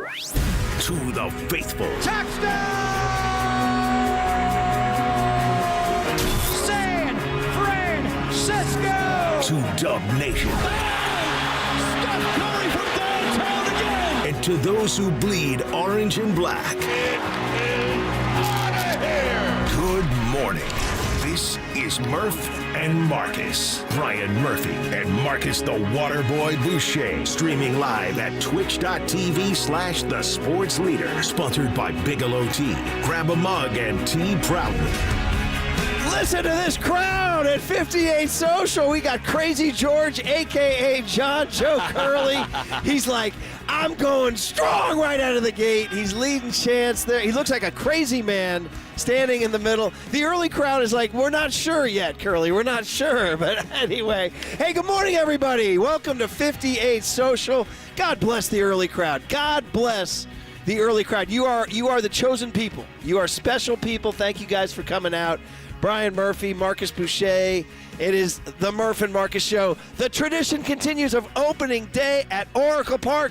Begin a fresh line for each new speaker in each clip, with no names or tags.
To the faithful.
Touchdown! San Francisco!
To Dub Nation.
Steph Curry from downtown again!
And to those who bleed orange and black.
It is out of here!
Good morning. This is Murph and Marcus. Brian Murphy and Marcus the Waterboy Boucher. Streaming live at twitch.tv/The Sports Leader. Sponsored by Bigelow Tea. Grab a mug and tea proudly.
Listen to this crowd at 58 Social. We got Crazy George, a.k.a. John Joe Curley. He's like, I'm going strong right out of the gate. He's leading chants there. He looks like a crazy man standing in the middle. The early crowd is like, we're not sure yet, Curly. We're not sure. But anyway, hey, good morning, everybody. Welcome to 58 Social. God bless the early crowd. God bless the early crowd. You are the chosen people. You are special people. Thank you guys for coming out. Brian Murphy, Marcus Boucher. It is the Murph and Marcus Show. The tradition continues of opening day at Oracle Park.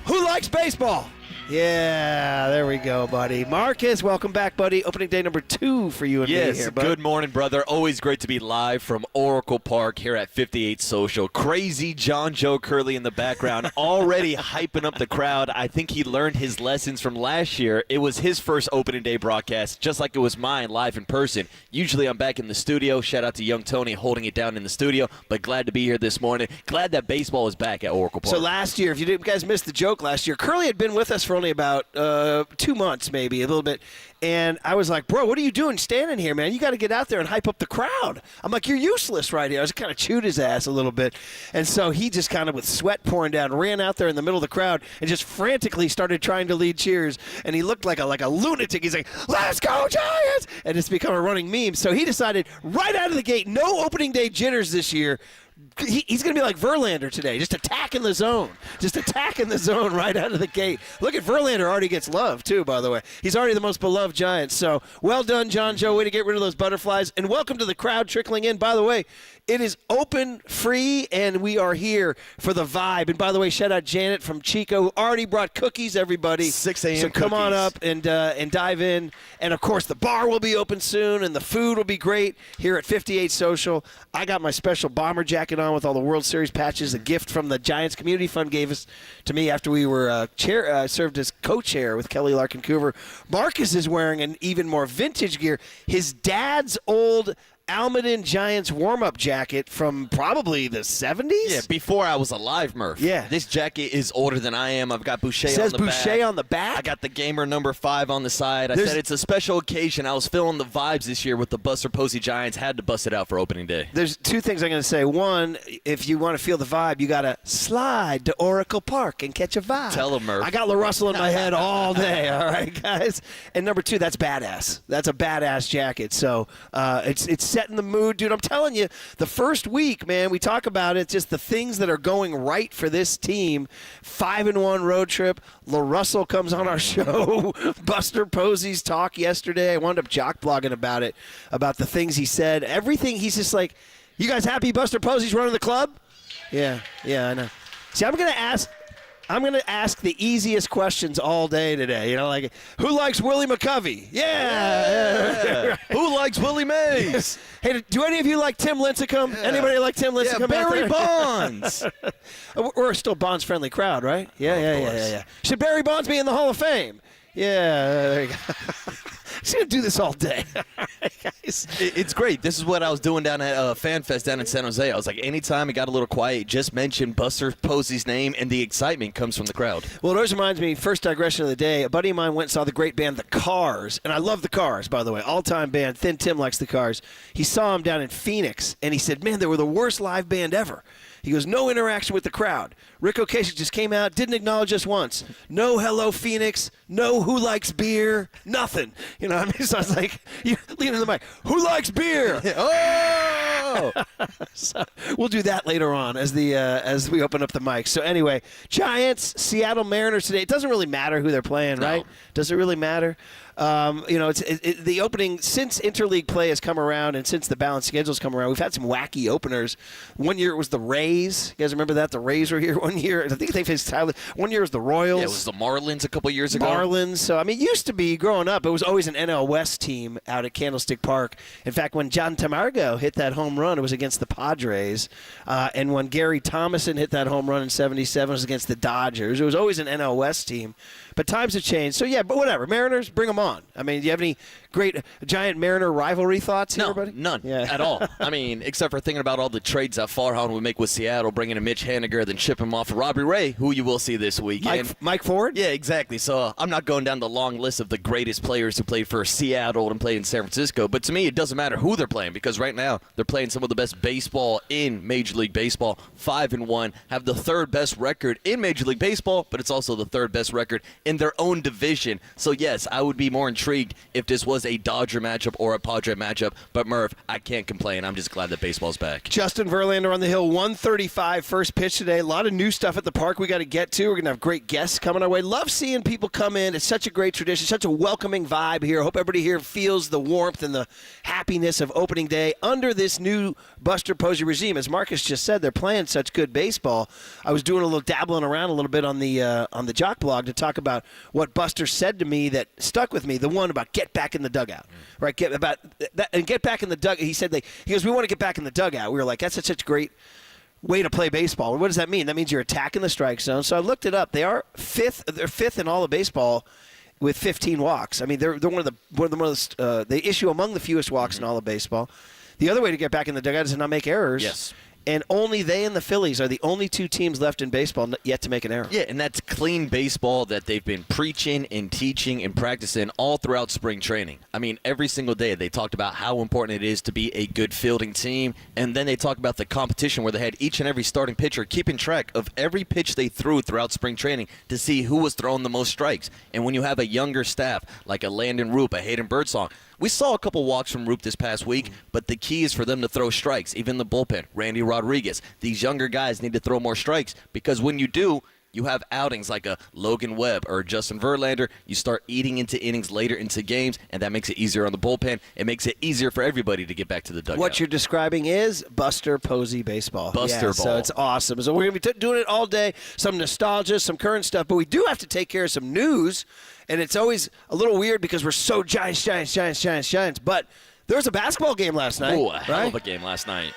Who likes baseball? Yeah, there we go, buddy. Marcus, welcome back, buddy. Opening day number 2 for you and me here, bud.
Good morning, brother. Always great to be live from Oracle Park here at 58 Social. Crazy John Joe Curley in the background, already hyping up the crowd. I think he learned his lessons from last year. It was his first opening day broadcast, just like it was mine, live in person. Usually I'm back in the studio. Shout out to young Tony holding it down in the studio, but glad to be here this morning. Glad that baseball is back at Oracle Park.
So last year, if you guys missed the joke last year, Curley had been with us for only about 2 months, maybe, a little bit. And I was like, bro, what are you doing standing here, man? You got to get out there and hype up the crowd. I'm like, you're useless right here. I just kind of chewed his ass a little bit. And so he just kind of, with sweat pouring down, ran out there in the middle of the crowd and just frantically started trying to lead cheers. And he looked like a lunatic. He's like, let's go, Giants! And it's become a running meme. So he decided right out of the gate, no opening day jitters this year. He's going to be like Verlander today, just attacking the zone. Just attacking the zone right out of the gate. Look at Verlander, already gets love, too, by the way. He's already the most beloved Giant. So, well done, John Joe. Way to get rid of those butterflies. And welcome to the crowd trickling in. By the way, it is open, free, and we are here for the vibe. And by the way, shout out Janet from Chico, who already brought cookies, everybody.
6 a.m.
So come on up and dive in. And, of course, the bar will be open soon, and the food will be great here at 58 Social. I got my special bomber jacket on with all the World Series patches, a gift from the Giants Community Fund gave us to me after we were served as co-chair with Kelly Larkin Coover. Marcus is wearing an even more vintage gear. His dad's old Almaden Giants warm-up jacket from probably the 70s?
Yeah, before I was alive, Murph.
Yeah.
This jacket is older than I am. I've got Boucher
Says
on the
Boucher
back.
on the back?
I got the gamer number 5 on the side. I said it's a special occasion. I was feeling the vibes this year with the Buster Posey Giants. Had to bust it out for opening day.
There's 2 things I'm going to say. One, if you want to feel the vibe, you got to slide to Oracle Park and catch a vibe.
Tell him, Murph.
I got La Russell in my head all day, all right, guys? And number 2, that's badass. That's a badass jacket. So it's setting the mood, dude. I'm telling you, the first week, man, we talk about it, just the things that are going right for this team. 5-1 road trip. La Russell comes on our show. Buster Posey's talk yesterday. I wound up jock blogging about it, about the things he said. Everything, he's just like, you guys happy Buster Posey's running the club? Yeah, I know. See, I'm going to ask the easiest questions all day today. You know, like, who likes Willie McCovey? Yeah.
Who likes Willie Mays?
Hey, do any of you like Tim Lincecum? Anybody like Tim Lincecum?
Yeah, Barry Bonds.
We're still Bonds-friendly crowd, right? Yeah. Should Barry Bonds be in the Hall of Fame? Yeah, there you go. Just going to do this all day. Guys.
It's great. This is what I was doing down at FanFest down in San Jose. I was like, anytime it got a little quiet, just mention Buster Posey's name, and the excitement comes from the crowd.
Well, it always reminds me, first digression of the day, a buddy of mine went and saw the great band The Cars, and I love The Cars, by the way, all-time band. Thin Tim likes The Cars. He saw them down in Phoenix, and he said, man, they were the worst live band ever. He goes, no interaction with the crowd. Rick Ocasek just came out, didn't acknowledge us once. No hello, Phoenix. No who likes beer. Nothing. You know what I mean? So I was like, you lean in the mic. Who likes beer? Oh! So we'll do that later on as we open up the mic. So anyway, Giants, Seattle Mariners today. It doesn't really matter who they're playing, right? Does it really matter? It's the opening since interleague play has come around and since the balanced schedules come around. We've had some wacky openers. One year it was the Rays. You guys remember that? The Rays were here one year. I think they faced Tyler. One year it was the Royals.
Yeah, it was the Marlins a couple years ago.
Marlins. So, it used to be, growing up, it was always an NL West team out at Candlestick Park. In fact, when John Tamargo hit that home run, it was against the Padres. And when Gary Thomason hit that home run in 77, it was against the Dodgers. It was always an NL West team. But times have changed. So, yeah, but whatever. Mariners, bring them on. Do you have any great Giant Mariner rivalry thoughts here, buddy?
None at all. Except for thinking about all the trades that Farhan would make with Seattle, bringing in Mitch Haniger, then ship him off for Robbie Ray, who you will see this weekend.
Mike Ford?
Yeah, exactly. So I'm not going down the long list of the greatest players who played for Seattle and played in San Francisco, but to me it doesn't matter who they're playing because right now they're playing some of the best baseball in Major League Baseball, 5-1, have the third best record in Major League Baseball, but it's also the third best record in their own division. So yes, I would be more intrigued if this was a Dodger matchup or a Padre matchup, but Murph, I can't complain. I'm just glad that baseball's back.
Justin Verlander on the hill, 1:35 first pitch today. A lot of new stuff at the park we got to get to. We're going to have great guests coming our way. Love seeing people come in. It's such a great tradition, such a welcoming vibe here. I hope everybody here feels the warmth and the happiness of opening day under this new Buster Posey regime. As Marcus just said, they're playing such good baseball. I was doing a little dabbling around a little bit on the Jock blog to talk about what Buster said to me that stuck with me. The one about get back in the dugout, right? Get back in the dugout. He said he goes, we want to get back in the dugout. We were like, that's such a great way to play baseball. What does that mean? That means you're attacking the strike zone. So I looked it up. They are fifth. They're fifth in all of baseball with 15 walks. They're one of the most. They issue among the fewest walks in all of baseball. The other way to get back in the dugout is to not make errors.
Yes.
And only they and the Phillies are the only two teams left in baseball yet to make an error.
Yeah, and that's clean baseball that they've been preaching and teaching and practicing all throughout spring training. Every single day they talked about how important it is to be a good fielding team, and then they talked about the competition where they had each and every starting pitcher keeping track of every pitch they threw throughout spring training to see who was throwing the most strikes. And when you have a younger staff like a Landon Roop, a Hayden Birdsong, we saw a couple walks from Roop this past week, but the key is for them to throw strikes. Even the bullpen, Randy Rodriguez. These younger guys need to throw more strikes because when you do, you have outings like a Logan Webb or Justin Verlander. You start eating into innings later into games, and that makes it easier on the bullpen. It makes it easier for everybody to get back to the dugout.
What you're describing is Buster Posey baseball.
Buster ball.
So it's awesome. So we're going to be doing it all day. Some nostalgia, some current stuff, but we do have to take care of some news. And it's always a little weird because we're so Giants. But there was a basketball game last night.
Oh, a hell of a game last night.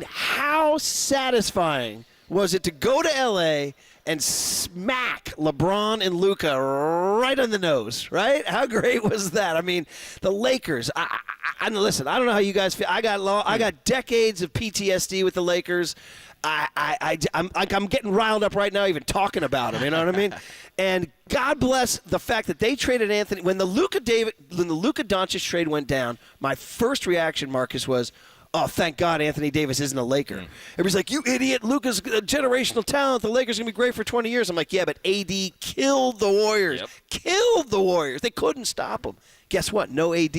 How satisfying was it to go to L.A. and smack LeBron and Luka right on the nose, right? How great was that? The Lakers. Listen, I don't know how you guys feel. I got decades of PTSD with the Lakers. I'm getting riled up right now even talking about them. You know what I mean? And God bless the fact that they traded Anthony. When the Luka Doncic trade went down, my first reaction, Marcus, was, oh, thank God Anthony Davis isn't a Laker. Everybody's like, you idiot, Luka's a generational talent. The Lakers are going to be great for 20 years. I'm like, yeah, but AD killed the Warriors.
Yep.
Killed the Warriors. They couldn't stop him. Guess what? No AD.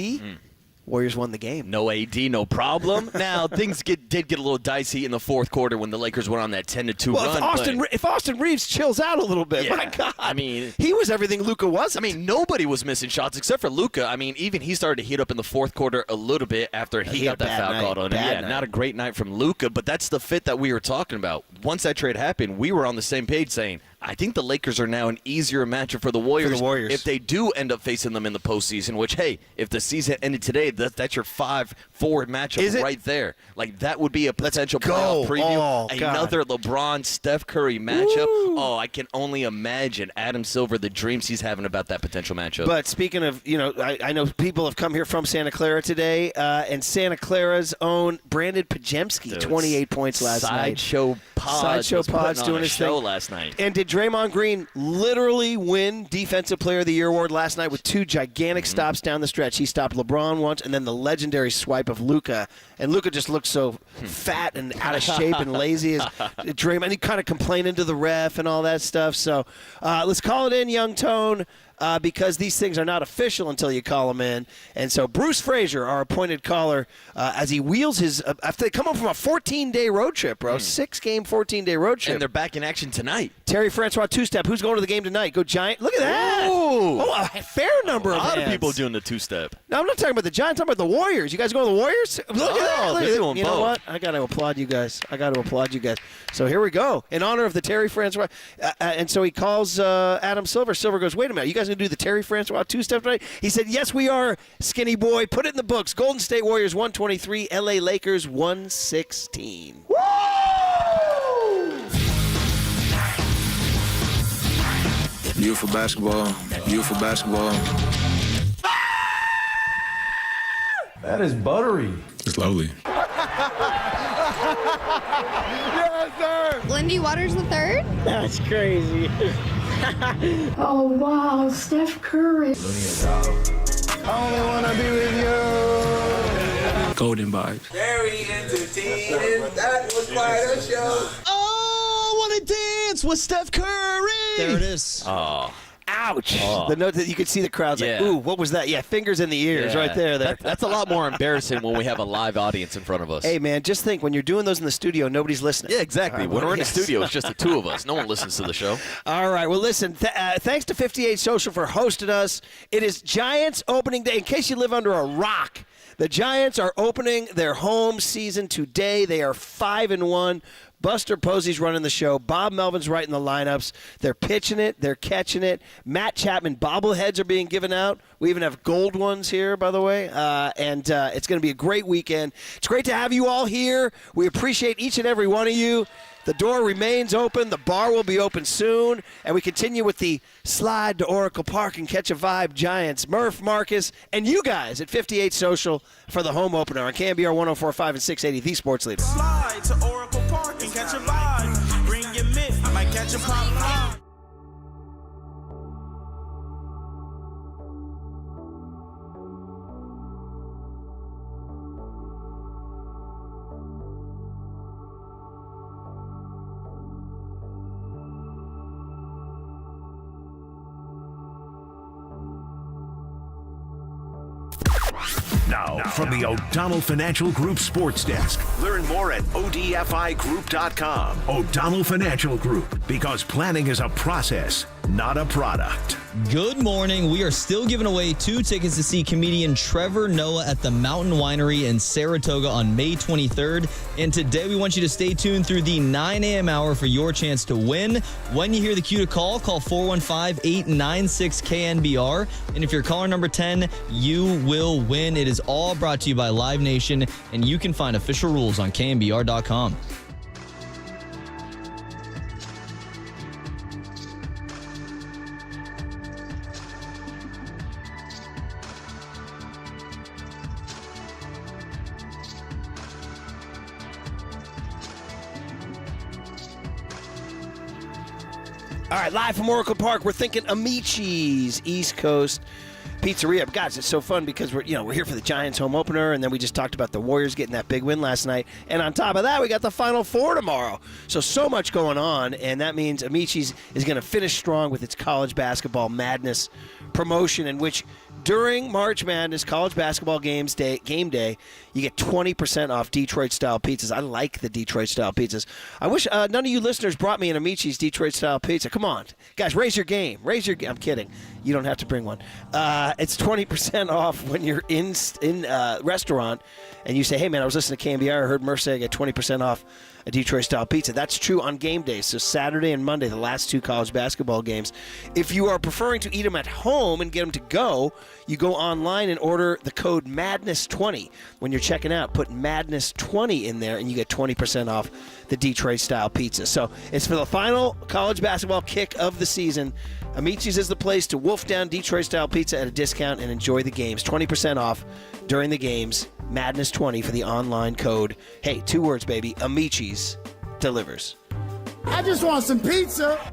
Warriors won the game.
No AD, no problem. Now, things did get a little dicey in the fourth quarter when the Lakers went on that 10-2 run.
If Austin Reeves chills out a little bit, my God. He was everything Luka wasn't.
Nobody was missing shots except for Luka. Even he started to heat up in the fourth quarter a little bit after he got that foul called on him. Yeah, not a great night from Luka, but that's the fit that we were talking about. Once that trade happened, we were on the same page saying, I think the Lakers are now an easier matchup for the Warriors. If they do end up facing them in the postseason, which, hey, if the season ended today, that's your 5-4 matchup right there. Like, that would be a potential playoff preview. Another LeBron-Steph Curry matchup. Woo. Oh, I can only imagine Adam Silver, the dreams he's having about that potential matchup.
But speaking of, I know people have come here from Santa Clara today, and Santa Clara's own Brandon Pajemski, 28 points last night.
Sideshow Pods
doing his
show
thing
last night.
And did Draymond Green literally win Defensive Player of the Year award last night with two gigantic stops down the stretch? He stopped LeBron once, and then the legendary swipe of Luka. And Luka just looked so fat and out of shape and lazy as Draymond. He kind of complaining to the ref and all that stuff. So let's call it in, Young Tone. because these things are not official until you call them in. And so Bruce Frazier, our appointed caller, as he wheels his after they come up from a 14-day road trip, bro, 6-game, 14-day road trip.
And they're back in action tonight.
Terry Francois two-step. Who's going to the game tonight? Go Giant. Look at that.
Ooh.
Oh, a fair number of
A lot of
hands.
people doing the two-step.
No, I'm not talking about the Giants. I'm talking about the Warriors. You guys going to the Warriors? Look at that. Look
they're
at that.
doing
You know
both.
what? I got to applaud you guys. So here we go. In honor of the Terry Francois. And so he calls Adam Silver. Silver goes, wait a minute. You guys going to do the Terry Francois two-step tonight? He said, yes, we are, skinny boy. Put it in the books. Golden State Warriors 123, L.A. Lakers 116. Woo!
Beautiful basketball. Beautiful basketball.
That is buttery.
It's lovely.
Lindy Waters III?
That's crazy.
Oh, wow, Steph Curry.
Only want to be with you.
Golden vibes.
Very entertaining. That was quite a show.
Oh, want to dance with Steph Curry.
There it is.
Oh.
Ouch.
Oh.
The note that you could see the crowd's like,
Yeah.
ooh, what was that? Yeah, fingers in the ears right there.
That's a lot more embarrassing when we have a live audience in front of us.
Hey, man, just think, when you're doing those in the studio, nobody's listening.
Yeah, exactly.
All right,
When we're in the
yes.
studio, it's just the two of us. No one listens to the show.
All right, well, listen, thanks to 58 Social for hosting us. It is Giants opening day. In case you live under a rock, the Giants are opening their home season today. They are 5-1. Buster Posey's running the show. Bob Melvin's writing the lineups. They're pitching it. They're catching it. Matt Chapman bobbleheads are being given out. We even have gold ones here, by the way. And it's going to be a great weekend. It's great to have you all here. We appreciate each and every one of you. The door remains open. The bar will be open soon. And we continue with the slide to Oracle Park and catch a vibe Giants. Murph, Marcus, and you guys at 58 Social for the home opener on KNBR 104.5 and 680, the sports leader.
Slide to Oracle Park and catch a vibe. Bring your mitt, I might catch a pop vibe.
Now, from the O'Donnell Financial Group Sports Desk. Learn more at odfigroup.com. O'Donnell Financial Group, because planning is a process, not a product.
Good morning. We are still giving away 2 tickets to see comedian Trevor Noah at the Mountain Winery in Saratoga on May 23rd. And today we want you to stay tuned through the 9 a.m. hour for your chance to win. When you hear the cue to call 415-896-KNBR. And if you're caller number 10, you will win. It is all brought to you by Live Nation, and you can find official rules on KNBR.com.
All right, live from Oracle Park, we're thinking Amici's East Coast Pizzeria. Guys, it's so fun because we're here for the Giants home opener, and then we just talked about the Warriors getting that big win last night. And on top of that, we got the Final Four tomorrow. So much going on, and that means Amici's is going to finish strong with its college basketball madness promotion, in which during March Madness college basketball game day, you get 20% off Detroit-style pizzas. I like the Detroit-style pizzas. I wish none of you listeners brought me an Amici's Detroit-style pizza. Come on. Guys, raise your game. I'm kidding. You don't have to bring one. It's 20% off when you're in restaurant and you say, hey, man, I was listening to KNBR. I heard Murph say I get 20% off a Detroit-style pizza. That's true on game days. So Saturday and Monday, the last 2 college basketball games. If you are preferring to eat them at home and get them to go, you go online and order the code MADNESS20. When you're checking out, put MADNESS20 in there, and you get 20% off the Detroit-style pizza. So it's for the final college basketball kick of the season. Amici's is the place to wolf down Detroit-style pizza at a discount and enjoy the games. 20% off during the games. Madness20 for the online code. Hey, 2 words, baby. Amici's delivers.
I just want some pizza.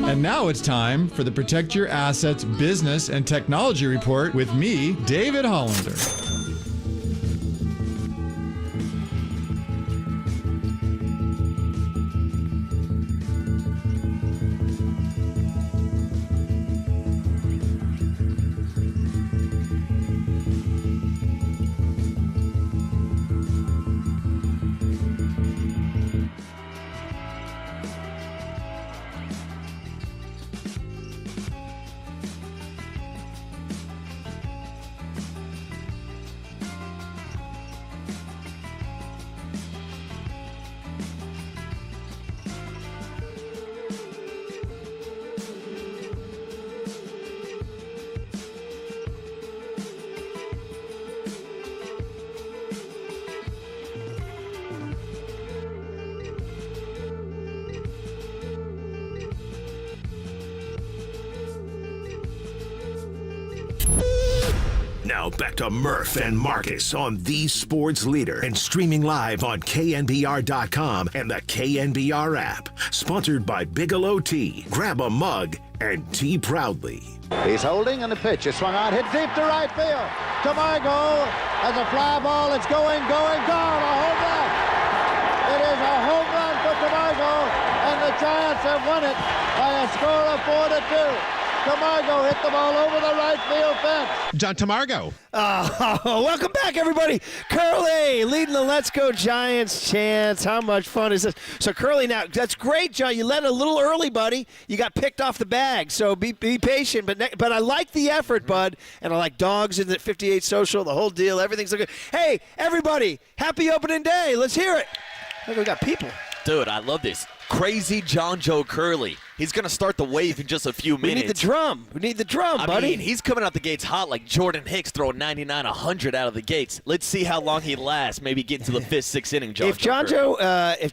And now it's time for the Protect Your Assets Business and Technology Report with me, David Hollander.
Now back to Murph and Marcus on the Sports Leader and streaming live on KNBR.com and the KNBR app. Sponsored by Bigelow Tea. Grab a mug and tea proudly.
He's holding, and the pitch is swung out, hit deep to right field. Tamargo has a fly ball. It's going, gone. A home run. It is a home run for Tamargo, and the Giants have won it by a score of 4-2. Tamargo hit the ball over the right field fence.
John Tamargo.
Welcome back, everybody. Curly leading the Let's Go Giants chants. How much fun is this? So, Curly, now, that's great, John. You led a little early, buddy. You got picked off the bag, so be patient. But I like the effort, bud, and I like dogs in the 58 social, the whole deal. Everything's looking. Hey, everybody, happy opening day. Let's hear it. Look, we got people.
Dude, I love this. Crazy John Joe Curley. He's going to start the wave in just a few minutes.
We need the drum.
I
buddy.
mean, he's coming out the gates hot like Jordan Hicks throwing 99, 100 out of the gates. Let's see how long he lasts. Maybe get into the 5th, 6th inning,
If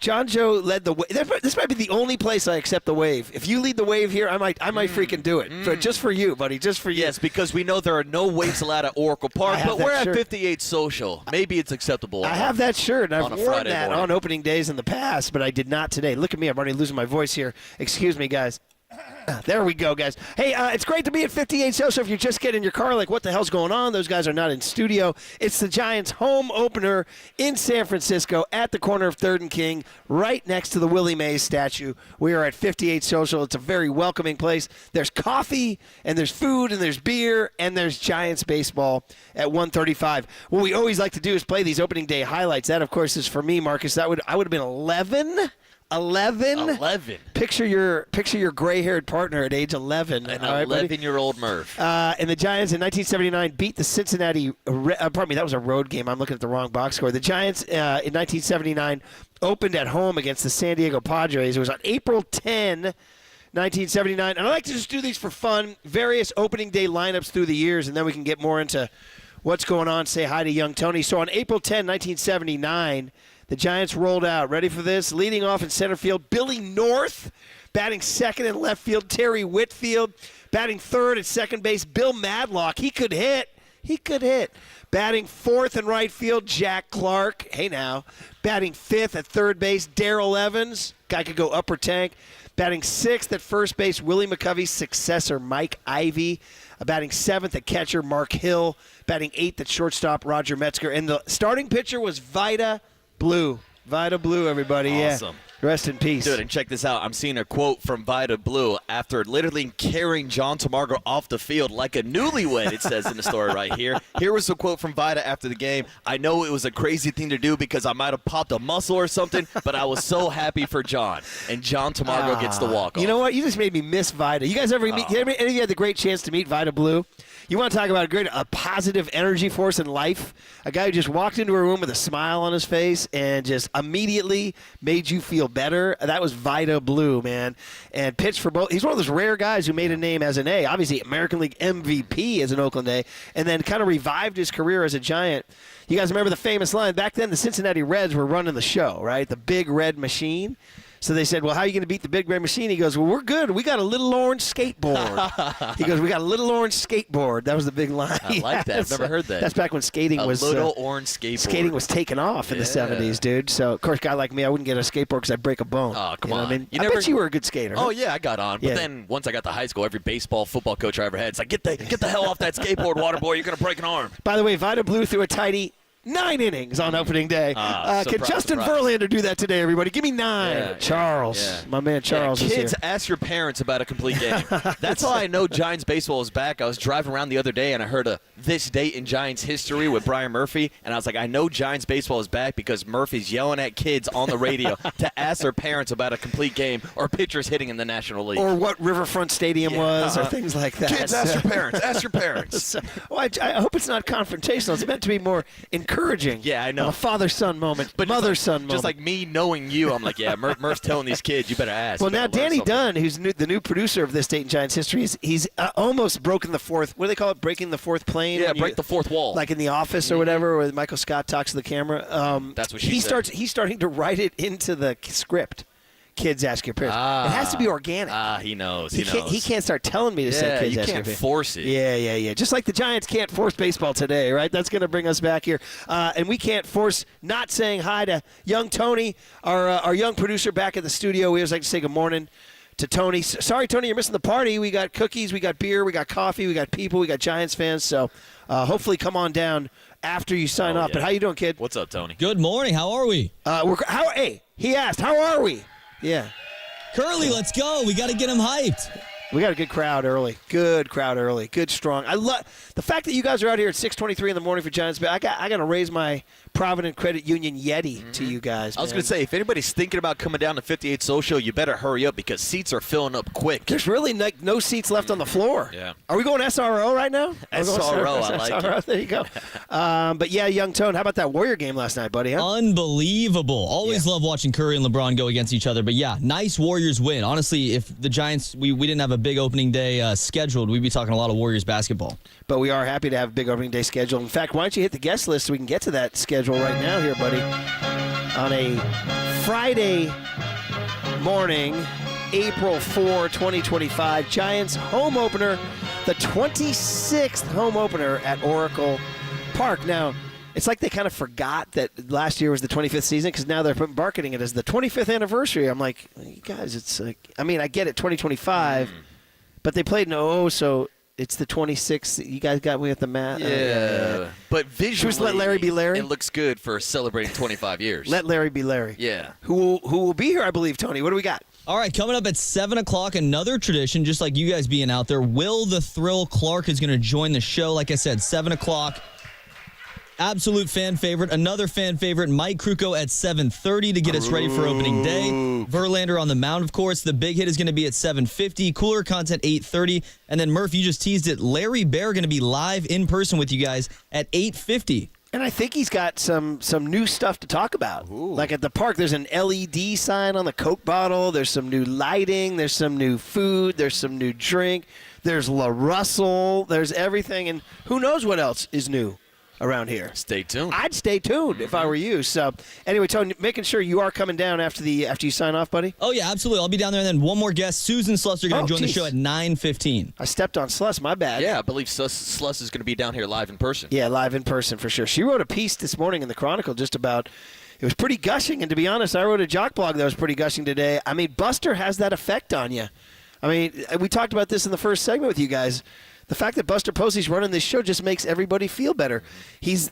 John Joe led the wave, this might be the only place I accept the wave. If you lead the wave here, I might freaking do it. Just for you, buddy. Just for you.
Yes, because we know there are no waves allowed at Oracle Park, but we're at
shirt.
58 social. Maybe it's acceptable.
I have that shirt, and I've worn that
morning.
on opening days in the past, but I did not today. Look at me. I'm already losing my voice here. Excuse me, guys. There we go, guys. Hey, it's great to be at 58 social. If you're just getting in your car, like, what the hell's going on? Those guys are not in studio. It's the Giants' home opener in San Francisco at the corner of 3rd and King, right next to the Willie Mays statue. We are at 58 social. It's a very welcoming place. There's coffee, and there's food, and there's beer, and there's Giants baseball at 1:35. What we always like to do is play these opening day highlights. That, of course, is for me, Marcus. I would have been 11. 11. Picture your gray-haired partner at age 11.
An 11-year-old Murph.
And the Giants in 1979 beat the Cincinnati. Pardon me, that was a road game. I'm looking at the wrong box score. The Giants in 1979 opened at home against the San Diego Padres. It was on April 10, 1979. And I like to just do these for fun. Various opening day lineups through the years, and then we can get more into what's going on. Say hi to young Tony. So on April 10, 1979. The Giants rolled out. Ready for this? Leading off in center field, Billy North. Batting second in left field, Terry Whitfield. Batting third at second base, Bill Madlock. He could hit. Batting fourth in right field, Jack Clark. Hey now. Batting fifth at third base, Darrell Evans. Guy could go upper tank. Batting sixth at first base, Willie McCovey's successor, Mike Ivey. Batting seventh at catcher, Mark Hill. Batting eighth at shortstop, Roger Metzger. And the starting pitcher was Vida Blue. Vida Blue, everybody.
Awesome.
Yeah. Rest in peace.
Dude, and check this out. I'm seeing a quote from Vida Blue after literally carrying John Tamargo off the field like a newlywed, it says in the story right here. Here was a quote from Vida after the game. I know it was a crazy thing to do because I might have popped a muscle or something, but I was so happy for John. And John Tamargo gets the walk-off.
You know what? You just made me miss Vida. You guys ever meet? Any of you had the great chance to meet Vida Blue? You want to talk about a positive energy force in life? A guy who just walked into a room with a smile on his face and just immediately made you feel better. That was Vida Blue, man. And pitched for both. He's one of those rare guys who made a name as an A. Obviously, American League MVP as an Oakland A. And then kind of revived his career as a Giant. You guys remember the famous line? Back then, the Cincinnati Reds were running the show, right? The big red machine. So they said, well, how are you going to beat the Big Red Machine? He goes, well, we're good. We got a little orange skateboard. He goes, we got a little orange skateboard. That was the big line.
I like that. I've never heard that.
That's back when skating was
a little orange skateboard.
Skating was taken off in the 70s, dude. So, of course, a guy like me, I wouldn't get a skateboard because I'd break a bone.
Oh, come on.
I mean, I bet you were a good skater.
Oh,
huh?
yeah, I got on. But then once I got to high school, every baseball, football coach I ever had, it's like, get the hell off that skateboard, water boy. You're going to break an arm.
By the way, Vida blew through a tidy 9 innings on opening day. Can Justin Verlander do that today, everybody? Give me 9.
Yeah,
Charles. My man Charles is here.
Kids, ask your parents about a complete game. That's how I know Giants baseball is back. I was driving around the other day, and I heard this date in Giants history with Brian Murphy, and I was like, I know Giants baseball is back because Murphy's yelling at kids on the radio to ask their parents about a complete game or pitchers hitting in the National League.
Or what Riverfront Stadium was or things like that.
Kids, ask your parents. Ask your parents.
Well, I hope it's not confrontational. It's meant to be more encouraging.
Yeah, I know.
A father-son moment, but mother-son moment.
Just like me knowing you, I'm like, yeah, Murph's telling these kids, you better ask.
Well, now Danny Dunn, who's the new producer of this date in Giants history, he's almost broken the fourth. What do they call it? Breaking the fourth plane.
Yeah, break the fourth wall.
Like in The Office or whatever, where Michael Scott talks to the camera.
That's what she said.
He's starting to write it into the script. Kids ask your parents. It has to be organic.
He knows.
He can't start telling me to say kids ask your parents.
You can't force it.
Yeah. Just like the Giants can't force baseball today, right? That's going to bring us back here. And we can't force not saying hi to young Tony, our young producer back at the studio. We always like to say good morning to Tony. Sorry, Tony, you're missing the party. We got cookies, we got beer, we got coffee, we got people, we got Giants fans. So hopefully come on down after you sign off.
Yeah.
But how you doing, kid?
What's up, Tony?
Good morning. How are we?
Hey, he asked, how are we? Yeah.
Curly, let's go. We got to get him hyped.
We got a good crowd early. Good crowd early. Good, strong. I love the fact that you guys are out here at 6:23 in the morning for Giants. I got to raise my Provident Credit Union Yeti to you guys.
I was going to say, if anybody's thinking about coming down to 58 Social, you better hurry up because seats are filling up quick.
There's really no seats left on the floor.
Yeah.
Are we going SRO right now?
SRO, I like it.
There you go. But yeah, young Tone, how about that Warrior game last night, buddy? Huh?
Unbelievable. Always love watching Curry and LeBron go against each other. But yeah, nice Warriors win. Honestly, if the Giants, we didn't have a big opening day scheduled, we'd be talking a lot of Warriors basketball.
But we are happy to have a big opening day scheduled. In fact, why don't you hit the guest list so we can get to that schedule right now here, buddy. On a Friday morning, April 4, 2025, Giants home opener, the 26th home opener at Oracle Park. Now, it's like they kind of forgot that last year was the 25th season because now they're marketing it as the 25th anniversary. I'm like, you guys, it's like, I mean, I get it, 2025, but they played in 00, so it's the 26th. You guys got me at the mat.
Yeah. But visually,
just let Larry be Larry.
It looks good for celebrating 25 years.
Let Larry be Larry.
Yeah.
Who will be here, I believe, Tony. What do we got?
All right, coming up at 7 o'clock, another tradition, just like you guys being out there. Will the Thrill Clark is going to join the show. Like I said, 7 o'clock. Absolute fan favorite. Another fan favorite, Mike Krukow at 7:30 to get us ready for opening day. Verlander on the mound, of course. The big hit is going to be at 7:50. Cooler content 8:30. And then, Murph, you just teased it. Larry Baer going to be live in person with you guys at 8:50.
And I think he's got some new stuff to talk about. Like at the park, there's an LED sign on the Coke bottle. There's some new lighting. There's some new food. There's some new drink. There's La Russell. There's everything. And who knows what else is new around here.
Stay tuned.
I'd stay tuned if I were you. So anyway, Tony, making sure you are coming down after you sign off, buddy.
Oh yeah, absolutely. I'll be down there. And then one more guest, Susan Slusser, going to join the show at 9:15.
I stepped on Sluss. My bad.
Yeah, I believe Sluss is going to be down here live in person.
Yeah, live in person for sure. She wrote a piece this morning in the Chronicle just about. It was pretty gushing, and to be honest, I wrote a jock blog that was pretty gushing today. I mean, Buster has that effect on you. I mean, we talked about this in the first segment with you guys. The fact that Buster Posey's running this show just makes everybody feel better. I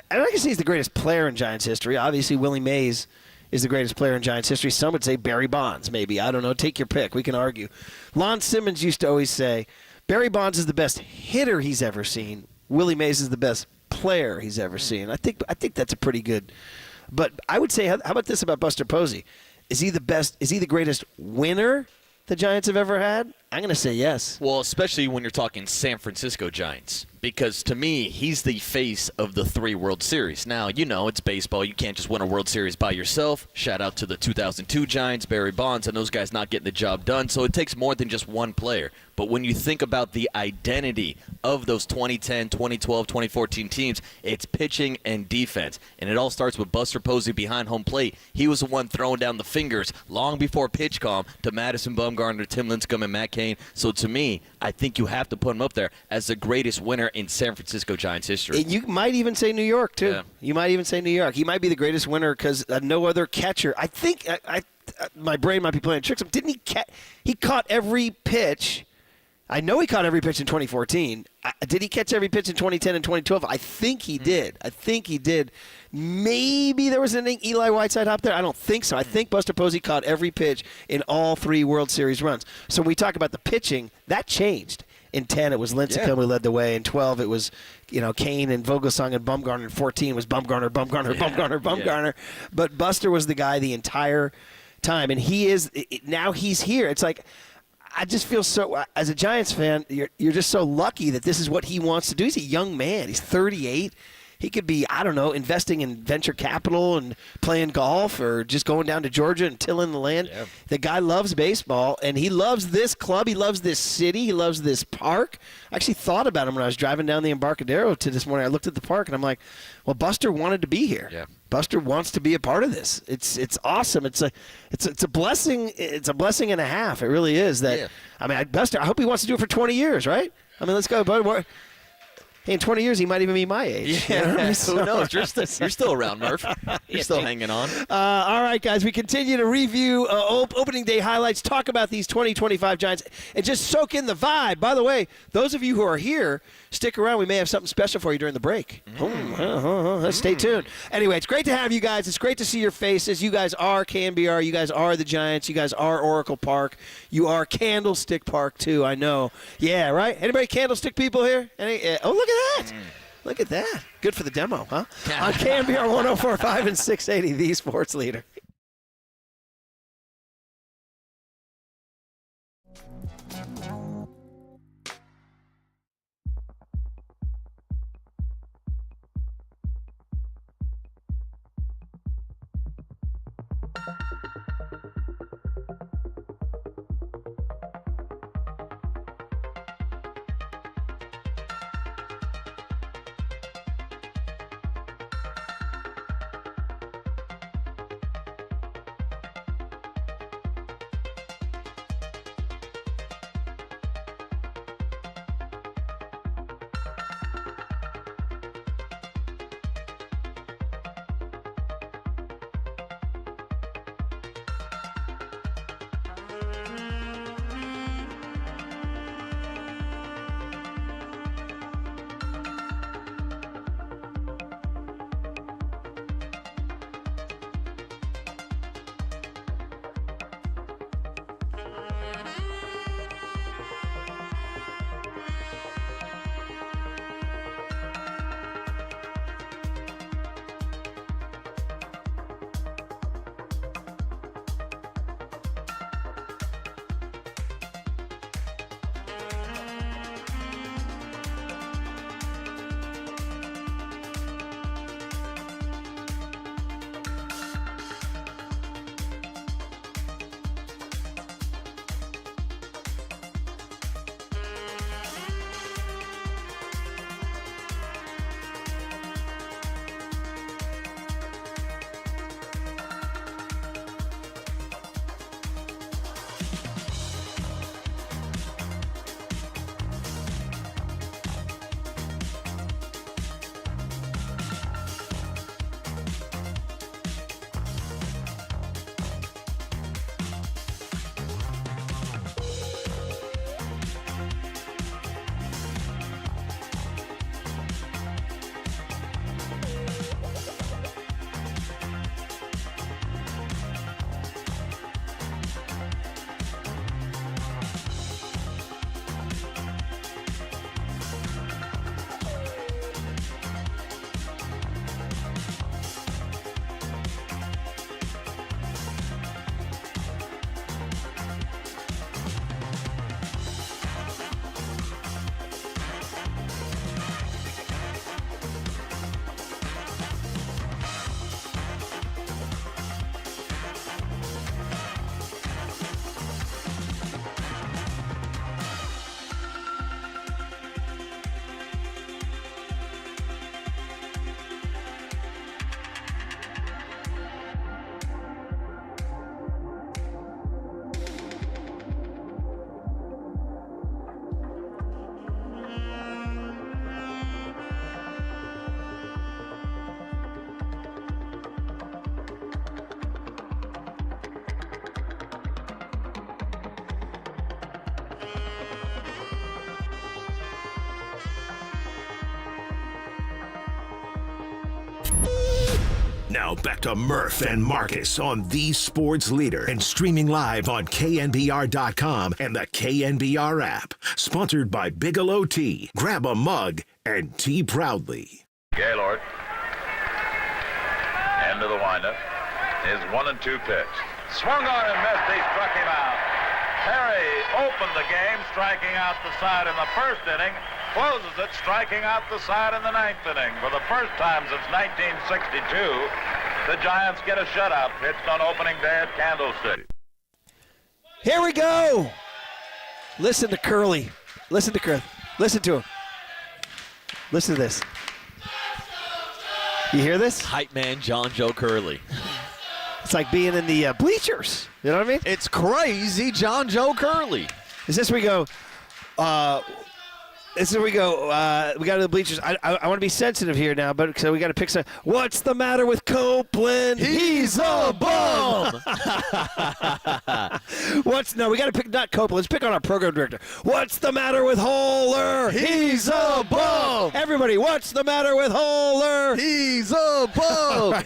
don't guess he's the greatest player in Giants history. Obviously, Willie Mays is the greatest player in Giants history. Some would say Barry Bonds, maybe. I don't know. Take your pick. We can argue. Lon Simmons used to always say, Barry Bonds is the best hitter he's ever seen. Willie Mays is the best player he's ever seen. I think that's a pretty good. But I would say, how about this about Buster Posey? Is he the best? Is he the greatest winner the Giants have ever had? I'm going to say yes.
Well, especially when you're talking San Francisco Giants, because to me, he's the face of the 3 World Series. Now, it's baseball. You can't just win a World Series by yourself. Shout out to the 2002 Giants, Barry Bonds, and those guys not getting the job done. So it takes more than just one player. But when you think about the identity of those 2010, 2012, 2014 teams, it's pitching and defense. And it all starts with Buster Posey behind home plate. He was the one throwing down the fingers long before pitch calm to Madison Bumgarner, Tim Lincecum, and Matt Cain. So to me, I think you have to put him up there as the greatest winner in San Francisco Giants history.
You might even say New York, too.
Yeah.
You might even say New York. He might be the greatest winner because no other catcher. I think my brain might be playing tricks. Didn't he he caught every pitch. I know he caught every pitch in 2014. Did he catch every pitch in 2010 and 2012? I think he did. Maybe there was an Eli Whiteside hop there. I don't think so. I think Buster Posey caught every pitch in all 3 World Series runs. So when we talk about the pitching, that changed. In 10, it was Lincecum who led the way. In 12, it was, Cain and Vogelsong and Bumgarner. In 14, it was Bumgarner. But Buster was the guy the entire time, and now he's here. It's like, I just feel so, as a Giants fan, you're just so lucky that this is what he wants to do. He's a young man. He's 38. He could be, I don't know, investing in venture capital and playing golf or just going down to Georgia and tilling the land. Yeah. The guy loves baseball, and he loves this club. He loves this city. He loves this park. I actually thought about him when I was driving down the Embarcadero to this morning. I looked at the park, and I'm like, well, Buster wanted to be here. Yeah. Buster wants to be a part of this. It's awesome. It's a blessing. It's a blessing and a half. It really is. Buster, I hope he wants to do it for 20 years, right? Let's go, bud. Hey, in 20 years, he might even be my age.
Yeah, who knows? You're still around, Murph. You're still hanging on.
All right, guys, we continue to review opening day highlights, talk about these 2025 Giants, and just soak in the vibe. By the way, those of you who are here, stick around. We may have something special for you during the break. Stay tuned. Anyway, it's great to have you guys. It's great to see your faces. You guys are KNBR. You guys are the Giants. You guys are Oracle Park. You are Candlestick Park, too, I know. Yeah, right? Anybody Candlestick people here? Look at that. Look at that. Good for the demo, huh? On KNBR 104.5 and 680, the sports leader.
Now back to Murph and Marcus on the Sports Leader and streaming live on KNBR.com and the KNBR app. Sponsored by Bigelow Tea. Grab a mug and tea proudly.
Gaylord into the windup. His 1-2 pitch. Swung on and missed. He struck him out. Perry opened the game, striking out the side in the first inning. Closes it, striking out the side in the ninth inning. For the first time since 1962, the Giants get a shutout pitched on opening day at Candlestick.
Here we go. Listen to Curly. Listen to Curly. Listen to him. Listen to this. You hear this?
Hype man John Joe Curley.
It's like being in the bleachers. You know what I mean?
It's crazy John Joe Curley.
Is this where we go, we got to the bleachers. I want to be sensitive here now, but so we got to pick some. What's the matter with Copeland? He's a bum. No, we got to pick not Copeland. Let's pick on our program director. What's the matter with Holler? He's a bum. Everybody, what's the matter with Holler?
He's a bum.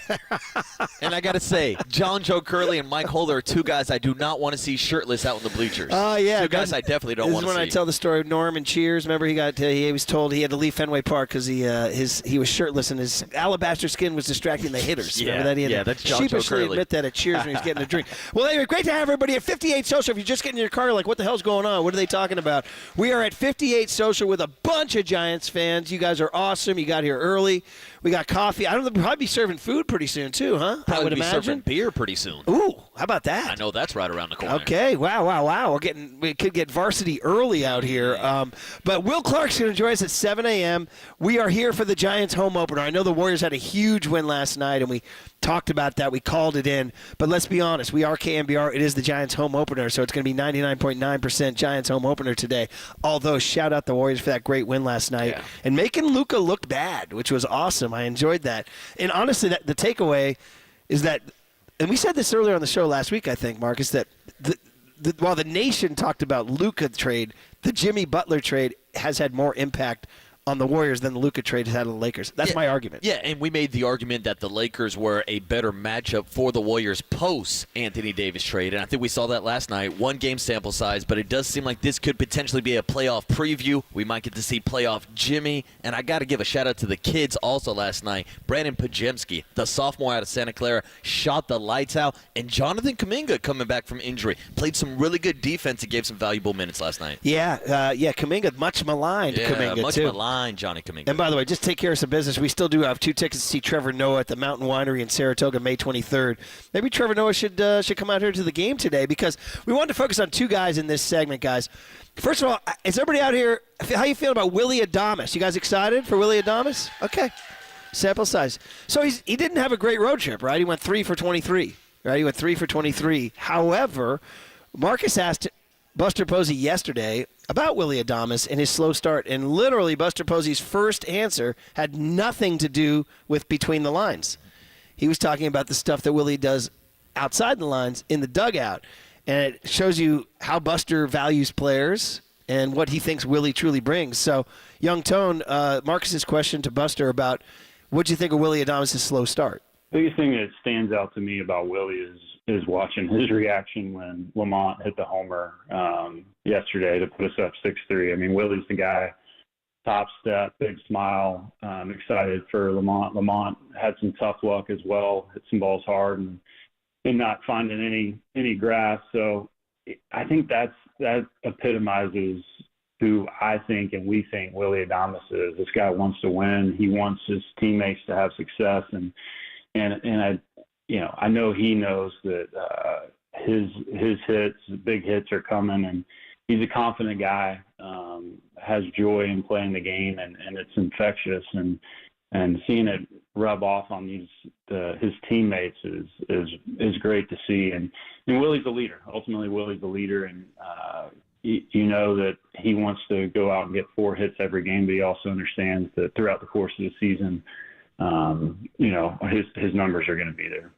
And I got to say, John Joe Curley and Mike Holler are two guys I do not want to see shirtless out in the bleachers.
Oh, yeah.
Two guys I definitely don't want to see.
This is when I tell the story of Norm and Cheers. Remember, he was told he had to leave Fenway Park because he was shirtless and his alabaster skin was distracting the hitters. Remember that?
That's John Joe
sheepishly
Curley.
admit that at Cheers when he's getting a drink. Well, anyway, great to have everybody at 58 Social. If you're just getting in your car, like, what the hell's going on? What are they talking about? We are at 58 Social with a bunch of Giants fans. You guys are awesome. You got here early. We got coffee. I don't know, they'll probably be serving food pretty soon, too, huh?
Probably
I would
be
imagine.
serving beer pretty soon.
Ooh, how about that?
I know that's right around the corner.
Okay, wow. We could get varsity early out here. But Will Clark's going to join us at 7 a.m. We are here for the Giants home opener. I know the Warriors had a huge win last night, and we talked about that. We called it in. But let's be honest, we are KNBR. It is the Giants home opener, so it's going to be 99.9% Giants home opener today. Although, shout out the Warriors for that great win last night.
Yeah.
And making Luka look bad, which was awesome. I enjoyed that. And honestly, the takeaway is that, and we said this earlier on the show last week, I think, Marcus, that while the nation talked about Luka trade, the Jimmy Butler trade has had more impact on the Warriors than the Luka trade has had on the Lakers. That's my argument.
Yeah, and we made the argument that the Lakers were a better matchup for the Warriors post-Anthony Davis trade, and I think we saw that last night. One game sample size, but it does seem like this could potentially be a playoff preview. We might get to see playoff Jimmy, and I got to give a shout-out to the kids also last night. Brandon Pajemski, the sophomore out of Santa Clara, shot the lights out, and Jonathan Kuminga coming back from injury. Played some really good defense and gave some valuable minutes last night.
Yeah, Kuminga, much maligned Kuminga,
much
too.
maligned Johnny Kuminga.
And by the way, just take care of some business. We still do have 2 tickets to see Trevor Noah at the Mountain Winery in Saratoga, May 23rd. Maybe Trevor Noah should come out here to the game today because we wanted to focus on 2 guys in this segment, guys. First of all, is everybody out here, how you feeling about Willie Adames? You guys excited for Willie Adames? Okay. Sample size. So he didn't have a great road trip, right? He went 3 for 23, right? He went 3 for 23. However, Marcus asked Buster Posey yesterday about Willie Adames and his slow start, and literally Buster Posey's first answer had nothing to do with between the lines. He was talking about the stuff that Willie does outside the lines in the dugout, and it shows you how Buster values players and what he thinks Willie truly brings. So, Young Tone, Marcus's question to Buster about what do you think of Willie Adames' slow start?
The biggest thing that stands out to me about Willie is watching his reaction when Lamont hit the homer yesterday to put us up 6-3. I mean, Willie's the guy, top step, big smile, excited for Lamont. Lamont had some tough luck as well, hit some balls hard and not finding any grass. So I think that epitomizes who I think and we think Willie Adames is. This guy wants to win. He wants his teammates to have success, and I know he knows that his hits, big hits are coming, and he's a confident guy, has joy in playing the game, and it's infectious, and seeing it rub off on his teammates is great to see. And Willie's a leader. Ultimately, Willie's a leader, and you know that he wants to go out and get 4 hits every game, but he also understands that throughout the course of the season, his numbers are going to be there.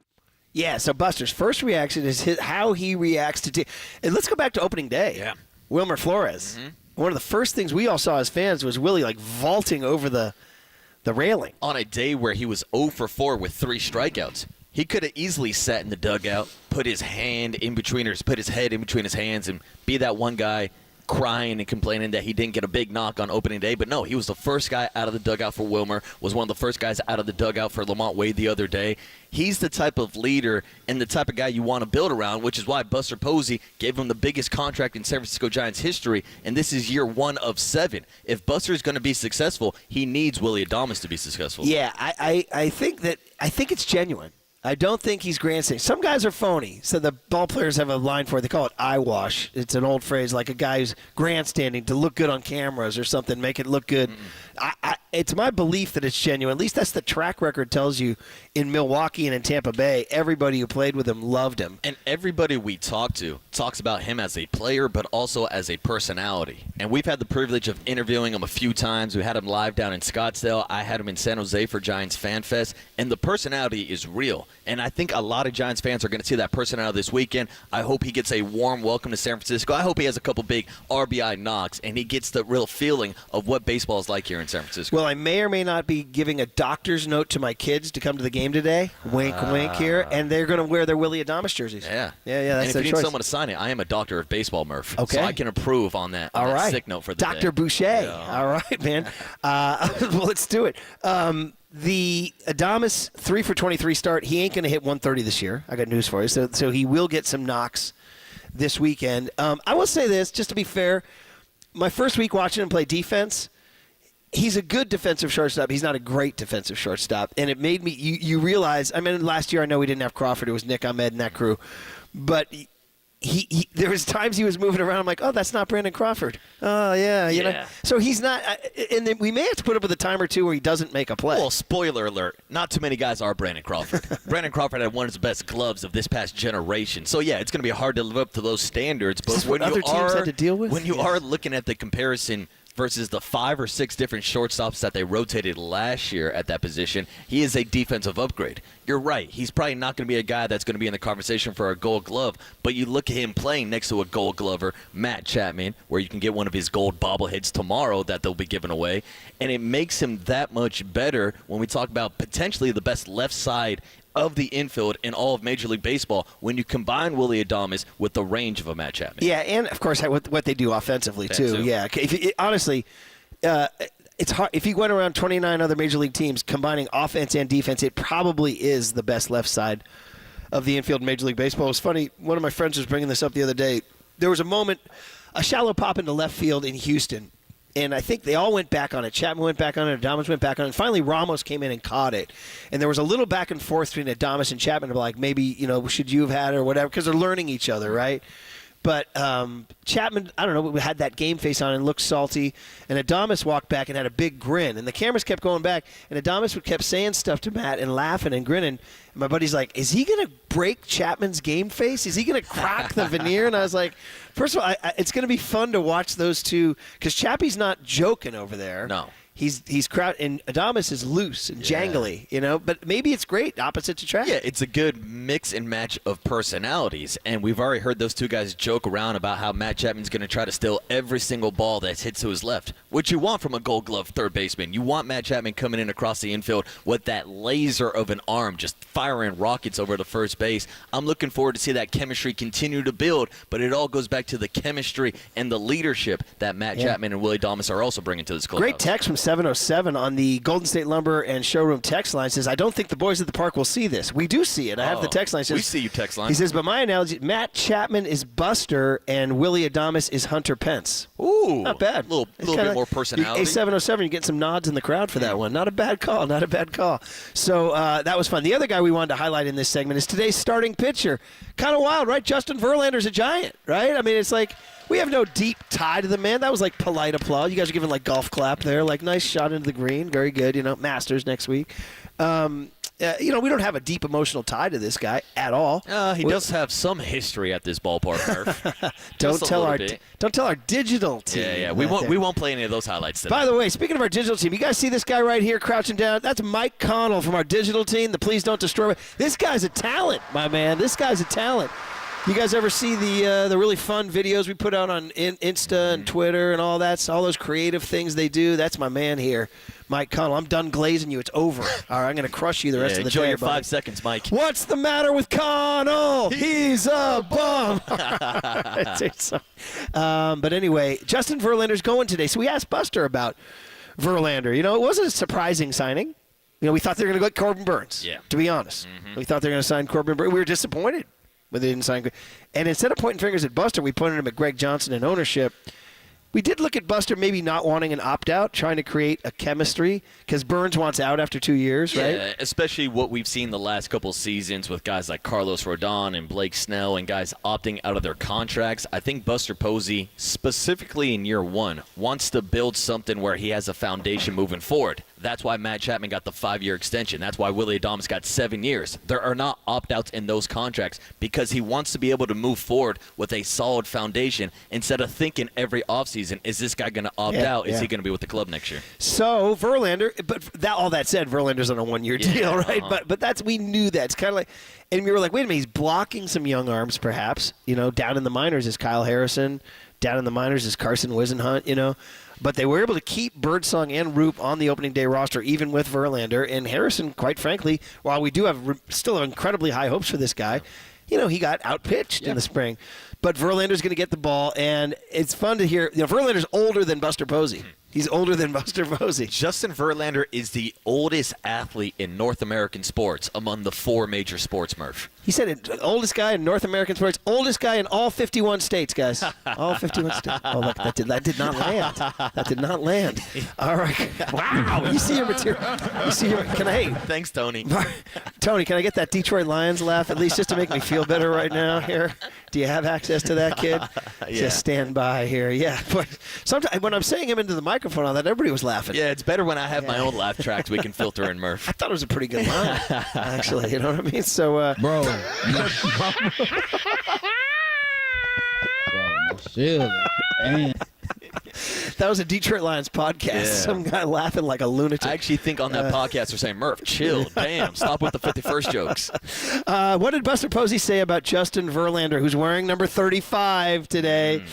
Yeah, so Buster's first reaction is how he reacts to and let's go back to opening day.
Yeah.
Wilmer Flores. Mm-hmm. One of the first things we all saw as fans was Willie vaulting over the the railing.
On a day where he was 0 for 4 with 3 strikeouts, he could have easily sat in the dugout, put his head in between his hands, and be that one guy crying and complaining that he didn't get a big knock on opening day. But no, he was the first guy out of the dugout for Wilmer, was one of the first guys out of the dugout for Lamont Wade the other day. He's the type of leader and the type of guy you want to build around, which is why Buster Posey gave him the biggest contract in San Francisco Giants history, and this is year 1 of 7. If Buster is going to be successful, he needs Willie Adames to be successful.
Yeah, I think it's genuine. I don't think he's grandstanding. Some guys are phony. So the ball players have a line for it. They call it eyewash. It's an old phrase, like a guy who's grandstanding to look good on cameras or something, make it look good. It's my belief that it's genuine. At least that's the track record tells you in Milwaukee and in Tampa Bay. Everybody who played with him loved him.
And everybody we talk to talks about him as a player, but also as a personality. And we've had the privilege of interviewing him a few times. We had him live down in Scottsdale. I had him in San Jose for Giants Fan Fest. And the personality is real. And I think a lot of Giants fans are going to see that personality this weekend. I hope he gets a warm welcome to San Francisco. I hope he has a couple big RBI knocks, and he gets the real feeling of what baseball is like here in San Francisco.
Well, I may or may not be giving a doctor's note to my kids to come to the game today. Wink, wink here. And they're going to wear their Willie Adames jerseys.
Yeah.
That's
and if you need someone to sign it, I am a doctor of baseball, Murph.
Okay.
So I can approve on that,
All right.
sick note for the
Dr.
day.
Boucher. Yeah. All right, man. Well, let's do it. The Adames 3 for 23 start, he ain't going to hit 130 this year. I got news for you. So he will get some knocks this weekend. I will say this, just to be fair, my first week watching him play defense, he's a good defensive shortstop. He's not a great defensive shortstop. And it made me, you realize, I mean, last year I know we didn't have Crawford. It was Nick Ahmed and that crew. But he there was times he was moving around. I'm like, oh, that's not Brandon Crawford. Oh, yeah. You know? So he's not, and then we may have to put up with a time or two where he doesn't make a play.
Well, spoiler alert, not too many guys are Brandon Crawford. Brandon Crawford had one of the best gloves of this past generation. So, yeah, it's going to be hard to live up to those standards. But when
other teams had to deal with?
When you are looking at the comparison versus the 5 or 6 different shortstops that they rotated last year at that position, he is a defensive upgrade. You're right. He's probably not going to be a guy that's going to be in the conversation for a Gold Glove, but you look at him playing next to a Gold Glover, Matt Chapman, where you can get one of his gold bobbleheads tomorrow that they'll be giving away, and it makes him that much better when we talk about potentially the best left side of the infield in all of Major League Baseball when you combine Willie Adames with the range of a Matt Chapman.
Yeah, and, of course, what they do offensively, too. Yeah, honestly, it's hard. If you went around 29 other Major League teams combining offense and defense, it probably is the best left side of the infield in Major League Baseball. It was funny. One of my friends was bringing this up the other day. There was a moment, a shallow pop into left field in Houston, and I think they all went back on it. Chapman went back on it. Adames went back on it. And finally, Ramos came in and caught it. And there was a little back and forth between Adames and Chapman. Like, maybe, should you have had it or whatever, because they're learning each other, right? But Chapman, I don't know, had that game face on and looked salty. And Adames walked back and had a big grin. And the cameras kept going back. And Adames kept saying stuff to Matt and laughing and grinning. And my buddy's like, is he going to break Chapman's game face? Is he going to crack the veneer? And I was like, first of all, it's going to be fun to watch those two. Because Chappie's not joking over there.
No.
He's crowd, and Adames is loose and jangly, but maybe it's great, opposite to track.
Yeah, it's a good mix and match of personalities, and we've already heard those two guys joke around about how Matt Chapman's going to try to steal every single ball that hits to his left, which you want from a Gold Glove third baseman. You want Matt Chapman coming in across the infield with that laser of an arm, just firing rockets over to first base. I'm looking forward to see that chemistry continue to build, but it all goes back to the chemistry and the leadership that Matt Chapman and Willie Adames are also bringing to this clubhouse.
Great text from 707 on the Golden State Lumber and Showroom text line. Says, I don't think the boys at the park will see this. We do see it. I have the text line. Says,
we see you, text line.
He says, but my analogy, Matt Chapman is Buster and Willie Adames is Hunter Pence.
Ooh.
Not bad.
A little bit more personality.
A707, you get some nods in the crowd for that one. Not a bad call. Not a bad call. So that was fun. The other guy we wanted to highlight in this segment is today's starting pitcher. Kind of wild, right? Justin Verlander's a Giant, right? I mean, it's like, we have no deep tie to the man. That was like polite applause. You guys are giving like golf clap there. Like, nice shot into the green. Very good. Masters next week. We don't have a deep emotional tie to this guy at all.
He does have some history at this ballpark, Murph.
Don't tell our digital team.
Yeah. We won't play any of those highlights today.
By the way, speaking of our digital team, you guys see this guy right here crouching down? That's Mike Connell from our digital team, the Please Don't Destroy Me. This guy's a talent, my man. This guy's a talent. You guys ever see the really fun videos we put out on Insta and Twitter and all that? All those creative things they do. That's my man here, Mike Connell. I'm done glazing you. It's over. All right, I'm going to crush you the rest of the
enjoy
day.
your
buddy.
5 seconds, Mike.
What's the matter with Connell? He's a bum. But anyway, Justin Verlander's going today. So we asked Buster about Verlander. You know, it wasn't a surprising signing. You know, we thought they were going to go get Corbin Burns, to be honest. We thought they were going to sign Corbin Burns. We were disappointed when they didn't sign. And instead of pointing fingers at Buster, we pointed him at Greg Johnson and ownership. We did look at Buster maybe not wanting an opt-out, trying to create a chemistry, because Burns wants out after 2 years, right?
Yeah, especially what we've seen the last couple seasons with guys like Carlos Rodon and Blake Snell and guys opting out of their contracts. I think Buster Posey, specifically in year one, wants to build something where he has a foundation moving forward. That's why Matt Chapman got the 5-year extension. That's why Willie Adames got 7 years. There are not opt-outs in those contracts because he wants to be able to move forward with a solid foundation instead of thinking every offseason, is this guy going to opt out? Is he going to be with the club next year?
So Verlander, but all that said, Verlander's on a 1-year deal, right? But we knew that. It's kind of like, and we were like, wait a minute, he's blocking some young arms perhaps. You know, down in the minors is Kyle Harrison. Down in the minors is Carson Wisenhunt, you know. But they were able to keep Birdsong and Roop on the opening day roster, even with Verlander. And Harrison, quite frankly, while we do have still incredibly high hopes for this guy, you know, he got outpitched in the spring. But Verlander's going to get the ball, and it's fun to hear. You know, Verlander's older than Buster Posey. He's older than Buster Posey.
Justin Verlander is the oldest athlete in North American sports among the 4 major sports, Murph.
He said it, oldest guy in North American sports, oldest guy in all 51 states, guys. All 51 states. Oh, look, that did not land. That did not land. All right. Wow. You see your material.
Thanks, Tony.
Tony, can I get that Detroit Lions laugh at least just to make me feel better right now here? Do you have access to that, kid? Just stand by here. Yeah. But sometimes when I'm saying him into the microphone on that, everybody was laughing.
Yeah, it's better when I have my own laugh tracks we can filter in, Murph.
I thought it was a pretty good line, actually. You know what I mean? So,
Bro,
that was a Detroit Lions podcast.
Yeah.
Some guy laughing like a lunatic.
I actually think on that podcast they're saying, Murph, chill, damn, stop with the 51st jokes.
What did Buster Posey say about Justin Verlander, who's wearing number 35 today?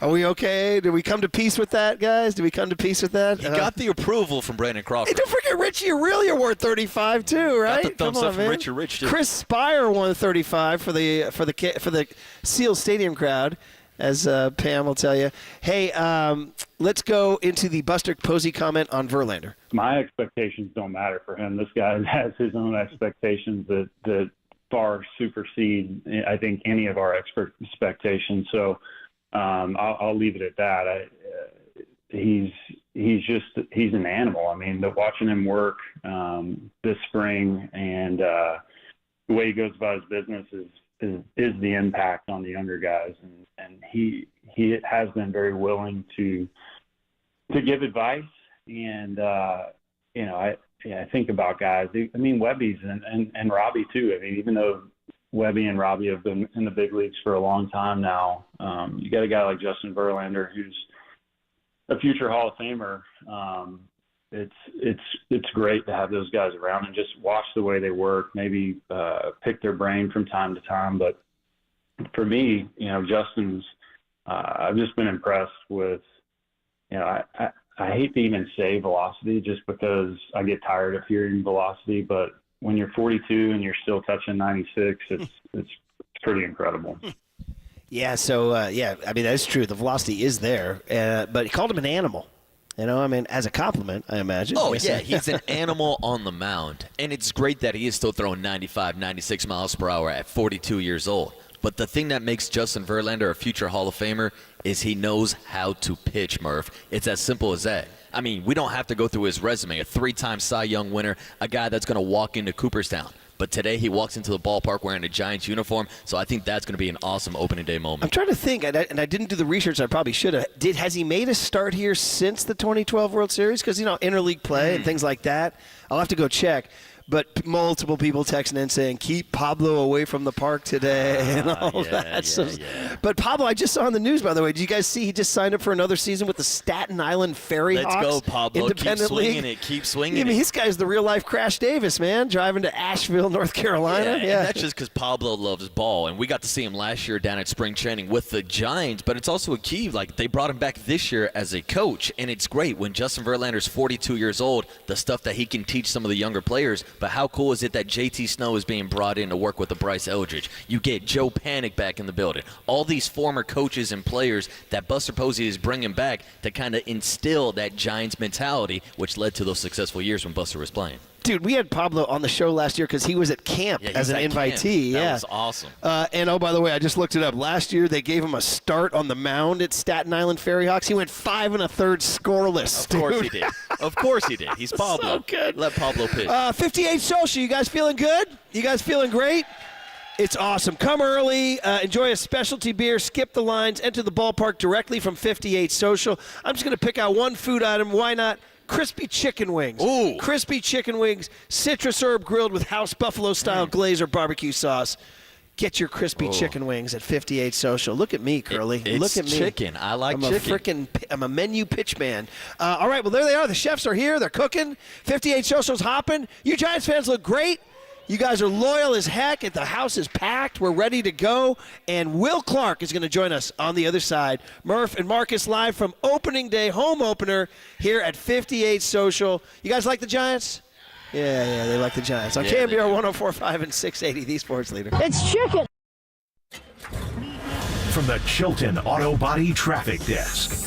Are we okay? Did we come to peace with that, guys? Did we come to peace with that?
He got the approval from Brandon Crawford.
Hey, don't forget Richie Aurelia wore 35 too, right?
Got the thumbs up from Richie Rich too.
Chris Spire won 35 for the Seal Stadium crowd, as Pam will tell you. Hey, let's go into the Buster Posey comment on Verlander.
My expectations don't matter for him. This guy has his own expectations that far supersede, I think, any of our expectations. So I'll leave it at that. He's an animal. I mean, watching him work this spring and the way he goes about his business is the impact on the younger guys, and he has been very willing to give advice. And you know, I think about guys. I mean, Webby's and Robbie too. I mean, even though Webby and Robbie have been in the big leagues for a long time now, you got a guy like Justin Verlander who's a future Hall of Famer. It's great to have those guys around and just watch the way they work, maybe pick their brain from time to time. But for me, you know, Justin's, I've just been impressed with, you know, I hate to even say velocity just because I get tired of hearing velocity, but when you're 42 and you're still touching 96, it's pretty incredible.
Yeah, so, I mean, that's true. The velocity is there, but he called him an animal. You know, I mean, as a compliment, I imagine.
Oh, yeah, he's an animal on the mound. And it's great that he is still throwing 95, 96 miles per hour at 42 years old. But the thing that makes Justin Verlander a future Hall of Famer is he knows how to pitch, Murph. It's as simple as that. I mean, we don't have to go through his resume. A 3-time Cy Young winner, a guy that's going to walk into Cooperstown. But today he walks into the ballpark wearing a Giants uniform, so I think that's going to be an awesome opening day moment.
I'm trying to think, and I didn't do the research I probably should have. Has he made a start here since the 2012 World Series? Because, you know, interleague play and things like that. I'll have to go check. but multiple people texting in saying, keep Pablo away from the park today and all that. But Pablo, I just saw on the news, by the way, did you guys see he just signed up for another season with the Staten Island Ferry Hawks?
Let's go, Pablo.
Independent
Keep swinging
League.
Keep swinging
I mean, this guy's the real-life Crash Davis, man, driving to Asheville, North Carolina.
And that's just because Pablo loves ball, and we got to see him last year down at spring training with the Giants, but it's also a key. Like, they brought him back this year as a coach, and it's great when Justin Verlander's 42 years old, the stuff that he can teach some of the younger players. But how cool is it that JT Snow is being brought in to work with the Bryce Eldridge? You get Joe Panic back in the building. All these former coaches and players that Buster Posey is bringing back to kind of instill that Giants mentality, which led to those successful years when Buster was playing.
Dude, we had Pablo on the show last year because he was at camp as an invitee.
That was awesome.
And, oh, by the way, I just looked it up. Last year, they gave him a start on the mound at Staten Island Ferry Hawks. He went 5 1/3 scoreless.
Of course he did. Of course he did. He's Pablo.
So good.
Let Pablo pitch.
58 Social. You guys feeling good? You guys feeling great? It's awesome. Come early, enjoy a specialty beer, skip the lines, enter the ballpark directly from 58 Social. I'm just going to pick out one food item. Why not? Crispy chicken wings.
Ooh.
Crispy chicken wings, citrus herb grilled with house buffalo-style glaze or barbecue sauce. Get your crispy chicken wings at 58 Social. Look at me, Curly. Look at me.
Chicken. I like chicken.
I'm a menu pitch man. All right, well, there they are. The chefs are here. They're cooking. 58 Social's hopping. You Giants fans look great. You guys are loyal as heck. The house is packed. We're ready to go. And Will Clark is going to join us on the other side. Murph and Marcus live from opening day, home opener here at 58 Social. You guys like the Giants? Yeah, they like the Giants. On KNBR 104.5 and 680, the Sports Leader.
It's chicken.
From the Chilton Auto Body Traffic Desk.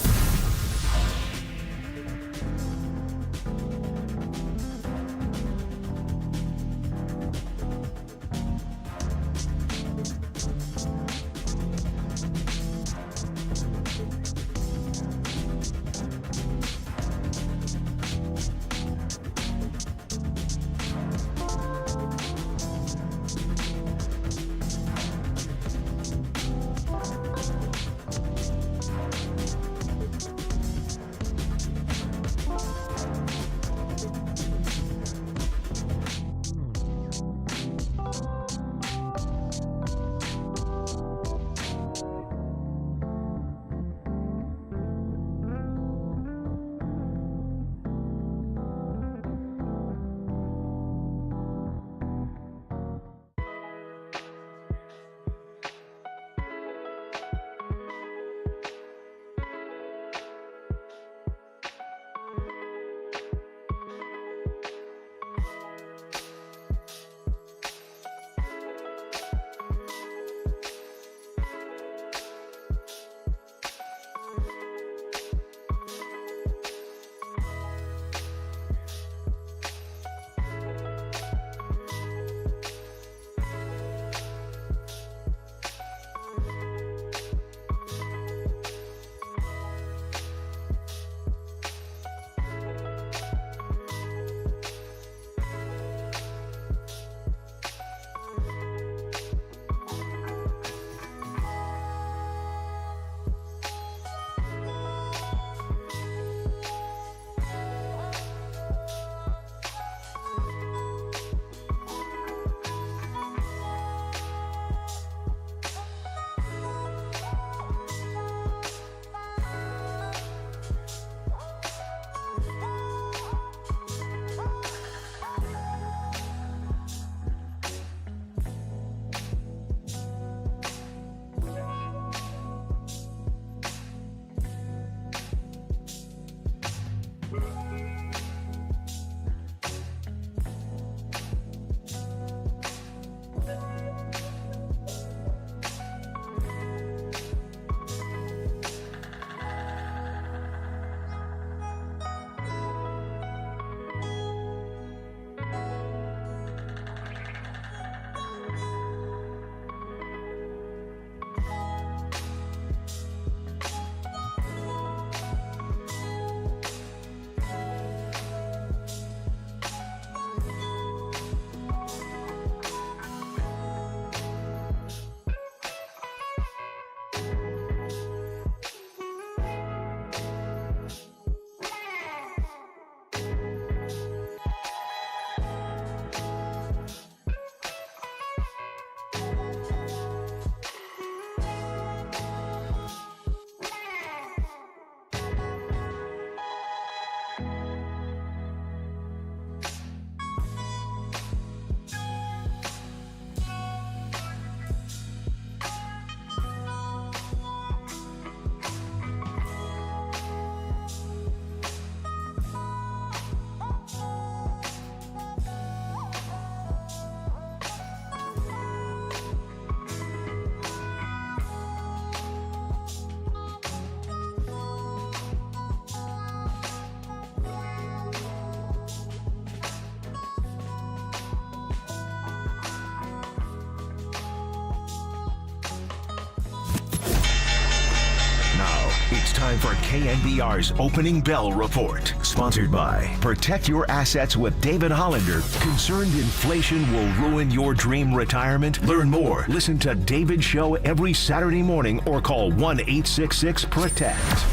time for KNBR's Opening Bell Report. Sponsored by Protect Your Assets with David Hollander. Concerned inflation will ruin your dream retirement? Learn more. Listen to David's show every Saturday morning or call 1-866-PROTECT.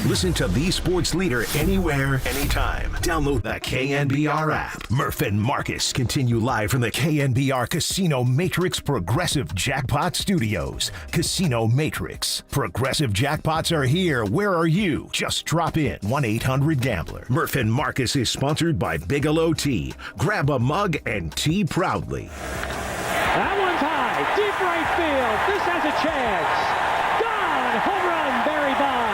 Listen to the sports leader anywhere, anytime. Download the KNBR app. Murph and Marcus continue live from the KNBR Casino Matrix Progressive Jackpot Studios. Casino Matrix. Progressive jackpots are here. Where are you? Just drop in. 1-800-GAMBLER. Murph and Marcus is sponsored by Bigelow Tea. Grab a mug and tea proudly.
That one's high. Deep right field. This has a chance. Gone. Home run, Barry Bonds.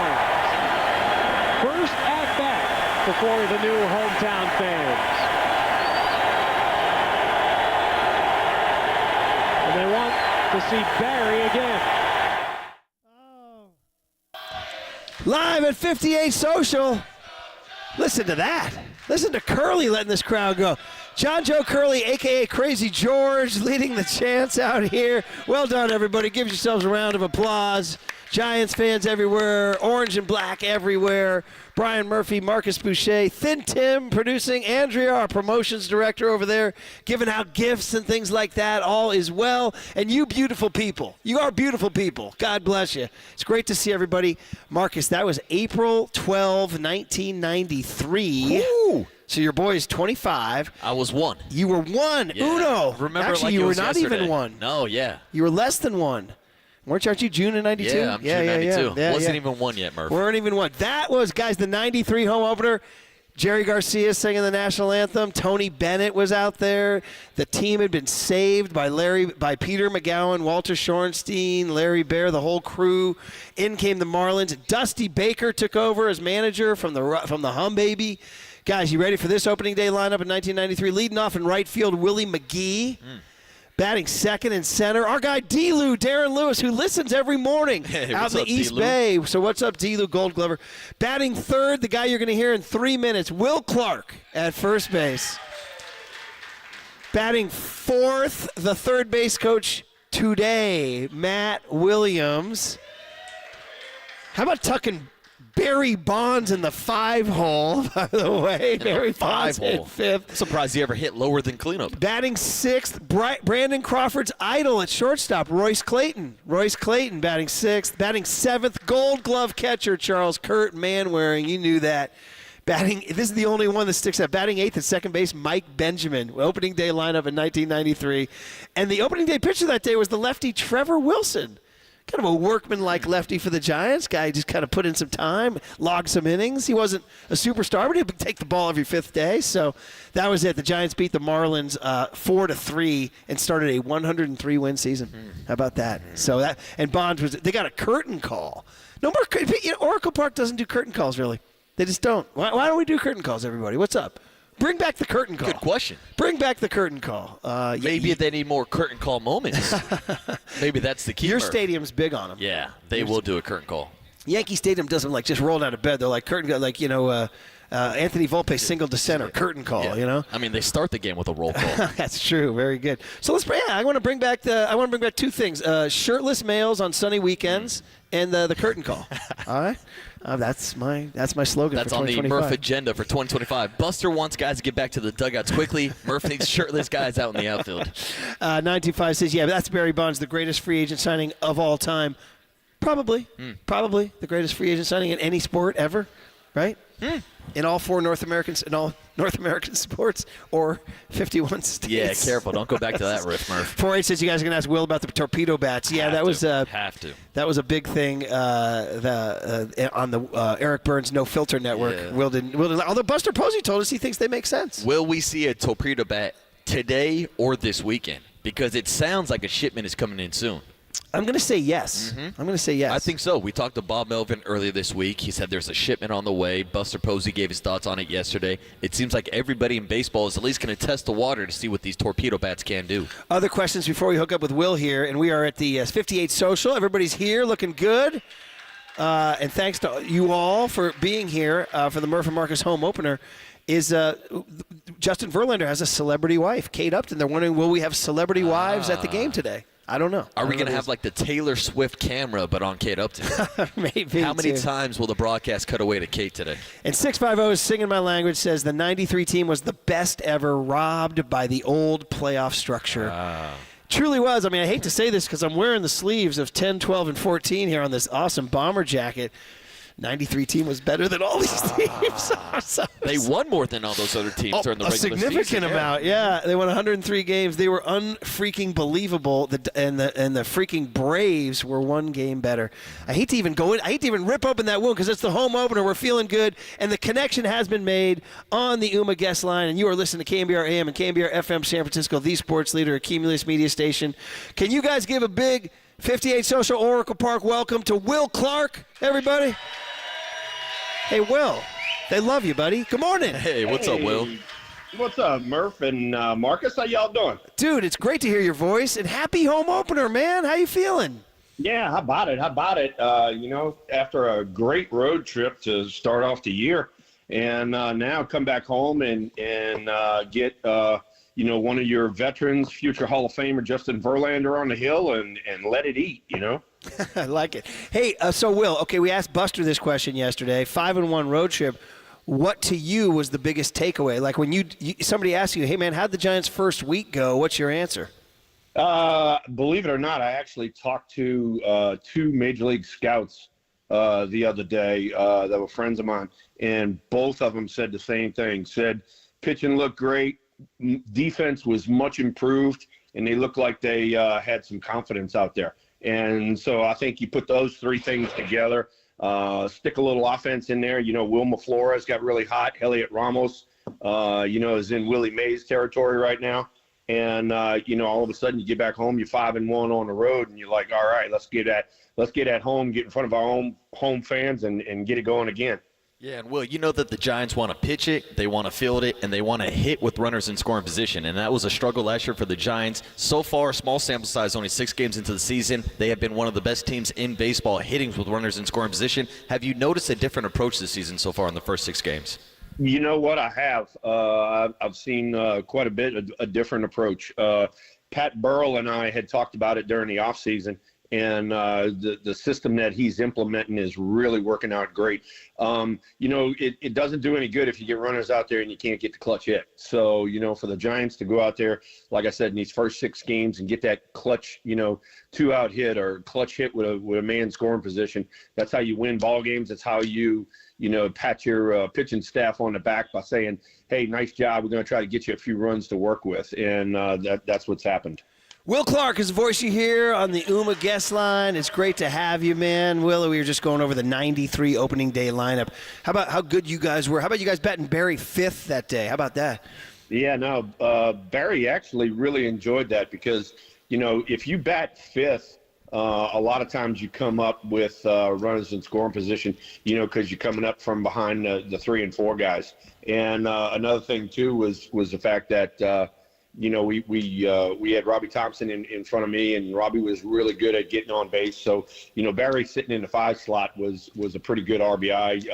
First at bat before the new hometown fans. And they want to see Barry again.
Live at 58 Social. Listen to that. Listen to Curly letting this crowd go. John Joe Curly, a.k.a. Crazy George, leading the chants out here. Well done, everybody. Give yourselves a round of applause. Giants fans everywhere, orange and black everywhere. Brian Murphy, Marcus Boucher, Thin Tim producing, Andrea, our promotions director over there, giving out gifts and things like that. All is well. And you beautiful people, you are beautiful people. God bless you. It's great to see everybody. Marcus, that was April 12, 1993. Ooh. So your boy is 25.
I was 1.
You were 1.
Yeah.
Uno.
Remember,
actually,
like
you
it
were
was
not
yesterday.
even 1.
No, yeah.
You were less than 1. Aren't you June of 92?
Yeah, I'm June 92.
Yeah,
Wasn't even 1 yet, Murph.
Weren't even 1. That was, guys, the 93 home opener. Jerry Garcia singing the national anthem. Tony Bennett was out there. The team had been saved by Peter McGowan, Walter Shorenstein, Larry Baer, the whole crew. In came the Marlins. Dusty Baker took over as manager from the Hum Baby. Guys, you ready for this opening day lineup in 1993? Leading off in right field, Willie McGee. Batting second and center, our guy D-Lou, Darren Lewis, who listens every morning out in the East Bay. So what's up, D-Lou, Gold Glover? Batting third, the guy you're going to hear in 3 minutes, Will Clark at first base. Batting fourth, the third base coach today, Matt Williams. How about tucking Barry Bonds in the 5-hole, by the way. Barry Bonds hit 5th.
Surprised he ever hit lower than cleanup.
Batting 6th, Brandon Crawford's idol at shortstop, Royce Clayton. Royce Clayton batting 6th. Batting 7th, Gold Glove catcher Charles Kurt Manwaring. You knew that. This is the only one that sticks out. Batting 8th at second base, Mike Benjamin. Opening day lineup in 1993. And the opening day pitcher that day was the lefty Trevor Wilson. Kind of a workman-like lefty for the Giants. Guy just kind of put in some time, logged some innings. He wasn't a superstar, but he'd take the ball every 5th day. So that was it. The Giants beat the Marlins 4-3 and started a 103-win season. How about that? So that, and Bonds they got a curtain call. No more. Oracle Park doesn't do curtain calls really. They just don't. Why don't we do curtain calls, everybody? What's up? Bring back the curtain call.
Good question.
Bring back the curtain call.
Maybe they need more curtain call moments. Maybe that's the key.
Your stadium's big on them.
Yeah, they will do a curtain call.
Yankee Stadium doesn't just roll out of bed. They're like curtain, Anthony Volpe singled to center, curtain call.
Yeah. I mean, they start the game with a roll call.
That's true. Very good. So I want to bring back 2 things: shirtless males on sunny weekends and the curtain call. All right. That's my slogan.
That's
for 2025.
on the Murph agenda for 2025. Buster wants guys to get back to the dugouts quickly. Murph needs shirtless guys out in the outfield. 925 says, yeah, that's Barry Bonds, the greatest free agent signing of all time. Probably the greatest free agent signing in any sport ever, right? In all North American sports or 51 states. Yeah, careful. Don't go back to that riff, Murph.
48 says you guys are going to ask Will about the torpedo bats. Yeah, that was a big thing on the Eric Burns No Filter Network. Yeah. Will didn't. Although Buster Posey told us he thinks they make sense.
Will we see a torpedo bat today or this weekend? Because it sounds like a shipment is coming in soon.
I'm going to say yes.
Mm-hmm.
I'm going to say yes.
I think so. We talked to Bob Melvin earlier this week. He said there's a shipment on the way. Buster Posey gave his thoughts on it yesterday. It seems like everybody in baseball is at least going to test the water to see what these torpedo bats can do.
Other questions before we hook up with Will here, and we are at the 58 Social. Everybody's here looking good. And thanks to you all for being here for the Murph and Marcus home opener. Justin Verlander has a celebrity wife, Kate Upton. They're wondering, will we have celebrity wives at the game today? I don't know.
Are we going to have like the Taylor Swift camera, but on Kate Upton?
Maybe.
How many times will the broadcast cut away to Kate today?
And 650 is Singing My Language says the 93 team was the best ever, robbed by the old playoff structure. Truly was. I mean, I hate to say this because I'm wearing the sleeves of 10, 12, and 14 here on this awesome Bomber jacket. 93 team was better than all these teams.
They won more than all those other teams during the regular season.
A significant amount, yeah. They won 103 games. They were unfreaking believable, and the freaking Braves were one game better. I hate to even go in. I hate to even rip open that wound because it's the home opener. We're feeling good, and the connection has been made on the UMA guest line, and you are listening to KNBR AM and KNBR FM San Francisco, the sports leader, a Cumulus media station. Can you guys give a big 58 Social Oracle Park welcome to Will Clark, everybody? Hey, Will, they love you, buddy. Good morning.
Hey, what's up, Will?
What's up, Murph and Marcus? How y'all doing?
Dude, it's great to hear your voice, and happy home opener, man. How you feeling?
Yeah, how about it? After a great road trip to start off the year, and now come back home and get one of your veterans, future Hall of Famer Justin Verlander on the hill and let it eat,
I like it. Hey, so Will, okay, we asked Buster this question yesterday. 5-1 road trip. What to you was the biggest takeaway? Like when somebody asks you, hey man, how'd the Giants' first week go? What's your answer?
Believe it or not, I actually talked to two Major League scouts the other day that were friends of mine, and both of them said the same thing. Said pitching looked great, defense was much improved, and they looked like they had some confidence out there. And so I think you put those three things together, stick a little offense in there. Wilma Flores got really hot. Elliot Ramos, is in Willie Mays territory right now. And, all of a sudden you get back home, you're 5-1 on the road, and you're like, all right, let's get at home, get in front of our own home fans and get it going again.
Yeah, and Will, you know that the Giants want to pitch it, they want to field it, and they want to hit with runners in scoring position. And that was a struggle last year for the Giants. So far, small sample size, only 6 games into the season, they have been one of the best teams in baseball hitting with runners in scoring position. Have you noticed a different approach this season so far in the first 6 games?
You know what? I have. I've seen quite a bit a different approach. Pat Burrell and I had talked about it during the offseason. And the system that he's implementing is really working out great. It doesn't do any good if you get runners out there and you can't get the clutch hit. So, for the Giants to go out there, like I said, in these first 6 games and get that clutch, 2-out hit or clutch hit with a man scoring position, that's how you win ball games. That's how you pat your pitching staff on the back by saying, hey, nice job. We're going to try to get you a few runs to work with. And that's what's happened.
Will Clark is the voice you hear on the UMA guest line. It's great to have you, man. Will, we were just going over the 93 opening day lineup. How about how good you guys were? How about you guys batting Barry 5th that day? How about that?
Yeah, no, Barry actually really enjoyed that because, if you bat 5th, a lot of times you come up with runners in scoring position, because you're coming up from behind the 3 and 4 guys. And another thing, too, was the fact that we had Robbie Thompson in front of me, and Robbie was really good at getting on base. So, Barry sitting in the 5 slot was a pretty good RBI,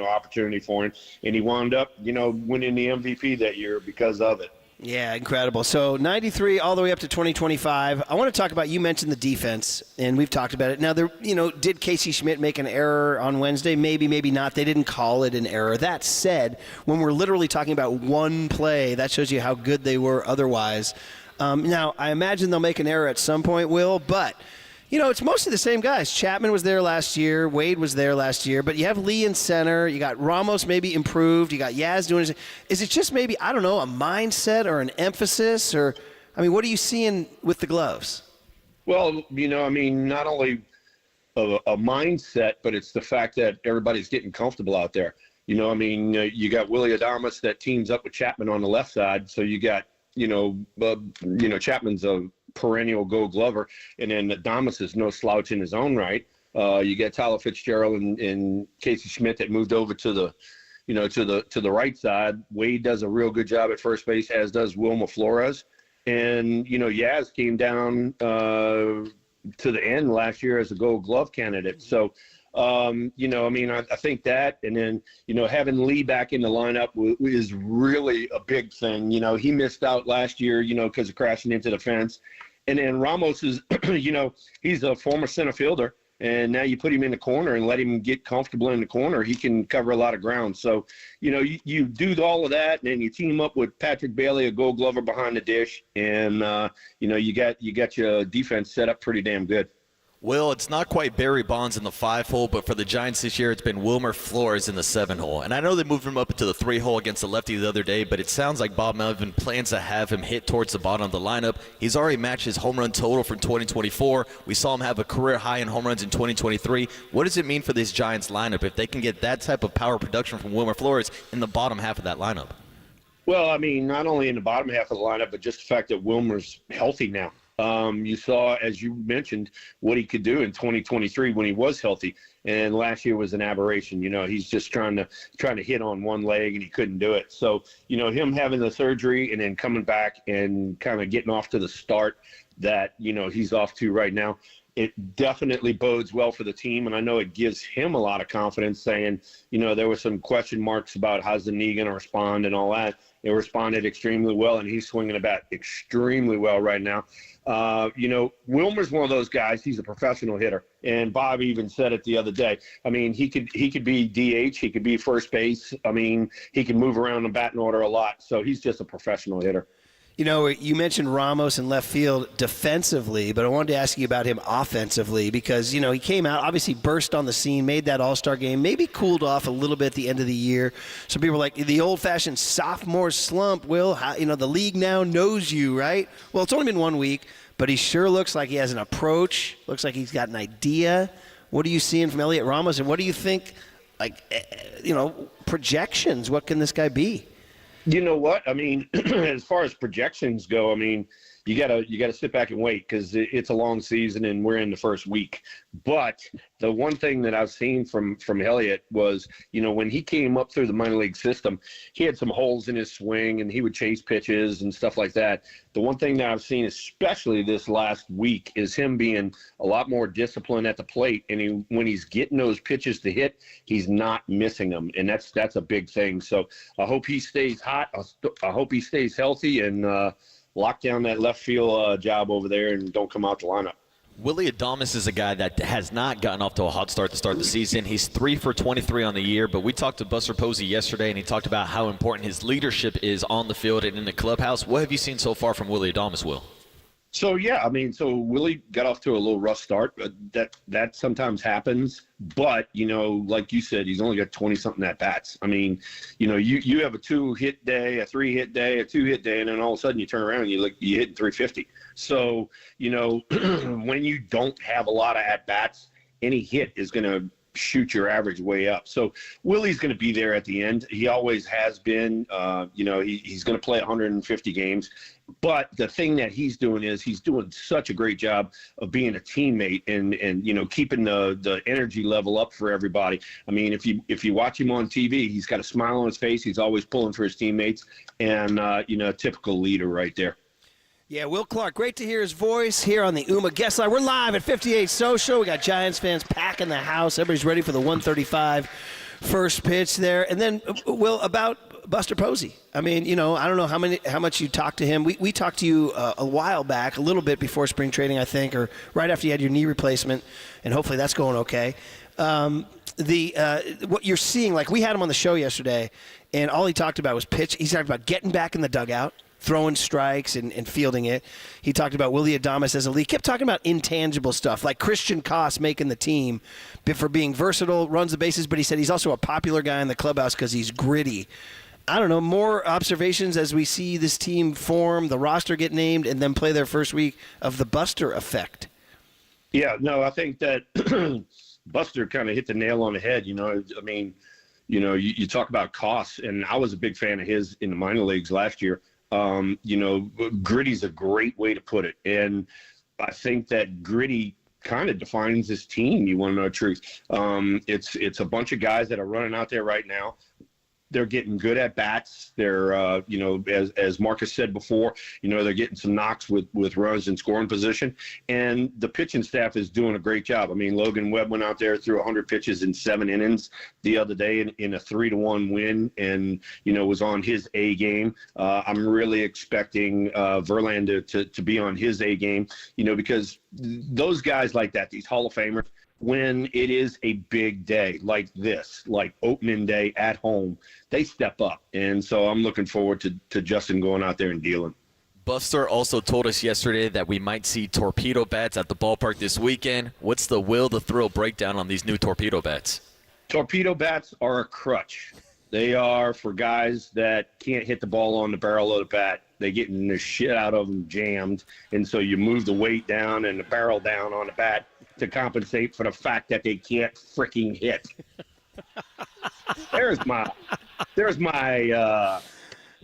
opportunity for him. And he wound up, winning the MVP that year because of it.
Yeah, incredible. So 93 all the way up to 2025. I want to talk about, you mentioned the defense, and we've talked about it. Now, did Casey Schmidt make an error on Wednesday? Maybe, maybe not. They didn't call it an error. That said, when we're literally talking about one play, that shows you how good they were otherwise. Now, I imagine they'll make an error at some point, Will, but it's mostly the same guys. Chapman was there last year. Wade was there last year. But you have Lee in center. You got Ramos maybe improved. You got Yaz doing his. Is it just maybe, I don't know, a mindset or an emphasis? Or, what are you seeing with the gloves?
Well, not only a mindset, but it's the fact that everybody's getting comfortable out there. You got Willie Adames that teams up with Chapman on the left side. So you got, Chapman's a perennial Gold Glover, and then Adames is no slouch in his own right. You get Tyler Fitzgerald and Casey Schmidt that moved over to the right side. Wade does a real good job at first base, as does Wilmer Flores. And, Yaz came down to the end last year as a Gold Glove candidate. So, I think that, and then, having Lee back in the lineup is really a big thing. He missed out last year, because of crashing into the fence. And then Ramos is, he's a former center fielder. And now you put him in the corner and let him get comfortable in the corner. He can cover a lot of ground. So, you do all of that, and then you team up with Patrick Bailey, a Gold Glover behind the dish, and you got your defense set up pretty damn good.
Will, it's not quite Barry Bonds in the 5-hole, but for the Giants this year, it's been Wilmer Flores in the 7-hole. And I know they moved him up into the 3-hole against the lefty the other day, but it sounds like Bob Melvin plans to have him hit towards the bottom of the lineup. He's already matched his home run total from 2024. We saw him have a career high in home runs in 2023. What does it mean for this Giants lineup if they can get that type of power production from Wilmer Flores in the bottom half of that lineup?
Well, not only in the bottom half of the lineup, but just the fact that Wilmer's healthy now. You saw, as you mentioned, what he could do in 2023 when he was healthy, and last year was an aberration. He's just trying to hit on one leg, and he couldn't do it. So, him having the surgery and then coming back and kind of getting off to the start that, he's off to right now, it definitely bodes well for the team, and I know it gives him a lot of confidence, saying, there were some question marks about how's the knee going to respond and all that. It responded extremely well, and he's swinging the bat extremely well right now. Wilmer's one of those guys. He's a professional hitter, and Bob even said it the other day. He could be DH, he could be first base. He can move around the batting order a lot. So he's just a professional hitter.
You mentioned Ramos in left field defensively, but I wanted to ask you about him offensively because, he came out, obviously burst on the scene, made that All-Star game, maybe cooled off a little bit at the end of the year. Some people are like, the old-fashioned sophomore slump, Will, the league now knows you, right? Well, it's only been 1 week, but he sure looks like he has an approach, looks like he's got an idea. What are you seeing from Elliot Ramos, and what do you think, projections, what can this guy be?
You know what? As far as projections go, you gotta sit back and wait because it's a long season and we're in the first week. But the one thing that I've seen from Elliott was, when he came up through the minor league system, he had some holes in his swing and he would chase pitches and stuff like that. The one thing that I've seen, especially this last week, is him being a lot more disciplined at the plate. And when he's getting those pitches to hit, he's not missing them, and that's a big thing. So I hope he stays hot. I hope he stays healthy and lock down that left field job over there and don't come out the lineup.
Willie Adames is a guy that has not gotten off to a hot start to start the season. He's 3 for 23 on the year, but we talked to Buster Posey yesterday, and he talked about how important his leadership is on the field and in the clubhouse. What have you seen so far from Willie Adames, Will?
So, so Willie got off to a little rough start. That sometimes happens. But, like you said, he's only got 20-something at-bats. You have a 2-hit day, a 3-hit day, a 2-hit day, and then all of a sudden you turn around and you hit 350. So, when you don't have a lot of at-bats, any hit is going to shoot your average way up. So Willie's going to be there at the end. He always has been. He's going to play 150 games. But the thing that he's doing is he's doing such a great job of being a teammate and keeping the energy level up for everybody. If you watch him on TV, he's got a smile on his face. He's always pulling for his teammates, and typical leader right there.
Yeah, Will Clark, great to hear his voice here on the UMA Guest Line. We're live at 58 Social. We got Giants fans packing the house. Everybody's ready for the 1:35 first pitch there. And then, Will, about Buster Posey. I don't know how much you talked to him. We talked to you a while back, a little bit before spring training, I think, or right after you had your knee replacement, and hopefully that's going okay. What you're seeing, like we had him on the show yesterday, and all he talked about was pitch. He talked about getting back in the dugout, throwing strikes and fielding it. He talked about Willie Adames as a lead. Kept talking about intangible stuff, like Christian Koss making the team for being versatile, runs the bases, but he said he's also a popular guy in the clubhouse because he's gritty. I don't know, more observations as we see this team form, the roster get named, and then play their first week of the Buster effect.
Yeah, no, I think that Buster kind of hit the nail on the head. You talk about Koss, and I was a big fan of his in the minor leagues last year. Gritty's a great way to put it. And I think that gritty kind of defines his team. You want to know the truth? It's a bunch of guys that are running out there right now. They're getting good at bats. They're, as Marcus said before, they're getting some knocks with runners in scoring position. And the pitching staff is doing a great job. I mean, Logan Webb went out there, threw 100 pitches in 7 innings the other day in a 3-1 win and, was on his A game. I'm really expecting Verlander to be on his A game, because those guys like that, these Hall of Famers, when it is a big day like this, like opening day at home, they step up. And so I'm looking forward to Justin going out there and dealing.
Buster also told us yesterday that we might see torpedo bats at the ballpark this weekend. What's the Will the Thrill breakdown on these new torpedo bats?
Torpedo bats are a crutch. They are for guys that can't hit the ball on the barrel of the bat. They're getting the shit out of them jammed. And so you move the weight down and the barrel down on the bat to compensate for the fact that they can't freaking hit. There's my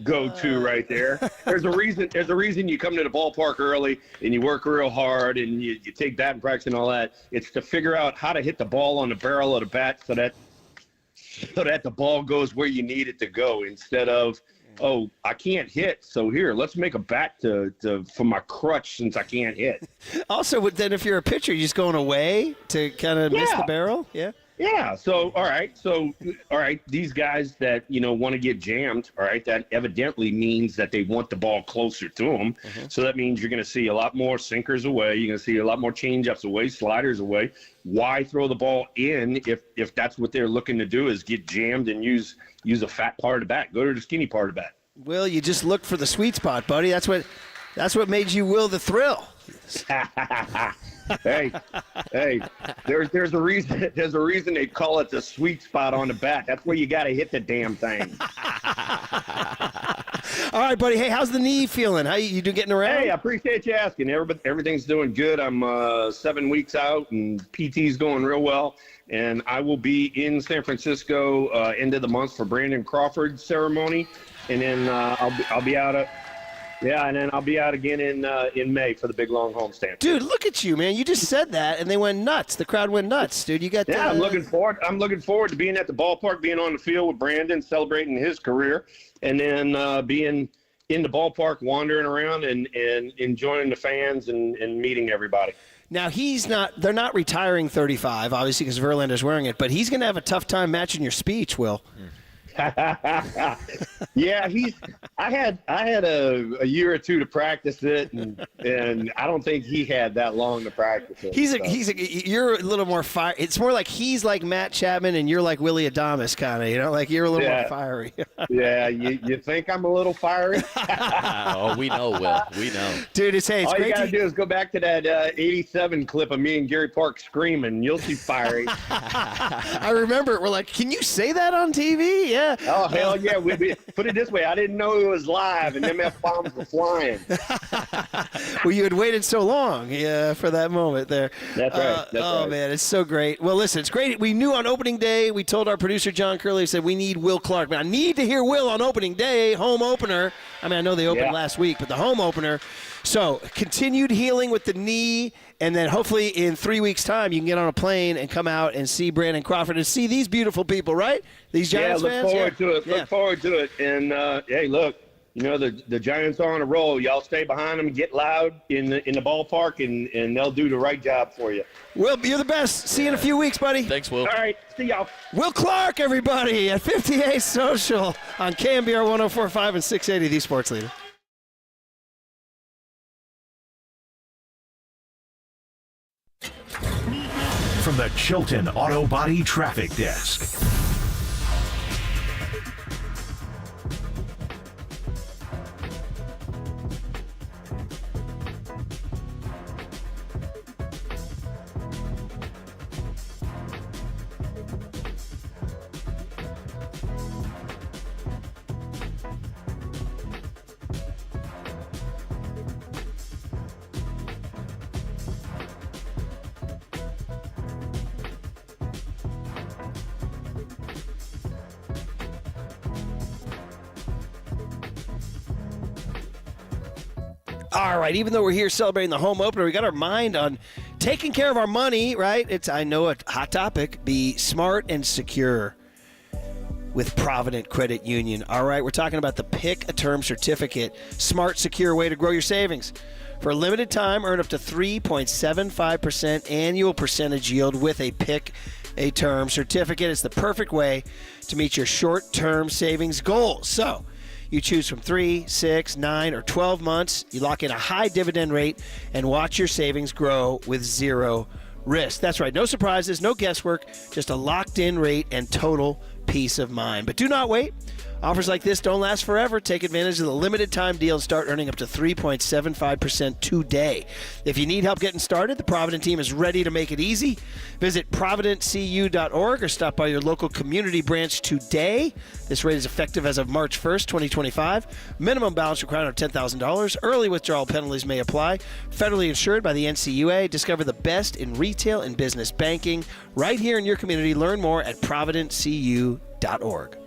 go-to right there. There's a reason you come to the ballpark early and you work real hard and you take batting practice and all that. It's to figure out how to hit the ball on the barrel of the bat so that the ball goes where you need it to go, instead of, oh, I can't hit, so here, let's make a bat for my crutch since I can't hit.
Also, then if you're a pitcher, you're just going away to kind of miss the barrel? Yeah.
Yeah. So, all right. These guys that, want to get jammed, all right, that evidently means that they want the ball closer to them. Mm-hmm. So that means you're going to see a lot more sinkers away. You're going to see a lot more changeups away, sliders away. Why throw the ball in if that's what they're looking to do, is get jammed and use a fat part of the bat? Go to the skinny part of the bat.
Will, you just looked for the sweet spot, buddy. That's what made you Will the Thrill.
Hey, there's a reason. There's a reason they call it the sweet spot on the bat. That's where you got to hit the damn thing.
All right, buddy. Hey, how's the knee feeling? How you getting around?
Hey, I appreciate you asking. Everything's doing good. I'm 7 weeks out, and PT's going real well. And I will be in San Francisco end of the month for Brandon Crawford's ceremony, and then I'll be out at. Yeah, and then I'll be out again in May for the big long homestand.
Dude, look at you, man! You just said that, and they went nuts. The crowd went nuts, dude. You got
yeah. I'm looking forward to being at the ballpark, being on the field with Brandon, celebrating his career, and then being in the ballpark, wandering around and enjoying the fans and meeting everybody.
Now they're not retiring 35, obviously, because Verlander's wearing it, but he's going to have a tough time matching your speech, Will.
Yeah, I had a year or two to practice it, and I don't think he had that long to practice it.
You're a little more fire. It's more like he's like Matt Chapman and you're like Willie Adames, kind of. Like you're a little more fiery.
Yeah, you think I'm a little fiery?
Oh, we know, Will. We know,
dude. It's
all
great.
You gotta do is go back to that '87 clip of me and Gary Park screaming. You'll see fiery.
I remember. We're like, can you say that on TV? Yeah.
Oh, hell yeah. We put it this way. I didn't know it was live, and them F-bombs were flying.
Well, you had waited so long for that moment there.
That's right.
Right. Man, it's so great. Well, listen, it's great. We knew on opening day, we told our producer, John Curley, said we need Will Clark. Man, I need to hear Will on opening day, home opener. I mean, I know they opened last week, but the home opener. So continued healing with the knee, and then hopefully in 3 weeks' time you can get on a plane and come out and see Brandon Crawford and see these beautiful people, right? These Giants fans.
Look forward to it. And, hey, look, the Giants are on a roll. Y'all stay behind them, get loud in the ballpark, and they'll do the right job for you.
Will, you're the best. See you in a few weeks, buddy.
Thanks, Will.
All right. See y'all.
Will Clark, everybody, at 58 Social on KNBR 104.5 and 680, the Sports Leader.
From the Chilton Auto Body Traffic Desk.
All right, even though we're here celebrating the home opener, we got our mind on taking care of our money, right? It's, I know, a hot topic. Be smart and secure with Provident Credit Union. All right, we're talking about the Pick a Term Certificate. Smart, secure way to grow your savings. For a limited time, earn up to 3.75% annual percentage yield with a Pick a Term Certificate. It's the perfect way to meet your short-term savings goals. So, you choose from 3, 6, 9, or 12 months. You lock in a high dividend rate and watch your savings grow with zero risk. That's right. No surprises, no guesswork, just a locked-in rate and total peace of mind. But do not wait. Offers like this don't last forever. Take advantage of the limited time deal and start earning up to 3.75% today. If you need help getting started, the Provident team is ready to make it easy. Visit providentcu.org or stop by your local community branch today. This rate is effective as of March 1st, 2025. Minimum balance required of $10,000. Early withdrawal penalties may apply. Federally insured by the NCUA. Discover the best in retail and business banking right here in your community. Learn more at providentcu.org.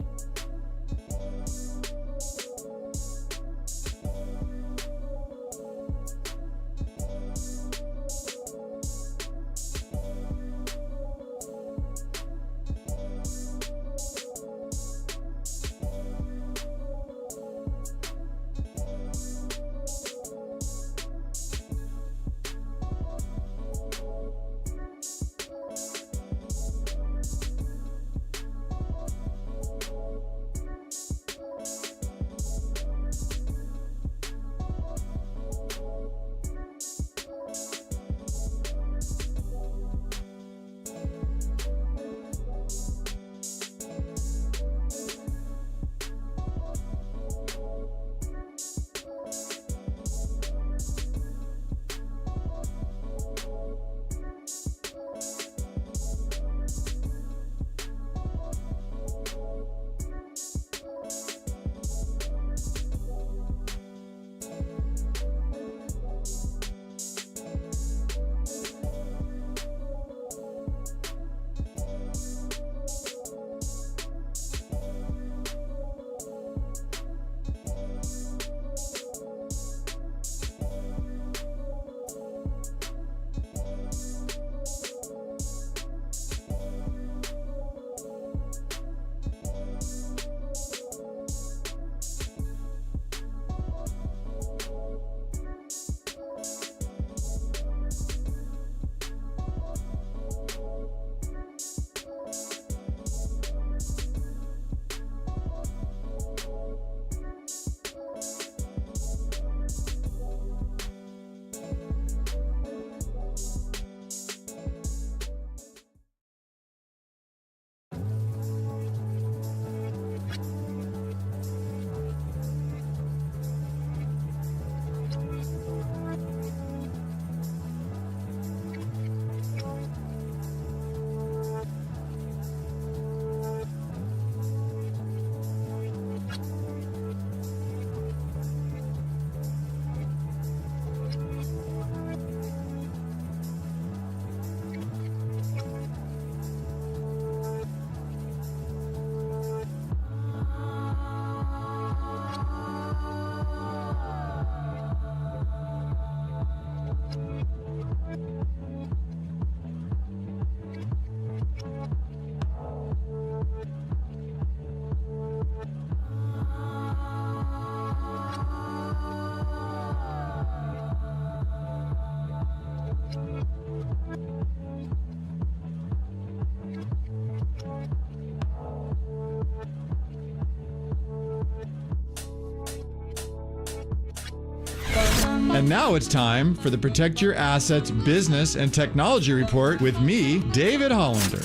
And now it's time for the Protect Your Assets Business and Technology Report with me, David Hollander.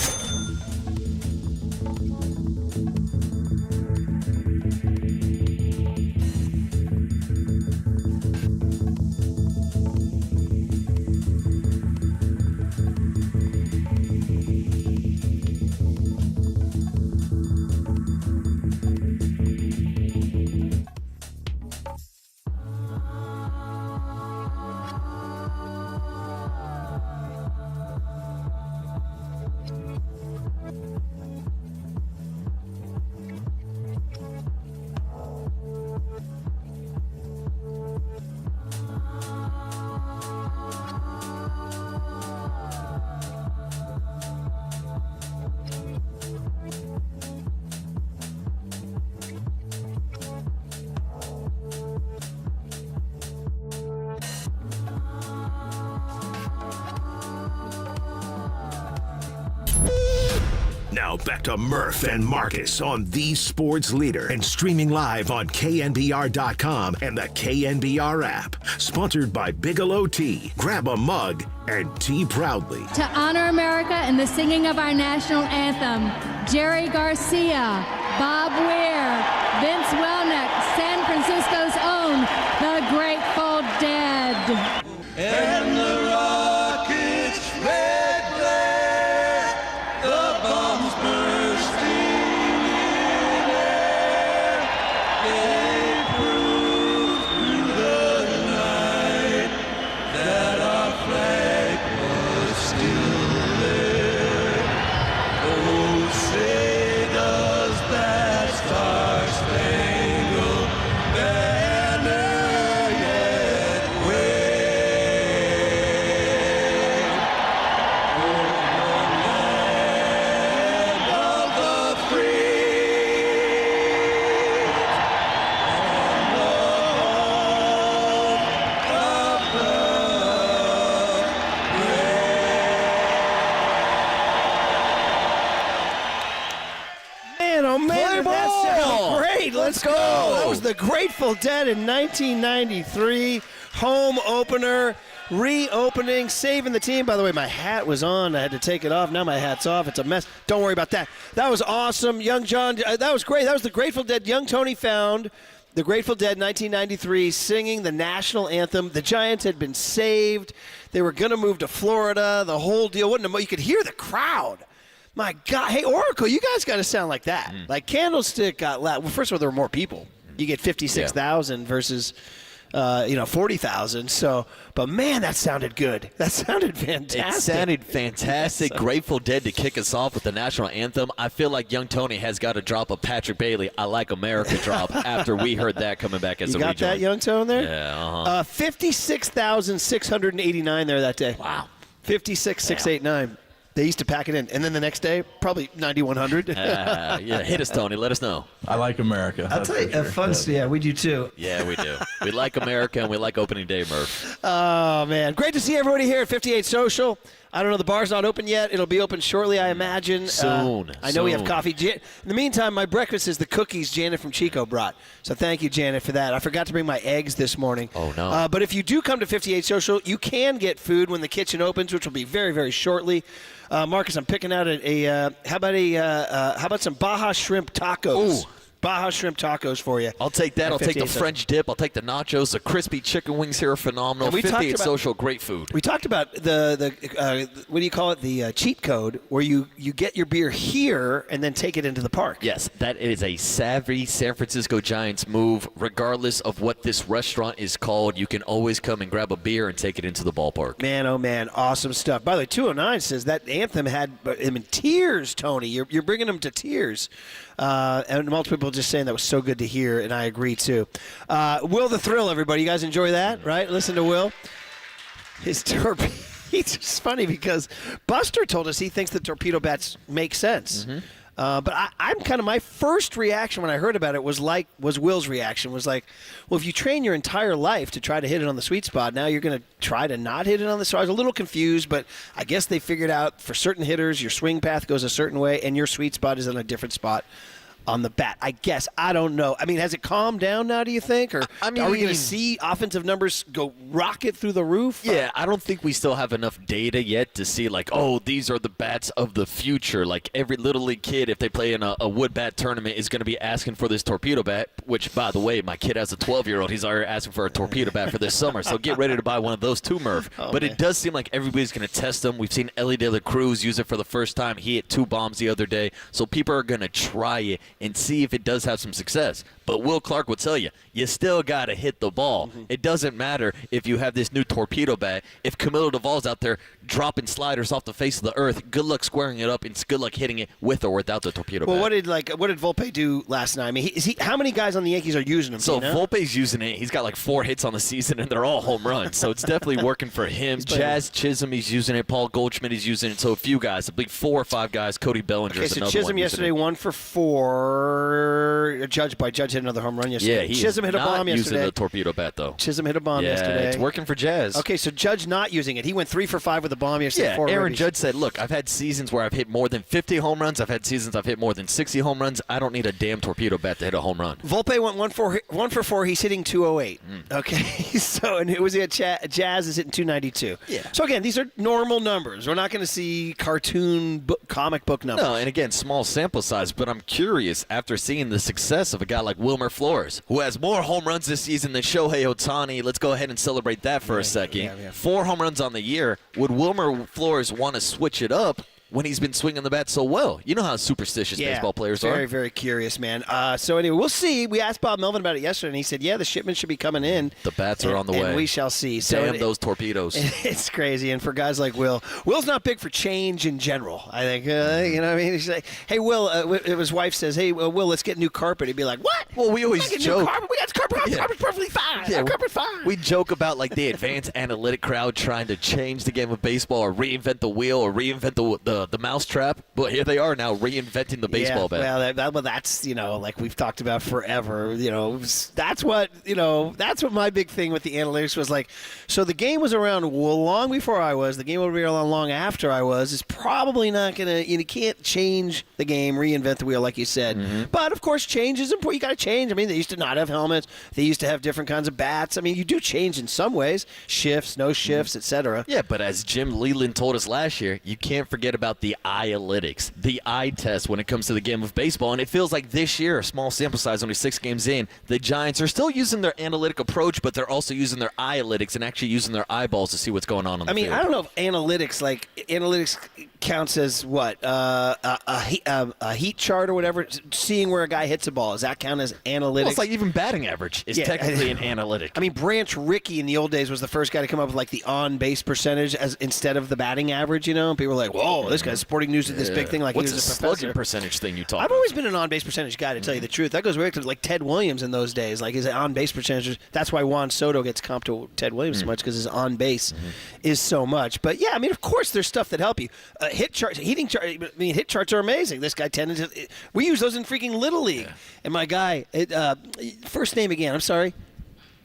Now back to Murph and Marcus on the sports leader and streaming live on KNBR.com and the KNBR app. Sponsored by Bigelow Tea. Grab a mug and tea proudly.
To honor America and the singing of our national anthem, Jerry Garcia, Bob Weir, Vince Welnick, San Francisco's own, the Grateful Dead.
And the rockets red glare, the bombs bursting in air. They proved through the night that our flag was still there. Oh, say does that star-spangled banner yet wave? Over the land of the free and the home of the
Man, oh man, that sounds great. Let's go.
go.
That was the Grateful Dead in 1993. Home opener, reopening, saving the team. By the way, my hat was on. I had to take it off. Now my hat's off. It's a mess. Don't worry about that. That was awesome. Young John, that was great. That was the Grateful Dead. Young Tony found the Grateful Dead 1993 singing the national anthem. The Giants had been saved. They were going to move to Florida. The whole deal. You could hear the crowd. My God. Hey, Oracle, you guys got to sound like that. Like Candlestick got loud. Well, first of all, there were more people. You get 56,000 versus, 40,000. So, but man, that sounded good. That sounded fantastic.
It sounded fantastic. Grateful Dead to kick us off with the national anthem. I feel like young Tony has got to drop a Patrick Bailey, I Like America drop after we heard that coming back as
You
a
got
rejoin.
that, young Tone, there?
Yeah,
56,689 there that day.
Wow.
56,689. They used to pack it in. And then the next day, probably 9,100.
Yeah, hit us, Tony. Let us know.
I like America.
I'll tell you, yeah, we do too.
Yeah, we do. We like America, and we like opening day, Murph.
Oh, man. Great to see everybody here at 58 Social. I don't know. The bar's not open yet. It'll be open shortly, I imagine.
Soon.
I know we have coffee. In the meantime, my breakfast is the cookies Janet from Chico brought. So thank you, Janet, for that. I forgot to bring my eggs this morning.
Oh, no.
But if you do come to 58 Social, you can get food when the kitchen opens, which will be very, very shortly. Marcus, I'm picking out how about some Baja shrimp tacos?
Ooh.
Baja shrimp tacos for you.
I'll take that. I'll take the
58
French dip. I'll take the nachos. The crispy chicken wings here are phenomenal.
And we
58
talked about-
Social, great food.
We talked about the what do you call it? The cheat code, where you get your beer here and then take it into the park.
Yes, that is a savvy San Francisco Giants move. Regardless of what this restaurant is called, you can always come and grab a beer and take it into the ballpark.
Man, oh man, awesome stuff. By the way, 209 says that anthem had him in tears, Tony. You're bringing him to tears. And multiple people just saying that was so good to hear, and I agree too. Will the Thrill, everybody. You guys enjoy that, right? Listen to Will. His torpedo. It's just funny because Buster told us he thinks the torpedo bats make sense.
Mm-hmm.
But I'm kind of, my first reaction when I heard about it was Will's reaction was like, well, if you train your entire life to try to hit it on the sweet spot, now you're going to try to not hit it on the. So I was a little confused, but I guess they figured out for certain hitters, your swing path goes a certain way, and your sweet spot is in a different spot on the bat. I guess. I don't know. I mean, has it calmed down now, do you think? Or are we going to see offensive numbers go rocket through the roof?
Yeah, I don't think we still have enough data yet to see, like, oh, these are the bats of the future. Like, every Little League kid, if they play in a wood bat tournament, is going to be asking for this torpedo bat, which, by the way, my kid has a 12-year-old. He's already asking for a torpedo bat for this summer. So get ready to buy one of those too, Murph. But man, it does seem like everybody's going to test them. We've seen Ellie De La Cruz use it for the first time. He hit 2 bombs the other day. So people are going to try it and see if it does have some success. But Will Clark will tell you, you still got to hit the ball. Mm-hmm. It doesn't matter if you have this new torpedo bat. If Camilo Duvall's out there dropping sliders off the face of the earth, good luck squaring it up, and it's good luck hitting it with or without the torpedo bat.
Well, what did Volpe do last night? I mean, how many guys on the Yankees are using him?
So Volpe's using it. He's got like 4 hits on the season, and they're all home runs. So it's definitely working for him. Jazz Chisholm, he's using it. Paul Goldschmidt, he's using it. So a few guys, I believe 4 or 5 guys. Cody Bellinger is another one.
Chisholm yesterday 1 for 4. Judge hit another home run yesterday.
Yeah, he
Chisholm hit a bomb
using
yesterday.
the torpedo bat, though.
Chisholm hit a bomb yesterday.
It's working for Jazz.
Okay, so Judge not using it. He went 3 for 5 with a bomb yesterday.
Yeah,
4
Aaron
ribbies.
Judge said, look, I've had seasons where I've hit more than 50 home runs. I've had seasons I've hit more than 60 home runs. I don't need a damn torpedo bat to hit a home run.
Volpe went 1 for 4. He's hitting 208. Okay, so and it was at Jazz is hitting 292.
Yeah.
So again, these are normal numbers. We're not going to see cartoon comic book numbers.
No, and again, small sample size, but I'm curious after seeing the success of a guy like Wilmer Flores, who has more home runs this season than Shohei Ohtani. Let's go ahead and celebrate that for a second.
Yeah.
4 home runs on the year. Would Wilmer Flores want to switch it up when he's been swinging the bat so well? You know how superstitious baseball players are.
Very, very curious, man. So anyway, we'll see. We asked Bob Melvin about it yesterday, and he said, yeah, the shipment should be coming in.
The bats are on the way.
And we shall see.
Damn those torpedoes.
It's crazy. And for guys like Will's not big for change in general, I think. You know what I mean? He's like, hey, Will, his wife says, hey, Will, let's get new carpet. He'd be like, what?
Well, we always joke.
We got carpet. Carpet's perfectly fine.
Yeah,
Carpet's fine.
We joke about like the advanced analytic crowd trying to change the game of baseball or reinvent the wheel or reinvent the mousetrap. But here they are now reinventing the baseball bat.
Well, that's like we've talked about forever. That's what my big thing with the analytics was like. So the game was around long before I was. The game will be around long after I was. It's probably not gonna. You can't change the game, reinvent the wheel, like you said.
Mm-hmm.
But of course, change is important. You got to change. I mean, they used to not have helmets. They used to have different kinds of bats. I mean, you do change in some ways. Shifts, no shifts, etc.
Yeah, but as Jim Leland told us last year, you can't forget about the analytics, the eye test when it comes to the game of baseball. And it feels like this year, a small sample size, only 6 games in, the Giants are still using their analytic approach, but they're also using their analytics and actually using their eyeballs to see what's going on the field.
I don't know if analytics counts as what a heat chart or whatever, seeing where a guy hits a ball. Does that count as analytics?
Well, it's like even batting average is technically an analytic.
I mean, Branch Rickey in the old days was the first guy to come up with like the on-base percentage as instead of the batting average. People were like, "Whoa, this guy's Sporting News did this big thing like
what's
he was
the
a professor."
slugging percentage thing you talk
I've
about?
always been an on-base percentage guy, to tell you the truth. That goes back to like Ted Williams in those days. Like his on-base percentage. That's why Juan Soto gets comped to Ted Williams so much, because his on-base is so much. But yeah, I mean, of course, there's stuff that help you. Hit charts, hit charts are amazing. This guy tended to. We use those in freaking Little League. And my guy, first name again. I'm sorry,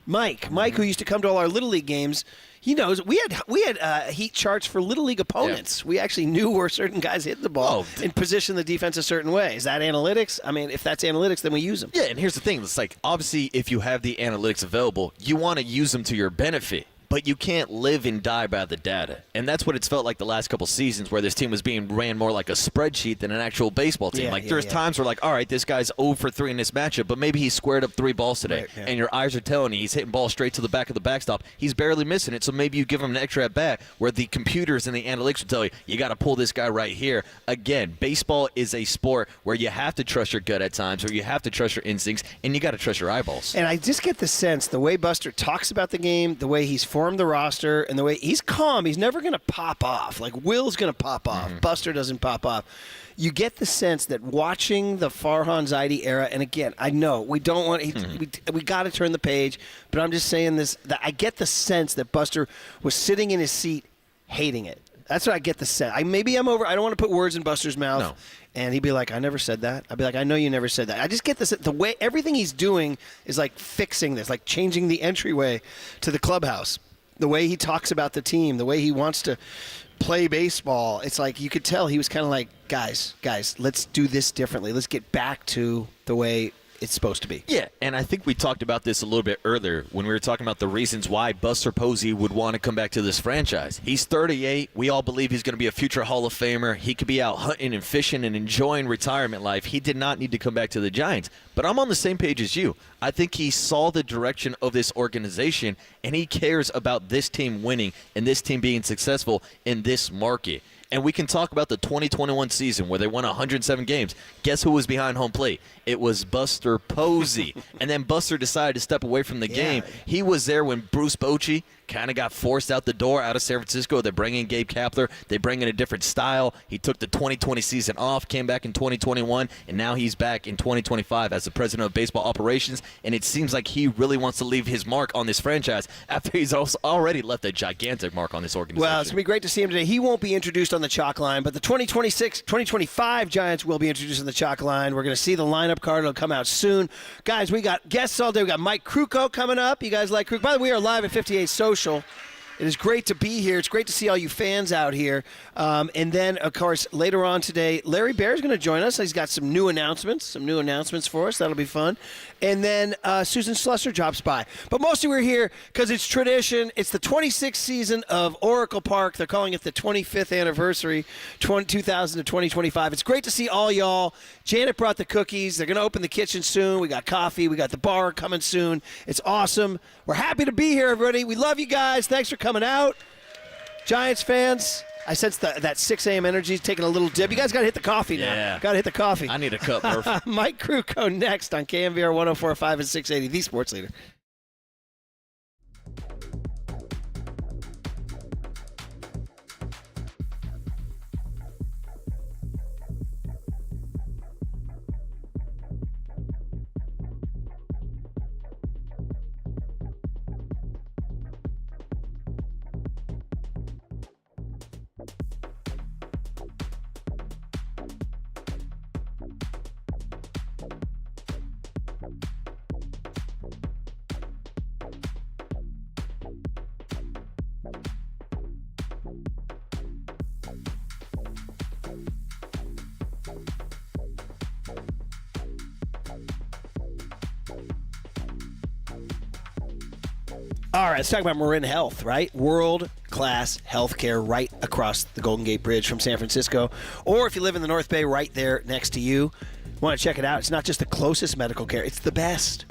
Mike, who used to come to all our Little League games. He knows we had heat charts for Little League opponents. Yeah. We actually knew where certain guys hit the ball and position the defense a certain way. Is that analytics? I mean, if that's analytics, then we use them.
Yeah, and here's the thing. It's like, obviously, if you have the analytics available, you want to use them to your benefit. But you can't live and die by the data. And that's what it's felt like the last couple seasons, where this team was being ran more like a spreadsheet than an actual baseball team. There's times where like, all right, this guy's 0 for 3 in this matchup, but maybe he squared up 3 balls today. Right, and your eyes are telling you he's hitting balls straight to the back of the backstop. He's barely missing it, so maybe you give him an extra at bat, where the computers and the analytics will tell you, you got to pull this guy right here. Again, baseball is a sport where you have to trust your gut at times, or you have to trust your instincts, and you got to trust your eyeballs.
And I just get the sense, the way Buster talks about the game, the way he's formed the roster, and the way he's calm, he's never going to pop off. Like Will's going to pop off. Buster doesn't pop off. You get the sense that watching the Farhan Zaidi era, and again, I know we don't want we got to turn the page, but I'm just saying this, that I get the sense that Buster was sitting in his seat hating it. That's what I get the sense. Maybe I'm over. I don't want to put words in Buster's mouth. No. And he'd be like, I never said that. I'd be like, I know you never said that. I just get this. The way everything he's doing is like fixing this, like changing the entryway to the clubhouse. The way he talks about the team, the way he wants to play baseball, it's like you could tell he was kind of like, guys, let's do this differently. Let's get back to the way it's supposed to be.
Yeah, and I think we talked about this a little bit earlier when we were talking about the reasons why Buster Posey would want to come back to this franchise. He's 38. We all believe he's going to be a future Hall of Famer. He could be out hunting and fishing and enjoying retirement life. He did not need to come back to the Giants. But I'm on the same page as you. I think he saw the direction of this organization, and he cares about this team winning and this team being successful in this market. And we can talk about the 2021 season where they won 107 games. Guess who was behind home plate? It was Buster Posey. And then Buster decided to step away from the game. He was there when Bruce Bochy kind of got forced out the door out of San Francisco. They bring in Gabe Kapler. They bring in a different style. He took the 2020 season off, came back in 2021, and now he's back in 2025 as the president of baseball operations. And it seems like he really wants to leave his mark on this franchise after he's also already left a gigantic mark on this organization.
Well, it's going to be great to see him today. He won't be introduced on on the chalk line, but the 2025 Giants will be introduced on the chalk line. We're going to see the lineup card. It'll come out soon. Guys, we got guests all day. We got Mike Krukow coming up. You guys like Krukow? By the way, we are live at 58 Social. It is great to be here. It's great to see all you fans out here. And then, of course, later on today, Larry Baer is going to join us. He's got some new announcements for us. That'll be fun. And then Susan Slusser drops by. But mostly we're here because it's tradition. It's the 26th season of Oracle Park. They're calling it the 25th anniversary, 2000 to 2025. It's great to see all y'all. Janet brought the cookies. They're going to open the kitchen soon. We got coffee. We got the bar coming soon. It's awesome. We're happy to be here, everybody. We love you guys. Thanks for coming out. Giants fans, I sense that 6 a.m. energy is taking a little dip. You guys got to hit the coffee now.
Yeah.
Got to hit the coffee.
I need a cup, Murph.
Mike Krukow next on KNBR 104.5 and 680, the Sports Leader. All right, let's talk about Marin Health, right? World-class healthcare right across the Golden Gate Bridge from San Francisco. Or if you live in the North Bay, right there next to you. Want to check it out? It's not just the closest medical care, it's the best.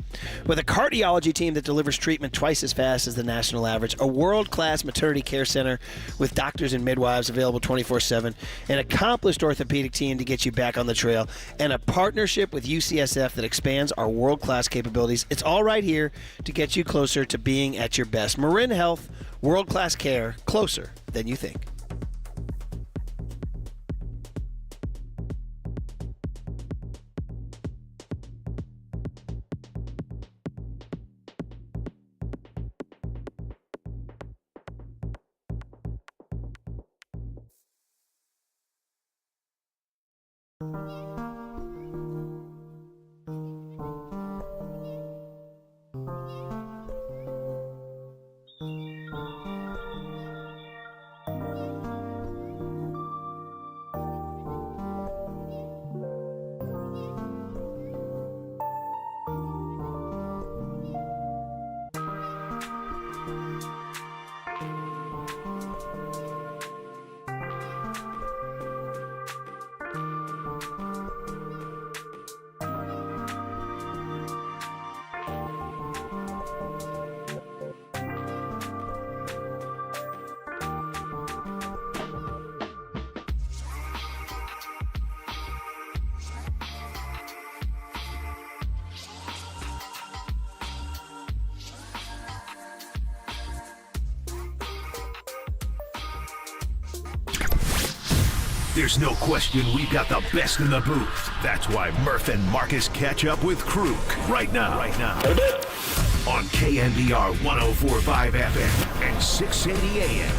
With a cardiology team that delivers treatment twice as fast as the national average, a world-class maternity care center with doctors and midwives available 24/7, an accomplished orthopedic team to get you back on the trail, and a partnership with UCSF that expands our world-class capabilities. It's all right here to get you closer to being at your best. Marin Health, world-class care, closer than you think.
There's no question we've got the best in the booth. That's why Murph and Marcus catch up with Kruk right now. On KNBR 104.5 FM and 680 AM.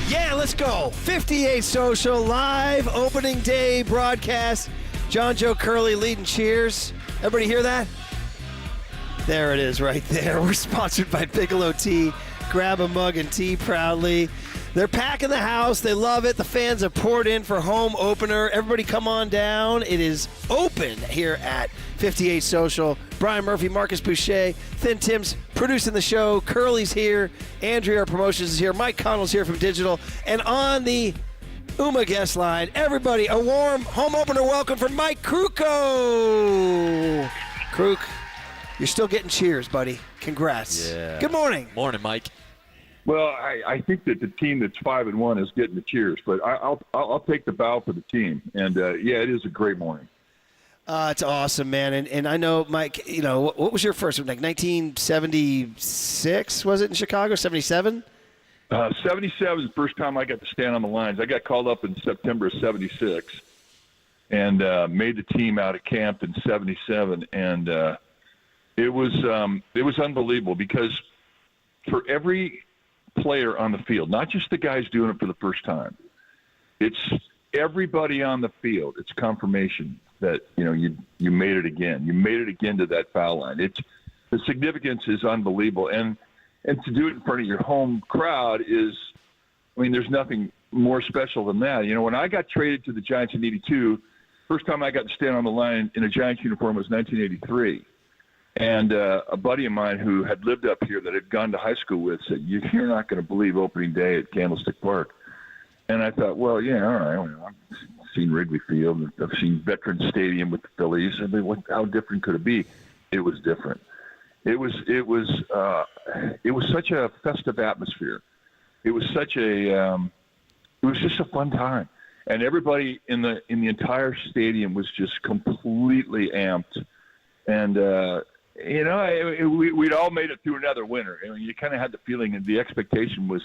Yeah, let's go. 58 Social live opening day broadcast. John Joe Curley leading cheers. Everybody hear that? There it is right there. We're sponsored by Bigelow Tea. Grab a mug and tea proudly. They're packing the house. They love it. The fans have poured in for home opener. Everybody come on down. It is open here at 58 Social. Brian Murphy, Marcus Boucher, Thin Tim's producing the show. Curly's here. Andrea, our promotions, is here. Mike Connell's here from Digital. And on the UMA guest line, everybody, a warm home opener welcome for Mike Krukow. Kruk, you're still getting cheers, buddy. Congrats.
Yeah.
Good morning.
Morning, Mike.
Well, I think that the team that's 5-1 is getting the cheers, but I'll take the bow for the team. And yeah, it is a great morning.
It's awesome, man. And I know, Mike, you know, what was your first one? Like 1976, was it in Chicago? 77?
77 is the first time I got to stand on the lines. I got called up in September of 76 and made the team out at camp in 77. And it was unbelievable because for every player on the field, not just the guys doing it for the first time, it's everybody on the field. It's confirmation that, you made it again. You made it again to that foul line. The significance is unbelievable. And to do it in front of your home crowd there's nothing more special than that. When I got traded to the Giants in 82, first time I got to stand on the line in a Giants uniform was 1983. And a buddy of mine who had lived up here that had gone to high school with said, "You're not going to believe opening day at Candlestick Park." And I thought, well, yeah, all right. I've seen Wrigley Field. I've seen Veterans Stadium with the Phillies. I mean, how different could it be? It was different. It was such a festive atmosphere. It was just a fun time. And everybody in the entire stadium was just completely amped. And, we'd all made it through another winter. You kind of had the feeling and the expectation was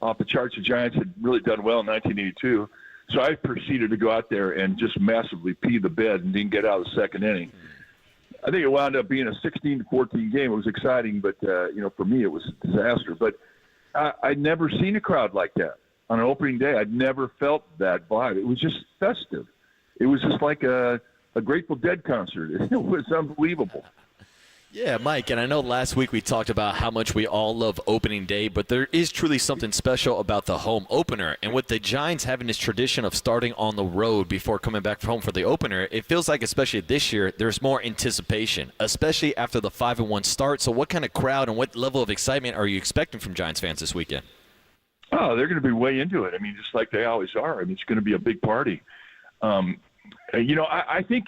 off the charts. The Giants had really done well in 1982. So I proceeded to go out there and just massively pee the bed and didn't get out of the second inning. I think it wound up being a 16-14 game. It was exciting, but, for me it was a disaster. But I'd never seen a crowd like that on an opening day. I'd never felt that vibe. It was just festive. It was just like a Grateful Dead concert. It was unbelievable.
Yeah, Mike, and I know last week we talked about how much we all love opening day, but there is truly something special about the home opener. And with the Giants having this tradition of starting on the road before coming back home for the opener, it feels like, especially this year, there's more anticipation, especially after the 5-1 start. So what kind of crowd and what level of excitement are you expecting from Giants fans this weekend?
Oh, they're going to be way into it. I mean, just like they always are. I mean, it's going to be a big party. I think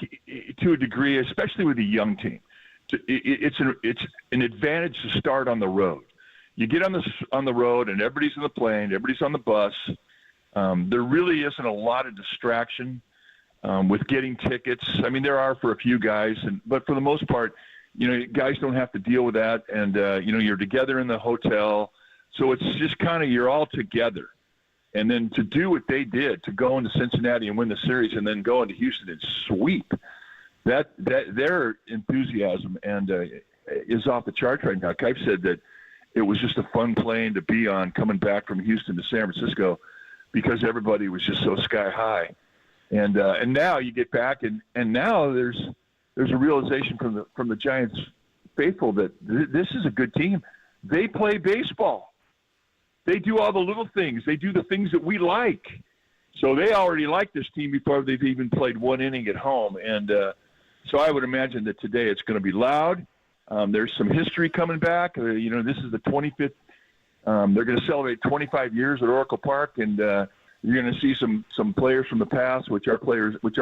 to a degree, especially with a young team, it's an advantage to start on the road. You get on the road, and everybody's in the plane, everybody's on the bus. There really isn't a lot of distraction with getting tickets. I mean, there are for a few guys, but for the most part, guys don't have to deal with that. And you're together in the hotel, so it's just kind of you're all together. And then to do what they did, to go into Cincinnati and win the series, and then go into Houston and sweep. That their enthusiasm is off the charts right now. Kipe said that it was just a fun plane to be on coming back from Houston to San Francisco because everybody was just so sky high. And now you get back and now there's a realization from the Giants faithful that this is a good team. They play baseball. They do all the little things. They do the things that we like. So they already like this team before they've even played one inning at home. And so I would imagine that today it's going to be loud. There's some history coming back. This is the 25th. They're going to celebrate 25 years at Oracle Park, and you're going to see some players from the past, which our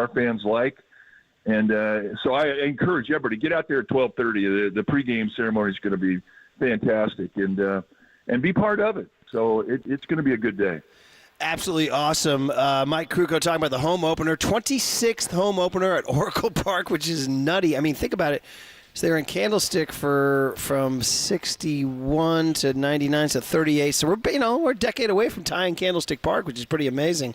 fans like. And so I encourage everybody, get out there at 12:30. The pregame ceremony is going to be fantastic, and be part of it. So it's going to be a good day.
Absolutely awesome. Mike Krukow talking about the home opener, 26th home opener at Oracle Park, which is nutty. I mean, think about it. So they were in Candlestick from 61 to 99 to 38. So we're a decade away from tying Candlestick Park, which is pretty amazing.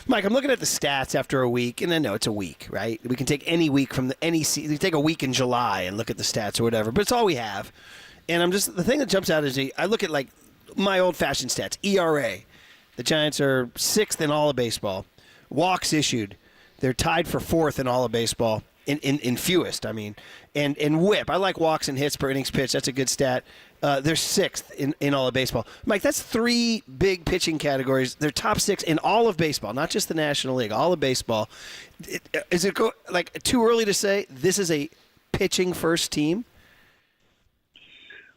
Mike, I'm looking at the stats after a week, and I know it's a week, right? We can take any week from any season. We take a week in July and look at the stats or whatever, but it's all we have. And the thing that jumps out is I look at like my old-fashioned stats, ERA. The Giants are 6th in all of baseball. Walks issued, they're tied for 4th in all of baseball, in fewest, I mean. And whip, I like walks and hits per innings pitched. That's a good stat. They're 6th in all of baseball. Mike, that's 3 big pitching categories. They're top 6 in all of baseball, not just the National League, all of baseball. Is it too early to say this is a pitching-first team?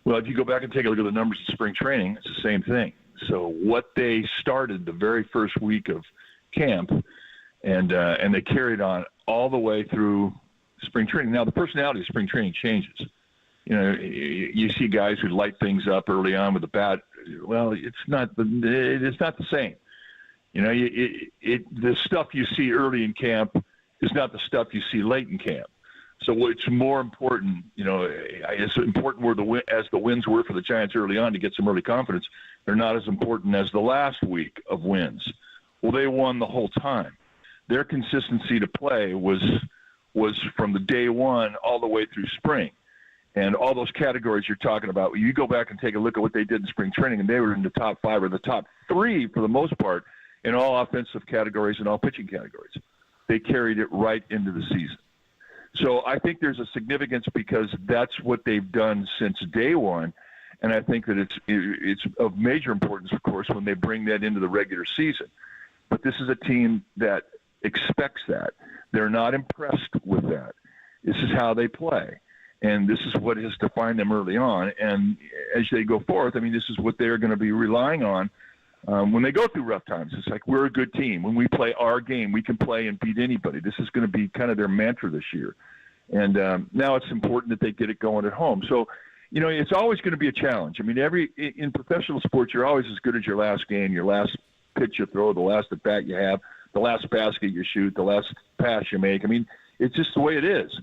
Well, if you go back and take a look at the numbers of spring training, it's the same thing. So what they started the very first week of camp, and they carried on all the way through spring training. Now, the personality of spring training changes. You see guys who light things up early on with the bat. Well, it's not the same. The stuff you see early in camp is not the stuff you see late in camp. So what's more important, it's important as the wins were for the Giants early on to get some early confidence. They're not as important as the last week of wins. Well, they won the whole time. Their consistency to play was from the day one all the way through spring. And all those categories you're talking about, you go back and take a look at what they did in spring training, and they were in the top 5 or the top 3 for the most part in all offensive categories and all pitching categories. They carried it right into the season. So I think there's a significance because that's what they've done since day one. And I think that it's of major importance, of course, when they bring that into the regular season. But this is a team that expects that. They're not impressed with that. This is how they play. And this is what has defined them early on. And as they go forth, I mean, this is what they're going to be relying on when they go through rough times. It's like, we're a good team. When we play our game, we can play and beat anybody. This is going to be kind of their mantra this year. And now it's important that they get it going at home. So, it's always going to be a challenge. I mean, in professional sports, you're always as good as your last game, your last pitch you throw, the last at bat you have, the last basket you shoot, the last pass you make. I mean, it's just the way it is.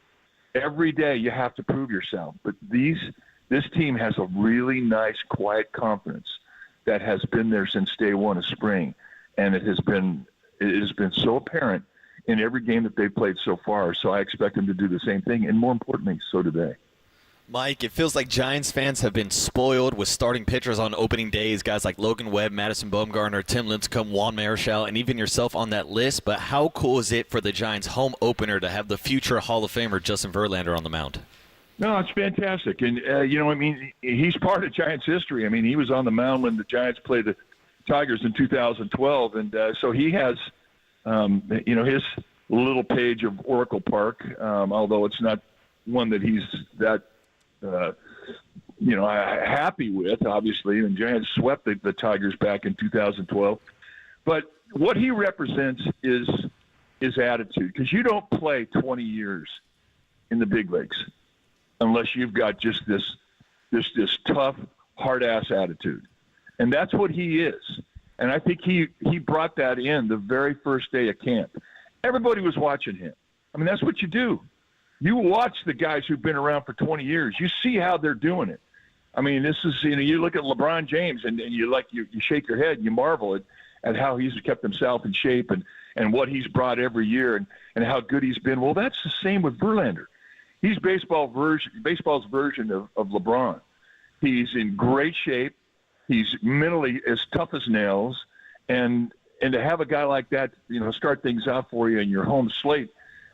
Every day you have to prove yourself. But this team has a really nice, quiet confidence that has been there since day one of spring, and it has been so apparent in every game that they've played so far. So I expect them to do the same thing, and more importantly, so do they.
Mike, it feels like Giants fans have been spoiled with starting pitchers on opening days, guys like Logan Webb, Madison Bumgarner, Tim Lincecum, Juan Marichal, and even yourself on that list. But how cool is it for the Giants' home opener to have the future Hall of Famer Justin Verlander on the mound?
No, it's fantastic. And, he's part of Giants history. I mean, he was on the mound when the Giants played the Tigers in 2012. And so he has, his little page of Oracle Park, although it's not one that he's that happy with, obviously. And Giants swept the Tigers back in 2012. But what he represents is attitude, because you don't play 20 years in the big leagues unless you've got just this tough, hard-ass attitude. And that's what he is. And I think he brought that in the very first day of camp. Everybody was watching him. I mean, that's what you do. You watch the guys who've been around for 20 years. You see how they're doing it. I mean, this is, you look at LeBron James and you shake your head and you marvel at how he's kept himself in shape and what he's brought every year and how good he's been. Well, that's the same with Verlander. He's baseball's version of LeBron. He's in great shape. He's mentally as tough as nails. And to have a guy like that, start things out for you in your home slate,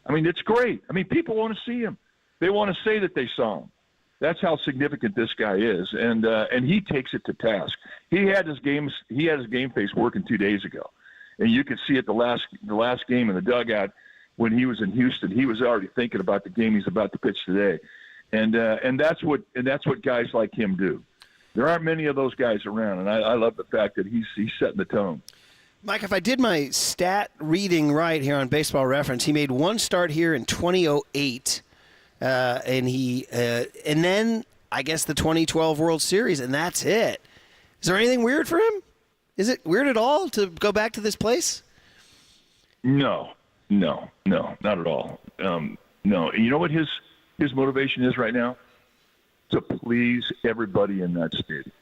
I mean, it's great. I mean, people want to see him. They want to say that they saw him. That's how significant this guy is, and he takes it to task. He had his game face working 2 days ago, and you could see it the last game in the dugout when he was in Houston. He was already thinking about the game he's about to pitch today, and that's what guys like him do. There aren't many of those guys around, and I love the fact that he's setting the tone.
Mike, if I did my stat reading right here on Baseball Reference, he made one start here in 2008, and then I guess the 2012 World Series, and that's it. Is there anything weird for him? Is it weird at all to go back to this place?
No, not at all. No, you know what his motivation is right now? To please everybody in that stadium,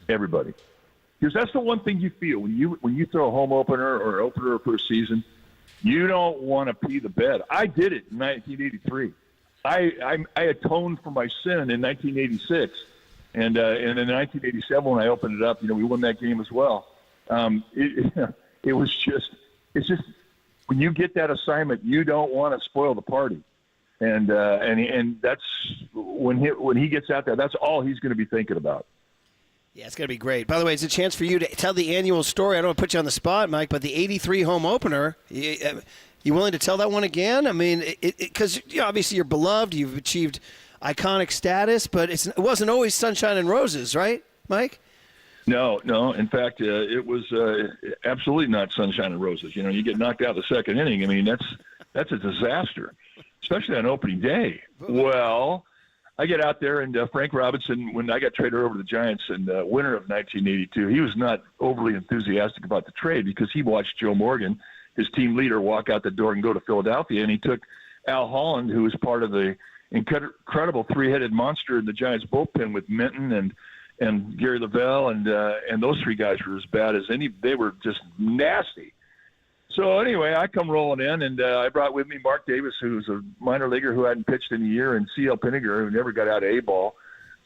everybody. Because that's the one thing you feel when you throw a home opener or opener for a season, you don't want to pee the bed. I did it in 1983. I atoned for my sin in 1986, and in 1987 when I opened it up, we won that game as well. It's just when you get that assignment, you don't want to spoil the party, and that's when he gets out there, that's all he's going to be thinking about.
Yeah, it's going to be great. By the way, it's a chance for you to tell the annual story. I don't want to put you on the spot, Mike, but the 83 home opener, you willing to tell that one again? I mean, because obviously you're beloved, you've achieved iconic status, but it wasn't always sunshine and roses, right, Mike?
No. In fact, it was absolutely not sunshine and roses. You get knocked out the second inning. I mean, that's a disaster, especially on opening day. Well, I get out there, and Frank Robinson, when I got traded over to the Giants in the winter of 1982, he was not overly enthusiastic about the trade because he watched Joe Morgan, his team leader, walk out the door and go to Philadelphia, and he took Al Holland, who was part of the incredible three-headed monster in the Giants bullpen with Minton and Gary Lavelle, and those three guys were as bad as any. They were just nasty. So anyway, I come rolling in, and I brought with me Mark Davis, who's a minor leaguer who hadn't pitched in a year, and C.L. Pinniger, who never got out of A-ball.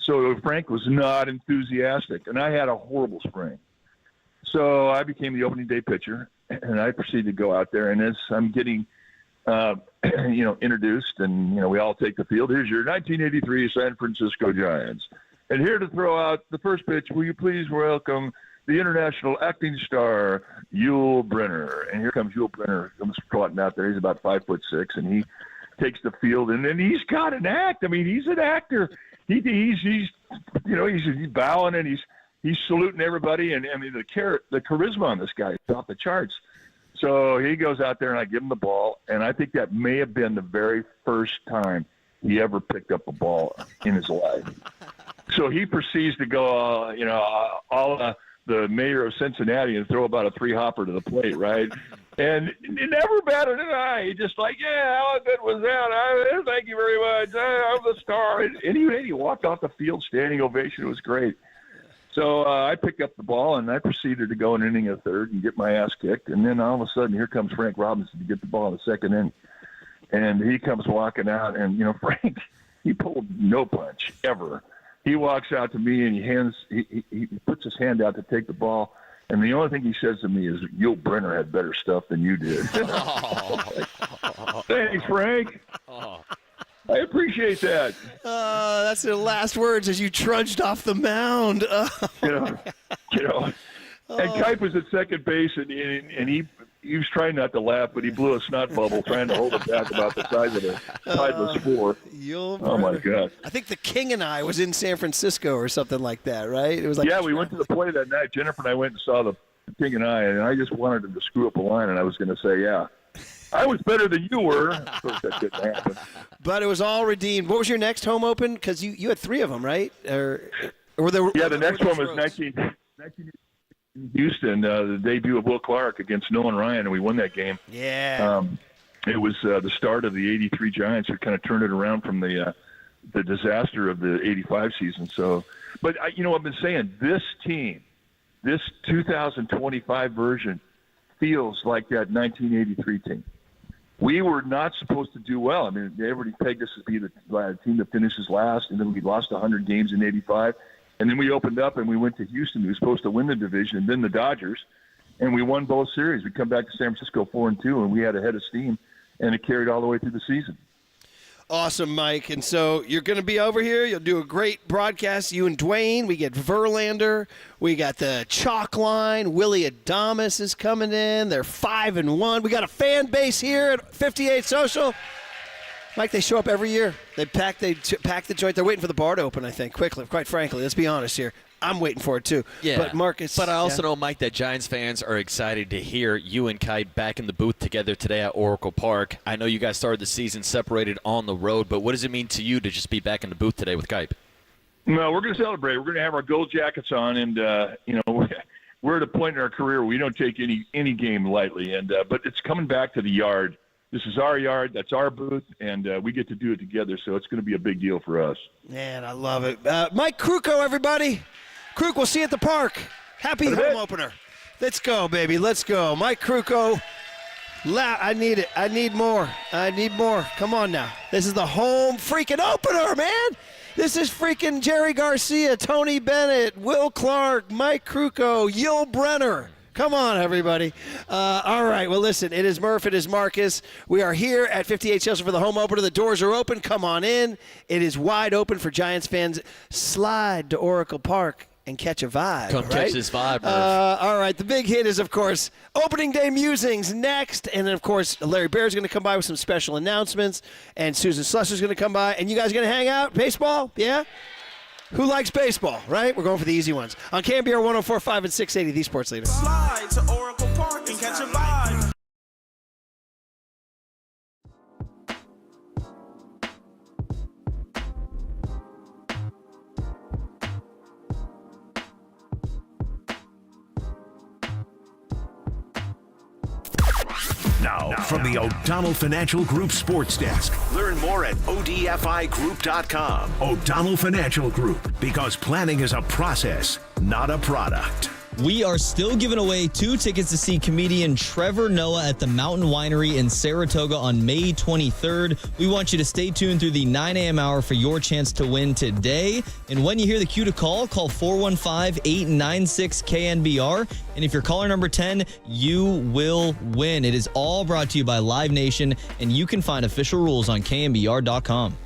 So Frank was not enthusiastic, and I had a horrible spring. So I became the opening day pitcher, and I proceed to go out there. And as I'm getting, introduced, and we all take the field. Here's your 1983 San Francisco Giants, and here to throw out the first pitch. Will you please welcome the international acting star Yul Brynner? And here comes Yul Brynner, comes trotting out there. He's about 5'6", and he takes the field, and then he's got an act. I mean, he's an actor. He's bowing and he's saluting everybody, and I mean the charisma on this guy is off the charts. So he goes out there, and I give him the ball, and I think that may have been the very first time he ever picked up a ball in his life. So he proceeds to go, the mayor of Cincinnati and throw about a 3-hopper to the plate, right? And he never batted an eye. He just like, yeah, how good was that? Thank you very much. I'm the star. And he walked off the field, standing ovation. It was great. So I picked up the ball, and I proceeded to go an inning of third and get my ass kicked. And then all of a sudden, here comes Frank Robinson to get the ball in the second inning. And he comes walking out, and, Frank, he pulled no punch ever. He walks out to me, and he puts his hand out to take the ball. And the only thing he says to me is, Yul Brynner had better stuff than you did. Thanks, Frank. I appreciate that.
That's the last words as you trudged off the mound.
And Kipe was at second base, and he was trying not to laugh, but he blew a snot bubble trying to hold it back about the size of a tideless four. Oh, my God.
I think The King and I was in San Francisco or something like that, right? It was like
we went to the play that night. Jennifer and I went and saw The King and I just wanted him to screw up a line, and I was going to say, yeah. I was better than you were. Of course, that didn't happen.
But it was all redeemed. What was your next home open? Because you had 3 of them, right?
The next one was 19 in Houston, the debut of Will Clark against Nolan Ryan, and we won that game.
Yeah.
It was the start of the '83 Giants, who kind of turned it around from the disaster of the '85 season. So, but I've been saying this team, this 2025 version, feels like that 1983 team. We were not supposed to do well. I mean, everybody pegged us to be the team that finishes last, and then we lost 100 games in '85. And then we opened up and we went to Houston, who was supposed to win the division, and then the Dodgers, and we won both series. We come back to San Francisco 4-2, and we had a head of steam, and it carried all the way through the season.
Awesome, Mike. And so you're going to be over here. You'll do a great broadcast. You and Dwayne. We get Verlander. We got the Chalk Line. Willie Adames is coming in. They're 5-1. We got a fan base here at 58 Social. Mike, they show up every year. They pack the joint. They're waiting for the bar to open, I think, quickly. Quite frankly, let's be honest here. I'm waiting for it, too.
Yeah.
But Marcus.
But I also know, Mike, that Giants fans are excited to hear you and Kai back in the booth together today at Oracle Park. I know you guys started the season separated on the road, but what does it mean to you to just be back in the booth today with Kai?
No, we're going to celebrate. We're going to have our gold jackets on, and we're at a point in our career where we don't take any game lightly. And but it's coming back to the yard. This is our yard. That's our booth, and we get to do it together, so it's going to be a big deal for us.
Man, I love it. Mike Krukow, everybody. Kruk, we'll see you at the park. Happy home opener. Let's go, baby. Let's go. Mike Krukow. I need it. I need more. Come on now. This is the home freaking opener, man. This is freaking Jerry Garcia, Tony Bennett, Will Clark, Mike Krukow, Yul Brynner. Come on, everybody. All right, well, listen, it is Murph, it is Marcus. We are here at 58 Chelsea for the home opener. The doors are open. Come on in. It is wide open for Giants fans. Slide to Oracle Park and catch a vibe.
Come catch this vibe, Murph.
All right, the big hit is, of course, opening day musings next. And then, of course, Larry Baer is going to come by with some special announcements. And Susan Slusser is going to come by. And you guys are going to hang out? Baseball? Yeah? Who likes baseball, right? We're going for the easy ones. On KNBR 104.5 and 680, the Sports Leader.
Slide to Oracle Park and catch a vibe.
Now, from the O'Donnell Financial Group Sports Desk. Learn more at odfigroup.com. O'Donnell Financial Group, because planning is a process, not a product.
We are still giving away 2 tickets to see comedian Trevor Noah at the Mountain Winery in Saratoga on May 23rd. We want you to stay tuned through the 9 a.m. hour for your chance to win today. And when you hear the cue to call 415-896-KNBR. And if you're caller number 10, you will win. It is all brought to you by Live Nation, and you can find official rules on KNBR.com.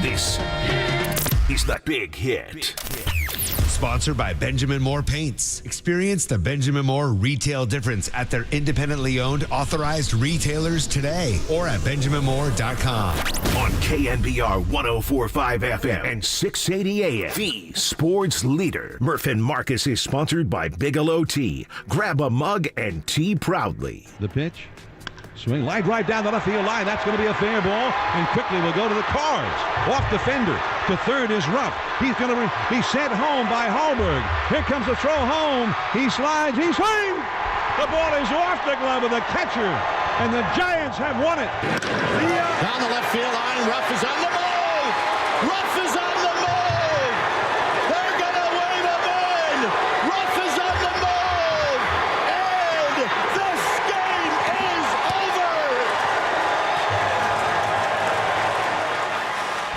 This is The Big Hit.
Sponsored by Benjamin Moore Paints. Experience the Benjamin Moore retail difference at their independently owned authorized retailers today or at benjaminmoore.com.
On KNBR 104.5 FM and 680 AM. The sports leader. Murph and Marcus is sponsored by Bigelow Tea. Grab a mug and tea proudly.
The pitch. Swing line drive down the left field line. That's going to be a fair ball. And quickly will go to the Cards. Off defender. To third is Ruff. He's going to be sent home by Hallberg. Here comes the throw home. He slides. He swings. The ball is off the glove of the catcher. And the Giants have won it.
Down the left field line. Ruff is on the move. Ruff is on the move. They're going to wave him in. Ruff is on the move. And this game is over.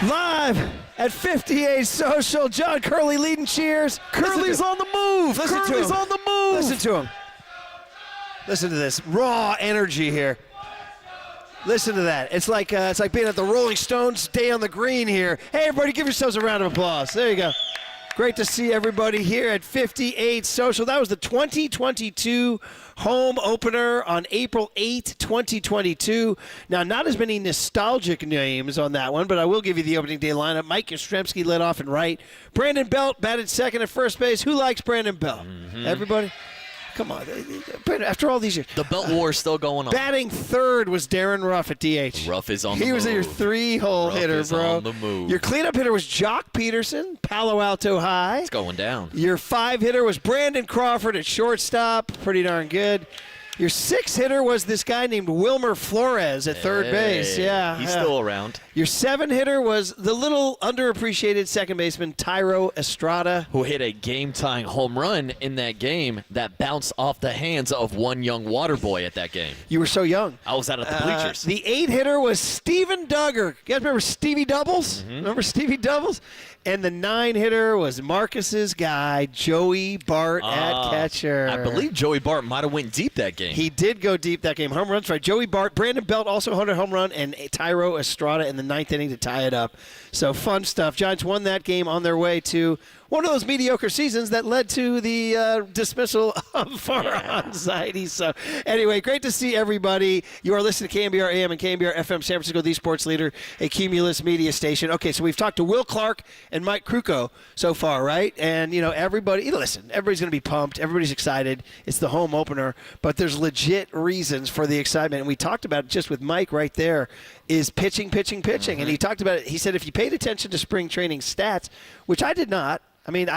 Live at 58 Social, John Curley leading cheers.
Curley's on the move. Curley's on the move.
Listen to him. Listen to this raw energy here. Listen to that. It's like being at the Rolling Stones Day on the Green here. Hey, everybody, give yourselves a round of applause. There you go. Great to see everybody here at 58 Social. That was the 2022 home opener on April 8, 2022. Now, not as many nostalgic names on that one, but I will give you the opening day lineup. Mike Yastrzemski led off and right. Brandon Belt batted second at first base. Who likes Brandon Belt? Everybody? Come on. After all these years.
The Belt War is still going on.
Batting third was Darren Ruff at DH.
Ruff is on the move.
He was your three-hole hitter,
Ruff is
bro.
on the move.
Your cleanup hitter was Jock Peterson, Palo Alto High.
It's going down.
Your five hitter was Brandon Crawford at shortstop. Pretty darn good. Your six hitter was this guy named Wilmer Flores at third base. Yeah.
He's still around.
Your seven hitter was the little underappreciated second baseman Tyro Estrada,
who hit a game-tying home run in that game that bounced off the hands of one young water boy at that game.
You were so young.
I was out at the bleachers.
The eight hitter was Steven Duggar. You guys remember Stevie Doubles? Remember Stevie Doubles? And the nine hitter was Marcus's guy, Joey Bart at catcher.
I believe Joey Bart might have went deep that game.
He did go deep that game. Home runs, right? Joey Bart, Brandon Belt also had a home run, and Tyro Estrada in the ninth inning to tie it up. So fun stuff. Giants won that game on their way to one of those mediocre seasons that led to the dismissal of Farhan Zaidi. So anyway, great to see everybody. You are listening to KNBR AM and KNBR FM San Francisco, the sports leader, a Cumulus media station. Okay, so we've talked to Will Clark and Mike Krukow so far, right? And, everybody, listen, everybody's going to be pumped. Everybody's excited. It's the home opener, but there's legit reasons for the excitement. And we talked about it just with Mike right there, is pitching. And he talked about it. He said if you paid attention to spring training stats, which I did not. I mean,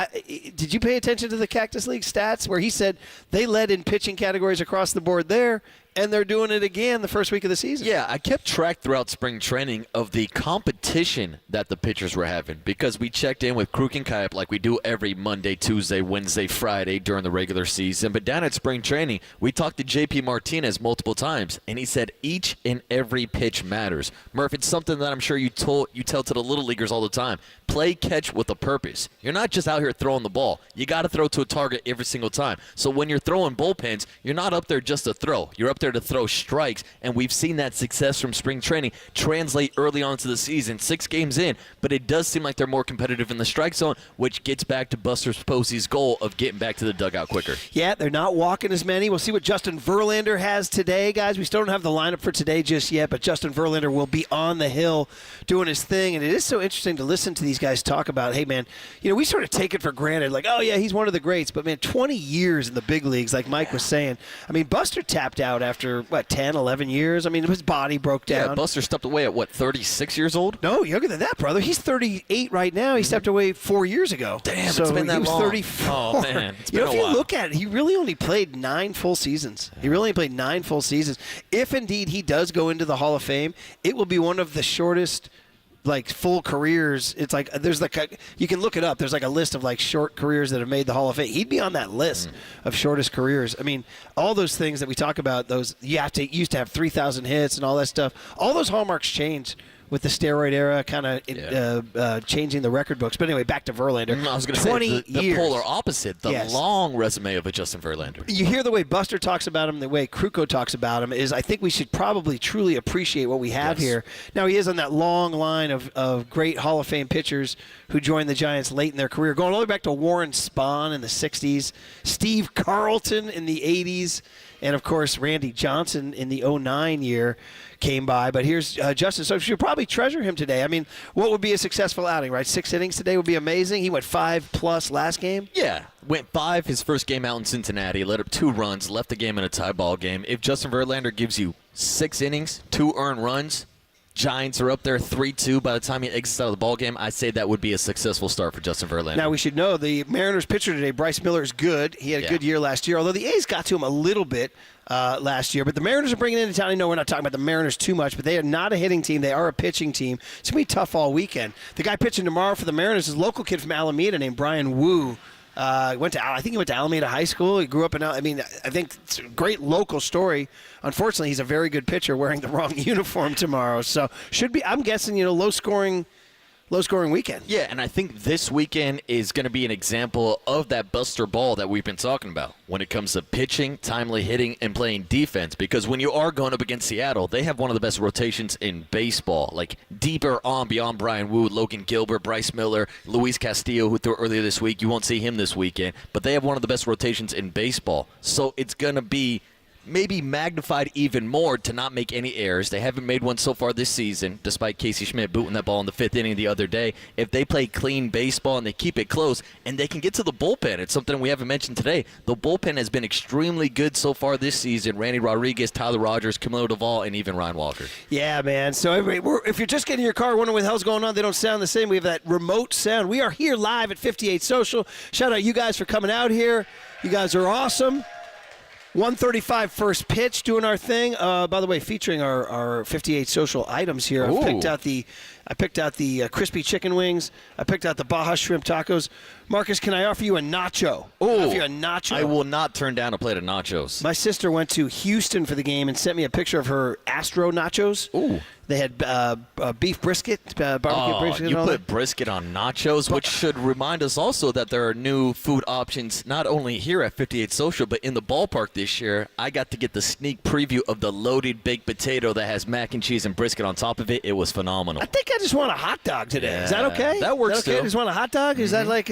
did you pay attention to the Cactus League stats where he said they led in pitching categories across the board there, and they're doing it again the first week of the season?
Yeah, I kept track throughout spring training of the competition that the pitchers were having because we checked in with Kruk and Kayap like we do every Monday, Tuesday, Wednesday, Friday during the regular season. But down at spring training, we talked to JP Martinez multiple times, and he said each and every pitch matters. Murph, it's something that I'm sure you tell to the little leaguers all the time. Play catch with a purpose. You're not just out here throwing the ball. You got to throw to a target every single time. So when you're throwing bullpens, you're not up there just to throw. You're up there to throw strikes, and we've seen that success from spring training translate early on to the season, 6 games in, but it does seem like they're more competitive in the strike zone, which gets back to Buster Posey's goal of getting back to the dugout quicker.
Yeah, they're not walking as many. We'll see what Justin Verlander has today, guys. We still don't have the lineup for today just yet, but Justin Verlander will be on the hill doing his thing, and it is so interesting to listen to these guys talk about, hey, man, we sort of take it for granted, like, oh, yeah, he's one of the greats, but, man, 20 years in the big leagues, like Mike was saying. I mean, Buster tapped out after, 10, 11 years? I mean, his body broke down.
Yeah, Buster stepped away at, 36 years old?
No, younger than that, brother. He's 38 right now. He stepped away 4 years ago.
Damn,
so
it's been that long.
He was 34.
Oh, man, it's been a while.
If you look at it, he really only played 9 full seasons. He really only played 9 full seasons. If, indeed, he does go into the Hall of Fame, it will be one of the shortest full careers. It's like there's you can look it up. There's a list of short careers that have made the Hall of Fame. He'd be on that list of shortest careers. I mean, all those things that we talk about, those you used to have 3,000 hits and all that stuff. All those hallmarks changed with the steroid era kind of changing the record books. But anyway, back to Verlander.
I was going to
20
say the
years.
polar opposite, the long resume of a Justin Verlander.
You hear the way Buster talks about him, the way Krukow talks about him, is I think we should probably truly appreciate what we have here. Now, he is on that long line of great Hall of Fame pitchers who joined the Giants late in their career, going all the way back to Warren Spahn in the 60s, Steve Carlton in the 80s, and, of course, Randy Johnson in the 09 year came by. But here's Justin. So you should probably treasure him today. I mean, what would be a successful outing, right? 6 innings today would be amazing. He went 5+ last game.
Yeah, went 5 his first game out in Cincinnati, let up 2 runs, left the game in a tie ball game. If Justin Verlander gives you 6 innings, 2 earned runs, Giants are up there 3-2 by the time he exits out of the ball game, I say that would be a successful start for Justin Verlander.
Now, we should know the Mariners pitcher today, Bryce Miller, is good. He had a good year last year, although the A's got to him a little bit last year. But the Mariners are bringing into town. I know we're not talking about the Mariners too much, but they are not a hitting team. They are a pitching team. It's going to be tough all weekend. The guy pitching tomorrow for the Mariners is a local kid from Alameda named Brian Wu. I think he went to Alameda High School. He grew up in. I think it's a great local story. Unfortunately, he's a very good pitcher wearing the wrong uniform tomorrow. So should be. I'm guessing low scoring weekend.
Yeah, and I think this weekend is going to be an example of that buster ball that we've been talking about when it comes to pitching, timely hitting, and playing defense. Because when you are going up against Seattle, they have one of the best rotations in baseball. Like deeper on beyond Brian Wu, Logan Gilbert, Bryce Miller, Luis Castillo, who threw earlier this week. You won't see him this weekend. But they have one of the best rotations in baseball. So it's going to be maybe magnified even more to not make any errors. They haven't made one so far this season, despite Casey Schmidt booting that ball in the 5th inning the other day. If they play clean baseball and they keep it close and they can get to the bullpen, it's something we haven't mentioned today. The bullpen has been extremely good so far this season. Randy Rodriguez, Tyler Rogers, Camilo Duvall, and even Ryan Walker.
Yeah, man. So if you're just getting in your car wondering what the hell's going on, they don't sound the same. We have that remote sound. We are here live at 58 Social. Shout out you guys for coming out here. You guys are awesome. 1:35 first pitch, doing our thing. By the way, featuring our 58 Social items here. I picked out the crispy chicken wings. I picked out the Baja shrimp tacos. Marcus, can I offer you a nacho?
Oh,
a nacho.
I will not turn down a plate of nachos.
My sister went to Houston for the game and sent me a picture of her Astro nachos.
Ooh.
They had beef brisket, barbecue brisket.
You
and all
put brisket on nachos, which should remind us also that there are new food options not only here at 58 Social, but in the ballpark this year. I got to get the sneak preview of the loaded baked potato that has mac and cheese and brisket on top of it. It was phenomenal.
I think I just want a hot dog today.
Yeah,
is that okay?
That works
okay?
too.
I just want a hot dog? Is that like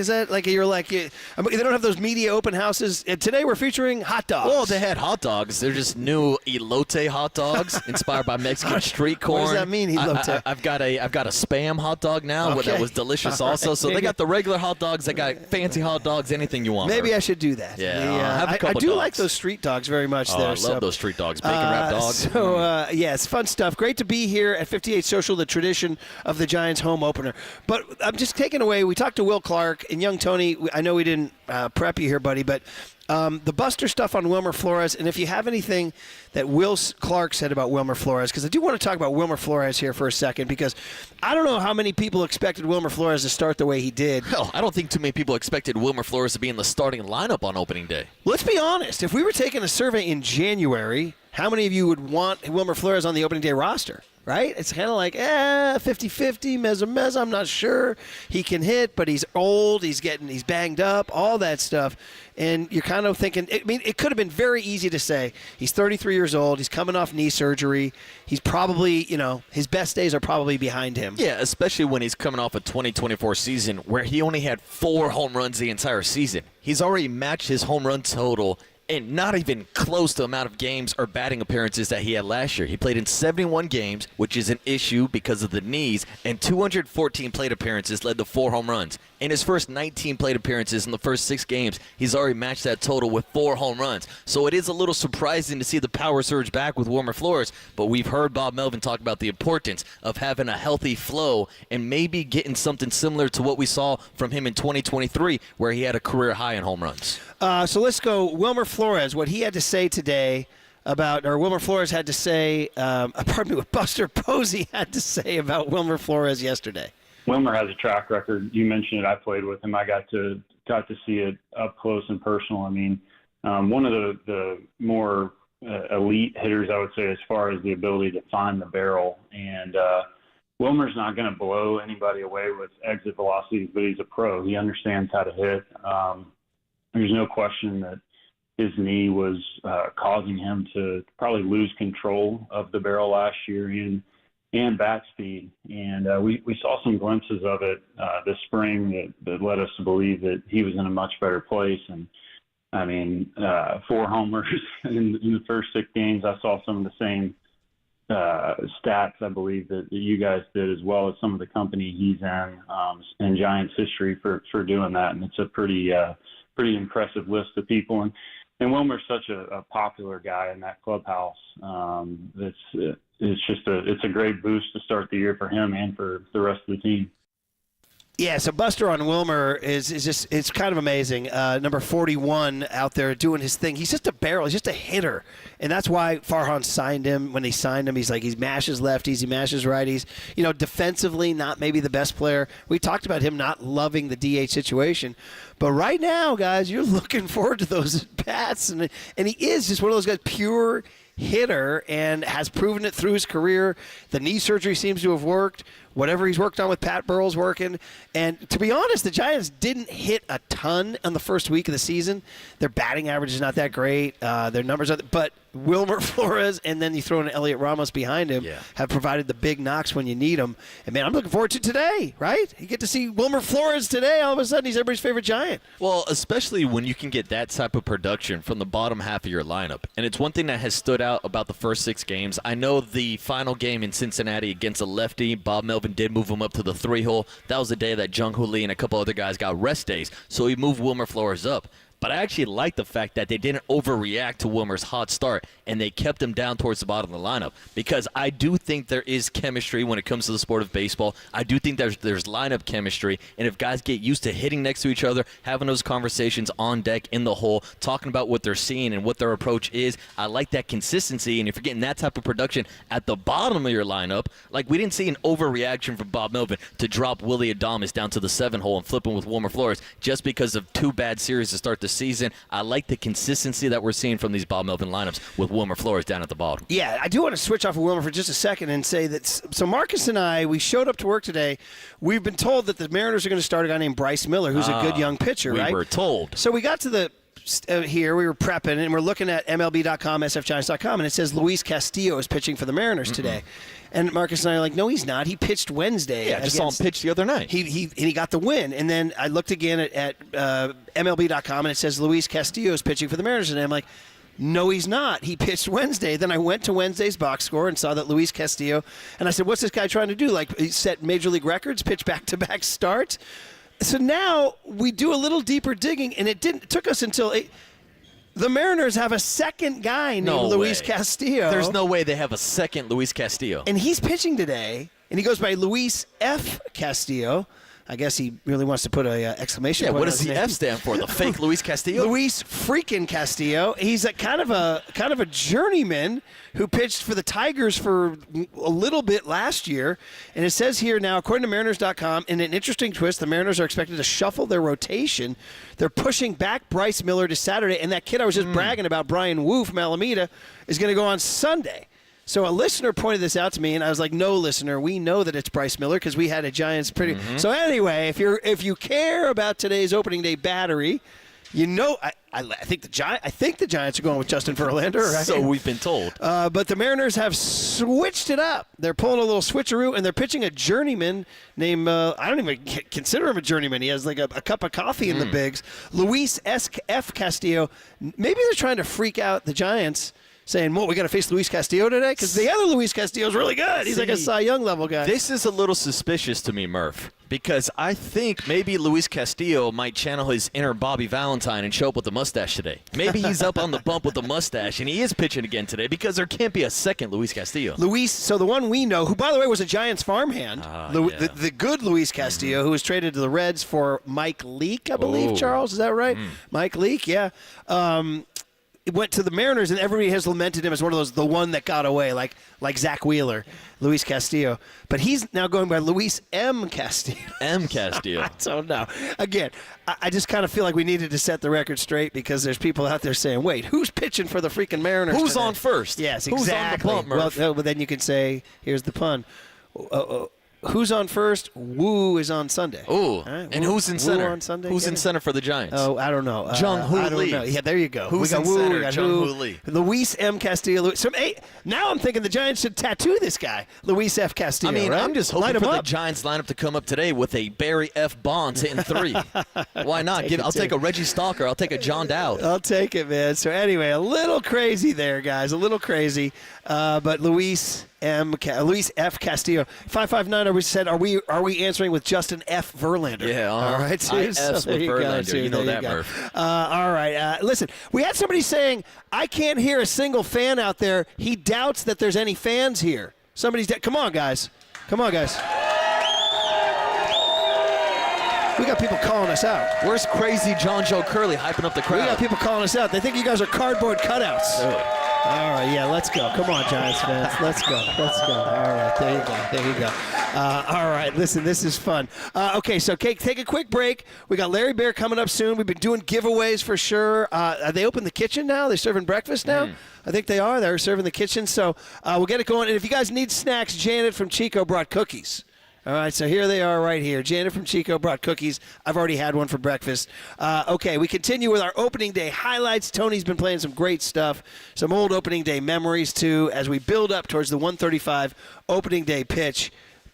you're like, they don't have those media open houses. And today we're featuring hot dogs.
Well, they had hot dogs. They're just new elote hot dogs inspired by Mexican street corn.
What does that mean, elote?
I've got a Spam hot dog now that was delicious also. So they got the regular hot dogs. They got fancy hot dogs, anything you want.
Maybe I should do that.
Yeah, have a couple
I do
dogs.
like those street dogs very much there.
I love those street dogs, bacon wrapped dogs.
So, it's fun stuff. Great to be here at 58 Social, the tradition of the Giants home opener. But I'm just taking away, we talked to Will Clark and young Tony. I know we didn't prep you here, buddy, but the Buster stuff on Wilmer Flores, and if you have anything that Will Clark said about Wilmer Flores, because I do want to talk about Wilmer Flores here for a second, because I don't know how many people expected Wilmer Flores to start the way he did.
Hell, I don't think too many people expected Wilmer Flores to be in the starting lineup on opening day.
Let's be honest. If we were taking a survey in January, how many of you would want Wilmer Flores on the opening day roster? Right? It's kind of like, 50-50, mezza, I'm not sure. He can hit, but he's old, he's banged up, all that stuff. And you're kind of thinking, it could have been very easy to say, he's 33 years old, he's coming off knee surgery, he's probably, his best days are probably behind him.
Yeah, especially when he's coming off a 2024 season where he only had 4 home runs the entire season. He's already matched his home run total and not even close to the amount of games or batting appearances that he had last year. He played in 71 games, which is an issue because of the knees, and 214 plate appearances led to 4 home runs. In his first 19 plate appearances in the first 6 games, he's already matched that total with 4 home runs. So it is a little surprising to see the power surge back with Wilmer Flores, but we've heard Bob Melvin talk about the importance of having a healthy flow and maybe getting something similar to what we saw from him in 2023, where he had a career high in home runs.
So let's go Wilmer Flores, what he had to say today Wilmer Flores had to say, what Buster Posey had to say about Wilmer Flores yesterday.
Wilmer has a track record. You mentioned it. I played with him. I got to see it up close and personal. I mean, one of the more elite hitters, I would say, as far as the ability to find the barrel. And Wilmer's not going to blow anybody away with exit velocities, but he's a pro. He understands how to hit. There's no question that his knee was causing him to probably lose control of the barrel last year and bat speed. And we saw some glimpses of it this spring that led us to believe that he was in a much better place. And, I mean, 4 homers in the first 6 games. I saw some of the same stats, I believe, that you guys did, as well as some of the company he's in Giants history for doing that. And it's a pretty impressive list of people. And Wilmer's such a popular guy in that clubhouse. It's a great boost to start the year for him and for the rest of the team.
Yeah, so Buster on Wilmer is just, it's kind of amazing. Number 41 out there doing his thing. He's just a barrel. He's just a hitter. And that's why Farhan signed him. When they signed him, he mashes lefties, he mashes righties. Defensively, not maybe the best player. We talked about him not loving the DH situation. But right now, guys, you're looking forward to those bats. And he is just one of those guys, pure hitter, and has proven it through his career. The knee surgery seems to have worked. Whatever he's worked on with Pat Burrell's working. And to be honest, the Giants didn't hit a ton on the first week of the season. Their batting average is not that great. Their numbers are, but Wilmer Flores, and then you throw in Elliot Ramos behind him, have provided the big knocks when you need them. And, man, I'm looking forward to today, right? You get to see Wilmer Flores today. All of a sudden, he's everybody's favorite Giant.
Well, especially when you can get that type of production from the bottom half of your lineup. And it's one thing that has stood out about the first 6 games. I know the final game in Cincinnati against a lefty, Bob Melvin did move him up to the 3-hole. That was the day that Jung-Hoo Lee and a couple other guys got rest days, so he moved Wilmer Flores up. But I actually like the fact that they didn't overreact to Wilmer's hot start, and they kept him down towards the bottom of the lineup, because I do think there is chemistry when it comes to the sport of baseball. I do think there's lineup chemistry, and if guys get used to hitting next to each other, having those conversations on deck in the hole, talking about what they're seeing and what their approach is, I like that consistency. And if you're getting that type of production at the bottom of your lineup, like we didn't see an overreaction from Bob Melvin to drop Willie Adames down to the 7-hole and flip him with Wilmer Flores just because of 2 bad series to start the season. I like the consistency that we're seeing from these Bob Melvin lineups with Wilmer Flores down at the bottom.
Yeah, I do want to switch off of Wilmer for just a second and say that, so Marcus and I, we showed up to work today. We've been told that the Mariners are going to start a guy named Bryce Miller, who's a good young pitcher, right?
We were told.
So we got to the here, we were prepping, and we're looking at MLB.com, SFGiants.com, and it says Luis Castillo is pitching for the Mariners today. And Marcus and I are like, no, he's not. He pitched Wednesday.
Yeah, I just saw him pitch the other night.
He got the win. And then I looked again at MLB.com, and it says Luis Castillo is pitching for the Mariners. And I'm like, no, he's not. He pitched Wednesday. Then I went to Wednesday's box score and saw that Luis Castillo. And I said, what's this guy trying to do? Like, he set major league records, pitch back-to-back starts? So now we do a little deeper digging, and it took us until the Mariners have a second guy named Luis Castillo.
There's no way they have a second Luis Castillo.
And he's pitching today, and he goes by Luis F. Castillo. I guess he really wants to put a exclamation point.
What does the F stand for? The fake Luis Castillo?
Luis freaking Castillo. He's kind of a journeyman who pitched for the Tigers for a little bit last year. And it says here now, according to Mariners.com, in an interesting twist, the Mariners are expected to shuffle their rotation. They're pushing back Bryce Miller to Saturday, and that kid I was just bragging about, Brian Wu from Alameda, is going to go on Sunday. So a listener pointed this out to me, and I was like, no, listener, we know that it's Bryce Miller because we had a Giants pretty. So anyway, if you care about today's opening day battery, you know, I think the Giants are going with Justin Verlander, right?
So we've been told.
But the Mariners have switched it up. They're pulling a little switcheroo, and they're pitching a journeyman named, I don't even consider him a journeyman. He has like a cup of coffee in the bigs. Luis F. Castillo. Maybe they're trying to freak out the Giants, saying, well, we got to face Luis Castillo today? Because the other Luis Castillo is really good. He's like a Cy Young level guy.
This is a little suspicious to me, Murph, because I think maybe Luis Castillo might channel his inner Bobby Valentine and show up with the mustache today. Maybe he's up on the bump with the mustache, and he is pitching again today because there can't be a second Luis Castillo.
So the one we know, who, by the way, was a Giants farmhand, the good Luis Castillo, who was traded to the Reds for Mike Leake, I believe, Charles. Is that right? Mike Leake, yeah. Went to the Mariners, and everybody has lamented him as one of those, the one that got away, like Zach Wheeler, Luis Castillo. But he's now going by Luis M. Castillo.
M. Castillo.
I don't know. Again, I just kind of feel like we needed to set the record straight because there's people out there saying, wait, who's pitching for the freaking Mariners
Who's
today?
On first?
Yes,
Who's
exactly.
on the bump, Murph?
Well, then you can say, here's the pun. who's on first? Woo is on Sunday.
Ooh,
right,
and who's in center?
On Sunday,
who's in center for the Giants?
Oh, I don't know.
Jung-Hoo
I don't
Lee.
know. Yeah, there you go.
Who's
we got
in
Woo,
center?
we got
Jung-Hoo Lee.
Luis M. Castillo. Now I'm thinking the Giants should tattoo this guy, Luis F. Castillo.
I mean,
right?
I'm just hoping for the Giants lineup to come up today with a Barry F. Bonds hitting 3. Why not?
I'll
I'll take a Reggie Stalker. I'll take a John Dowd.
I'll take it, man. So anyway, a little crazy there, guys. A little crazy. But Luis F. Castillo. 559 are we answering with Justin F. Verlander?
Yeah.
All right.
I F's with Verlander. You know that, Murph.
All right. Listen, we had somebody saying, I can't hear a single fan out there. He doubts that there's any fans here. Come on, guys. Come on, guys. We got people calling us out.
Where's crazy John Joe Curley hyping up the crowd?
We got people calling us out. They think you guys are cardboard cutouts. All right, yeah, let's go. Come on, Giants fans. Let's go. All right, there you go. All right, listen, this is fun. Okay, so take a quick break. We got Larry Baer coming up soon. We've been doing giveaways for sure. They open the kitchen now? They're serving breakfast now? I think they are. They're serving the kitchen. So we'll get it going. And if you guys need snacks, Janet from Chico brought cookies. All right, so here they are right here. Janet from Chico brought cookies. I've already had one for breakfast. Okay, we continue with our opening day highlights. Tony's been playing some great stuff, some old opening day memories, too, as we build up towards the 135 opening day pitch.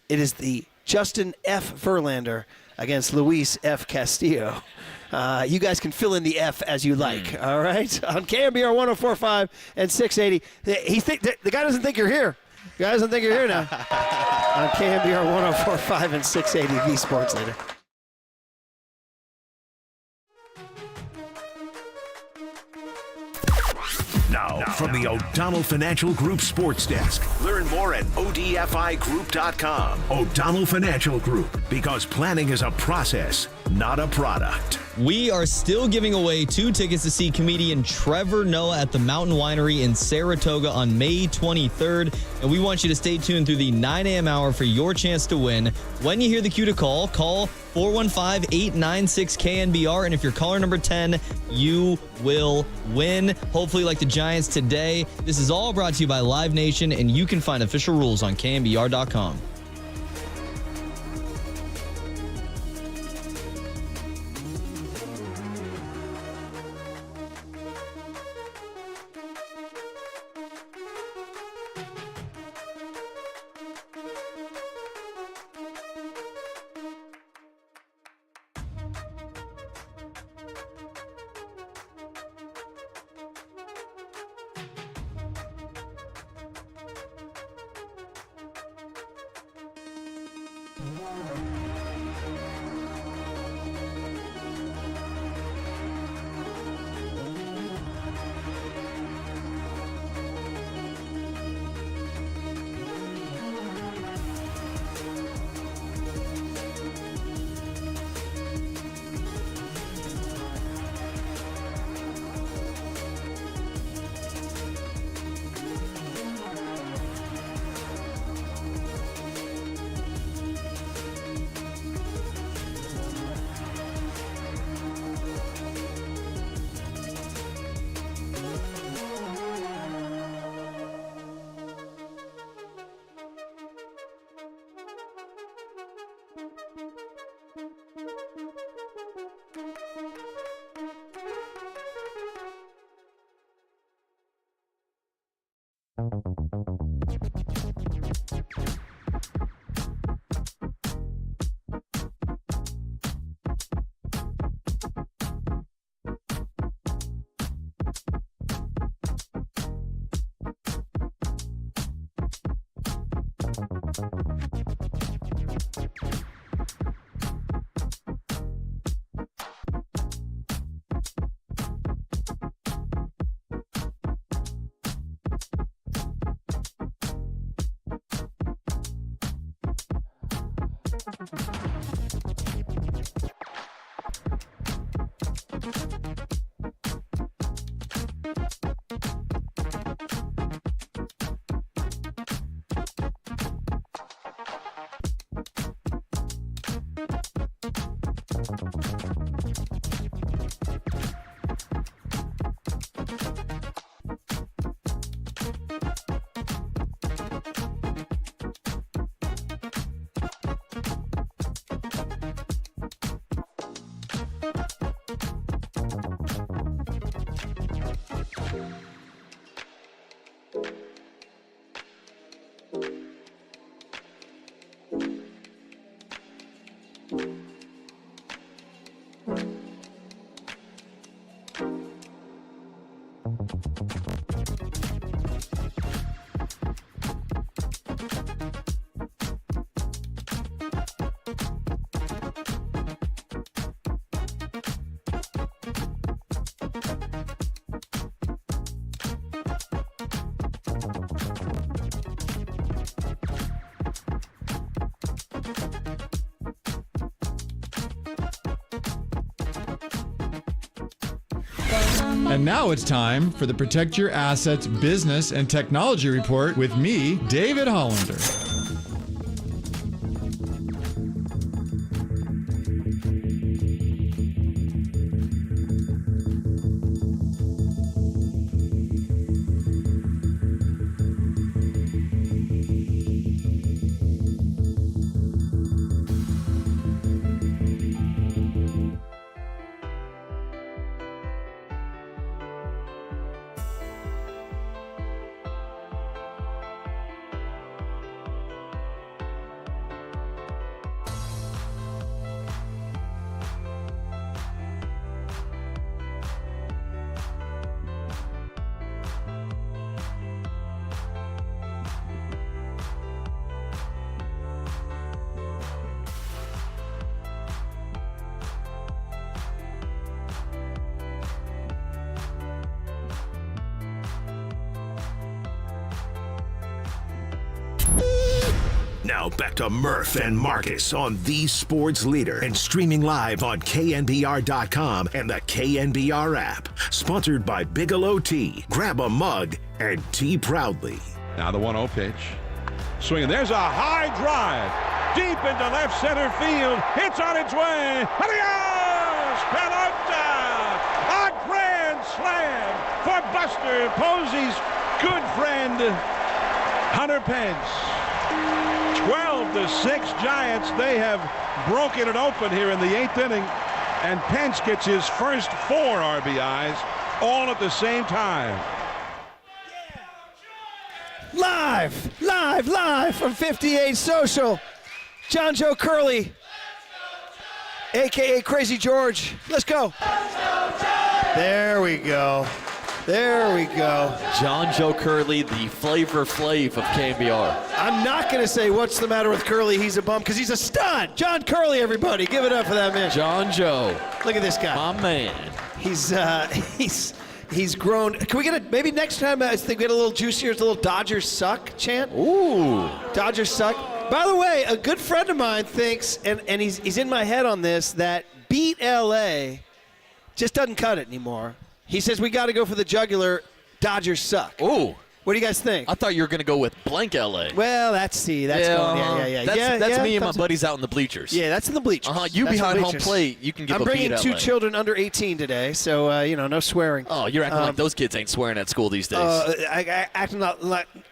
It is the Justin F. Verlander against Luis F. Castillo. You guys can fill in the F as you like, all right? On KNBR 104.5 and 680. The guy doesn't think you're here. The guy doesn't think you're here now. On KNBR 104.5 and 680 V Sports Leader.
Now, from the O'Donnell Financial Group Sports Desk. Learn more at odfigroup.com. O'Donnell Financial Group, because planning is a process, not a product.
We are still giving away 2 tickets to see comedian Trevor Noah at the Mountain Winery in Saratoga on May 23rd. And we want you to stay tuned through the 9 a.m. hour for your chance to win. When you hear the cue to call 415-896-KNBR. And if you're caller number 10, you will win. Hopefully like the Giants today. This is all brought to you by Live Nation, and you can find official rules on KNBR.com.
And now it's time for the Protect Your Assets Business and Technology Report with me, David Hollander.
Now back to Murph and Marcus on the Sports Leader and streaming live on KNBR.com and the KNBR app. Sponsored by Bigelow Tea. Grab a mug and tea proudly.
Now the 1-0 pitch. Swinging. There's a high drive. Deep into left center field. It's on its way. Adios! Pelota! A grand slam for Buster Posey's good friend, Hunter Pence. 12-6 Giants. They have broken it open here in the 8th inning. And Pence gets his first 4 RBIs all at the same time.
Live from 58 Social. John Joe Curley, a.k.a. Crazy George. Let's go. There we go.
John Joe Curley, the Flavor Flav of KNBR.
I'm not going to say what's the matter with Curley. He's a bum because he's a stud. John Curley, everybody. Give it up for that man.
John Joe.
Look at this guy.
My man.
He's grown. Can we get maybe next time I think we get a little juicier, a little Dodgers suck chant?
Ooh.
Dodgers suck. By the way, a good friend of mine thinks, and he's in my head on this, that beat LA just doesn't cut it anymore. He says we got to go for the jugular. Dodgers suck.
Ooh.
What do you guys think?
I thought you were going to go with blank LA.
Well, that's going. Yeah.
That's me and my buddies out in the bleachers.
Yeah, that's in the bleachers.
You that's behind home plate, you can give
I'm
a beat
bringing 2
LA.
children under 18 today, so no swearing.
Oh, you're acting like those kids ain't swearing at school these days.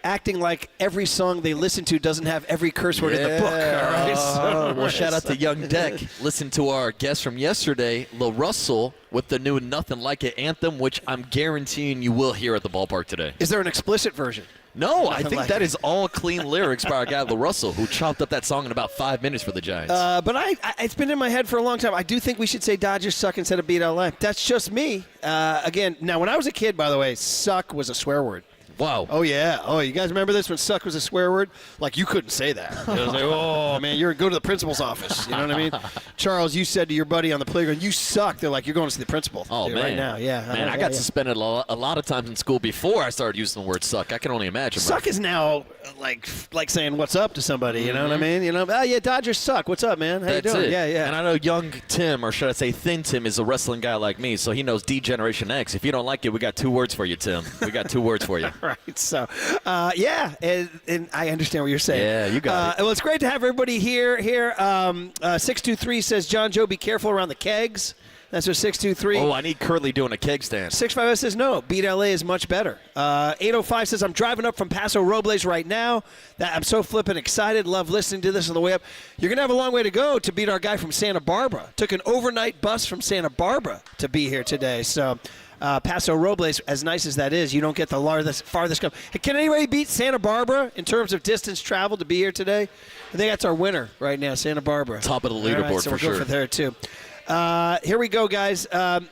Acting like every song they listen to doesn't have every curse word in the book. All right?
Well, shout out to Young Deck. Listen to our guest from yesterday, Lil Russell, with the new Nothing Like It anthem, which I'm guaranteeing you will hear at the ballpark today.
Is there an explicit version?
No,
Nothing
I think
like
that
it.
is all clean lyrics by our guy, Lil Russell, who chopped up that song in about 5 minutes for the Giants.
But it's been in my head for a long time. I do think we should say Dodgers suck instead of beat LA. That's just me. Again, now when I was a kid, by the way, suck was a swear word.
Wow.
Oh, yeah. Oh, you guys remember this when suck was a swear word? Like, you couldn't say that. It was like, oh, man, go to the principal's office. You know what I mean? Charles, you said to your buddy on the playground, you suck. They're like, you're going to see the principal.
Oh, man.
Right now, yeah.
Man, I got suspended a lot of times in school before I started using the word suck. I can only imagine.
Suck is now like saying what's up to somebody. You know what I mean? Yeah, Dodgers suck. What's up, man? How you doing?
It.
Yeah.
And I know young Tim, or should I say Thin Tim, is a wrestling guy like me, so he knows D-Generation X. If you don't like it, we got 2 words for you, Tim. We got 2 words for you.
Right, so... and I understand what you're saying.
Yeah, you got it.
Well, it's great to have everybody here. 623 says, John Joe, be careful around the kegs. That's what 623.
Oh, I need Curly doing a keg stand.
650 says, no, beat LA is much better. 805 says, I'm driving up from Paso Robles right now. I'm so flippin' excited. Love listening to this on the way up. You're going to have a long way to go to beat our guy from Santa Barbara. Took an overnight bus from Santa Barbara to be here today. So... Paso Robles, as nice as that is, you don't get the farthest come. Hey, can anybody beat Santa Barbara in terms of distance traveled to be here today? I think that's our winner right now, Santa Barbara.
Top of the leaderboard
so
for sure.
We'll go for there, too. Here we go, guys.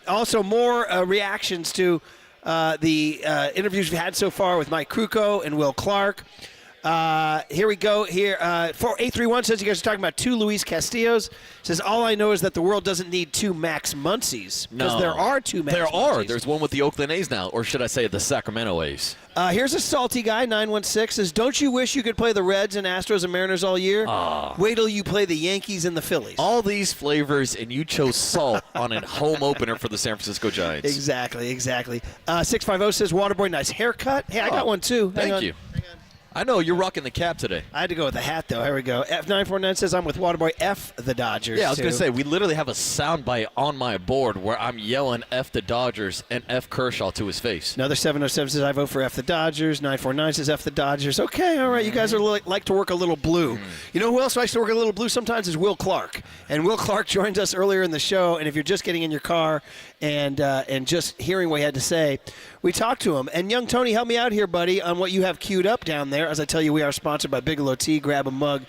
Also, more reactions to the interviews we've had so far with Mike Krukow and Will Clark. Here we go. Here, 4831 says you guys are talking about 2 Luis Castillos. Says all I know is that the world doesn't need 2 Max Muncys because there are 2 Max Muncys.
There are. There's one with the Oakland A's now, or should I say the Sacramento A's.
Here's a salty guy, 916 says, don't you wish you could play the Reds and Astros and Mariners all year? Wait till you play the Yankees and the Phillies.
All these flavors, and you chose salt on a home opener for the San Francisco Giants.
Exactly. 650 says, Waterboy, nice haircut. Hey, I got one too.
Thank you. I know, you're rocking the cap today.
I had to go with the hat, though. Here we go. F949 says, I'm with Waterboy, F the Dodgers.
Yeah, I was going to say, we literally have a soundbite on my board where I'm yelling F the Dodgers and F Kershaw to his face.
Another 707 says, I vote for F the Dodgers. 949 says, F the Dodgers. Okay, all right, you guys are like to work a little blue. You know who else likes to work a little blue sometimes is Will Clark. And Will Clark joined us earlier in the show, and if you're just getting in your car and just hearing what he had to say, we talked to him. And young Tony, help me out here, buddy, on what you have queued up down there. As I tell you, we are sponsored by Bigelow Tea. Grab a mug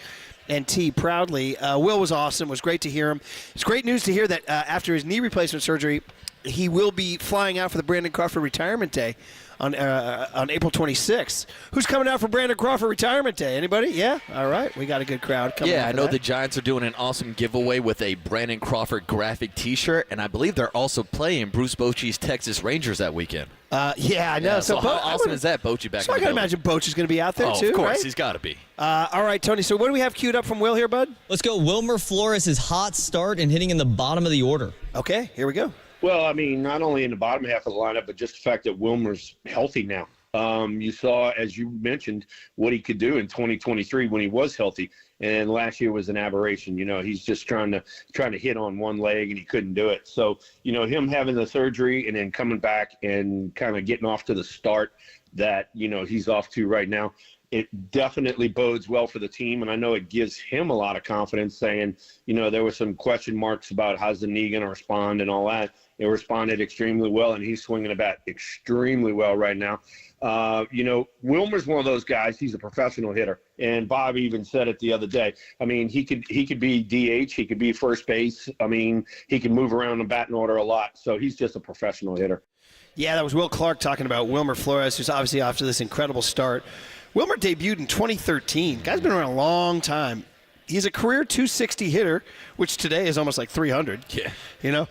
and tea proudly. Will was awesome. It was great to hear him. It's great news to hear that after his knee replacement surgery, he will be flying out for the Brandon Crawford Retirement Day on April 26th. Who's coming out for Brandon Crawford Retirement Day? Anybody? Yeah? All right. We got a good crowd coming out.
Yeah, I know
that.
the Giants are doing an awesome giveaway with a Brandon Crawford graphic T-shirt, and I believe they're also playing Bruce Bochy's Texas Rangers that weekend.
Yeah, I know.
Yeah, so how awesome is that, Bochy back in the
So I got to
building?
imagine Boch is going to be out there, too,
of course.
right?
He's got to be.
All right, Tony. So what do we have queued up from Will here, bud?
Let's go. Wilmer Flores' hot start and hitting in the bottom of the order.
Okay, here we go.
Well, I mean, not only in the bottom half of the lineup, but just the fact that Wilmer's healthy now. You saw, as you mentioned, what he could do in 2023 when he was healthy, and last year was an aberration. You know, he's just trying to hit on one leg, and he couldn't do it. So, you know, him having the surgery and then coming back and kind of getting off to the start that, you know, he's off to right now, it definitely bodes well for the team, and I know it gives him a lot of confidence, saying, you know, there were some question marks about how's the knee going to respond and all that. It responded extremely well, and he's swinging the bat extremely well right now. You know, Wilmer's one of those guys. He's a professional hitter, and Bob even said it the other day. I mean, he could be DH, he could be first base. I mean, he can move around the batting order a lot, so he's just a professional hitter.
Yeah, that was Will Clark talking about Wilmer Flores, who's obviously off to this incredible start. Wilmer debuted in 2013. Guy's been around a long time. He's a career 260 hitter, which today is almost like 300.
Yeah.
You know,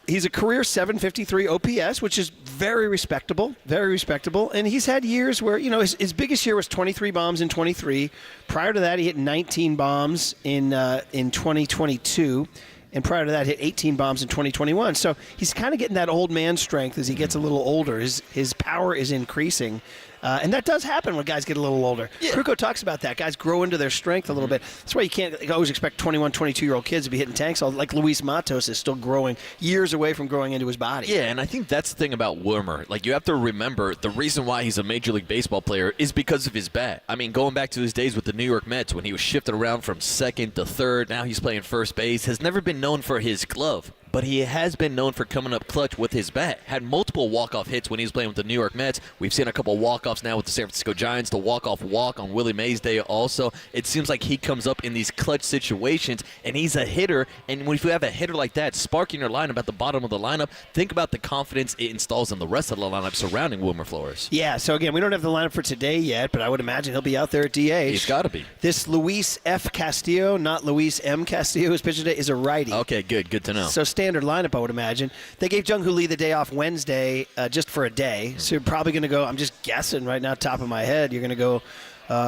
he's a career 753 OPS, which is very respectable, very respectable. And he's had years where, you know, his biggest year was 23 bombs in 23. Prior to that, he hit 19 bombs in 2022. And prior to that, hit 18 bombs in 2021. So he's kind of getting that old man strength as he gets a little older. His power is increasing. And that does happen when guys get a little older. Yeah. Krukow talks about that. Guys grow into their strength a little bit. That's why you can't always expect 21, 22-year-old kids to be hitting tanks. Like Luis Matos is still growing, years away from growing into his body.
Yeah, and I think that's the thing about Wilmer. Like, you have to remember the reason why he's a Major League Baseball player is because of his bat. I mean, going back to his days with the New York Mets when he was shifted around from second to third, now he's playing first base, has never been known for his glove. But he has been known for coming up clutch with his bat. Had multiple walk-off hits when he was playing with the New York Mets. We've seen a couple walk-offs now with the San Francisco Giants. The walk-off walk on Willie Mays Day also. It seems like he comes up in these clutch situations, and he's a hitter. And if you have a hitter like that sparking your lineup at the bottom of the lineup, think about the confidence it installs in the rest of the lineup surrounding Wilmer Flores.
Yeah, so again, we don't have the lineup for today yet, but I would imagine he'll be out there at DH.
He's got to be.
This Luis F. Castillo, not Luis M. Castillo, who's pitching today, is a righty.
Okay, good to know.
So standard lineup, I would imagine. They gave Jung Hoo Lee the day off Wednesday just for a day. So you're probably going to go, I'm just guessing right now, top of my head, you're going to go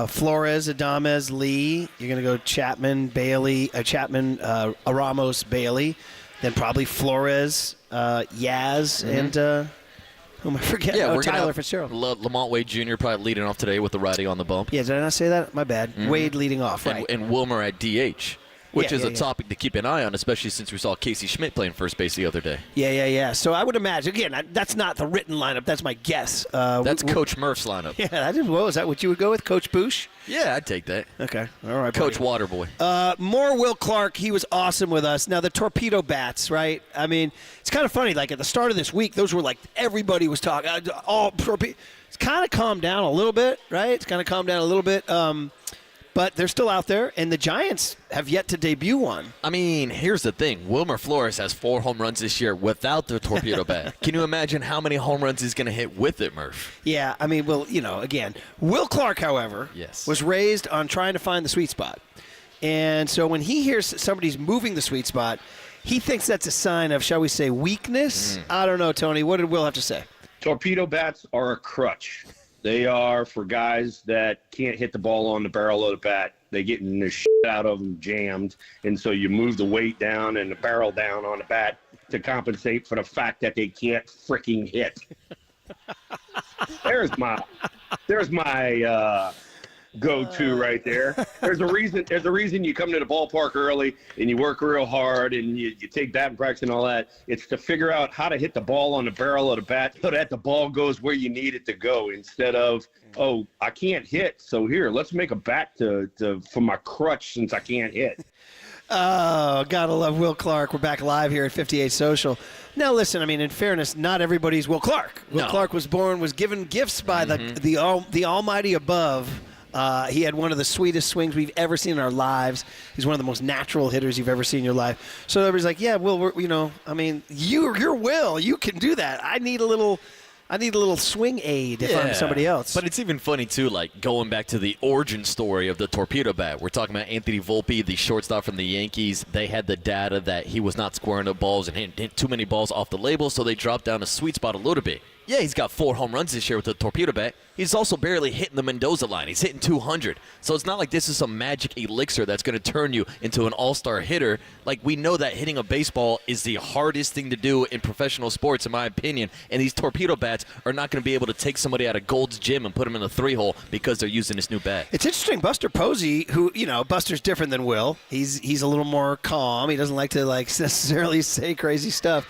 Flores, Adames, Lee. You're going to go Chapman, Bailey, Ramos, Bailey. Then probably Flores, Yaz, and who am I forgetting?
Yeah, we're
Tyler
gonna
Fitzgerald.
Lamont Wade Jr. probably leading off today with the righty on the bump.
Yeah, did I not say that? My bad. Wade leading off, right.
And Wilmer at DH. Which is a topic to keep an eye on, especially since we saw Casey Schmidt playing first base the other day.
Yeah. So I would imagine, again, that's not the written lineup. That's my guess.
That's Coach Murph's lineup.
Yeah, is that what you would go with, Coach Boosh?
Yeah, I'd take that.
Okay. All right,
Coach Waterboy.
More Will Clark. He was awesome with us. Now, the torpedo bats, right? I mean, it's kind of funny. Like, at the start of this week, those were like everybody was talking. It's kind of calmed down a little bit, right? It's kind of calmed down a little bit. But they're still out there, and the Giants have yet to debut one.
I mean, here's the thing. Wilmer Flores has 4 home runs this year without the torpedo bat. Can you imagine how many home runs he's going to hit with it, Murph?
Yeah, I mean, well, again, Will Clark, however, was raised on trying to find the sweet spot. And so when he hears somebody's moving the sweet spot, he thinks that's a sign of, shall we say, weakness? I don't know, Tony. What did Will have to say?
Torpedo bats are a crutch. They are for guys that can't hit the ball on the barrel of the bat. They get the shit out of them jammed, and so you move the weight down and the barrel down on the bat to compensate for the fact that they can't freaking hit. There's my go-to right there. There's a reason you come to the ballpark early and you work real hard and you take batting practice and all that. It's to figure out how to hit the ball on the barrel of the bat so that the ball goes where you need it to go, instead of, oh, I can't hit, so here, let's make a bat for my crutch since I can't hit.
Oh, gotta love Will Clark. We're back live here at 58 Social. Now, listen, I mean, in fairness, not everybody's Will Clark. Will Clark was given gifts by the almighty above. He had one of the sweetest swings we've ever seen in our lives. He's one of the most natural hitters you've ever seen in your life. So everybody's like, yeah, Will, you're Will. You can do that. I need a little swing aid if I'm somebody else.
But it's even funny, too, like going back to the origin story of the torpedo bat. We're talking about Anthony Volpe, the shortstop from the Yankees. They had the data that he was not squaring up balls and hit too many balls off the label, so they dropped down a sweet spot a little bit. Yeah, he's got 4 home runs this year with the torpedo bat. He's also barely hitting the Mendoza line. He's hitting 200. So it's not like this is some magic elixir that's going to turn you into an all-star hitter. Like, we know that hitting a baseball is the hardest thing to do in professional sports, in my opinion. And these torpedo bats are not going to be able to take somebody out of Gold's Gym and put him in a 3-hole because they're using this new bat.
It's interesting. Buster Posey, who, Buster's different than Will. He's a little more calm. He doesn't like to, necessarily say crazy stuff.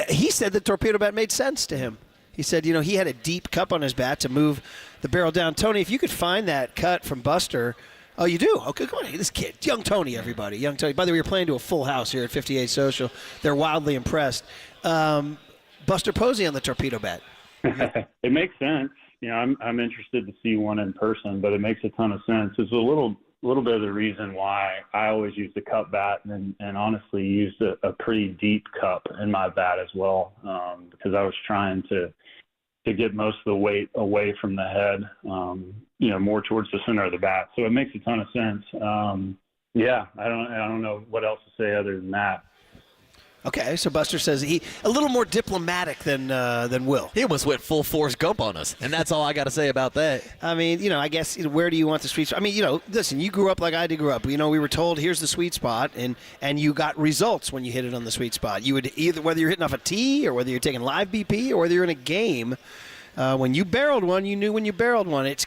He said the torpedo bat made sense to him. He said, he had a deep cup on his bat to move the barrel down. Tony, if you could find that cut from Buster. Oh, you do? Okay, come on. Hey, this kid. Young Tony, everybody. Young Tony. By the way, you're playing to a full house here at 58 Social. They're wildly impressed. Buster Posey on the torpedo bat.
It makes sense. I'm interested to see one in person, but it makes a ton of sense. It's a little bit of the reason why I always use the cup bat and honestly used a pretty deep cup in my bat as well, because I was trying to get most of the weight away from the head, more towards the center of the bat. So it makes a ton of sense. I don't know what else to say other than that.
Okay, so Buster says he a little more diplomatic than Will.
He almost went full Forrest Gump on us, and that's all I got to say about that.
I mean, I guess where do you want the sweet spot? I mean, listen, you grew up like I did grow up. We were told here's the sweet spot, and you got results when you hit it on the sweet spot. You would either, whether you're hitting off a tee or whether you're taking live BP or whether you're in a game, when you barreled one, you knew when you barreled one. It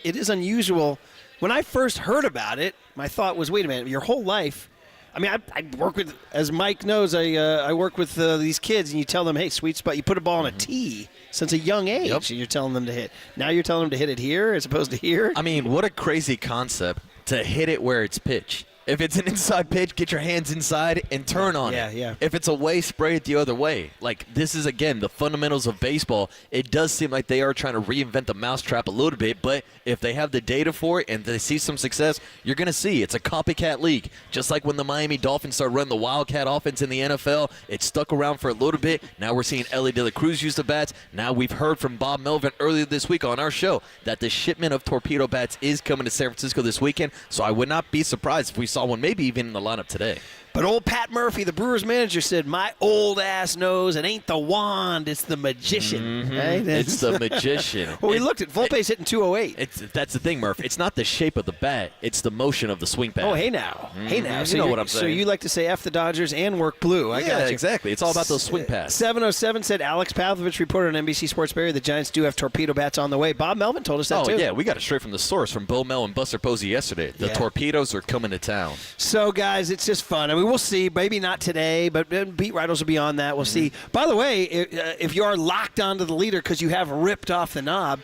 is unusual. When I first heard about it, my thought was, wait a minute, your whole life. I mean, I work with, as Mike knows, I work with these kids, and you tell them, hey, sweet spot, you put a ball on a tee since a young age, and you're telling them to hit. Now you're telling them to hit it here as opposed to here?
I mean, what a crazy concept to hit it where it's pitch. If it's an inside pitch, get your hands inside and turn on it.
Yeah.
If it's away, spray it the other way. Like, this is, again, the fundamentals of baseball. It does seem like they are trying to reinvent the mousetrap a little bit, but if they have the data for it and they see some success, you're going to see it's a copycat league. Just like when the Miami Dolphins started running the Wildcat offense in the NFL, it stuck around for a little bit. Now we're seeing Ellie De La Cruz use the bats. Now we've heard from Bob Melvin earlier this week on our show that the shipment of torpedo bats is coming to San Francisco this weekend, so I would not be surprised if we saw one maybe even in the lineup today.
But old Pat Murphy, the Brewers manager, said, my old ass knows it ain't the wand, it's the magician. Right?
It's the magician.
Well, we looked at Volpe's hitting 208.
That's the thing, Murph. It's not the shape of the bat. It's the motion of the swing bat.
Oh, hey now. Hey now.
You know what I'm saying.
So you like to say F the Dodgers and work blue. I got you.
Exactly. It's all about those swing pads.
707 said Alex Pavlovich reported on NBC Sports Barrier the Giants do have torpedo bats on the way. Bob Melvin told us that, too.
Oh, yeah. We got it straight from the source from Bo Mel and Buster Posey yesterday. The torpedoes are coming to town.
So, guys, it's just fun. I mean, we'll see. Maybe not today, but beat writers will be on that. We'll see. By the way, if you are locked onto the leader because you have ripped off the knob,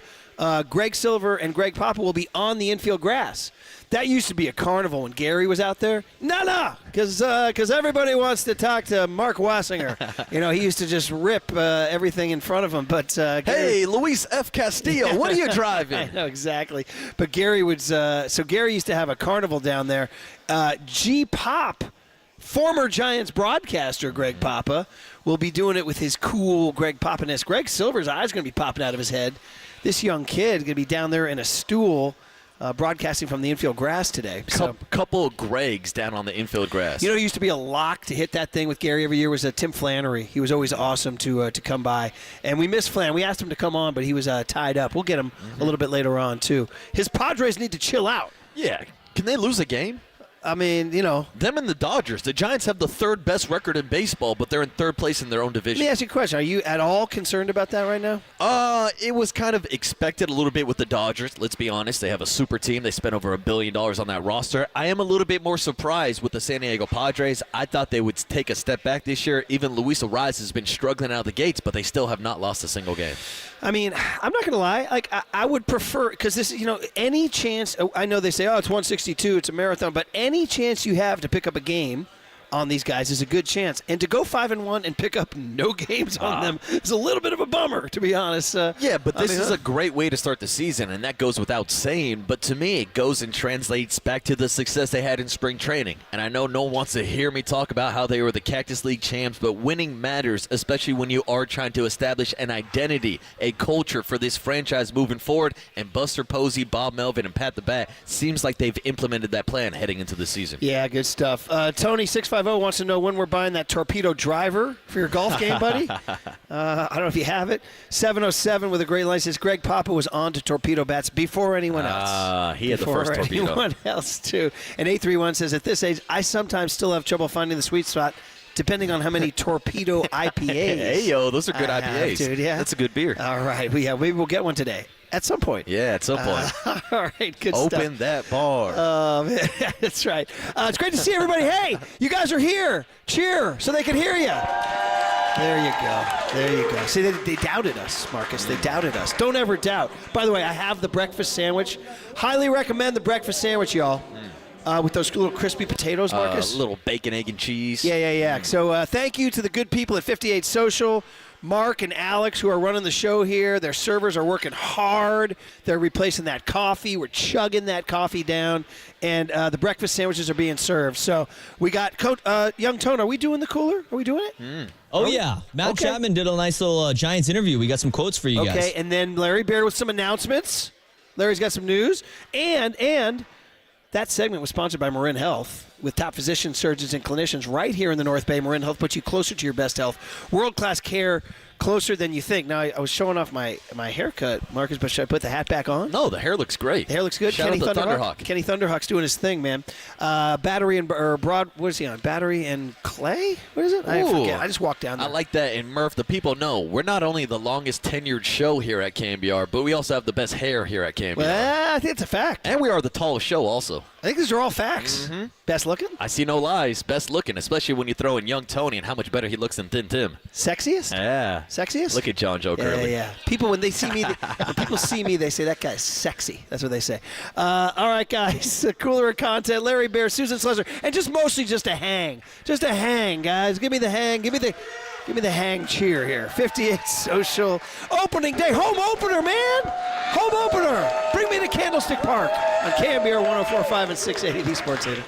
Greg Silver and Greg Papa will be on the infield grass. That used to be a carnival when Gary was out there. No, because everybody wants to talk to Mark Wassinger. He used to just rip everything in front of him. But
hey, Luis F. Castillo, what are you driving?
I know, exactly. But Gary would so Gary used to have a carnival down there. G-Pop, former Giants broadcaster Greg Papa, will be doing it with his cool Greg Papa-ness. Greg Silver's eyes going to be popping out of his head. This young kid going to be down there in a stool broadcasting from the infield grass today. So,
couple of Gregs down on the infield grass.
It used to be a lock to hit that thing with Gary every year was Tim Flannery. He was always awesome to come by. And we missed Flan. We asked him to come on, but he was tied up. We'll get him a little bit later on, too. His Padres need to chill out.
Yeah. Can they lose a game?
I mean,
Them and the Dodgers. The Giants have the third best record in baseball, but they're in third place in their own division.
Let me ask you a question. Are you at all concerned about that right now?
It was kind of expected a little bit with the Dodgers. Let's be honest. They have a super team. They spent over $1 billion on that roster. I am a little bit more surprised with the San Diego Padres. I thought they would take a step back this year. Even Luis Ariz has been struggling out of the gates, but they still have not lost a single game.
I mean, I'm not going to lie. I would prefer, because this is, any chance, I know they say, it's 162, it's a marathon, but any chance you have to pick up a game on these guys is a good chance. And to go 5-1 and pick up no games on them is a little bit of a bummer, to be honest.
Yeah, but this is a great way to start the season, and that goes without saying. But to me, it goes and translates back to the success they had in spring training. And I know no one wants to hear me talk about how they were the Cactus League champs, but winning matters, especially when you are trying to establish an identity, a culture for this franchise moving forward. And Buster Posey, Bob Melvin, and Pat the Bat seems like they've implemented that plan heading into the season.
Yeah, good stuff. Tony 650 wants to know when we're buying that torpedo driver for your golf game, buddy. I don't know if you have it. 707 with a great license. Greg Papa was on to torpedo bats before anyone else.
He had the first torpedo.
Before anyone else, too. And 831 says, at this age, I sometimes still have trouble finding the sweet spot depending on how many torpedo IPAs.
Hey, those are good IPAs.
Dude, yeah.
That's a good beer.
All right. Maybe we'll get one today. At some point.
Yeah, at some point.
All right, good stuff.
Open that bar.
That's right. It's great to see everybody. Hey, you guys are here. Cheer so they can hear you. There you go. See, they doubted us, Marcus. They doubted us. Don't ever doubt. By the way, I have the breakfast sandwich. Highly recommend the breakfast sandwich, y'all. With those little crispy potatoes, Marcus.
A little bacon, egg, and cheese.
Yeah. So thank you to the good people at 58 Social. Mark and Alex, who are running the show here, their servers are working hard. They're replacing that coffee. We're chugging that coffee down, and the breakfast sandwiches are being served. So we got Young Tone. Are we doing the cooler? Are we doing it?
Oh, yeah. Matt Chapman did a nice little Giants interview. We got some quotes for you guys.
Okay, and then Larry Baer with some announcements. Larry's got some news. And that segment was sponsored by Marin Health. With top physicians, surgeons, and clinicians right here in the North Bay. Marin Health puts you closer to your best health. World-class care, closer than you think. Now, I was showing off my haircut, Marcus, but should I put the hat back on?
No, the hair looks great.
The hair looks good.
Shout out to Thunderhawk.
Kenny Thunderhawk's doing his thing, man. Battery and what is he on? Battery and Clay? What is it? I forget. I just walked down there.
I like that. And Murph, the people know we're not only the longest tenured show here at KNBR, but we also have the best hair here at KNBR.
Well, I think it's a fact.
And we are the tallest show also.
I think these are all facts. Mm-hmm. Best looking?
I see no lies. Best looking, especially when you throw in Young Tony and how much better he looks than Thin Tim.
Sexiest?
Yeah.
Sexiest?
Look at John Joe Curley.
Yeah. People, when they see me, when people see me, they say, that guy's sexy. That's what they say. All right, guys. Cooler content. Larry Baer, Susan Slusser, and just mostly just a hang. Just a hang, guys. Give me the hang. Give me the hang cheer here. 58 Social. Opening day. Home opener, man. Home opener. Bring me to Candlestick Park on KNBR 104.5 and 680 The Sports Leader.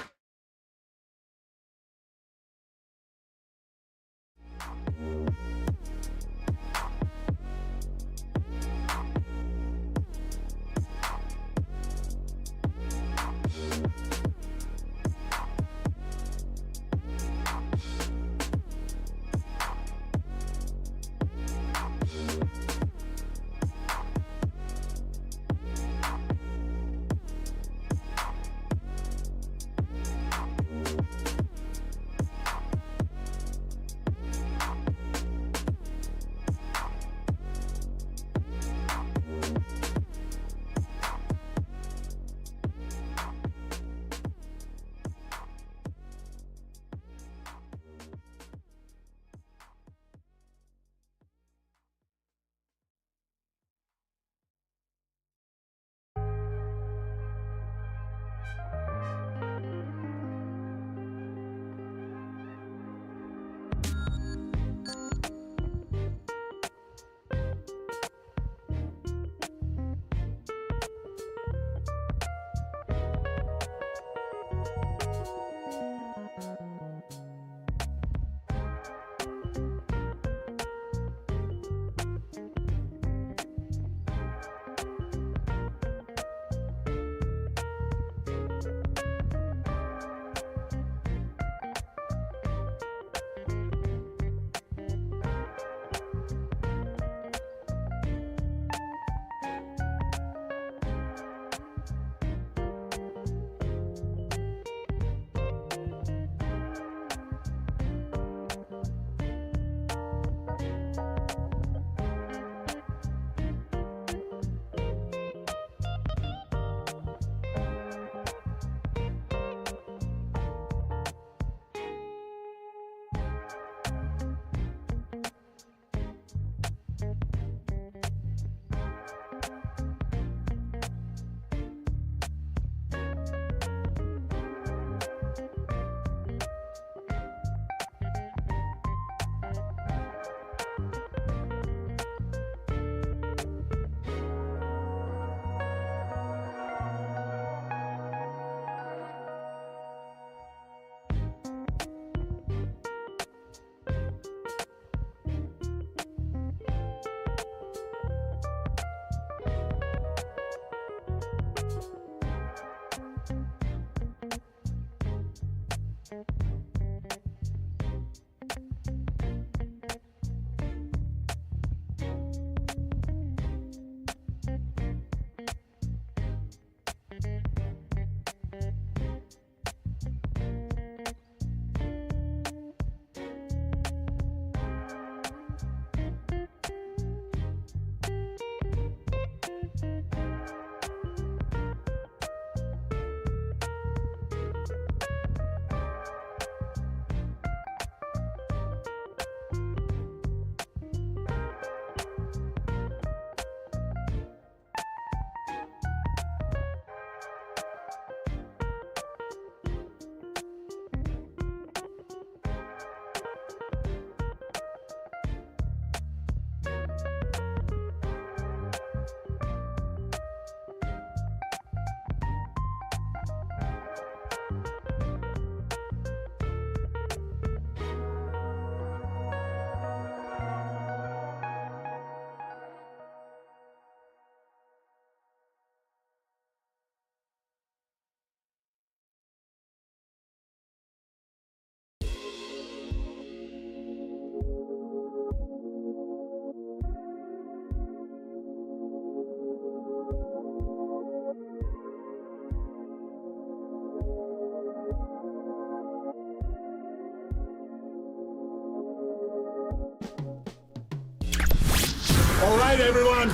All right, everyone.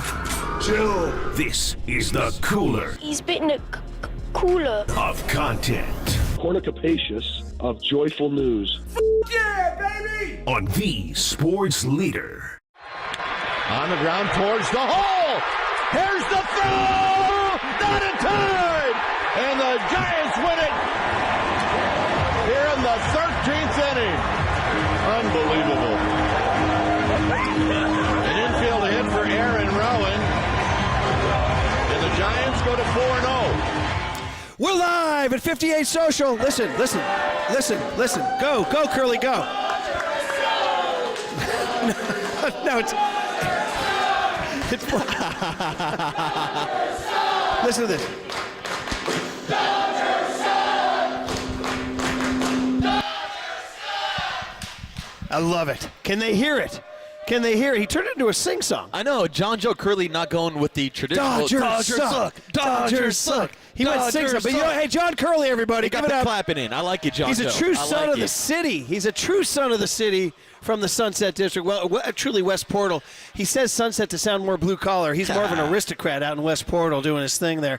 Chill. This is the cooler.
He's bitten a cooler
of content.
Cornucopacious of joyful news.
Yeah, baby! On the sports leader.
On the ground towards the hole. Here's the throw. Not in time. And the Giants win it here in the 13th inning. Unbelievable. An infield hit for Aaron Rowan. And the Giants go to 4-0.
We're live at 58 Social. Listen. Go, Curly, go. No, it's listen to this. I love it. Can they hear it? He turned it into a sing-song.
I know. John Joe Curley not going with the traditional
Dodgers suck. He went sing-song. But hey, John Curley, everybody,
give it up. Clapping in. I like it, John Joe.
He's a true son of the city. He's a true son of the city from the Sunset District. Well, truly West Portal. He says Sunset to sound more blue-collar. He's more of an aristocrat out in West Portal doing his thing there.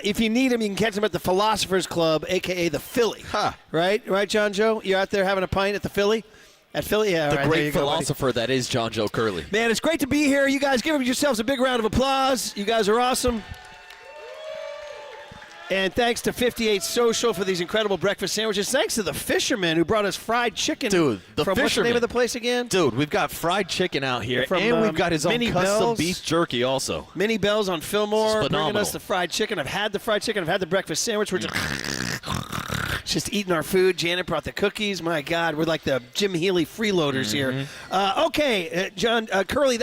If you need him, you can catch him at the Philosophers Club, a.k.a. the Philly. Right, John Joe? You're out there having a pint at the Philly? At Philly, yeah.
The great philosopher that is John Joe Curley.
Man, it's great to be here. You guys give yourselves a big round of applause. You guys are awesome. And thanks to 58 Social for these incredible breakfast sandwiches. Thanks to the Fisherman who brought us fried chicken.
Dude, the
from
Fisherman.
What's the name of the place again?
Dude, we've got fried chicken out here, and we've got his own custom beef jerky also.
Minnie Bell's on Fillmore bringing us the
phenomenal.
fried chicken. I've had the fried chicken. I've had the breakfast sandwich. We're just eating our food. Janet brought the cookies. My God, we're like the Jim Healy freeloaders here. John Curley,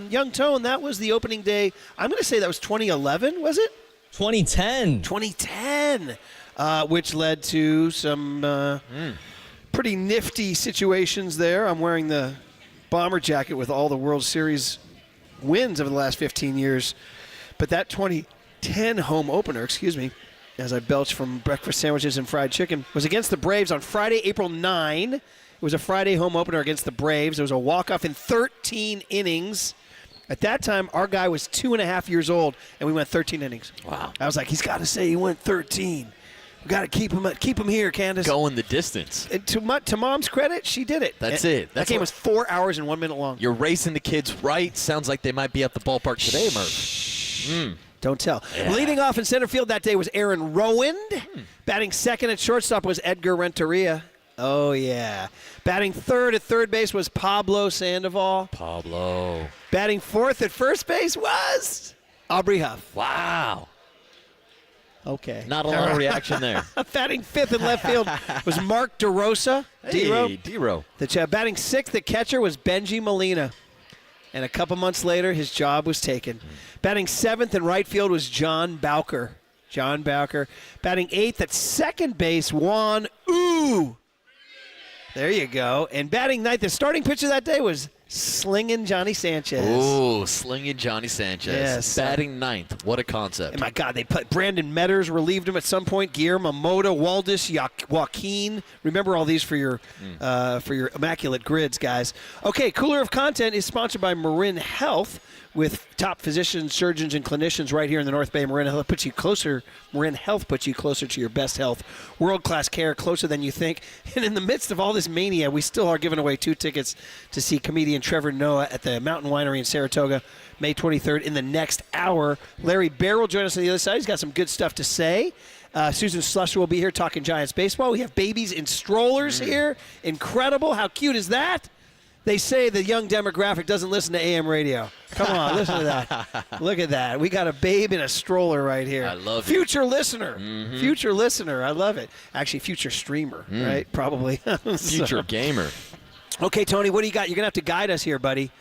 Young Tone, that was the opening day. I'm going to say that was 2011, was it?
2010,
which led to some pretty nifty situations there. I'm wearing the bomber jacket with all the World Series wins over the last 15 years. But that 2010 home opener, as I belch from breakfast sandwiches and fried chicken, was against the Braves on Friday, April 9. It was a Friday home opener against the Braves. It was a walk-off in 13 innings. At that time, our guy was 2.5 years old, and we went 13 innings.
Wow.
I was like, he's got to say he went 13. We got to keep him here, Candace.
Going the distance.
And to Mom's credit, she did it.
That's it.
That game was 4 hours and 1 minute long.
You're racing the kids right. Sounds like they might be at the ballpark today, Murph.
Don't tell.
Yeah.
Leading off in center field that day was Aaron Rowand. Batting second at shortstop was Edgar Renteria. Oh, yeah. Batting third at third base was Pablo Sandoval.
Pablo.
Batting fourth at first base was Aubrey Huff.
Wow.
Okay.
Not a lot of reaction there.
Batting fifth in left field was Mark DeRosa.
Hey, D-Ro.
Batting sixth, the catcher was Benji Molina. And a couple months later, his job was taken. Batting seventh in right field was John Bowker. Batting eighth at second base, Juan Ooh. There you go. And batting ninth, the starting pitcher that day was Slingin' Johnny Sanchez.
Ooh, Slingin' Johnny Sanchez.
Yes.
Batting ninth. What a concept.
And my God, they put Brandon Metters relieved him at some point. Guillermo Mota, Waldis, Joaquin. Remember all these for your immaculate grids, guys. Okay, Cooler of Content is sponsored by Marin Health, with top physicians, surgeons, and clinicians right here in the North Bay. Marin Health puts you closer to your best health. World-class care, closer than you think. And in the midst of all this mania, we still are giving away 2 tickets to see comedian Trevor Noah at the Mountain Winery in Saratoga, May 23rd. In the next hour, Larry Baer will join us on the other side. He's got some good stuff to say. Susan Slusser will be here talking Giants baseball. We have babies in strollers here. Incredible. How cute is that? They say the young demographic doesn't listen to AM radio. Come on, listen to that. Look at that. We got a babe in a stroller right here.
I love it.
Future listener. Future listener. I love it. Actually, future streamer, right? Probably.
Future gamer.
Okay, Tony, what do you got? You're going to have to guide us here, buddy.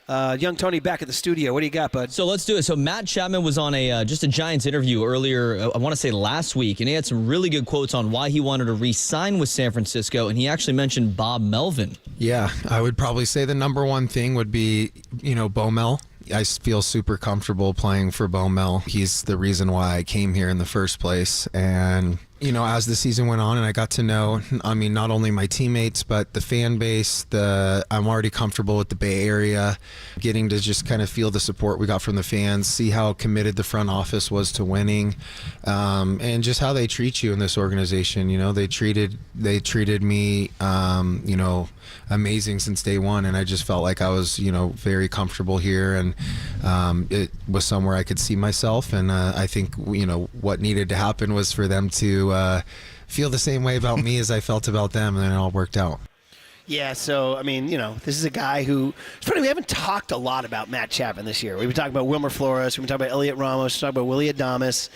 Young Tony back at the studio. What do you got, bud?
So let's do it. So Matt Chapman was on just a Giants interview earlier, I want to say last week, and he had some really good quotes on why he wanted to re-sign with San Francisco, and he actually mentioned Bob Melvin.
Yeah, I would probably say the number one thing would be, Bo Mel. I feel super comfortable playing for Bo Mel. He's the reason why I came here in the first place, and as the season went on and I got to know, not only my teammates, but the fan base, I'm already comfortable with the Bay Area, getting to just kind of feel the support we got from the fans, see how committed the front office was to winning, and just how they treat you in this organization. They treated me, amazing since day one, and I just felt like I was, very comfortable here, and it was somewhere I could see myself, and I think, what needed to happen was for them to feel the same way about me as I felt about them, and then it all worked out.
Yeah, so, this is a guy who – it's funny, we haven't talked a lot about Matt Chapman this year. We've been talking about Wilmer Flores. We've been talking about Elliot Ramos. We've been talking about Willie Adames.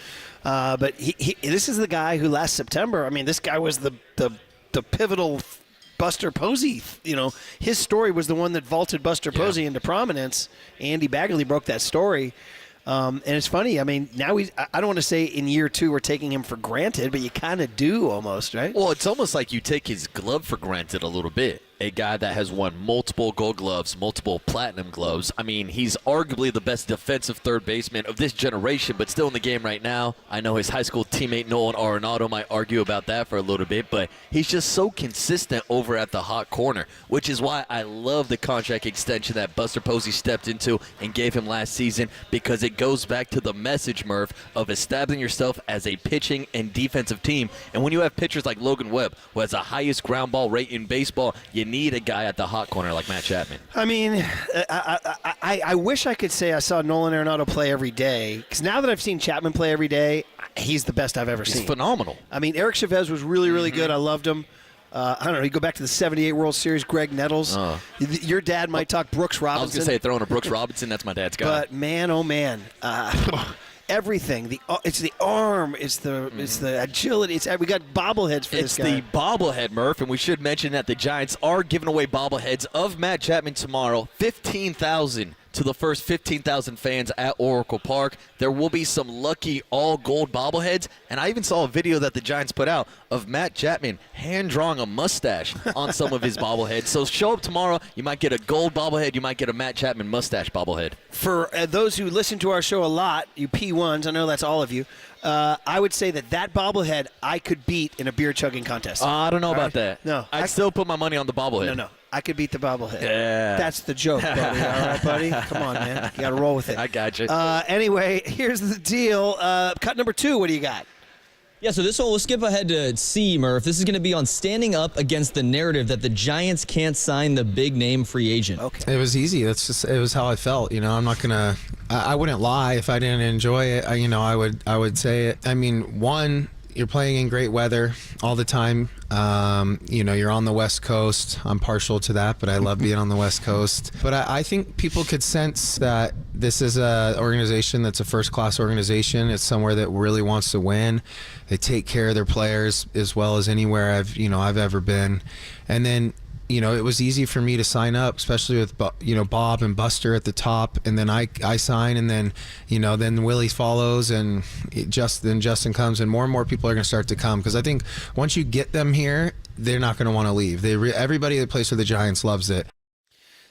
But this is the guy who last September – this guy was the pivotal Buster Posey. His story was the one that vaulted Buster Posey into prominence. Andy Baggerly broke that story. And it's funny. Now I don't want to say in year 2 we're taking him for granted, but you kind of do almost, right?
Well, it's almost like you take his glove for granted a little bit. A guy that has won multiple gold gloves, multiple platinum gloves. He's arguably the best defensive third baseman of this generation, but still in the game right now. I know his high school teammate Nolan Arenado might argue about that for a little bit, but he's just so consistent over at the hot corner, which is why I love the contract extension that Buster Posey stepped into and gave him last season, because it goes back to the message, Murph, of establishing yourself as a pitching and defensive team. And when you have pitchers like Logan Webb, who has the highest ground ball rate in baseball, you need a guy at the hot corner like Matt Chapman.
I wish I could say I saw Nolan Arenado play every day, because now that I've seen Chapman play every day, he's the best I've ever seen.
He's phenomenal.
Eric Chavez was really, really good. I loved him. I don't know. You go back to the 78 World Series, Greg Nettles. Your dad might talk Brooks Robinson.
I was going to say throwing a Brooks Robinson. That's my dad's guy.
But man, oh man. Everything. It's the arm. It's the agility. We got bobbleheads for this guy.
It's the bobblehead, Murph, and we should mention that the Giants are giving away bobbleheads of Matt Chapman tomorrow. 15,000 to the first 15,000 fans at Oracle Park. There will be some lucky all-gold bobbleheads, and I even saw a video that the Giants put out of Matt Chapman hand-drawing a mustache on some of his bobbleheads. So show up tomorrow. You might get a gold bobblehead. You might get a Matt Chapman mustache bobblehead.
For those who listen to our show a lot, you P1s, I know that's all of you, I would say that bobblehead I could beat in a beer-chugging contest.
I don't know about that.
No.
I'd still put my money on the bobblehead.
No. I could beat the bobblehead.
Yeah.
That's the joke, buddy. All right, buddy? Come on, man. You got to roll with it.
I got you.
Anyway, here's the deal. Cut number 2, what do you got?
Yeah, so this one, we'll skip ahead to C, Murph. This is going to be on standing up against the narrative that the Giants can't sign the big-name free agent.
Okay. It was easy. It was how I felt. I'm not going to – I wouldn't lie if I didn't enjoy it. I would say it. One – you're playing in great weather all the time. You're on the West Coast. I'm partial to that, but I love being on the West Coast. But I think people could sense that this is an organization that's a first-class organization. It's somewhere that really wants to win. They take care of their players as well as anywhere I've ever been. And then, it was easy for me to sign up, especially with, Bob and Buster at the top. And then I sign, and then, then Willie follows, and then Justin comes, and more people are going to start to come. Because I think once you get them here, they're not going to want to leave. Everybody that plays for the Giants loves it.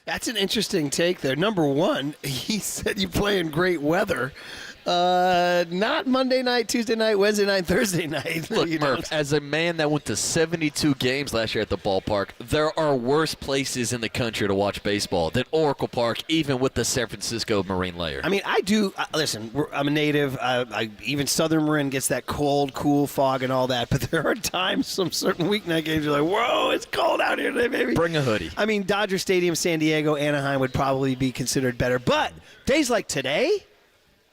That's an interesting take there. Number 1, he said you play in great weather. Not Monday night, Tuesday night, Wednesday night, Thursday night.
Look, Murph, as a man that went to 72 games last year at the ballpark, there are worse places in the country to watch baseball than Oracle Park, even with the San Francisco Marine layer.
I do. Listen, I'm a native. Even Southern Marin gets that cold, cool fog and all that. But there are times, some certain weeknight games, you're like, whoa, it's cold out here today, baby.
Bring a hoodie.
Dodger Stadium, San Diego, Anaheim would probably be considered better. But days like today,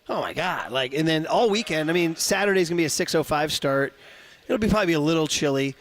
oh, my God. And then all weekend, Saturday's going to be a 6:05 start. It'll probably be a little chilly.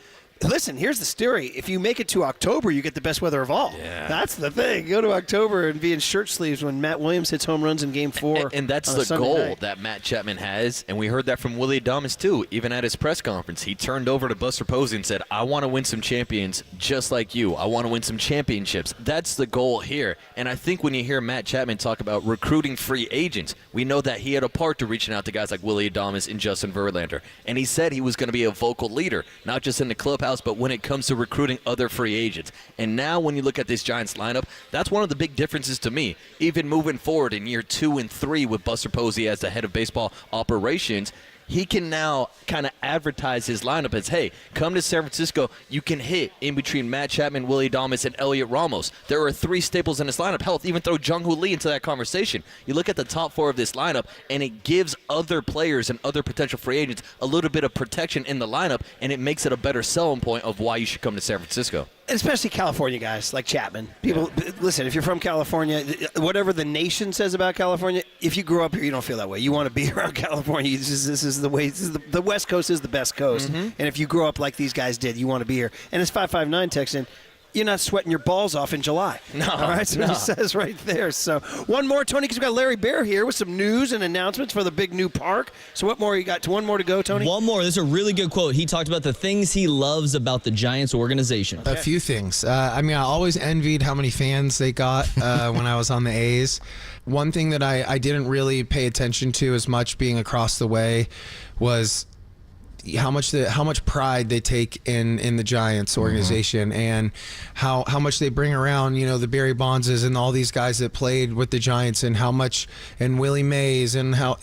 Listen, here's the story. If you make it to October, you get the best weather of all.
Yeah.
That's the thing. Go to October and be in shirt sleeves when Matt Williams hits home runs in Game 4.
And that's the goal that Matt Chapman has, and we heard that from Willie Adames, too. Even at his press conference, he turned over to Buster Posey and said, I want to win some champions just like you. I want to win some championships. That's the goal here. And I think when you hear Matt Chapman talk about recruiting free agents, we know that he had a part to reaching out to guys like Willie Adames and Justin Verlander. And he said he was going to be a vocal leader, not just in the clubhouse, but when it comes to recruiting other free agents. And now when you look at this Giants lineup, that's one of the big differences to me. Even moving forward in year 2 and 3 with Buster Posey as the head of baseball operations, he can now kind of advertise his lineup as, hey, come to San Francisco, you can hit in between Matt Chapman, Willie Adames, and Elliot Ramos. There are 3 staples in his lineup. Hell, even throw Jung-Hoo Lee into that conversation. You look at the top 4 of this lineup, and it gives other players and other potential free agents a little bit of protection in the lineup, and it makes it a better selling point of why you should come to San Francisco.
Especially California guys like Chapman. People, listen, if you're from California, whatever the nation says about California, if you grew up here, you don't feel that way. You want to be around California. This is the way. The West Coast is the best coast. And if you grow up like these guys did, you want to be here. And it's 559 Texan. You're not sweating your balls off in July.
No.
All right, so it says right there. So one more, Tony, because we've got Larry Baer here with some news and announcements for the big new park. So what more you got? One more to go, Tony?
One more. This is a really good quote. He talked about the things he loves about the Giants organization.
A few things. I always envied how many fans they got when I was on the A's. One thing that I didn't really pay attention to as much being across the way was how much pride they take in the Giants organization, and how much they bring around, the Barry Bondses and all these guys that played with the Giants, and how much, and Willie Mays, and how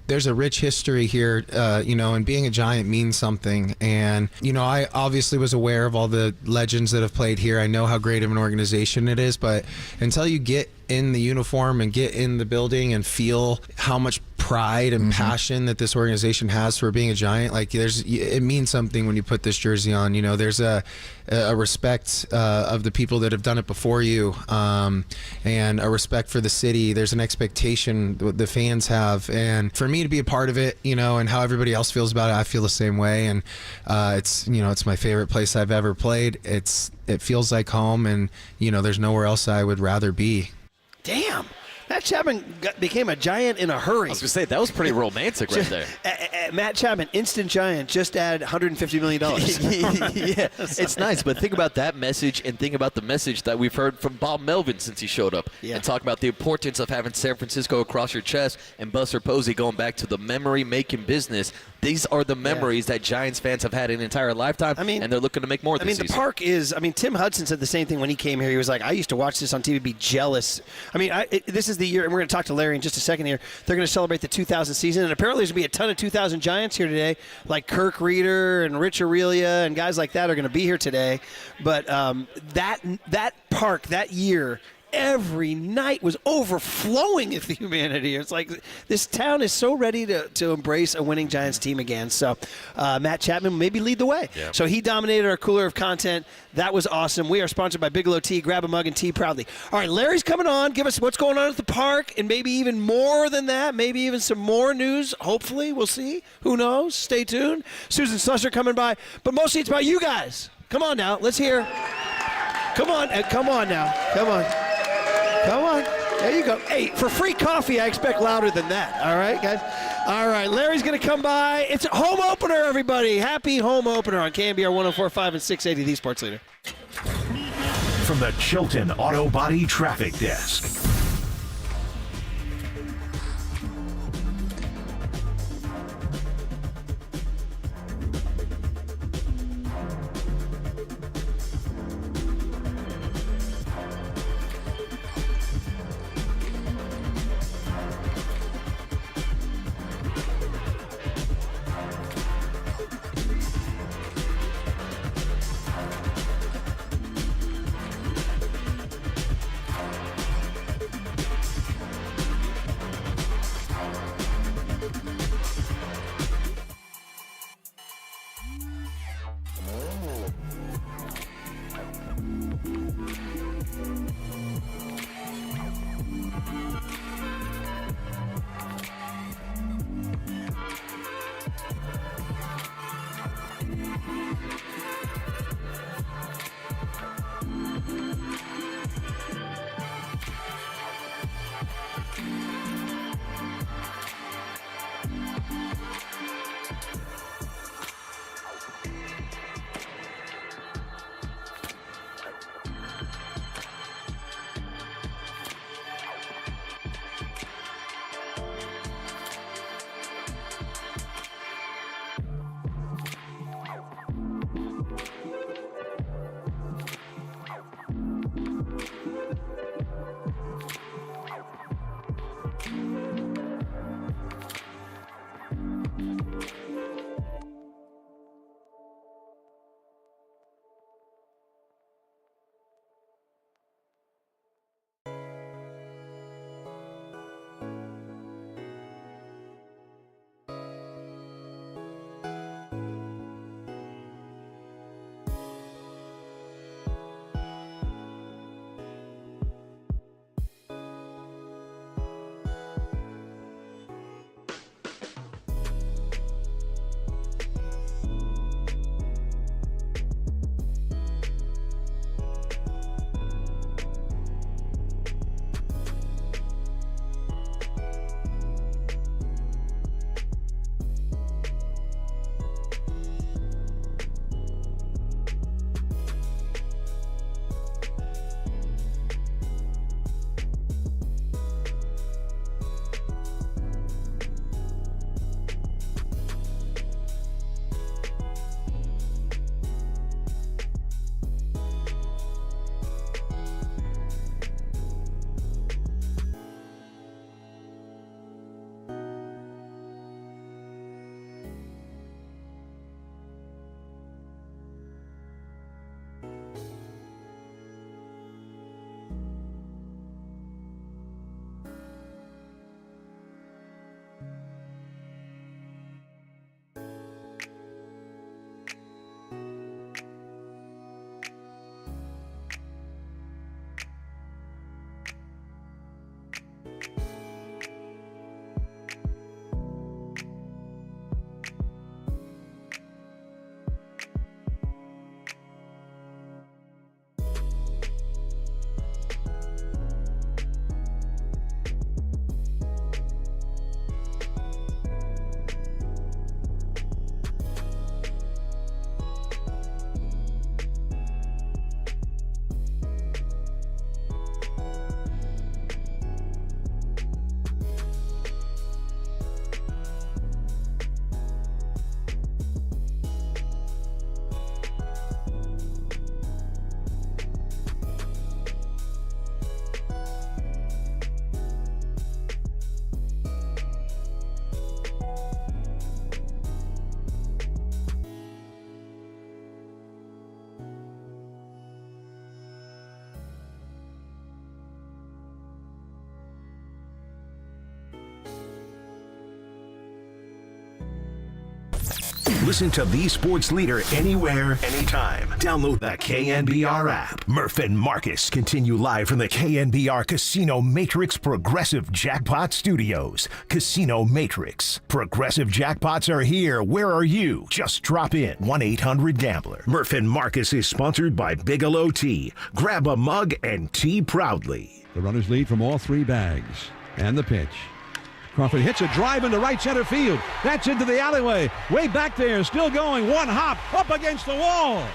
there's a rich history here, and being a Giant means something. And I obviously was aware of all the legends that have played here. I know how great of an organization it is, but until you get in the uniform and get in the building and feel how much pride and passion that this organization has for being a Giant, it means something when you put this jersey on. There's a respect of the people that have done it before you, and a respect for the city. There's an expectation the fans have, and for me to be a part of it, and how everybody else feels about it, I feel the same way. And it's my favorite place I've ever played. It feels like home, and there's nowhere else I would rather be.
Damn. Matt Chapman became a Giant in a hurry.
I was going to say, that was pretty romantic right there.
Matt Chapman, instant Giant, just add $150 million.
Yeah, it's nice, but think about that message, and think about the message that we've heard from Bob Melvin since he showed up.
Yeah.
And talk about the importance of having San Francisco across your chest, and Buster Posey going back to the memory-making business. These are the memories that Giants fans have had an entire lifetime, and they're looking to make more this season.
The park is, Tim Hudson said the same thing when he came here. He was like, I used to watch this on TV, be jealous. This is the year, and we're going to talk to Larry in just a second here. They're going to celebrate the 2000 season, and apparently there's going to be a ton of 2000 Giants here today, like Kirk Reeder and Rich Aurelia and guys like that are going to be here today. But that park that year, every night was overflowing with humanity. It's like this town is so ready to embrace a winning Giants team again. So Matt Chapman maybe lead the way.
Yeah.
So he dominated our cooler of content. That was awesome. We are sponsored by Bigelow Tea. Grab a mug and tea proudly. All right, Larry's coming on. Give us what's going on at the park, and maybe even more than that. Maybe even some more news. Hopefully, we'll see. Who knows? Stay tuned. Susan Slusser coming by. But mostly it's about you guys. Come on now. Let's hear. Come on now. Come on. Come on. There you go. Hey, for free coffee, I expect louder than that. All right, guys? All right, Larry's going to come by. It's a home opener, everybody. Happy home opener on KNBR 104.5 and 680, the Sports Leader.
From the Chilton Auto Body Traffic Desk. Listen to the sports leader anywhere, anytime. Download the KNBR app. Murph and Marcus continue live from the KNBR Casino Matrix Progressive Jackpot Studios. Casino Matrix. Progressive jackpots are here. Where are you? Just drop in. 1-800-GAMBLER. Murph and Marcus is sponsored by Bigelow Tea. Grab a mug and tea proudly.
The runners lead from all three bags. And the pitch. Crawford hits a drive into right center field. That's into the alleyway. Way back there, still going. One hop up against the wall.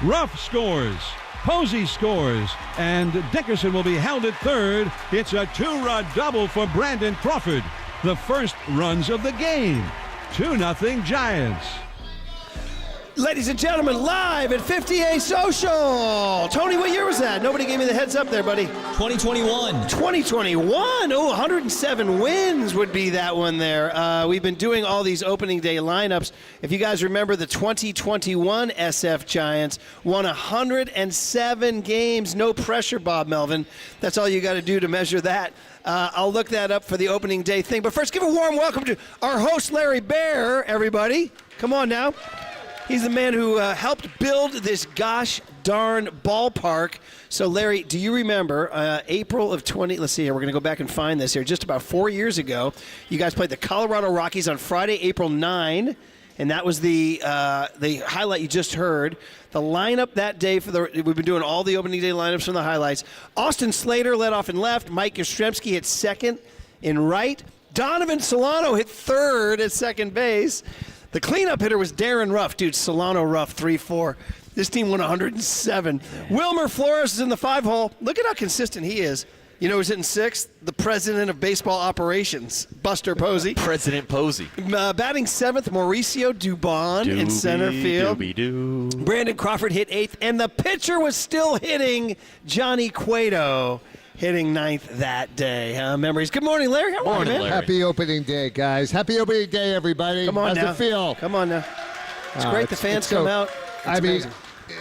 Ruff scores. Posey scores. And Dickerson will be held at third. It's a two-run double for Brandon Crawford. The first runs of the game. 2-0 Giants.
Ladies and gentlemen, live at 58 Social. Tony, what year was that? Nobody gave me the heads up there, buddy.
2021.
2021. Oh, 107 wins would be that one there. We've been doing all these opening day lineups. If you guys remember, the 2021 SF Giants won 107 games. No pressure, Bob Melvin. That's all you got to do to measure that. I'll look that up for the opening day thing. But first, give a warm welcome to our host, Larry Baer, everybody. Come on now. He's the man who helped build this gosh darn ballpark. So, Larry, do you remember April of 20? Let's see here. We're going to go back and find this here. Just about 4 years ago, you guys played the Colorado Rockies on Friday, April 9, and that was the highlight you just heard. The lineup that day we've been doing all the opening day lineups from the highlights. Austin Slater led off in left. Mike Yastrzemski hit second in right. Donovan Solano hit third at second base. The cleanup hitter was Darren Ruff. Dude, Solano Ruff, 3-4. This team won 107. Wilmer Flores is in the 5-hole. Look at how consistent he is. You know who's hitting sixth? The president of baseball operations, Buster Posey.
President Posey.
Batting seventh, Mauricio Dubon in center field. Brandon Crawford hit eighth, and the pitcher was still hitting, Johnny Cueto, hitting ninth that day. Memories. Good morning, Larry. How are you, man?
Larry. Happy opening day, guys. Happy opening day, everybody.
Come on
How's
now.
it feel?
Come on now. It's great the fans come out. It's amazing.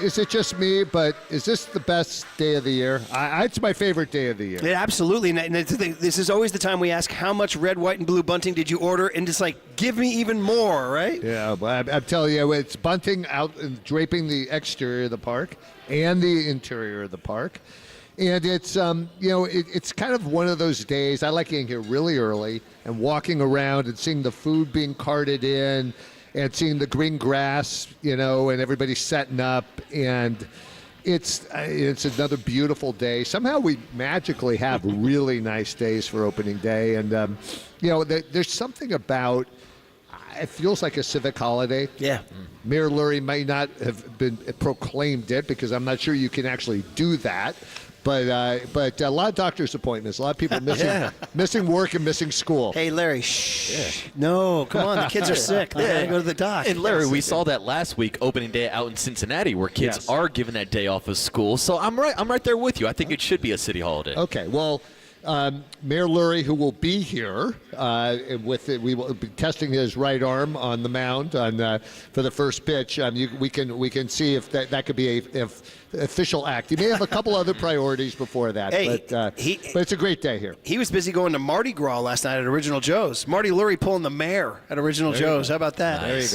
Is it just me, but is this the best day of the year? It's my favorite day of the year.
Yeah, absolutely. And this is always the time we ask, how much red, white, and blue bunting did you order? And just like, give me even more, right?
Yeah, but I'm telling you, it's bunting out and draping the exterior of the park and the interior of the park. And it's, it's kind of one of those days. I like getting here really early and walking around and seeing the food being carted in and seeing the green grass, and everybody setting up. And it's another beautiful day. Somehow we magically have really nice days for opening day. And, there's something about, it feels like a civic holiday.
Yeah.
Mayor Lurie might not have been proclaimed it because I'm not sure you can actually do that. But a lot of doctor's appointments, a lot of people missing work and missing school.
Hey, Larry, shh. Yeah. No, come on. The kids are sick. They got to go to the doc.
And, Larry, we saw that last week, opening day out in Cincinnati, where kids are given that day off of school. So I'm right there with you. I think it should be a city holiday.
Okay, well, Mayor Lurie, who will be here, we will be testing his right arm on the mound for the first pitch. We can see if that could be a official act. He may have a couple other priorities before that, but it's a great day here.
He was busy going to Mardi Gras last night at Original Joe's. Marty Lurie pulling the mayor at Original Joe's. How about that?
Nice.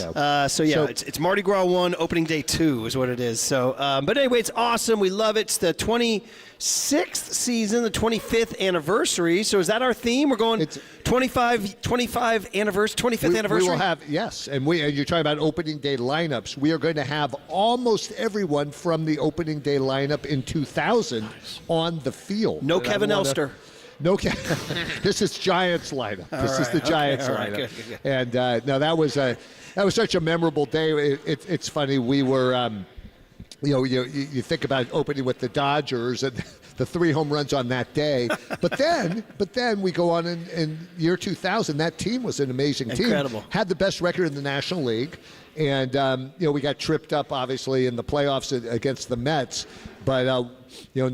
There you
go. It's Mardi Gras 1, opening day 2 is what it is. So, but anyway, it's awesome. We love it. It's the 26th season, the 25th anniversary. So is that our theme? We're going 25th anniversary.
We will have, yes, and you're talking about opening day lineups. We are going to have almost everyone from the opening day lineup in 2000 on the field.
No Kevin Elster.
No, this is Giants lineup. This is the Giants lineup. Good. And no, that was such a memorable day. It's funny. We were, you think about opening with the Dodgers and the 3 home runs on that day. But then we go on in year 2000. That team was an amazing team.
Incredible.
Had the best record in the National League. And, we got tripped up, obviously, in the playoffs against the Mets. But,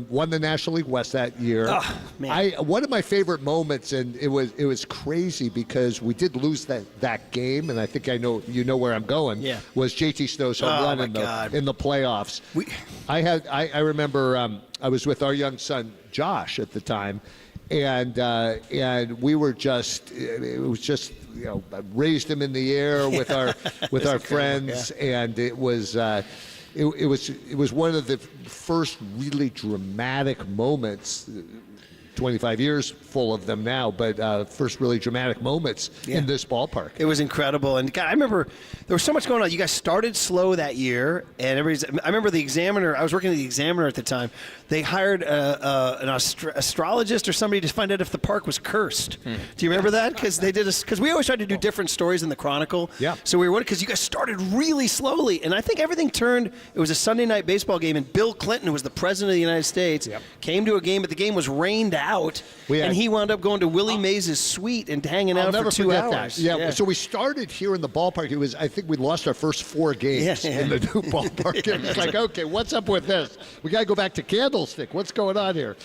won the National League West that year.
Oh, man.
One of my favorite moments, and it was crazy because we did lose that game, and I think I know where I'm going, was JT Snow's home run in the playoffs. I remember I was with our young son, Josh, at the time, and we were just, it was just, raised him in the air with our friends, and it was one of the first really dramatic moments. 25 years full of them now, but first really dramatic moments in this ballpark.
It was incredible. And God, I remember there was so much going on. You guys started slow that year, and I remember the Examiner, I was working at the Examiner at the time. They hired an astrologist or somebody to find out if the park was cursed. Do you remember that? Because we always tried to do different stories in the Chronicle.
Yeah.
So we were, because you guys started really slowly, and I think everything turned. It was a Sunday night baseball game, and Bill Clinton, who was the president of the United States, came to a game, but the game was rained out, and he wound up going to Willie Mays' suite and hanging out for 2 hours.
That. Yeah. So we started here in the ballpark. I think we lost our first 4 games in the new ballpark. It was like, okay, what's up with this? We got to go back to Candlestick. What's going on here?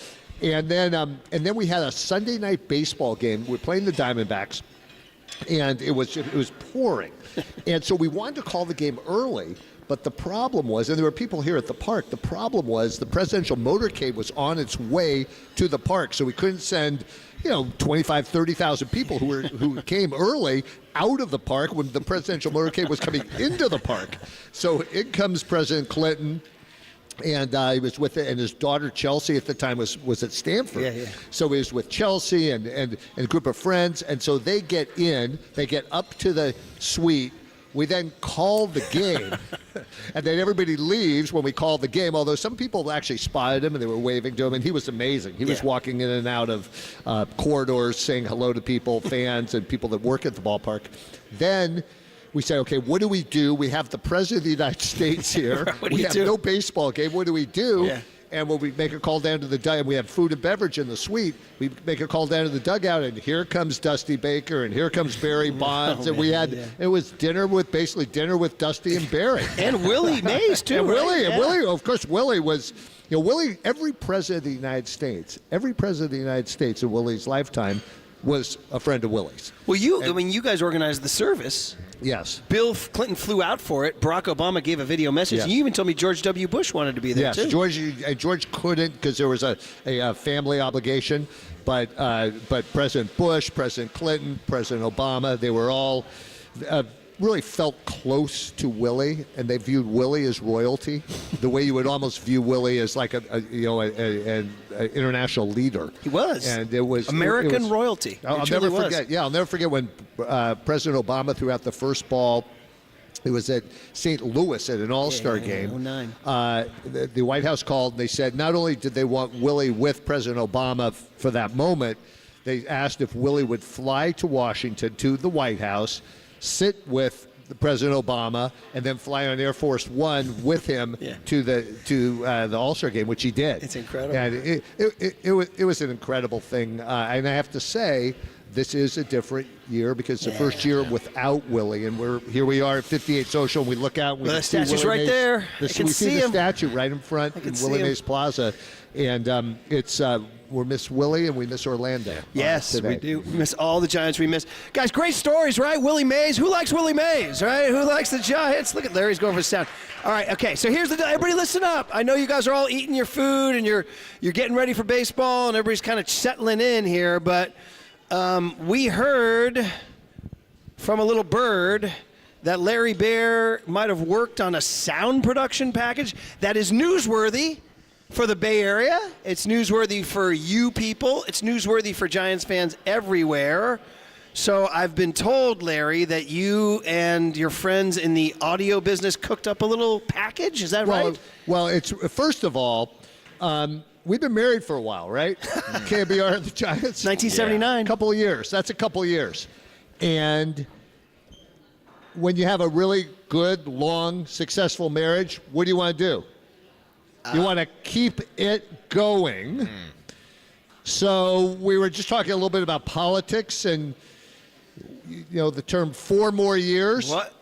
And then we had a Sunday night baseball game. We're playing the Diamondbacks, and it was pouring, and so we wanted to call the game early. But the problem was, and there were people here at the park, the problem was the presidential motorcade was on its way to the park, so we couldn't send 25, 30,000 people who came early out of the park when the presidential motorcade was coming into the park. So in comes President Clinton, and he was with it, and his daughter Chelsea at the time was at Stanford. So he was with Chelsea and a group of friends, and so they get up to the suite. We then call the game, and then everybody leaves when we call the game, although some people actually spotted him and they were waving to him, and he was amazing. He was walking in and out of corridors saying hello to people, fans, and people that work at the ballpark. Then we say, okay, what do we do? We have the President of the United States here. We have no baseball game. What do we do? And when we make a call down to the dugout, we have food and beverage in the suite, we make a call down to the dugout, and here comes Dusty Baker, and here comes Barry Bonds, and it was dinner with Dusty and Barry.
And Willie Mays, too,
and
right?
Willie, of course, Willie was, Willie, every president of the United States in Willie's lifetime was a friend of Willie's.
Well, you guys organized the service.
Yes.
Bill Clinton flew out for it. Barack Obama gave a video message. And you even told me George W. Bush wanted to be there, too.
Yes, George couldn't because there was a family obligation. But President Bush, President Clinton, President Obama, they were all really felt close to Willie, and they viewed Willie as royalty, the way you would almost view Willie as like an international leader.
He was.
And it was
American royalty.
I'll never forget. Yeah, I'll never forget when President Obama threw out the first ball. It was at St. Louis at an All-Star game.
2009.
The White House called, and they said not only did they want Willie with President Obama for that moment, they asked if Willie would fly to Washington to the White House, sit with President Obama, and then fly on Air Force One with him to the All-Star game, which he did.
It's incredible.
And it was an incredible thing. And I have to say, this is a different year because it's the first year without Willie, and here we are at 58 Social, and we look out. And we
the
see
statue's
Willie
right
Mays.
there.
We see the statue right in front in Willie Mays Plaza, and it's we miss Willie and we miss Orlando.
Yes,
today.
we do. We miss all the Giants. We miss guys. Great stories, right? Willie Mays. Who likes Willie Mays, right? Who likes the Giants? Look at Larry's going for sound. All right, okay. So here's the deal. Everybody, listen up. I know you guys are all eating your food and you're getting ready for baseball, and everybody's kind of settling in here, but. We heard from a little bird that Larry Baer might have worked on a sound production package that is newsworthy for the Bay Area. It's newsworthy for you people. It's newsworthy for Giants fans everywhere. So I've been told, Larry, that you and your friends in the audio business cooked up a little package. Is that right?
Well, it's first of all, we've been married for a while, right? KNBR and the Giants.
1979.
Couple of years. That's a couple of years. And when you have a really good, long, successful marriage, what do you want to do? You want to keep it going. So we were just talking a little bit about politics and, the term 4 more years.
What?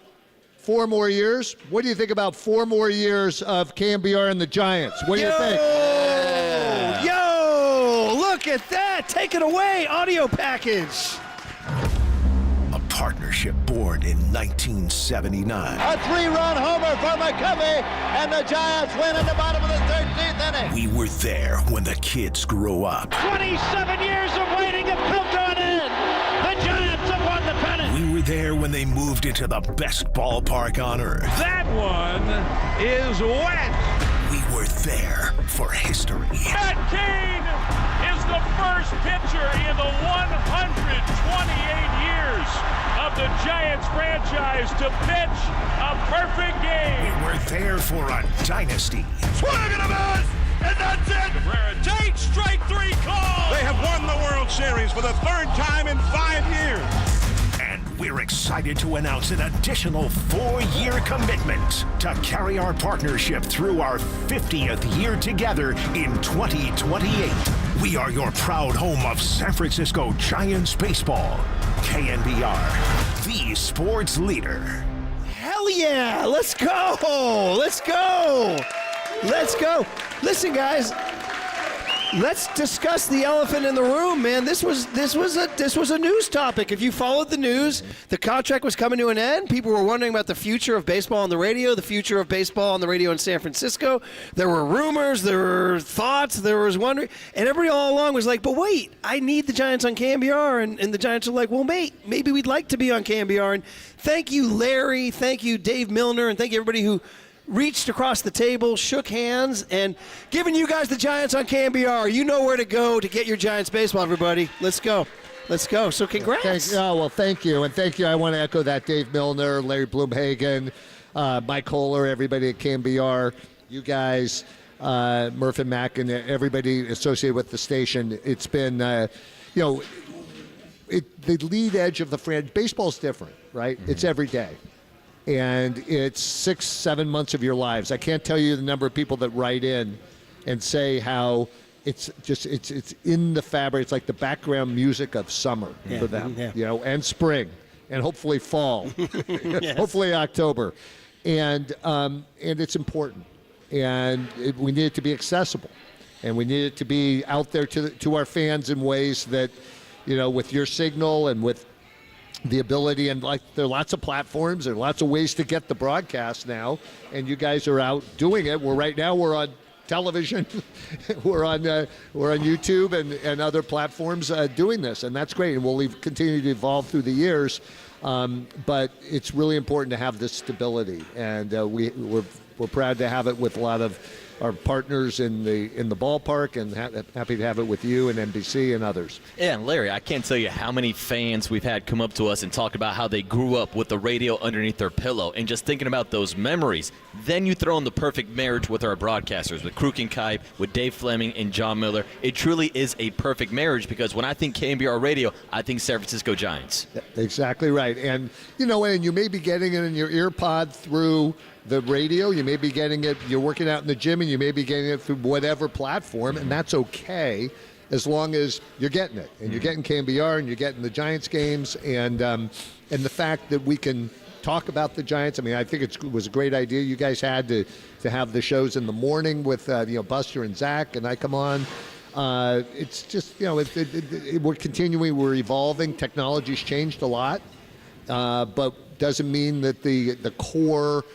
4 more years? What do you think about 4 more years of KNBR and the Giants? What do you think?
Look at that. Take it away. Audio package.
A partnership born in 1979.
A 3-run homer for McCovey, and the Giants win in the bottom of the 13th inning.
We were there when the kids grew up.
27 years of waiting have come to an end. The Giants have won the pennant.
We were there when they moved into the best ballpark on earth.
That one is wet.
We were there for history.
Matt Cain is the first pitcher in the 128 years of the Giants franchise to pitch a perfect game.
We were there for a dynasty.
Swing and a miss, and that's it. Cabrera takes strike 3 call. They have won the World Series for the 3rd time in 5 years.
And we're excited to announce an additional 4-year commitment to carry our partnership through our 50th year together in 2028. We are your proud home of San Francisco Giants baseball. KNBR, the sports leader.
Hell yeah! Let's go! Let's go! Let's go! Listen, guys. Let's discuss the elephant in the room, man. This was a news topic. If you followed the news, the contract was coming to an end. People were wondering about the future of baseball on the radio, the future of baseball on the radio in San Francisco. There were rumors, there were thoughts, there was wondering, and everybody all along was like, but wait, I need the Giants on KNBR, and the Giants are like, well, mate, maybe we'd like to be on KNBR. And thank you, Larry, thank you, Dave Milner, and thank you everybody who reached across the table, shook hands, and giving you guys the Giants on KNBR. You know where to go to get your Giants baseball, everybody. Let's go. Let's go. So congrats.
Thank you. And thank you. I want to echo that. Dave Milner, Larry Blumhagen, Mike Kohler, everybody at KNBR, you guys, Murph and Mack, and everybody associated with the station. It's been, the lead edge of the franchise. Baseball's different, right? Mm-hmm. It's every day. And it's 6-7 months of your lives. I can't tell you the number of people that write in and say how it's in the fabric. It's like the background music of summer for them, and spring, and hopefully fall, hopefully October, and it's important. And we need it to be accessible, and we need it to be out there to our fans in ways that, with your signal and with the ability, and there are lots of platforms, there are lots of ways to get the broadcast now, and you guys are out doing it. We're on television, we're on YouTube and other platforms doing this, and that's great. And we'll continue to evolve through the years, but it's really important to have this stability, and we're proud to have it with a lot of our partners in the ballpark, and happy to have it with you and NBC and others.
Yeah, and Larry, I can't tell you how many fans we've had come up to us and talk about how they grew up with the radio underneath their pillow and just thinking about those memories. Then you throw in the perfect marriage with our broadcasters, with Krukow, with Dave Fleming and John Miller. It truly is a perfect marriage, because when I think KNBR radio, I think San Francisco Giants.
Exactly right. And, and you may be getting it in your ear pod through the radio, you may be getting it, you're working out in the gym, and you may be getting it through whatever platform, and that's okay as long as you're getting it. And you're getting KNBR, and you're getting the Giants games, and the fact that we can talk about the Giants. I mean, I think it was a great idea you guys had to have the shows in the morning with Buster and Zach, and I come on. It's just, we're continuing, we're evolving. Technology's changed a lot, but doesn't mean that the core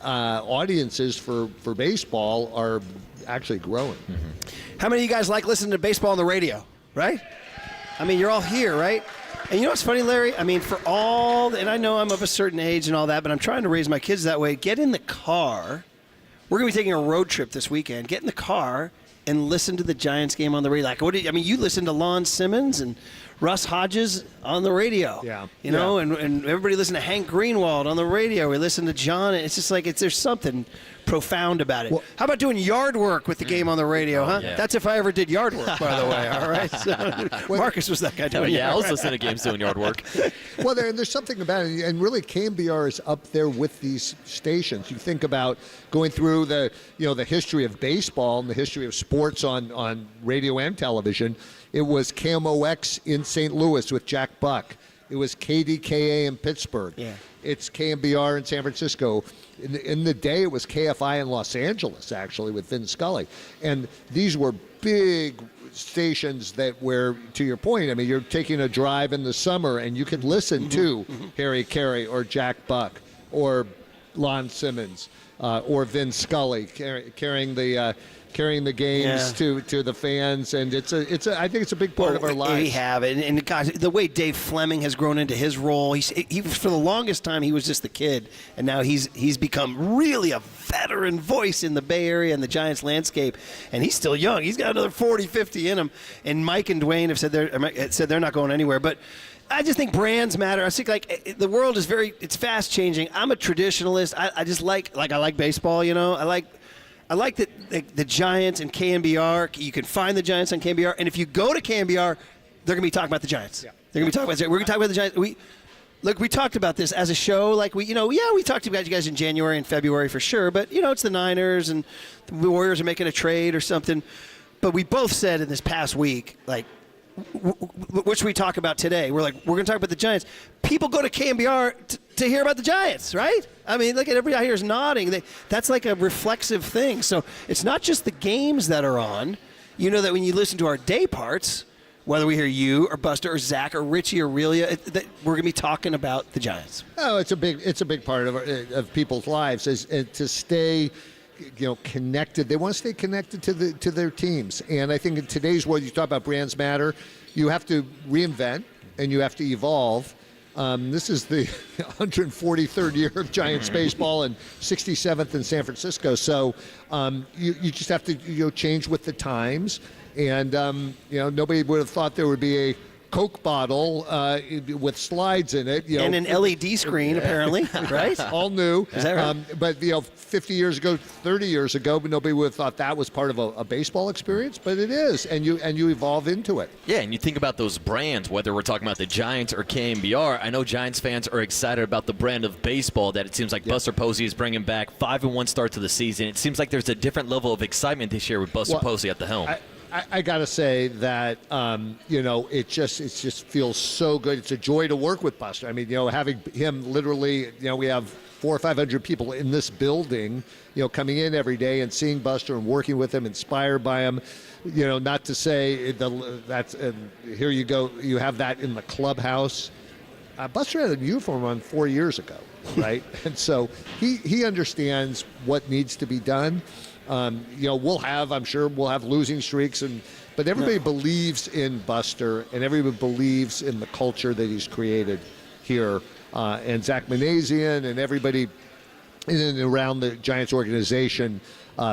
audiences for baseball are actually growing.
Mm-hmm. How many of you guys like listening to baseball on the radio, right? I mean, you're all here, right? And you know what's funny, Larry? I mean, for all, and I know I'm of a certain age and all that, but I'm trying to raise my kids that way. Get in the car. We're going to be taking a road trip this weekend. Get in the car and listen to the Giants game on the radio. Like, you listen to Lon Simmons and Russ Hodges on the radio.
Yeah.
And everybody listen to Hank Greenwald on the radio. We listen to John. It's just like there's something profound about it. Well, how about doing yard work with the game on the radio, huh? Yeah. That's if I ever did yard work, by the way, all right? So, Marcus was that guy doing
I was listening to games doing yard work.
Well, there's something about it, and really KNBR is up there with these stations. You think about going through the history of baseball and the history of sports on radio and television. It was KMOX in St. Louis with Jack Buck. It was KDKA in Pittsburgh.
Yeah.
It's KNBR in San Francisco. In the day, it was KFI in Los Angeles, actually, with Vin Scully. And these were big, stations where, to your point, I mean, you're taking a drive in the summer and you can listen to Harry Carey or Jack Buck or Lon Simmons or Vin Scully carrying the games to the fans, and I think it's a big part of our lives.
We have it, and guys, the way Dave Fleming has grown into his role, he for the longest time he was just the kid, and now he's become really a veteran voice in the Bay Area and the Giants landscape, and he's still young. He's got another 40, 50 in him, and Mike and Dwayne have said they're not going anywhere, but I just think brands matter. I think like the world is it's fast changing. I'm a traditionalist. I just like I like baseball. I like that the Giants and KNBR. You can find the Giants on KNBR, and if you go to KNBR, they're going to be talking about the Giants. Yeah. They're going to be talking about. We're going to talk about the Giants. We talked about this as a show. Like we talked about you guys in January and February for sure. But it's the Niners and the Warriors are making a trade or something. But we both said in this past week, like, what should we talk about today? We're going to talk about the Giants. People go to KNBR to hear about the Giants, right? I mean, look at everybody here is nodding. That's like a reflexive thing. So it's not just the games that are on. You know that when you listen to our day parts, whether we hear you or Buster or Zach or Richie or Relia, we're going to be talking about the Giants.
Oh, it's a big part of people's lives is to stay connected. They want to stay connected to their teams. And I think in today's world, you talk about brands matter. You have to reinvent and you have to evolve. This is the 143rd year of Giants baseball and 67th in San Francisco. So you just have to change with the times. And nobody would have thought there would be a Coke bottle with slides in it,
and an LED screen, apparently, right?
All new.
Is that right?
But 50 years ago, 30 years ago, nobody would have thought that was part of a baseball experience. But it is, and you evolve into it.
Yeah, and you think about those brands, whether we're talking about the Giants or KNBR. I know Giants fans are excited about the brand of baseball that it seems like Buster Posey is bringing back. 5-1 start to the season. It seems like there's a different level of excitement this year with Buster Posey at the helm.
I got to say that, it just feels so good. It's a joy to work with Buster. I mean, having him literally, we have 400 or 500 people in this building, coming in every day and seeing Buster and working with him, inspired by him. Not to say that's here you go. You have that in the clubhouse. Buster had a uniform on 4 years ago, right? And so he understands what needs to be done. I'm sure we'll have losing streaks, but everybody believes in Buster, and everybody believes in the culture that he's created here. And Zach Manassian and everybody in and around the Giants organization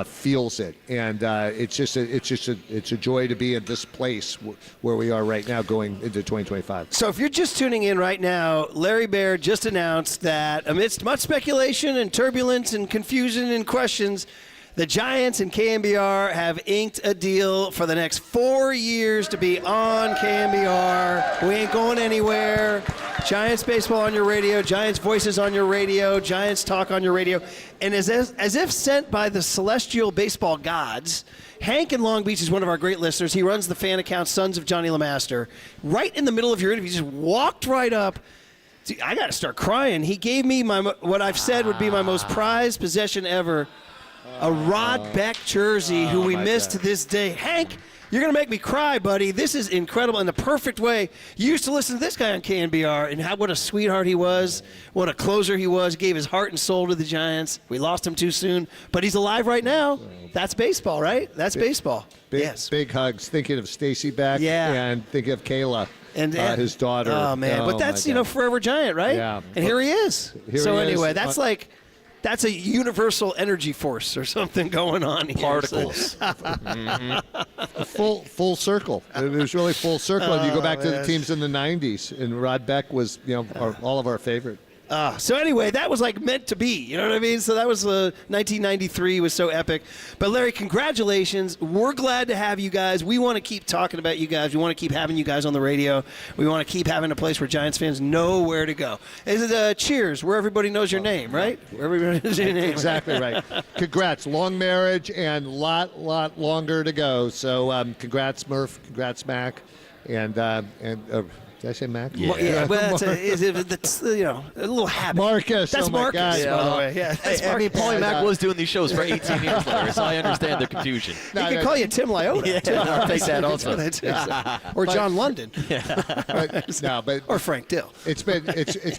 feels it, and it's a joy to be in this place where we are right now, going into 2025.
So if you're just tuning in right now, Larry Baer just announced that amidst much speculation and turbulence and confusion and questions, the Giants and KNBR have inked a deal for the next 4 years to be on KNBR. We ain't going anywhere. Giants baseball on your radio, Giants voices on your radio, Giants talk on your radio. And as if sent by the celestial baseball gods, Hank in Long Beach is one of our great listeners. He runs the fan account Sons of Johnny LeMaster. Right in the middle of your interview, he just walked right up. See, I got to start crying. He gave me what I've said would be my most prized possession ever. A Rod Beck jersey, who we miss to this day. Hank, you're going to make me cry, buddy. This is incredible in the perfect way. You used to listen to this guy on KNBR, and what a sweetheart he was, what a closer he was. He gave his heart and soul to the Giants. We lost him too soon, but he's alive right now. That's baseball, right? That's baseball.
Yes. Big hugs. Thinking of Stacy Beck and thinking of Kayla.
And
his daughter.
Oh, man. But that's, forever Giant, right?
Yeah.
And here he is. Anyway, that's like... That's a universal energy force or something going on here.
Particles.
Full circle. It was really full circle. And you go back to the teams in the 90s, and Rod Beck was, all of our favorite.
So anyway, that was like meant to be. You know what I mean? So that was 1993 was so epic. But Larry, congratulations. We're glad to have you guys. We want to keep talking about you guys. We want to keep having you guys on the radio. We want to keep having a place where Giants fans know where to go. Is it Cheers, where everybody knows your name, right? Where everybody knows your name.
Exactly right. Congrats. Long marriage and lot longer to go. So congrats, Murph. Congrats, Mac. Did I say Mac?
Yeah, well, it's a little habit.
Marcus.
That's
oh my
Marcus,
God.
by the way. Yeah, that's
I mean, Paulie Mack was doing these shows for 18 years, Larry, so I understand the confusion.
He can call you Tim Lyota.
Yeah, I'll take that also.
Or John London.
Or
Frank Dill.
It's been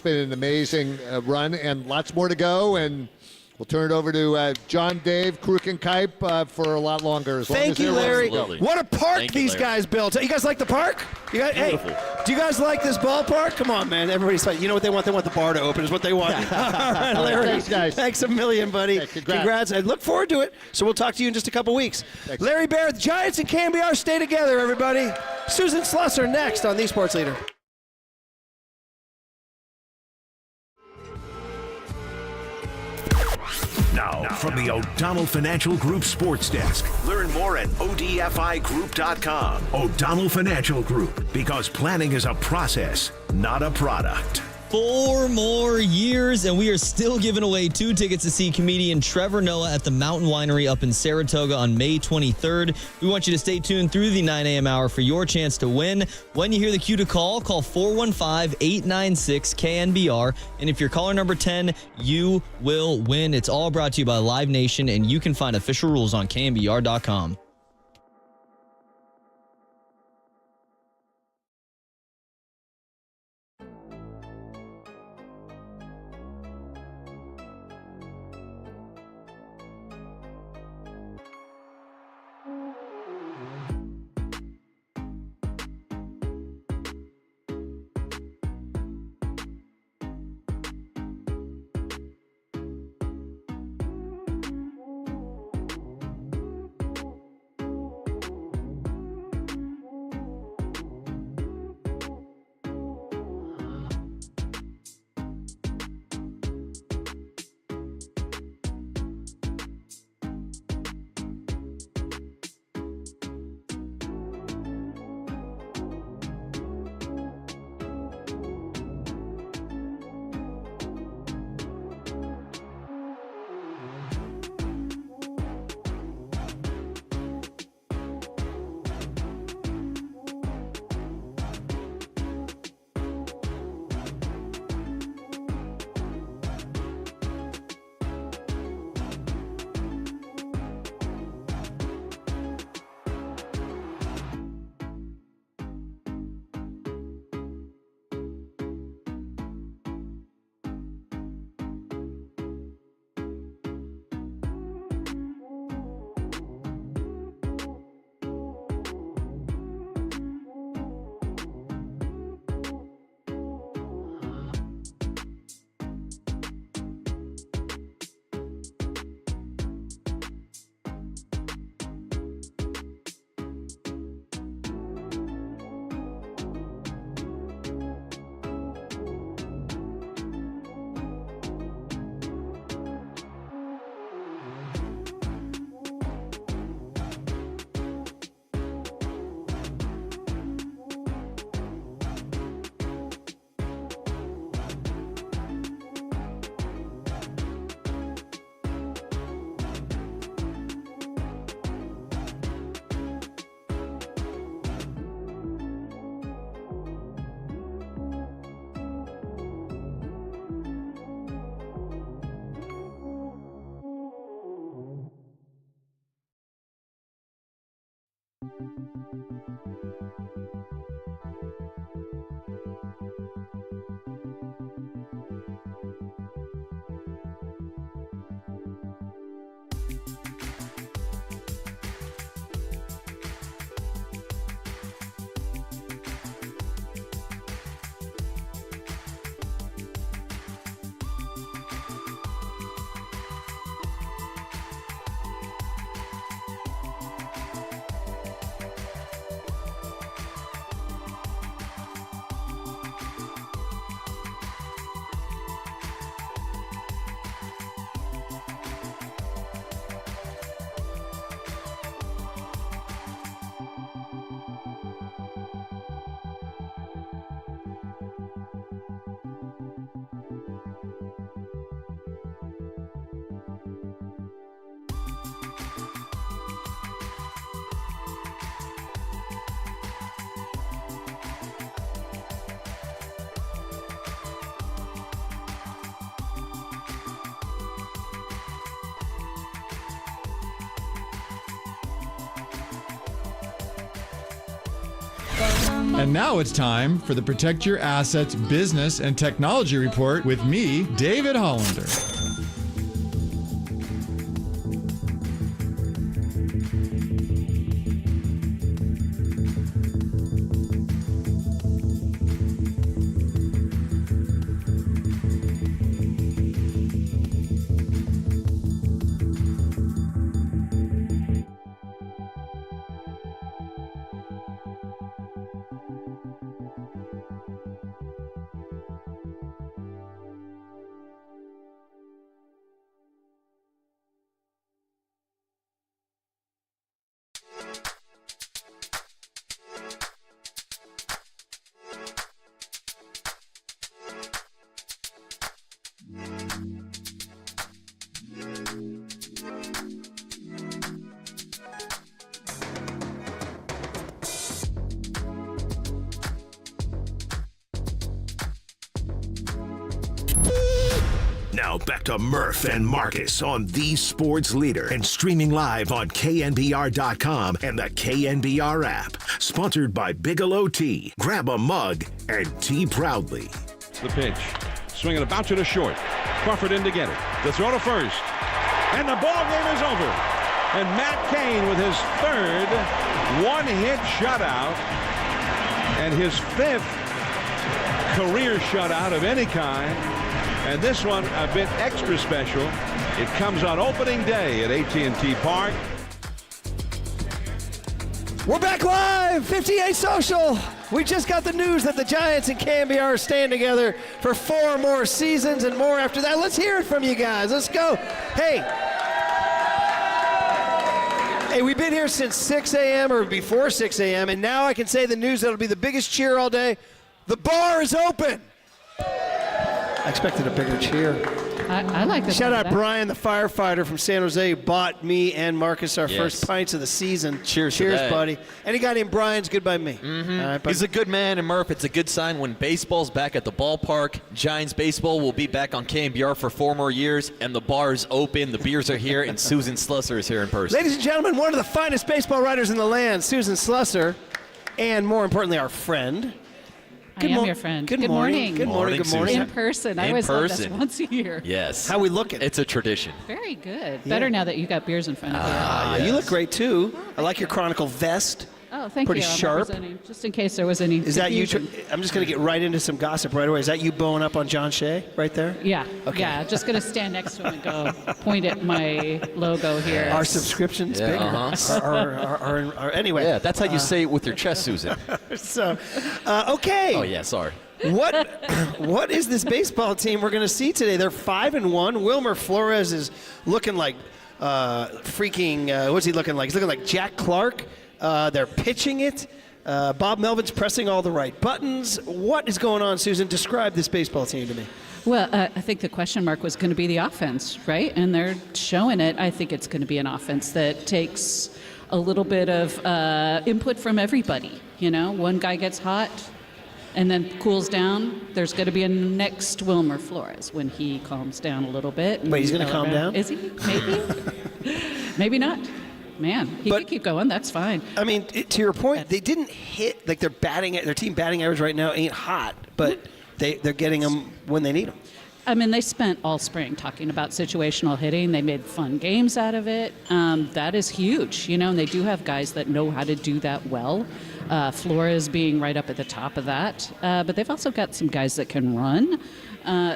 an amazing run, and lots more to go. And we'll turn it over to John, Dave, Kruk, and Kipe for a lot longer.
Thank you, Larry.
Absolutely.
What a park
Thank you,
these
Larry.
guys built. You guys like the park? Hey, do you guys like this ballpark? Come on, man. Everybody's like, you know what they want? They want the bar to open is what they want. All right, Larry.
Thanks, guys.
Thanks a million, buddy.
Yeah, congrats.
I look forward to it. So we'll talk to you in just a couple weeks.
Thanks.
Larry Baer, the Giants and KNBR stay together, everybody. Susan Slusser next on The Sports Leader.
Now, from the O'Donnell Financial Group Sports Desk. Learn more at odfigroup.com. O'Donnell Financial Group, because planning is a process, not a product.
4 more years, and we are still giving away 2 tickets to see comedian Trevor Noah at the Mountain Winery up in Saratoga on May 23rd. We want you to stay tuned through the 9 a.m. hour for your chance to win. When you hear the cue to call 415-896-KNBR. And if you're caller number 10, you will win. It's all brought to you by Live Nation, and you can find official rules on KNBR.com.
And now it's time for the Protect Your Assets Business and Technology Report with me, David Hollander.
Now back to Murph and Marcus on the Sports Leader and streaming live on KNBR.com and the KNBR app. Sponsored by Bigelow Tea. Grab a mug and tea proudly.
The pitch. Swinging about to the short. Crawford in to get it. The throw to first. And the ball game is over. And Matt Cain with his third one-hit shutout and his fifth career shutout of any kind. And this one a bit extra special. It comes on opening day at AT&T Park.
We're back live, 58 Social. We just got the news that the Giants and KNBR are staying together for 4 more seasons and more after that. Let's hear it from you guys. Let's go. Hey, we've been here since 6 a.m. or before 6 a.m. and now I can say the news that'll be the biggest cheer all day. The bar is open. I expected a bigger cheer.
I like this.
Shout out Brian, the firefighter from San Jose, who bought me and Marcus our first pints of the season.
Cheers
buddy. Any guy named Brian's good by me.
Mm-hmm.
All right,
he's a good man, and Murph, it's a good sign when baseball's back at the ballpark. Giants baseball will be back on KNBR for 4 more years, and the bar is open, the beers are here, and Susan Slusser is here in person.
Ladies and gentlemen, one of the finest baseball writers in the land, Susan Slusser, and more importantly, our friend.
I am your friend. Good morning.
Good morning. Good morning.
In person. I always love this once a year.
Yes.
How we looking?
It's a tradition.
Very good. Better now that you got beers in front of you.
Yes. You look great too. I like your Chronicle vest.
Oh, thank
Pretty
you.
sharp.
Just in case there was any
Is that you?
confusion.
I'm just going to get right into some gossip right away. Is that you bowing up on John Shea right there?
Yeah.
Okay.
Yeah. Just going to stand next to him and go point at my logo here.
Our subscription's bigger. Anyway.
Yeah, that's how you say it with your chest, Susan.
So, okay.
Oh, yeah, sorry.
What is this baseball team we're going to see today? They're 5-1. Wilmer Flores is looking like what's he looking like? He's looking like Jack Clark. They're pitching it. Bob Melvin's pressing all the right buttons. What is going on, Susan? Describe this baseball team to me.
Well, I think the question mark was going to be the offense, right? And they're showing it. I think it's going to be an offense that takes a little bit of input from everybody. You know, one guy gets hot and then cools down. There's going to be a next Wilmer Flores when he calms down a little bit.
Wait, he's going to calm down?
Is he? Maybe. Maybe not. Man, he could keep going. That's fine.
I mean, to your point, they didn't hit, like their team batting average right now ain't hot, but they're getting them when they need them.
I mean, they spent all spring talking about situational hitting. They made fun games out of it. That is huge, you know, and they do have guys that know how to do that well. Flores being right up at the top of that. But they've also got some guys that can run.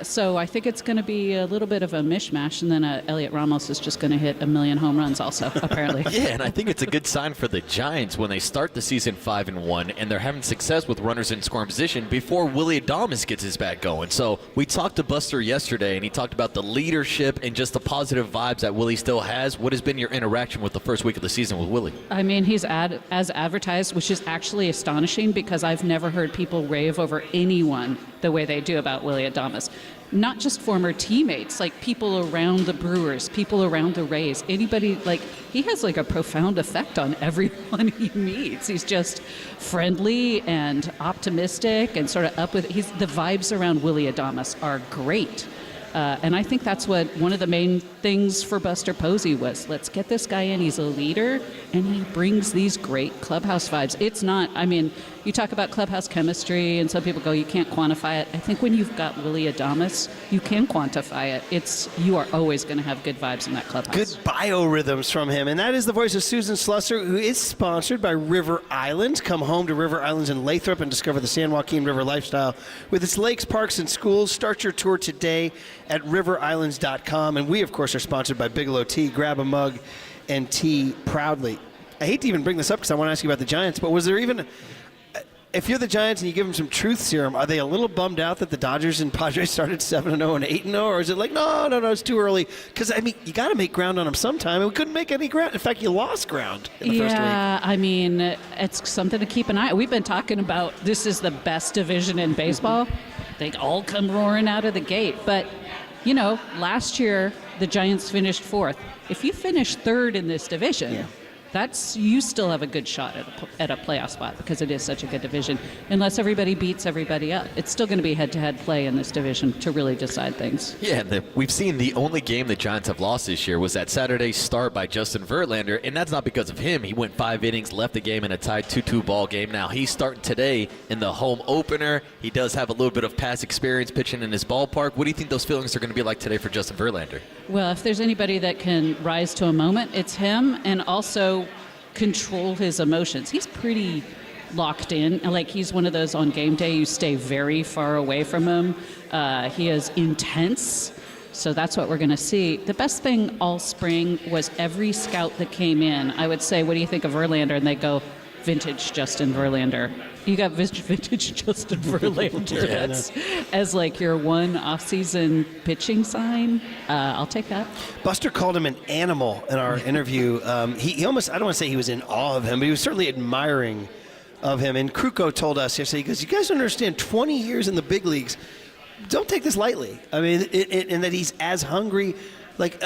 So I think it's going to be a little bit of a mishmash, and then Elliot Ramos is just going to hit 1 million home runs also, apparently.
Yeah, and I think it's a good sign for the Giants when they start the season 5-1, and they're having success with runners in scoring position before Willie Adames gets his bat going. So we talked to Buster yesterday, and he talked about the leadership and just the positive vibes that Willie still has. What has been your interaction with the first week of the season with Willie?
I mean, he's as advertised, which is actually astonishing because I've never heard people rave over anyone the way they do about Willie Adames. Not just former teammates, like people around the Brewers, people around the Rays, anybody, like, he has like a profound effect on everyone he meets. He's just friendly and optimistic and sort of up with, the vibes around Willie Adames are great. And I think that's what one of the main things for Buster Posey was. Let's get this guy in. He's a leader, and he brings these great clubhouse vibes. It's not, I mean, you talk about clubhouse chemistry, and some people go, you can't quantify it. I think when you've got Willie Adames, you can quantify it. You are always going to have good vibes in that clubhouse.
Good biorhythms from him. And that is the voice of Susan Slusser, who is sponsored by River Islands. Come home to River Islands in Lathrop and discover the San Joaquin River lifestyle with its lakes, parks, and schools. Start your tour today at riverislands.com. And we, of course, are sponsored by Bigelow Tea. Grab a mug and tea proudly. I hate to even bring this up because I want to ask you about the Giants, but was there even, if you're the Giants and you give them some truth serum, are they a little bummed out that the Dodgers and Padres started 7-0 and 8-0, or is it like, no, it's too early? Because, I mean, you got to make ground on them sometime, and we couldn't make any ground. In fact, you lost ground in the first week.
Yeah, I mean, it's something to keep an eye on. We've been talking about this is the best division in baseball. They all come roaring out of the gate. But, last year the Giants finished 4th. If you finish 3rd in this division, you still have a good shot at a playoff spot because it is such a good division. Unless everybody beats everybody up, it's still going to be head-to-head play in this division to really decide things.
Yeah, we've seen the only game the Giants have lost this year was that Saturday start by Justin Verlander, and that's not because of him. He went 5 innings, left the game in a tied 2-2 ball game. Now he's starting today in the home opener. He does have a little bit of past experience pitching in his ballpark. What do you think those feelings are going to be like today for Justin Verlander?
Well, if there's anybody that can rise to a moment, it's him, and also control his emotions. He's pretty locked in. Like, he's one of those on game day, you stay very far away from him. He is intense. So that's what we're going to see. The best thing all spring was every scout that came in, I would say, what do you think of Verlander? And they go, vintage Justin Verlander. You got vintage Justin Verlander. That's as like your one off-season pitching sign. I'll take that.
Buster called him an animal in our interview. He almost, I don't want to say he was in awe of him, but he was certainly admiring of him. And Krukow told us yesterday, he goes, you guys don't understand, 20 years in the big leagues, don't take this lightly. I mean, and that he's as hungry. Like,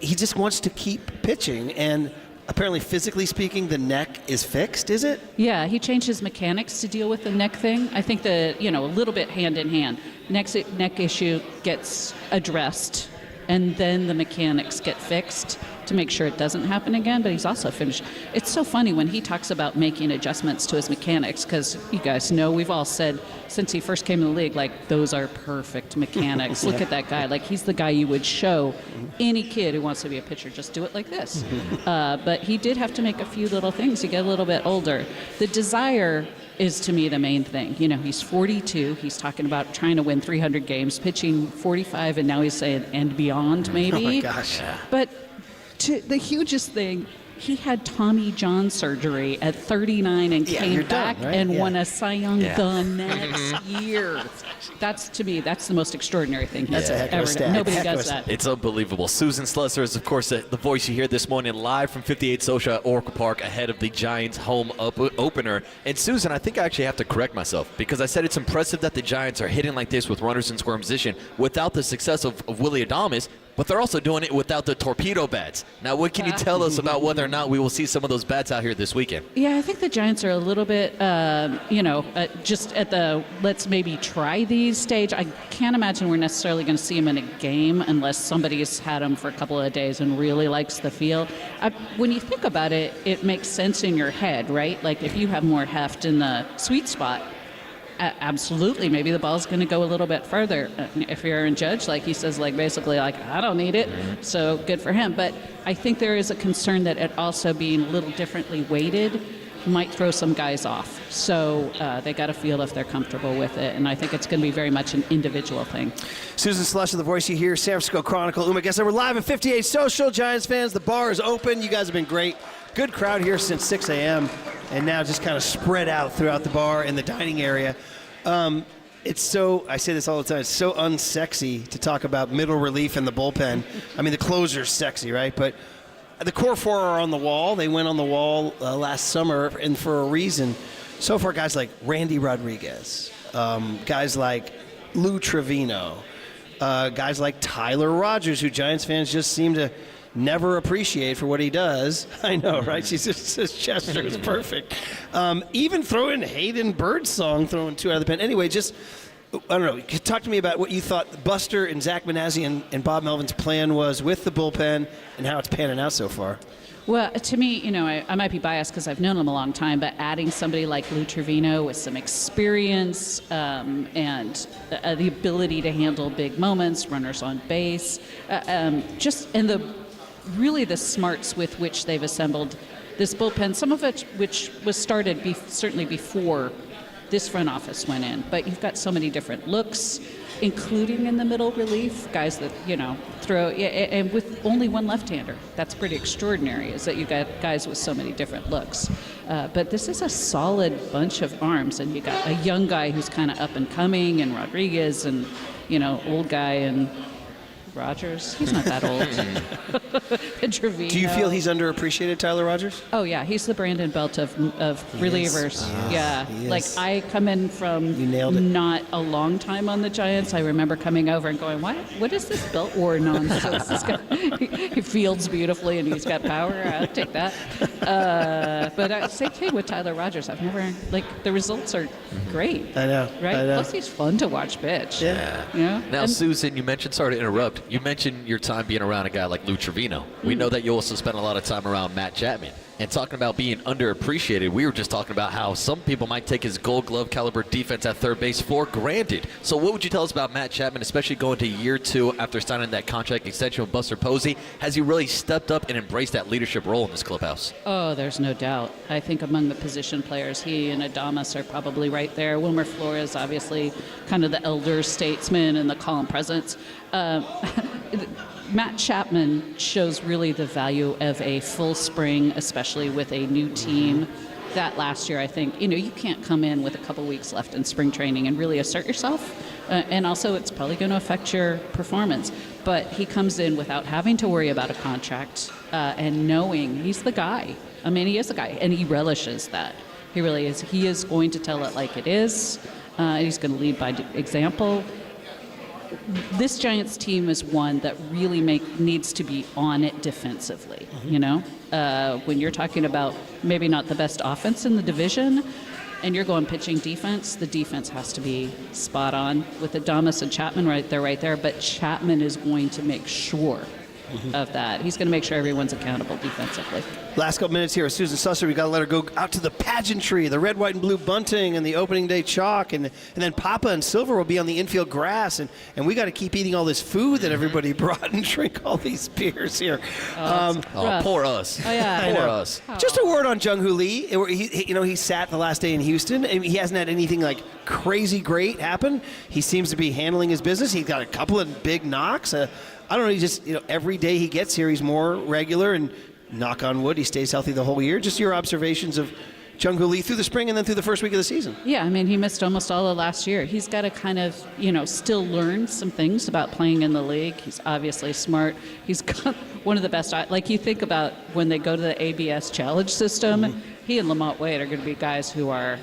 he just wants to keep pitching. And apparently, physically speaking, the neck is fixed, is it?
Yeah, he changed his mechanics to deal with the neck thing. I think that, a little bit hand in hand. Neck issue gets addressed, and then the mechanics get fixed to make sure it doesn't happen again, but he's also finished. It's so funny when he talks about making adjustments to his mechanics, because you guys know, we've all said since he first came in the league, like, those are perfect mechanics. Look at that guy. Like, he's the guy you would show any kid who wants to be a pitcher, just do it like this. But he did have to make a few little things to get a little bit older. The desire is, to me, the main thing. He's 42. He's talking about trying to win 300 games, pitching 45, and now he's saying, and beyond, maybe.
Oh, my gosh.
But the hugest thing, he had Tommy John surgery at 39 and came back and won a Cy Young the next year. That's, to me, that's the most extraordinary thing he's ever done. Nobody does that.
It's unbelievable. Susan Slusser is, of course, the voice you hear this morning live from 58 Social at Oracle Park ahead of the Giants home opener. And Susan, I think I actually have to correct myself because I said it's impressive that the Giants are hitting like this with runners in scoring position without the success of Willie Adames, but they're also doing it without the torpedo bats. Now, what can you tell us about whether or not we will see some of those bats out here this weekend?
Yeah, I think the Giants are a little bit, just at the let's maybe try these stage. I can't imagine we're necessarily going to see them in a game unless somebody's had them for a couple of days and really likes the feel. When you think about it, it makes sense in your head, right? Like, if you have more heft in the sweet spot, absolutely, maybe the ball's going to go a little bit further. If you're Aaron Judge, like he says, like basically, like, I don't need it, so good for him. But I think there is a concern that it also being a little differently weighted might throw some guys off. So they got to feel if they're comfortable with it, and I think it's going to be very much an individual thing.
Susan Slusser, the voice you hear, San Francisco Chronicle. Uma Guess we're live at 58 Social. Giants fans, the bar is open. You guys have been great. Good crowd here since 6 a.m. and now just kind of spread out throughout the bar and the dining area. It's so, I say this all the time, it's so unsexy to talk about middle relief in the bullpen. I mean, the closer's sexy, right? But the core four are on the wall. They went on the wall last summer, and for a reason. So far, guys like Randy Rodriguez, guys like Lou Trevino, guys like Tyler Rogers, who Giants fans just seem to never appreciate for what he does. I know, right? His gesture is perfect. Even throw in Hayden Birdsong, throwing 2 out of the pen. Anyway, just, I don't know, talk to me about what you thought Buster and Zach Manazzi and Bob Melvin's plan was with the bullpen and how it's panning out so far.
Well, to me, I might be biased because I've known him a long time, but adding somebody like Lou Trevino with some experience and the ability to handle big moments, runners on base, and the smarts with which they've assembled this bullpen, some of it which was started certainly before this front office went in, but you've got so many different looks, including in the middle relief, guys that, throw, and with only one left-hander. That's pretty extraordinary, is that you got guys with so many different looks. But this is a solid bunch of arms, and you got a young guy who's kind of up and coming, and Rodriguez, and, old guy, and Rogers. He's not that old. And Trevino.
Do you feel he's underappreciated, Tyler Rogers?
Oh, yeah. He's the Brandon Belt of relievers. Yeah. Like, I come in from not a long time on the Giants. I remember coming over and going, what is this Belt War nonsense? This guy, he fields beautifully and he's got power. I'll take that. But same thing with Tyler Rogers. I've never, the results are great.
I know.
Right?
I know.
Plus, he's fun to watch pitch.
Yeah. Now, Susan, you mentioned, sorry to interrupt, you mentioned your time being around a guy like Lou Trevino. We know that you also spent a lot of time around Matt Chapman. And talking about being underappreciated, we were just talking about how some people might take his Gold Glove caliber defense at third base for granted. So what would you tell us about Matt Chapman, especially going to year 2 after signing that contract extension with Buster Posey? Has he really stepped up and embraced that leadership role in this clubhouse?
Oh, there's no doubt. I think among the position players, he and Adames are probably right there. Wilmer Flores, obviously, kind of the elder statesman and the calm presence. Matt Chapman shows really the value of a full spring, especially with a new team. That last year, I think, you can't come in with a couple weeks left in spring training and really assert yourself. And also, it's probably going to affect your performance. But he comes in without having to worry about a contract and knowing he's the guy. I mean, he is the guy, and he relishes that. He really is. He is going to tell it like it is. He's going to lead by example. This Giants team is one that really needs to be on it defensively, When you're talking about maybe not the best offense in the division and you're going pitching defense, the defense has to be spot on with Adames and Chapman right there. But Chapman is going to make sure of that. He's going to make sure everyone's accountable defensively.
Last couple minutes here with Susan Slusser. We got to let her go out to the pageantry, the red, white, and blue bunting, and the opening day chalk, and then Papa and Silver will be on the infield grass, and we got to keep eating all this food that everybody brought and drink all these beers here.
Poor us.
Oh, yeah.
Poor us.
Just a word on Jung-Hoo Lee. He sat the last day in Houston. And he hasn't had anything crazy great happen. He seems to be handling his business. He's got a couple of big knocks. I don't know, he just, every day he gets here, he's more regular, and knock on wood, he stays healthy the whole year. Just your observations of Jung-Hoo Lee through the spring and then through the first week of the season.
Yeah, I mean, he missed almost all of last year. He's got to kind of, still learn some things about playing in the league. He's obviously smart. He's got one of the best, you think about when they go to the ABS challenge system, he and Lamont Wade are going to be guys who are,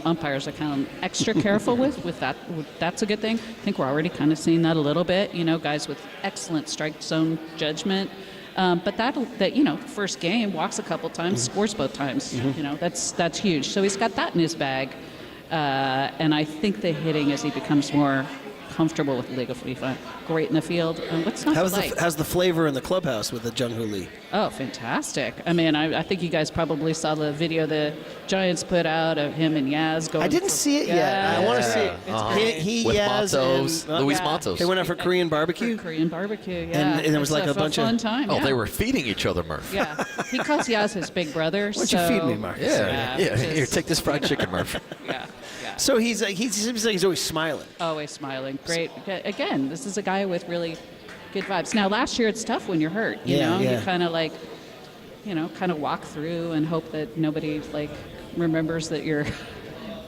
umpires are kind of extra careful with that. That's a good thing. I think we're already kind of seeing that a little bit, guys with excellent strike zone judgment. But first game, walks a couple times, scores both times. That's huge. So he's got that in his bag. And I think the hitting, as he becomes more comfortable with the league of FIFA, great in the field. What's not to like?
How's the flavor in the clubhouse with the Jung-Hoo Lee?
Oh, fantastic. I mean, I think you guys probably saw the video the Giants put out of him and Yaz going.
I didn't see it yet. I want to see it. He
with
Yaz,
Matos,
and
Luis Matos.
They went out for Korean barbecue?
Korean barbecue, yeah.
And there was a bunch
fun
of...
time,
they were feeding each other, Murph.
Yeah. He calls Yaz his big brother.
Why don't you feed me, Marcus?
Yeah. Here, take this fried chicken, Murph.
Yeah.
So he seems like he's always smiling.
Always smiling. Great. Again, this is a guy with really good vibes. Now, last year it's tough when you're hurt. You know, you kind of walk through and hope that nobody remembers that you're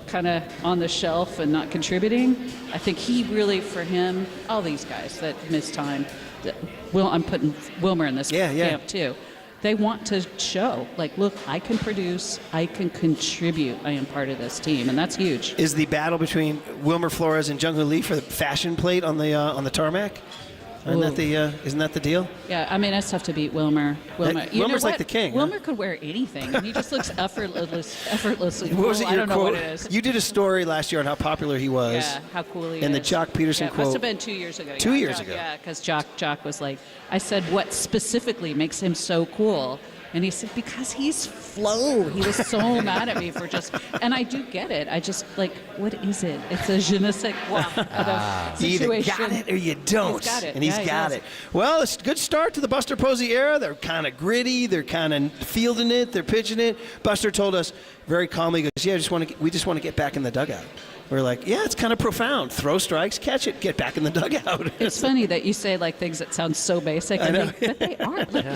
kind of on the shelf and not contributing. I think he really, for him, all these guys that miss time. I'm putting Wilmer in this camp too. They want to show, look, I can produce, I can contribute, I am part of this team, and that's huge.
Is the battle between Wilmer Flores and Jung-Hoo Lee for the fashion plate on the tarmac? Isn't that the deal?
Yeah, I mean, it's tough to beat Wilmer.
Wilmer's like the king.
Wilmer could wear anything, and he just looks effortlessly cool.
What was it,
I don't know
quote?
what it is.
You did a story last year on how popular he was.
Yeah, how cool he is.
And the Jock Peterson quote.
It must have been 2 years ago.
2 years ago.
Yeah, because Jock was like, I said, what specifically makes him so cool? And he said, because he's Flo. He was so mad at me for just, and I do get it. I just, like, what is it? It's a je ne sais quoi kind of
You either
situation.
got it or you don't.
He's got it.
And he's
Yeah, he
got
does.
it. Well, it's a good start to the Buster Posey era. They're kind of gritty. They're kind of fielding it. They're pitching it. Buster told us very calmly, he goes, yeah, we just want to get back in the dugout. We're like, yeah, it's kind of profound. Throw strikes, catch it, get back in the dugout.
It's funny that you say like things that sound so basic,
I know.
but they are. Like,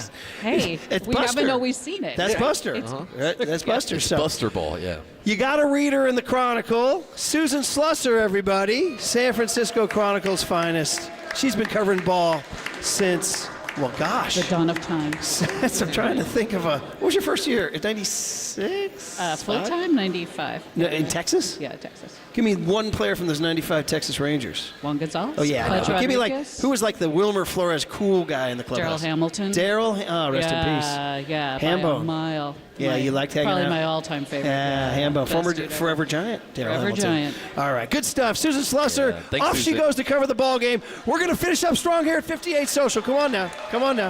hey,
It's
we
Buster.
haven't always seen it.
That's Buster.
It's
Right? That's Buster.
It's
So
Buster Ball, yeah.
you got to read her in the Chronicle. Susan Slusser, everybody. San Francisco Chronicle's finest. She's been covering ball since, well, gosh.
The dawn of time.
Since I'm trying to think of what was your first year? 96?
Full-time, 95.
No, in Texas?
Yeah, Texas.
Give me one player from those 95 Texas Rangers.
Juan Gonzalez.
Oh, yeah.
Pudge
Give me, like,
Rodriguez.
who was like the Wilmer Flores cool guy in the
Daryl
clubhouse?
Hamilton.
Daryl? Oh, rest in peace.
Yeah, by
Hambo.
a mile.
Yeah, you liked hanging
probably
out?
my all-time favorite.
Yeah, Hambo.
Best
Former
dude ever.
Forever Giant. Daryl
Forever
Hamilton.
Giant.
All right, good stuff. Susan Slusser,
Yeah, thanks,
off she
Susan.
goes to cover the ball game. We're going to finish up strong here at 58 Social. Come on now. Come on now.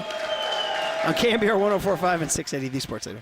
On KNBR 104.5 and 680 The Sports Leader.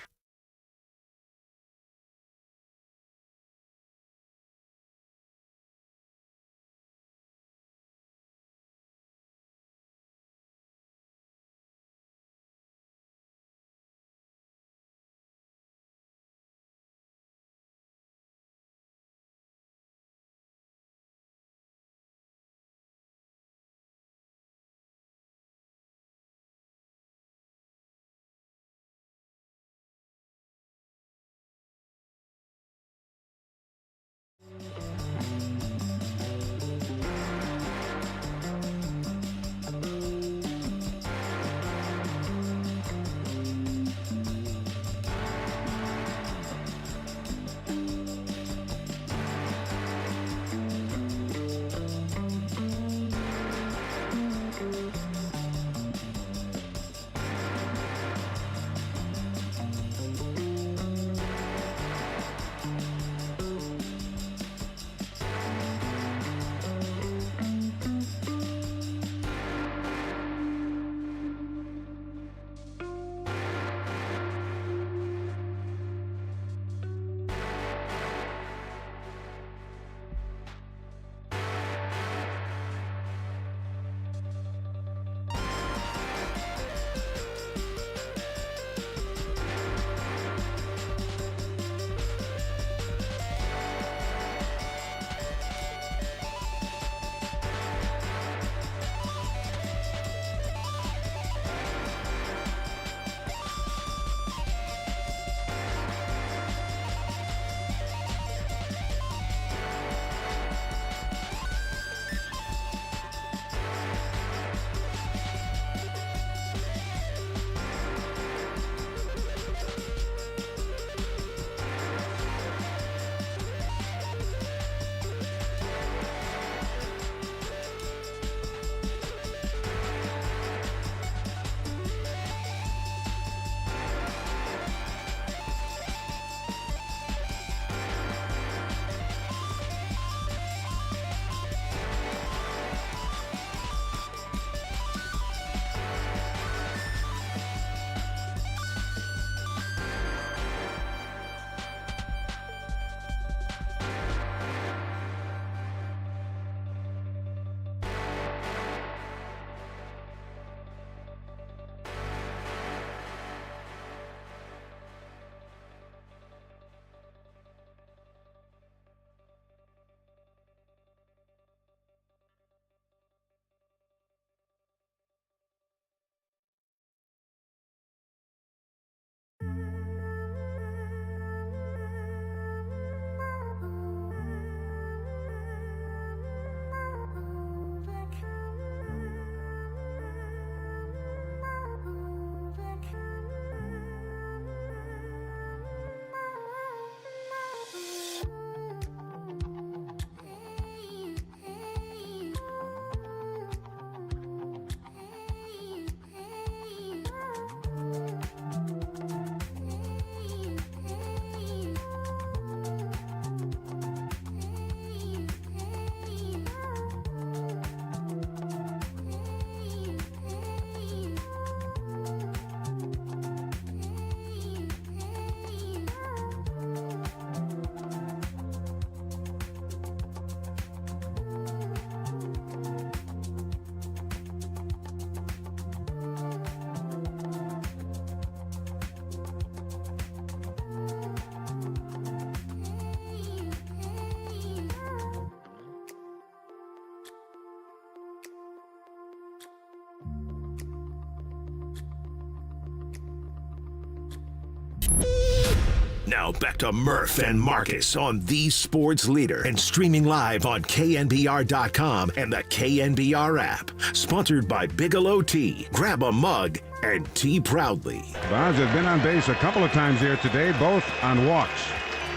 Now back to Murph and Marcus on the Sports Leader and streaming live on KNBR.com and the KNBR app. Sponsored by Bigelow Tea. Grab a mug and tea proudly.
Bonds has been on base a couple of times here today, both on walks.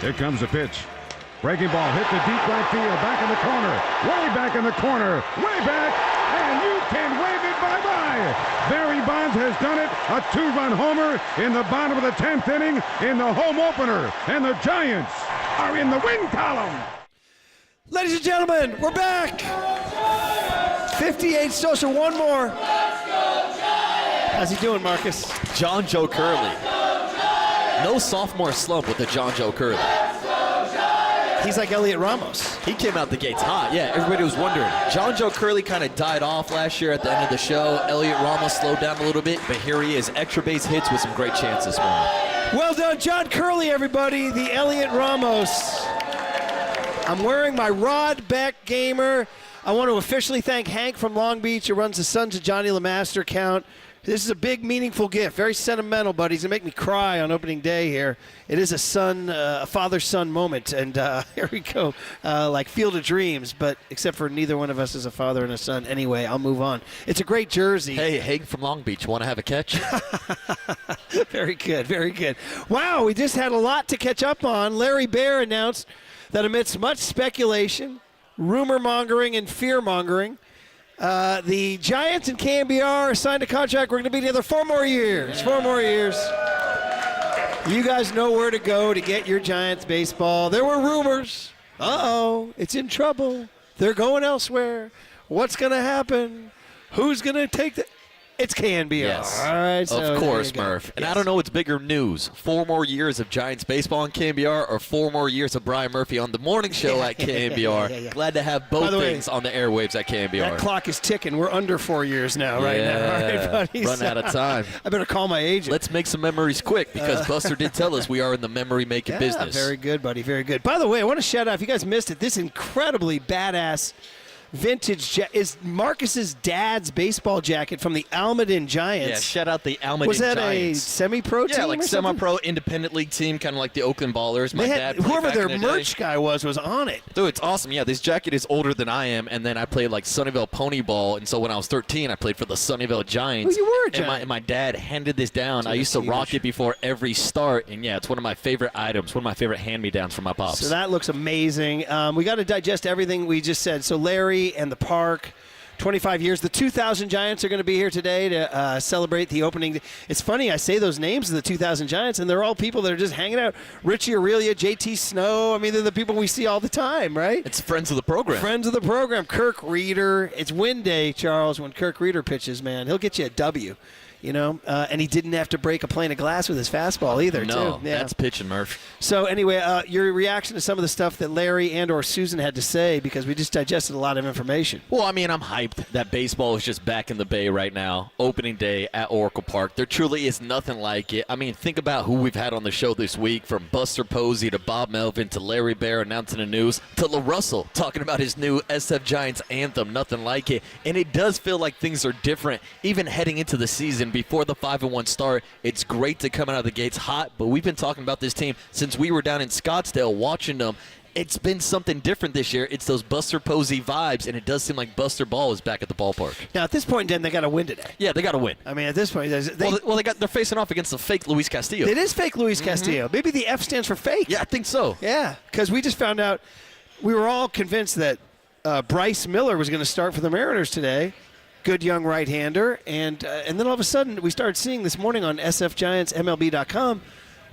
Here comes the pitch. Breaking ball hit to deep right field, back in the corner, way back in the corner, way back, and you can wave it bye-bye. Barry Bonds has done it, a 2-run homer in the bottom of the 10th inning in the home opener, and the Giants are in the win column.
Ladies and gentlemen, we're back. 58 social, one more. How's he doing, Marcus?
John Joe Curley. No sophomore slump with the John Joe Curley.
He's like Elliot Ramos.
He came out the gates hot. Yeah, everybody was wondering. John Joe Curley kind of died off last year at the end of the show. Elliot Ramos slowed down a little bit, but here he is. Extra base hits with some great chances this morning.
Well done, John Curley, everybody. The Elliot Ramos. I'm wearing my Rod Beck Gamer. I want to officially thank Hank from Long Beach, who runs the Sons of Johnny LeMaster account. This is a big, meaningful gift. Very sentimental, buddy. He's going to make me cry on opening day here. It is a father-son moment. And here we go, like Field of Dreams, but except for neither one of us is a father and a son. Anyway, I'll move on. It's a great jersey.
Hey, Hank from Long Beach, want to have a catch?
Very good, very good. Wow, we just had a lot to catch up on. Larry Baer announced that amidst much speculation, rumor-mongering, and fear-mongering, the Giants and KNBR signed a contract. We're going to be together 4 more years. 4 more years. You guys know where to go to get your Giants baseball. There were rumors. Uh-oh, it's in trouble. They're going elsewhere. What's going to happen? Who's going to take the... It's KNBR.
Yes,
all right, so
of course, Murph. And I don't know what's bigger news, 4 more years of Giants baseball on KNBR or 4 more years of Brian Murphy on the morning show at KNBR.
Yeah.
Glad to have both things on the airwaves at KNBR.
That clock is ticking. We're under 4 years now, right now. All right, buddy.
Run out of time.
I better call my agent.
Let's make some memories quick because Buster did tell us we are in the memory-making business.
Very good, buddy. Very good. By the way, I want to shout out, if you guys missed it, this incredibly badass vintage is Marcus's dad's baseball jacket from the Almaden Giants.
Yeah, shout out the Almaden Giants.
Was that a semi-pro team?
Yeah, like
or
semi-pro independent league team, kind of like the Oakland Ballers. My dad played
whoever
back
their
in the
merch guy was on it.
Dude, it's awesome. Yeah, this jacket is older than I am, and then I played like Sunnyvale Pony Ball, and so when I was 13, I played for the Sunnyvale Giants.
Oh, you were a Giant.
And my dad handed this down. I used to rock it before every start, and yeah, it's one of my favorite items, one of my favorite hand-me-downs from my pops.
So that looks amazing. We got to digest everything we just said. So Larry and the park. 25 years. The 2000 Giants are going to be here today to celebrate the opening. It's funny, I say those names of the 2000 Giants, and they're all people that are just hanging out. Richie Aurelia, JT Snow. I mean, they're the people we see all the time, right?
It's friends of the program.
Friends of the program. Kirk Reeder. It's win day, Charles, when Kirk Reeder pitches, man. He'll get you a W. You know, and he didn't have to break a pane of glass with his fastball either,
no,
too. Yeah.
That's pitching, Murph.
So anyway, your reaction to some of the stuff that Larry and or Susan had to say, because we just digested a lot of information.
Well, I mean, I'm hyped that baseball is just back in the Bay right now. Opening day at Oracle Park. There truly is nothing like it. I mean, think about who we've had on the show this week, from Buster Posey to Bob Melvin to Larry Baer announcing the news to La Russell talking about his new SF Giants anthem. Nothing like it. And it does feel like things are different, even heading into the season. Before the 5-1 start, it's great to come out of the gates hot, but we've been talking about this team since we were down in Scottsdale watching them. It's been something different this year. It's those Buster Posey vibes, and it does seem like Buster Ball is back at the ballpark.
Now, at this point, then, they got to win today.
Yeah, they got to win.
I mean, at this point,
they're facing off against the fake Luis Castillo.
It is fake Luis Castillo. Maybe the F stands for fake.
Yeah, I think so.
Yeah, because we just found out, we were all convinced that Bryce Miller was going to start for the Mariners today. Good young right-hander, and then all of a sudden we started seeing this morning on SFGiantsMLB.com,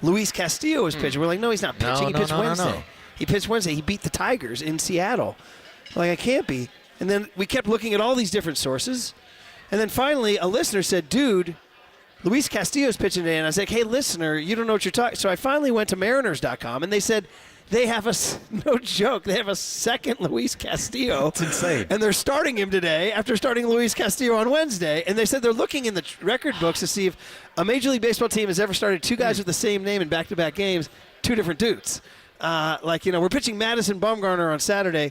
Luis Castillo is pitching. We're like, no, he's not pitching. He pitched Wednesday.
No.
He pitched Wednesday. He beat the Tigers in Seattle. Like, I can't be. And then we kept looking at all these different sources, and then finally a listener said, dude, Luis Castillo's pitching today. And I was like, hey, listener, you don't know what you're talking. So I finally went to Mariners.com, and they said, they have no joke, they have a second Luis Castillo.
It's insane.
And they're starting him today after starting Luis Castillo on Wednesday. And they said they're looking in the record books to see if a Major League Baseball team has ever started 2 guys with the same name in back-to-back games, 2 different dudes. We're pitching Madison Bumgarner on Saturday,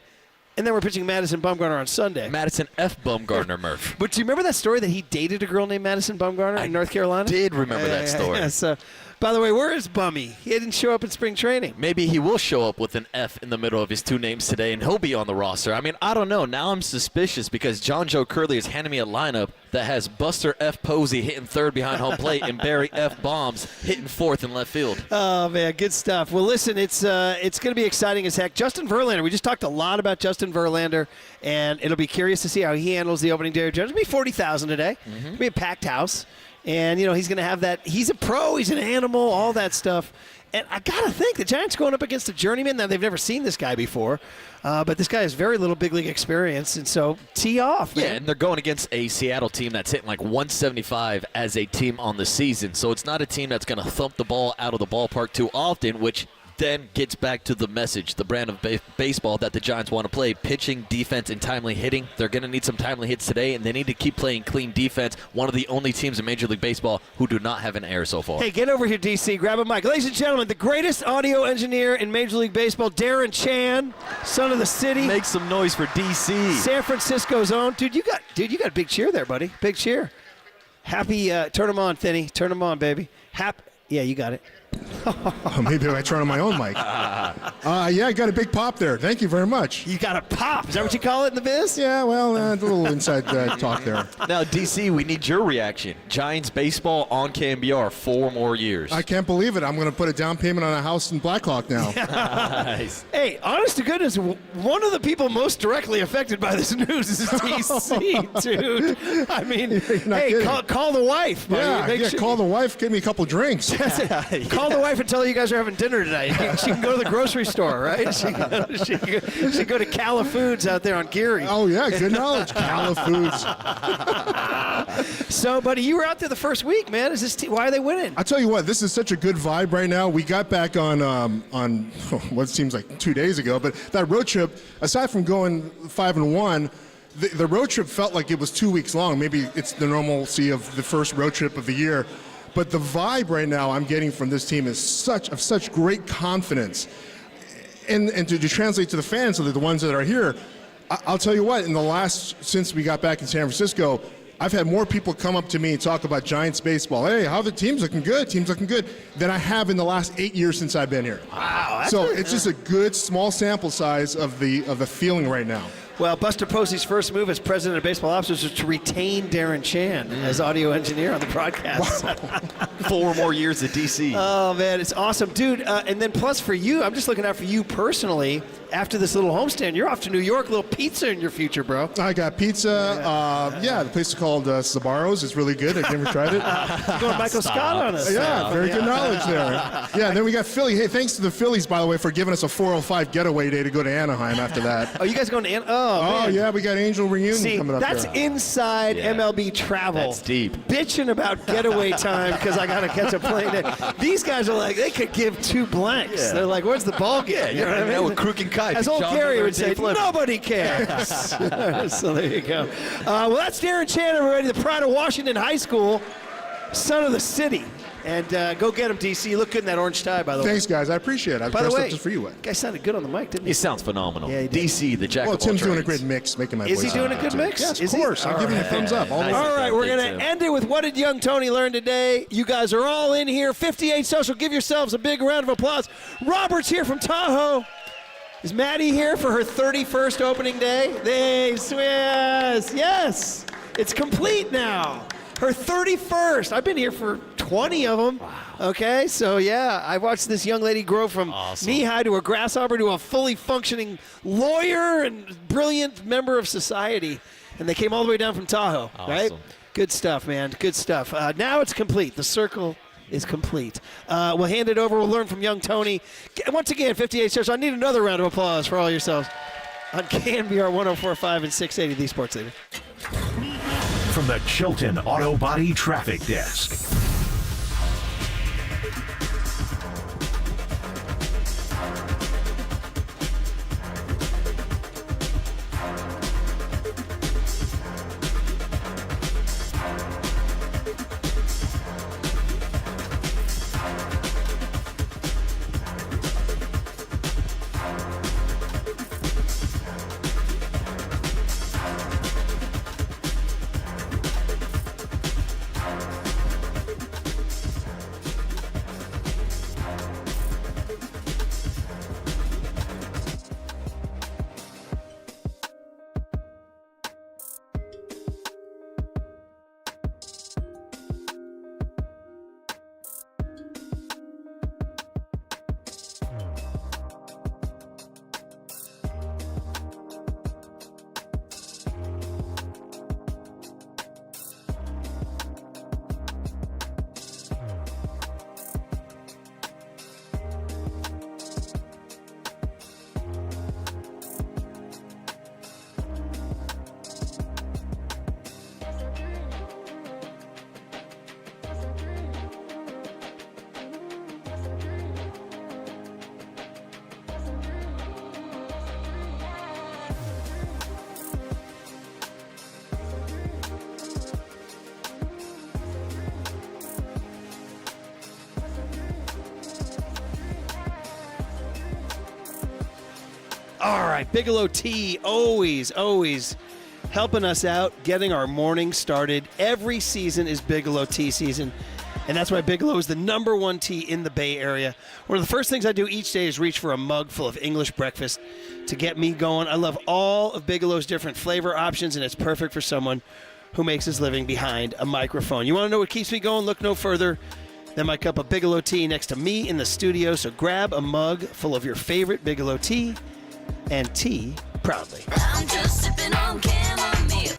and then we're pitching Madison Bumgarner on Sunday.
Madison F. Bumgarner, Murph.
But do you remember that story that he dated a girl named Madison Bumgarner in North Carolina?
I did remember that story.
Yeah, so By the way, where is Bummy? He didn't show up in spring training.
Maybe he will show up with an F in the middle of his two names today, and he'll be on the roster. I mean, I don't know. Now I'm suspicious because John Joe Curley is handing me a lineup that has Buster F. Posey hitting third behind home plate and Barry F. Bombs hitting fourth in left field.
Oh, man, good stuff. Well, listen, it's going to be exciting as heck. Justin Verlander, we just talked a lot about Justin Verlander, and it'll be curious to see how he handles the opening day of Judge. It'll be 40,000 today. It'll be a packed house. And, he's going to have that. He's a pro. He's an animal, all that stuff. And I got to think the Giants going up against a journeyman. Now, they've never seen this guy before. But this guy has very little big league experience. And so tee off, man.
Yeah, and they're going against a Seattle team that's hitting like 175 as a team on the season. So it's not a team that's going to thump the ball out of the ballpark too often, which then gets back to the message, the brand of baseball that the Giants want to play, pitching, defense, and timely hitting. They're going to need some timely hits today, and they need to keep playing clean defense. One of the only teams in Major League Baseball who do not have an error so far.
Hey, get over here, DC. Grab a mic. Ladies and gentlemen, the greatest audio engineer in Major League Baseball, Darren Chan, son of the city.
Make some noise for DC.
San Francisco's own. Dude, you got a big cheer there, buddy. Big cheer. Happy, turn them on, Finney. Turn them on, baby. Yeah, you got it.
Maybe I turn on my own mic. Yeah, I got a big pop there. Thank you very much.
You got a pop. Is that what you call it in the biz?
Yeah, well, a little inside talk there.
Now, DC, we need your reaction. Giants baseball on KNBR 4 more years.
I can't believe it. I'm going to put a down payment on a house in Blackhawk now.
Nice.
Hey, honest to goodness, one of the people most directly affected by this news is DC, dude. I mean, hey, call the wife. Buddy.
Yeah, call the wife. Give me a couple drinks.
Call the wife and tell her you guys are having dinner tonight. She can go to the grocery store, right? She can go to Cala Foods out there on Geary.
Oh, yeah, good knowledge. Cala Foods.
So, buddy, you were out there the first week, man. Why are they winning?
I'll tell you what, this is such a good vibe right now. We got back on what seems like 2 days ago, but that road trip, aside from going 5-1, the road trip felt like it was 2 weeks long. Maybe it's the normalcy of the first road trip of the year. But the vibe right now I'm getting from this team is such great confidence. And to translate to the fans, so that the ones that are here, I'll tell you what, since we got back in San Francisco, I've had more people come up to me and talk about Giants baseball. Hey, how the team's looking good, than I have in the last 8 years since I've been here.
Wow.
So it's just a good small sample size of the feeling right now.
Well, Buster Posey's first move as president of baseball officers was to retain Darren Chan as audio engineer on the broadcast.
Wow.
4 more years at DC.
Oh, man, it's awesome. Dude, and then plus for you, I'm just looking out for you personally. After this little homestand, you're off to New York. Little pizza in your future, bro.
I got pizza. The place is called Sbarro's. It's really good. I've never tried it.
Going Michael Scott on us.
Yeah, very good knowledge there. Yeah, and then we got Philly. Hey, thanks to the Phillies, by the way, for giving us a 4:05 getaway day to go to Anaheim after that.
Oh, you guys going to Anaheim?
Oh, yeah, we got Angel Reunion coming up
that's
there.
Inside MLB travel.
That's deep.
Bitching about getaway time because I got to catch a plane there. These guys are like, they could give 2 blanks.
Yeah.
They're like, where's the ball game? You know what I mean?
With Kruk and Kai.
As old Gary would say, nobody cares. So there you go. Well, that's Darren Chan, everybody, the pride of Washington High School, son of the city. And go get him, DC. You look good in that orange tie, by the way.
Thanks, guys. I appreciate it. I
By the
dressed
way,
up just for you.
Guy sounded good on the mic, didn't he?
He sounds phenomenal.
Yeah, he did.
DC, the jack
Well,
of all
Tim's doing a
trades.
great mix, making my
Is
voice.
he doing a good mix?
Yes,
Is
of
he?
course. I'm giving you a thumbs up. All
right, we're going to end it with what did young Tony learn today? You guys are all in here. 58 Social. Give yourselves a big round of applause. Robert's here from Tahoe. Is Maddie here for her 31st opening day? Yes. It's complete now. Her 31st. I've been here for 20 of them. Wow. Okay, so yeah, I watched this young lady grow from knee-high to a grasshopper to a fully functioning lawyer and brilliant member of society. And they came all the way down from Tahoe, right? Good stuff, man. Good stuff. Now it's complete. The circle is complete. We'll hand it over. We'll learn from young Tony. Once again, 58 Stars. I need another round of applause for all yourselves on KNBR 104.5 and 680, the Sports Leader.
From the Chilton Auto Body Traffic Desk.
All right, Bigelow Tea, always helping us out, getting our morning started. Every season is Bigelow Tea season, and that's why Bigelow is the #1 tea in the Bay Area. One of the first things I do each day is reach for a mug full of English breakfast to get me going. I love all of Bigelow's different flavor options, and it's perfect for someone who makes his living behind a microphone. You want to know what keeps me going? Look no further than my cup of Bigelow tea next to me in the studio. So grab a mug full of your favorite Bigelow tea and tea proudly.
I'm just sipping on chamomile.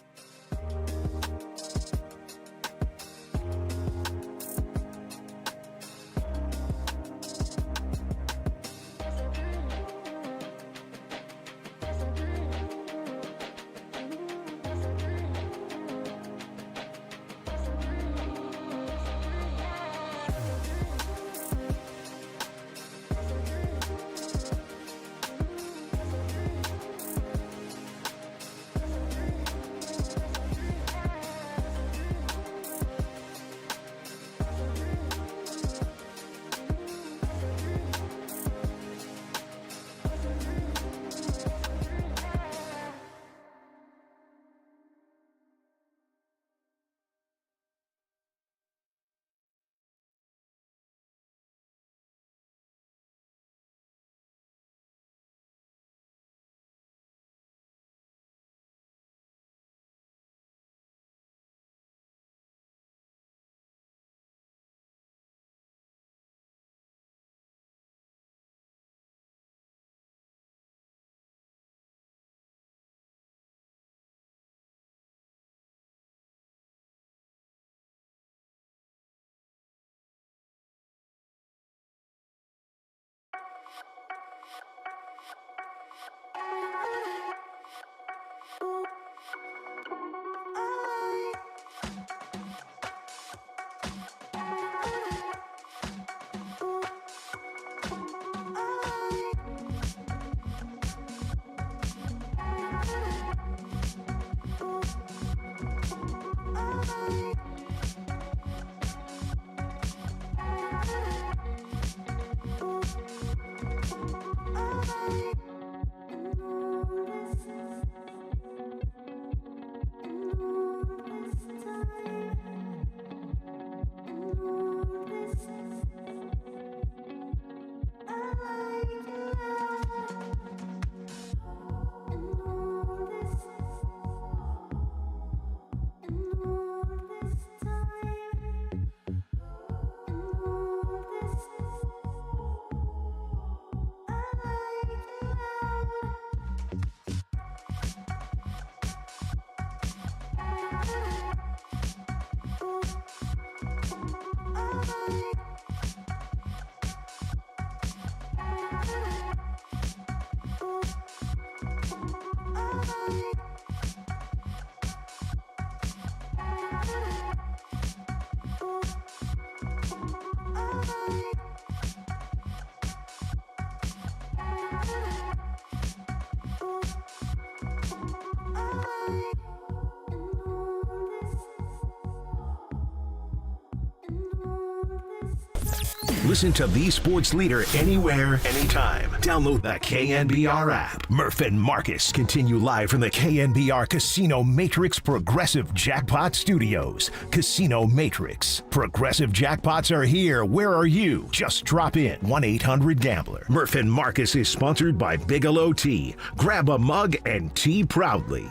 Listen to the sports leader anywhere, anytime. Download the KNBR app. Murph and Marcus continue live from the KNBR Casino Matrix Progressive Jackpot Studios. Casino Matrix. Progressive jackpots are here. Where are you? Just drop in. 1-800-GAMBLER. Murph and Marcus is sponsored by Bigelow Tea. Grab a mug and tea proudly.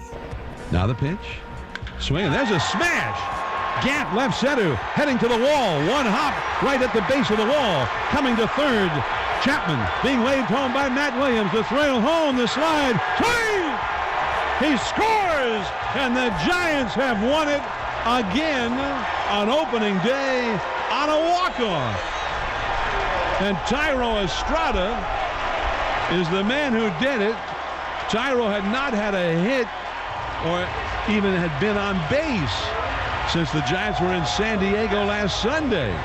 Now the pitch. Swing, and there's a smash. Gap left center, heading to the wall. One hop right at the base of the wall. Coming to third. Chapman being waved home by Matt Williams. The throw home, the slide. Swing! He scores! And the Giants have won it again on opening day on a walk-off. And Tyro Estrada is the man who did it. Tyro had not had a hit or even had been on base since the Giants were in San Diego last Sunday.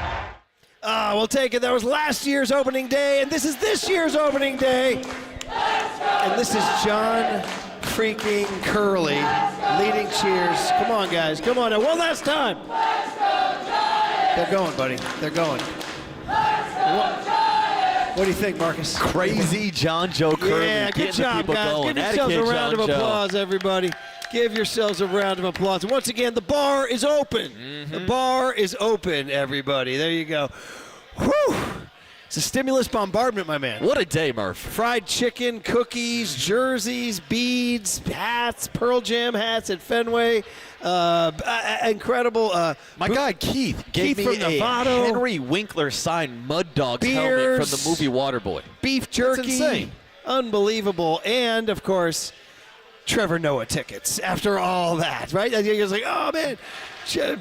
We'll take it. That was last year's opening day, and this is this year's opening day. And this is John freaking Curley leading cheers. Come on, guys. Come on now. One last time. They're going, buddy. They're going. What do you think, Marcus?
Crazy John Joe Curley.
Yeah, good
getting
job,
the people
guys.
going.
Give yourselves a round of
John Joe.
applause, everybody. Give yourselves a round of applause. And once again, the bar is open. The bar is open, everybody. There you go. Whew. It's a stimulus bombardment, my man.
What a day, Murph.
Fried chicken, cookies, jerseys, beads, hats, Pearl Jam hats at Fenway. Incredible.
My guy Keith gave me
from
a
Novato.
Henry Winkler signed Mud Dogs
Beers,
helmet from the movie Waterboy.
Beef jerky.
That's insane.
Unbelievable. And, of course, Trevor Noah tickets after all that, right? You're just like, oh, man,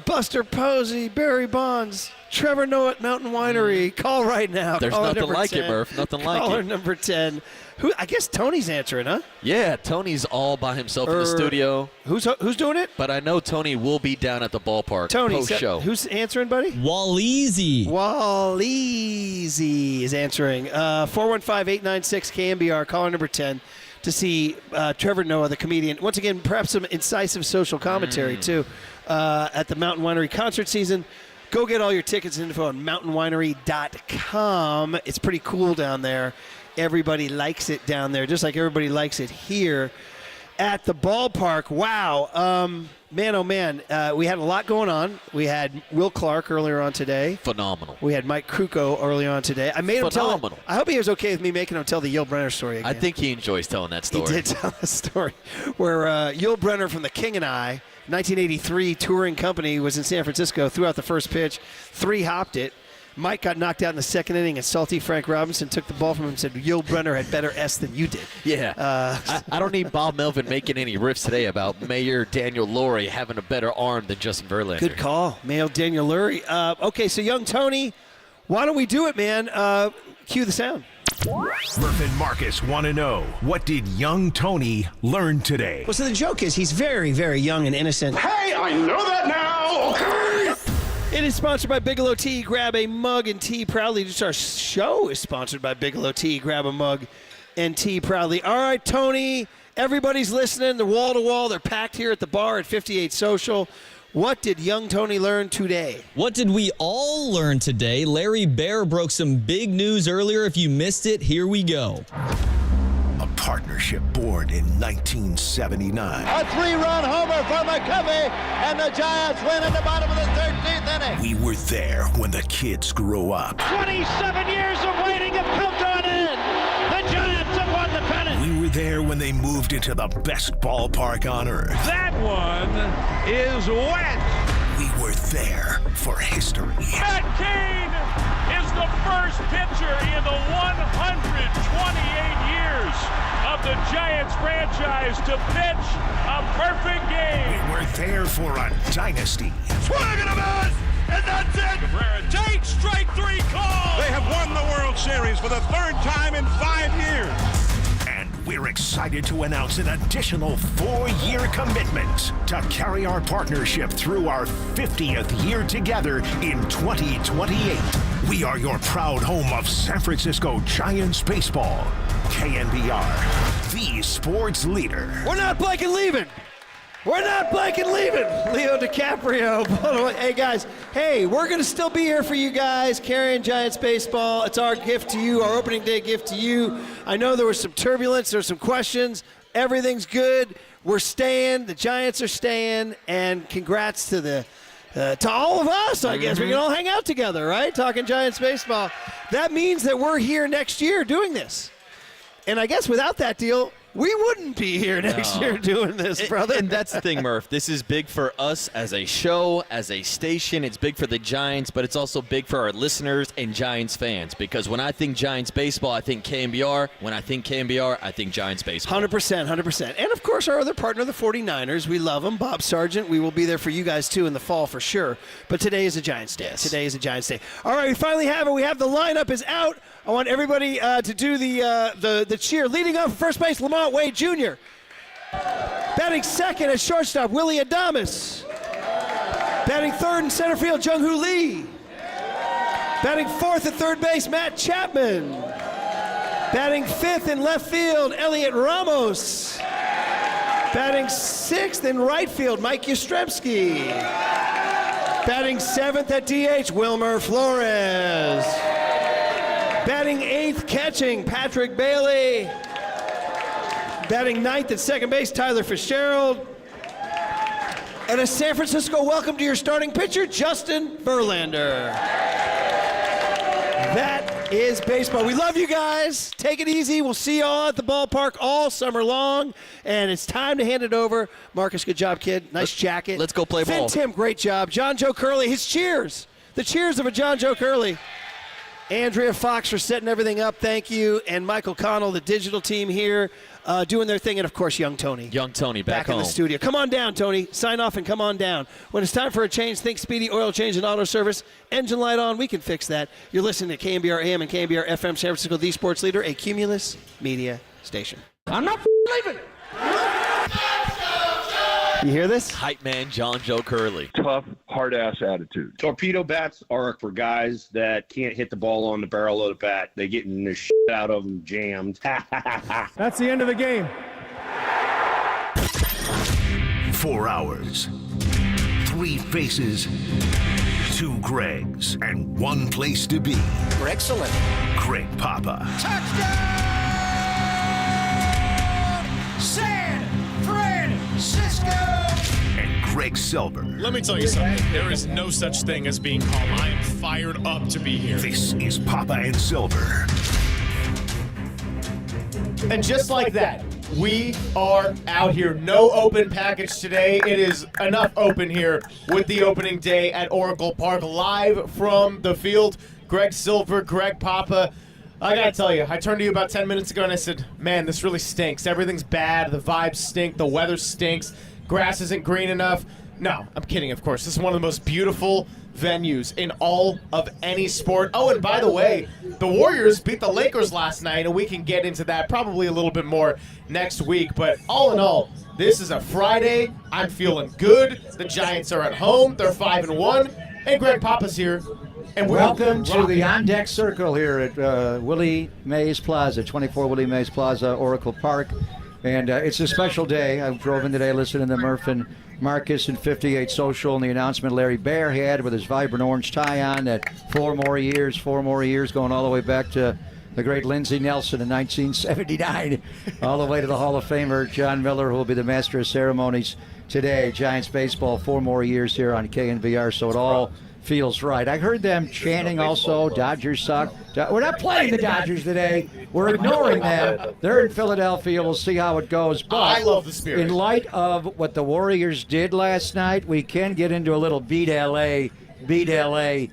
Buster Posey, Barry Bonds, Trevor Noah at Mountain Winery. Call right now.
There's
Caller
nothing
number
like
10.
it, Murph. Nothing like
Caller
it.
number 10. Who? I guess Tony's answering, huh?
Yeah, Tony's all by himself in the studio.
Who's doing it?
But I know Tony will be down at the ballpark post-show.
Who's answering, buddy?
Waleezy.
Waleezy is answering. 415-896-KNBR, caller number 10, to see Trevor Noah, the comedian. Once again, perhaps some incisive social commentary, too, at the Mountain Winery concert season. Go get all your tickets and info on mountainwinery.com. It's pretty cool down there. Everybody likes it down there, just like everybody likes it here at the ballpark. Wow. Man, oh, man. We had a lot going on. We had Will Clark earlier on today.
Phenomenal.
We had Mike Krukow early on today. I made him tell.
Phenomenal.
I hope he was okay with me making him tell the Yul Brynner story again.
I think he enjoys telling that story.
He did tell the story where Yul Brynner from The King and I, 1983 touring company, was in San Francisco, threw out the first pitch, 3-hopped it. Mike got knocked out in the second inning, and salty Frank Robinson took the ball from him and said, Yul Brynner had better S than you did.
Yeah. I don't need Bob Melvin making any riffs today about Mayor Daniel Lurie having a better arm than Justin Verlander.
Good call, Mayor Daniel Lurie. Okay, so young Tony, why don't we do it, man? Cue the sound.
Murph and Marcus want to know, what did young Tony learn today?
Well, so the joke is he's very, very young and innocent.
Hey, I know that now! Okay.
It is sponsored by Bigelow Tea. Grab a mug and tea proudly. Just our show is sponsored by Bigelow Tea. Grab a mug and tea proudly. All right, Tony, everybody's listening. They're wall to wall. They're packed here at the bar at 58 Social. What did young Tony learn today?
What did we all learn today? Larry Baer broke some big news earlier. If you missed it, here we go.
A partnership born in 1979.
A 3-run homer for McCovey, and the Giants win in the bottom of the 13th inning.
We were there when the kids grew up.
27 years of waiting have come to an end. The Giants have won the pennant.
We were there when they moved into the best ballpark on earth.
That one is wet.
We were there for history.
Matt Cain is the first pitcher in the 128 years of the Giants franchise to pitch a perfect game.
We were there for a dynasty.
Swing and a miss, and that's it. Cabrera takes strike 3 call. They have won the World Series for the 3rd time in 5 years.
And we're excited to announce an additional 4-year commitment to carry our partnership through our 50th year together in 2028. We are your proud home of San Francisco Giants baseball. KNBR, the sports leader.
We're not blanking leaving. We're not blanking leaving. Leo DiCaprio. Hey, guys. Hey, we're going to still be here for you guys, carrying Giants baseball. It's our gift to you, our opening day gift to you. I know there was some turbulence. There were some questions. Everything's good. We're staying. The Giants are staying. And congrats to to all of us, I guess. We can all hang out together, right? Talking Giants baseball. That means that we're here next year doing this. And I guess without that deal, we wouldn't be here next year doing this, brother.
And that's the thing, Murph. This is big for us as a show, as a station. It's big for the Giants, but it's also big for our listeners and Giants fans. Because when I think Giants baseball, I think KNBR. When I think KNBR, I think Giants baseball.
100%, 100%. And, of course, our other partner, the 49ers. We love them. Bob Sargent. We will be there for you guys, too, in the fall for sure. But today is a Giants day.
Yes.
Today is a Giants day. All right, we finally have it. We have the lineup is out. I want everybody to do the cheer. Leading off first base, Lamont Wade Jr. Batting second at shortstop, Willie Adames. Batting third in center field, Jung-Hoo Lee. Batting fourth at third base, Matt Chapman. Batting fifth in left field, Elliot Ramos. Batting sixth in right field, Mike Yastrzemski. Batting seventh at DH, Wilmer Flores. Batting 8th, catching, Patrick Bailey. Batting 9th at second base, Tyler Fitzgerald. And a San Francisco welcome to your starting pitcher, Justin Verlander. That is baseball. We love you guys. Take it easy. We'll see you all at the ballpark all summer long. And it's time to hand it over. Marcus, good job, kid. Nice jacket.
Let's go play ball.
Tim, great job. John Joe Curley, his cheers. The cheers of a John Joe Curley. Andrea Fox for setting everything up. Thank you. And Michael Connell, the digital team here, doing their thing. And, of course, young Tony.
Young Tony back
home.
in
In the studio. Come on down, Tony. Sign off and come on down. When it's time for a change, think Speedy Oil Change and Auto Service. Engine light on. We can fix that. You're listening to KNBR AM and KNBR FM San Francisco, the sports leader, a Cumulus media station.
I'm not leaving.
You hear this?
Hype man John Joe Curley.
Tough, hard-ass attitude.
Torpedo bats are for guys that can't hit the ball on the barrel of the bat. They getting the shit out of them jammed.
That's the end of the game.
4 hours, 3 faces, 2 Gregs, and 1 place to be.
Excellent.
Greg Papa.
Touchdown! San Francisco!
And Greg Silver.
Let me tell you something. There is no such thing as being calm. I am fired up to be here.
This is Papa and Silver.
And just like that, we are out here. No open package today. It is enough open here with the opening day at Oracle Park. Live from the field, Greg Silver, Greg Papa. I gotta tell you, I turned to you about 10 minutes ago and I said, man, this really stinks. Everything's bad. The vibes stink. The weather stinks. Grass isn't green enough. No, I'm kidding, of course. This is one of the most beautiful venues in all of any sport. Oh, and by the way, the Warriors beat the Lakers last night, and we can get into that probably a little bit more next week. But all in all, this is a Friday. I'm feeling good. The Giants are at home. They're 5-1. And Greg Papa's here. And
welcome to the on-deck circle here at Willie Mays Plaza, 24 Willie Mays Plaza, Oracle Park. And it's a special day. I drove in today listening to Murph and Marcus and 58 Social and the announcement Larry Baer had with his vibrant orange tie on that 4 more years, going all the way back to the great Lindsey Nelson in 1979, all the way to the Hall of Famer John Miller, who will be the master of ceremonies today. Giants baseball, 4 more years here on KNBR, so it all feels right. I heard them chanting also, Dodgers suck. We're not playing the Dodgers today. We're ignoring them. They're in Philadelphia. We'll see how it goes. But
I love the spirit.
In light of what the Warriors did last night, we can get into a little beat LA vibe.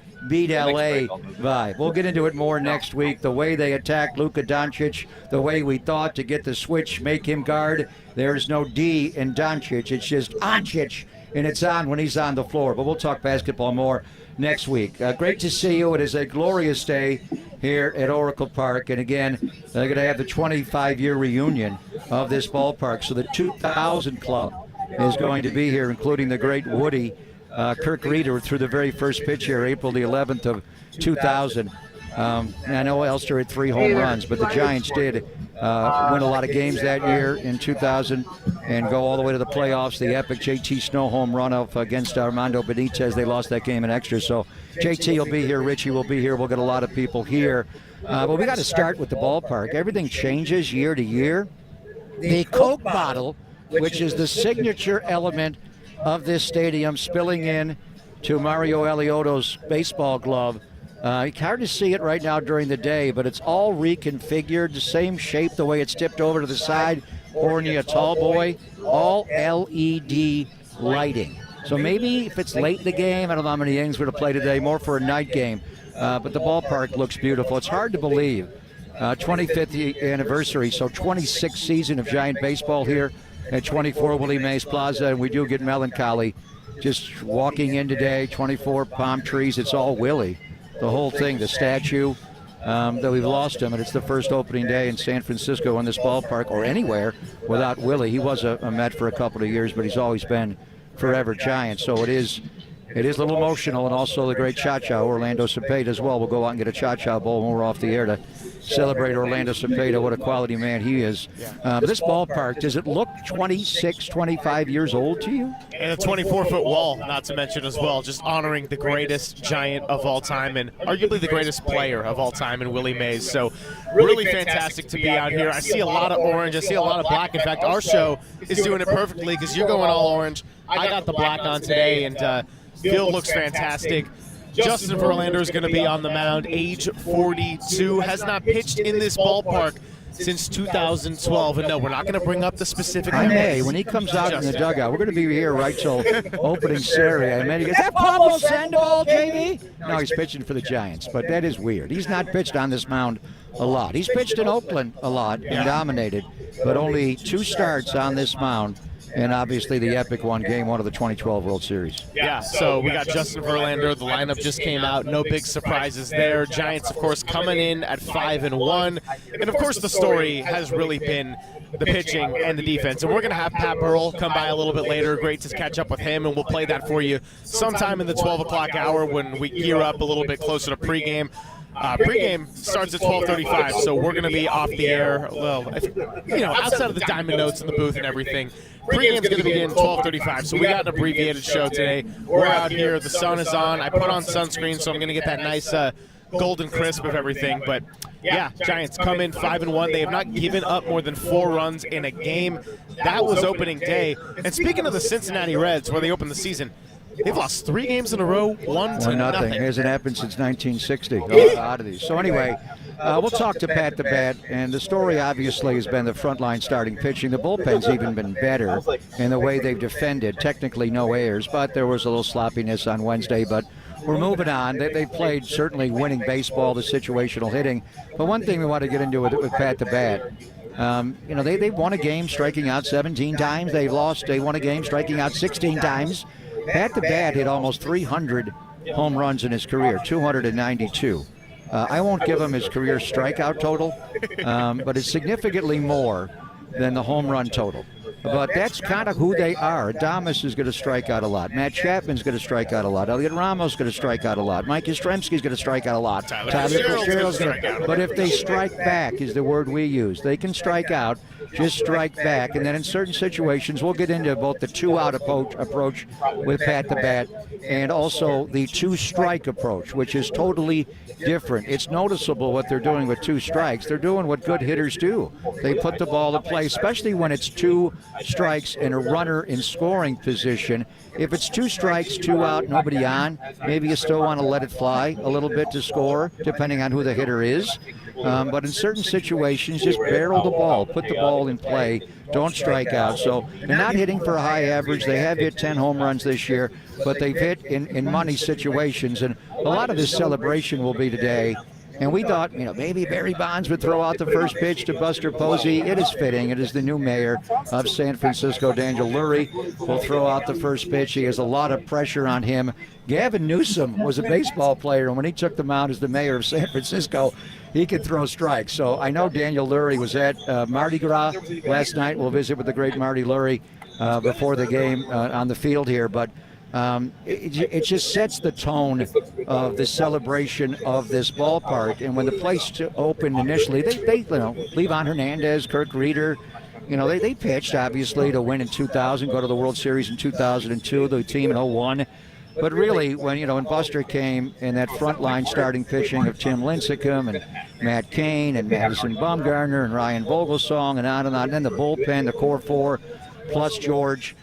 We'll get into it more next week. The way they attacked Luka Doncic, the way we thought to get the switch, make him guard. There's no D in Doncic. It's just Doncic, and it's on when he's on the floor. But we'll talk basketball more next week. Great to see you. It is a glorious day here at Oracle Park. And again, they're going to have the 25-year reunion of this ballpark. So the 2000 Club is going to be here, including the great Woody, Kirk Reeder, through the very first pitch here, April the 11th of 2000. I know Elster had 3 home runs, but the Giants did win a lot of games that year in 2000 and go all the way to the playoffs. The epic JT Snow home run off against Armando Benitez. They lost that game in extra. So JT will be here. Richie will be here. We'll get a lot of people here. But we got to start with the ballpark. Everything changes year to year. The Coke bottle, which is the signature element of this stadium, spilling in to Mario Eliotto's baseball glove. It's hard to see it right now during the day, but it's all reconfigured, the same shape, the way it's tipped over to the side, pouring you a tall boy, all LED lighting. So maybe if it's late in the game, I don't know how many innings we're going to play today, more for a night game, but the ballpark looks beautiful. It's hard to believe. 25th anniversary, so 26th season of Giant baseball here at 24 Willie Mays Plaza, and we do get melancholy just walking in today, 24 palm trees, it's all Willie. The whole thing, the statue, that we've lost him, and it's the first opening day in San Francisco in this ballpark or anywhere without Willie. He was a Met for a couple of years, but he's always been forever Giant. So it is a little emotional, and also the great Cha-Cha, Orlando Cepeda as well. We'll go out and get a Cha-Cha bowl when we're off the air to
celebrate Orlando Cepeda. What a quality man he is. This ballpark, does it look 26, 25 years old to you?
And a 24-foot wall, not to mention as well, just honoring the greatest Giant of all time and arguably the greatest player of all time in Willie Mays. So really fantastic to be out here. I see a lot of orange. I see a lot of black. In fact, our show is doing it perfectly because you're going all orange. I got the black on today, and field looks fantastic. Justin Verlander is going to be on the mound, age 42, has not pitched in this ballpark since 2012. And no, we're not going to bring up the specific
I
numbers.
may. When he comes out in the dugout, we're going to be here right till opening Saturday. And then he goes, "That Pablo Sandoval, JB?" No, he's pitching for the Giants, but that is weird. He's not pitched on this mound a lot. He's pitched in Oakland a lot and dominated, but only 2 starts on this mound. And obviously the epic one, Game 1 of the 2012 World Series.
Yeah, so we got Justin Verlander. The lineup just came out. No big surprises there. Giants, of course, coming in at 5-1. And, of course, the story has really been the pitching and the defense. And we're going to have Pat Burrell come by a little bit later. Great to catch up with him, and we'll play that for you sometime in the 12 o'clock hour when we gear up a little bit closer to pregame. Pregame starts at 12:35, so we're going to be off the air. Well, outside of the diamond notes in the booth and everything. Pregame's going to begin 12:35, so we got an abbreviated show today. We're out here. The sun is on. I put on sunscreen, so I'm going to get that nice golden crisp of everything. But, yeah, Giants come in 5-1. They have not given up more than 4 runs in a game. That was opening day. And speaking of the Cincinnati Reds, where they opened the season, they've lost 3 games in a row, 1-0.
It hasn't happened since 1960. A lot of these. So anyway, we'll talk to Pat the Bat, and the story obviously has been the frontline starting pitching. The bullpen's even been better in the way they've defended. Technically no errors, but there was a little sloppiness on Wednesday. But we're moving on. They played certainly winning baseball, the situational hitting. But one thing we want to get into with Pat the Bat. They won a game striking out 17 times. They won a game striking out 16 times. Pat the Bat hit almost 300 home runs in his career, 292. I won't give him his career strikeout total, but it's significantly more than the home run total. But that's kind of who they are. Adames is going to strike out a lot. Matt Chapman's going to strike out a lot. Elliot Ramos is going to strike out a lot. Mike Yastrzemski's going to strike out a lot. Tyler Fitzgerald's going to. But if they strike back, is the word we use. They can strike out, just strike back. And then in certain situations, we'll get into both the 2-out approach with Pat the Bat and also the 2-strike approach, which is totally different. It's noticeable what they're doing with 2 strikes. They're doing what good hitters do. They put the ball in play, especially when it's 2 strikes and a runner in scoring position. If it's 2 strikes, 2 out, nobody on, maybe you still want to let it fly a little bit to score, depending on who the hitter is. But in certain situations, just barrel the ball, put the ball in play, don't strike out. So they're not hitting for a high average. They have hit 10 home runs this year, but they've hit in money situations. And a lot of this celebration will be today. And we thought, maybe Barry Bonds would throw out the first pitch to Buster Posey. It is fitting. It is the new mayor of San Francisco, Daniel Lurie, will throw out the first pitch. He has a lot of pressure on him. Gavin Newsom was a baseball player, and when he took the mound as the mayor of San Francisco, he could throw strikes. So I know Daniel Lurie was at Mardi Gras last night. We'll visit with the great Marty Lurie before the game on the field here. But it just sets the tone of the celebration of this ballpark. And when the place opened initially, they Levon Hernandez, Kirk Reeder, they pitched obviously to win in 2000, go to the World Series in 2002, the team in 01. But really, when Buster came in that front line starting pitching of Tim Lincecum and Matt Cain and Madison Bumgarner and Ryan Vogelsong and on, and then the bullpen, the core 4 plus George.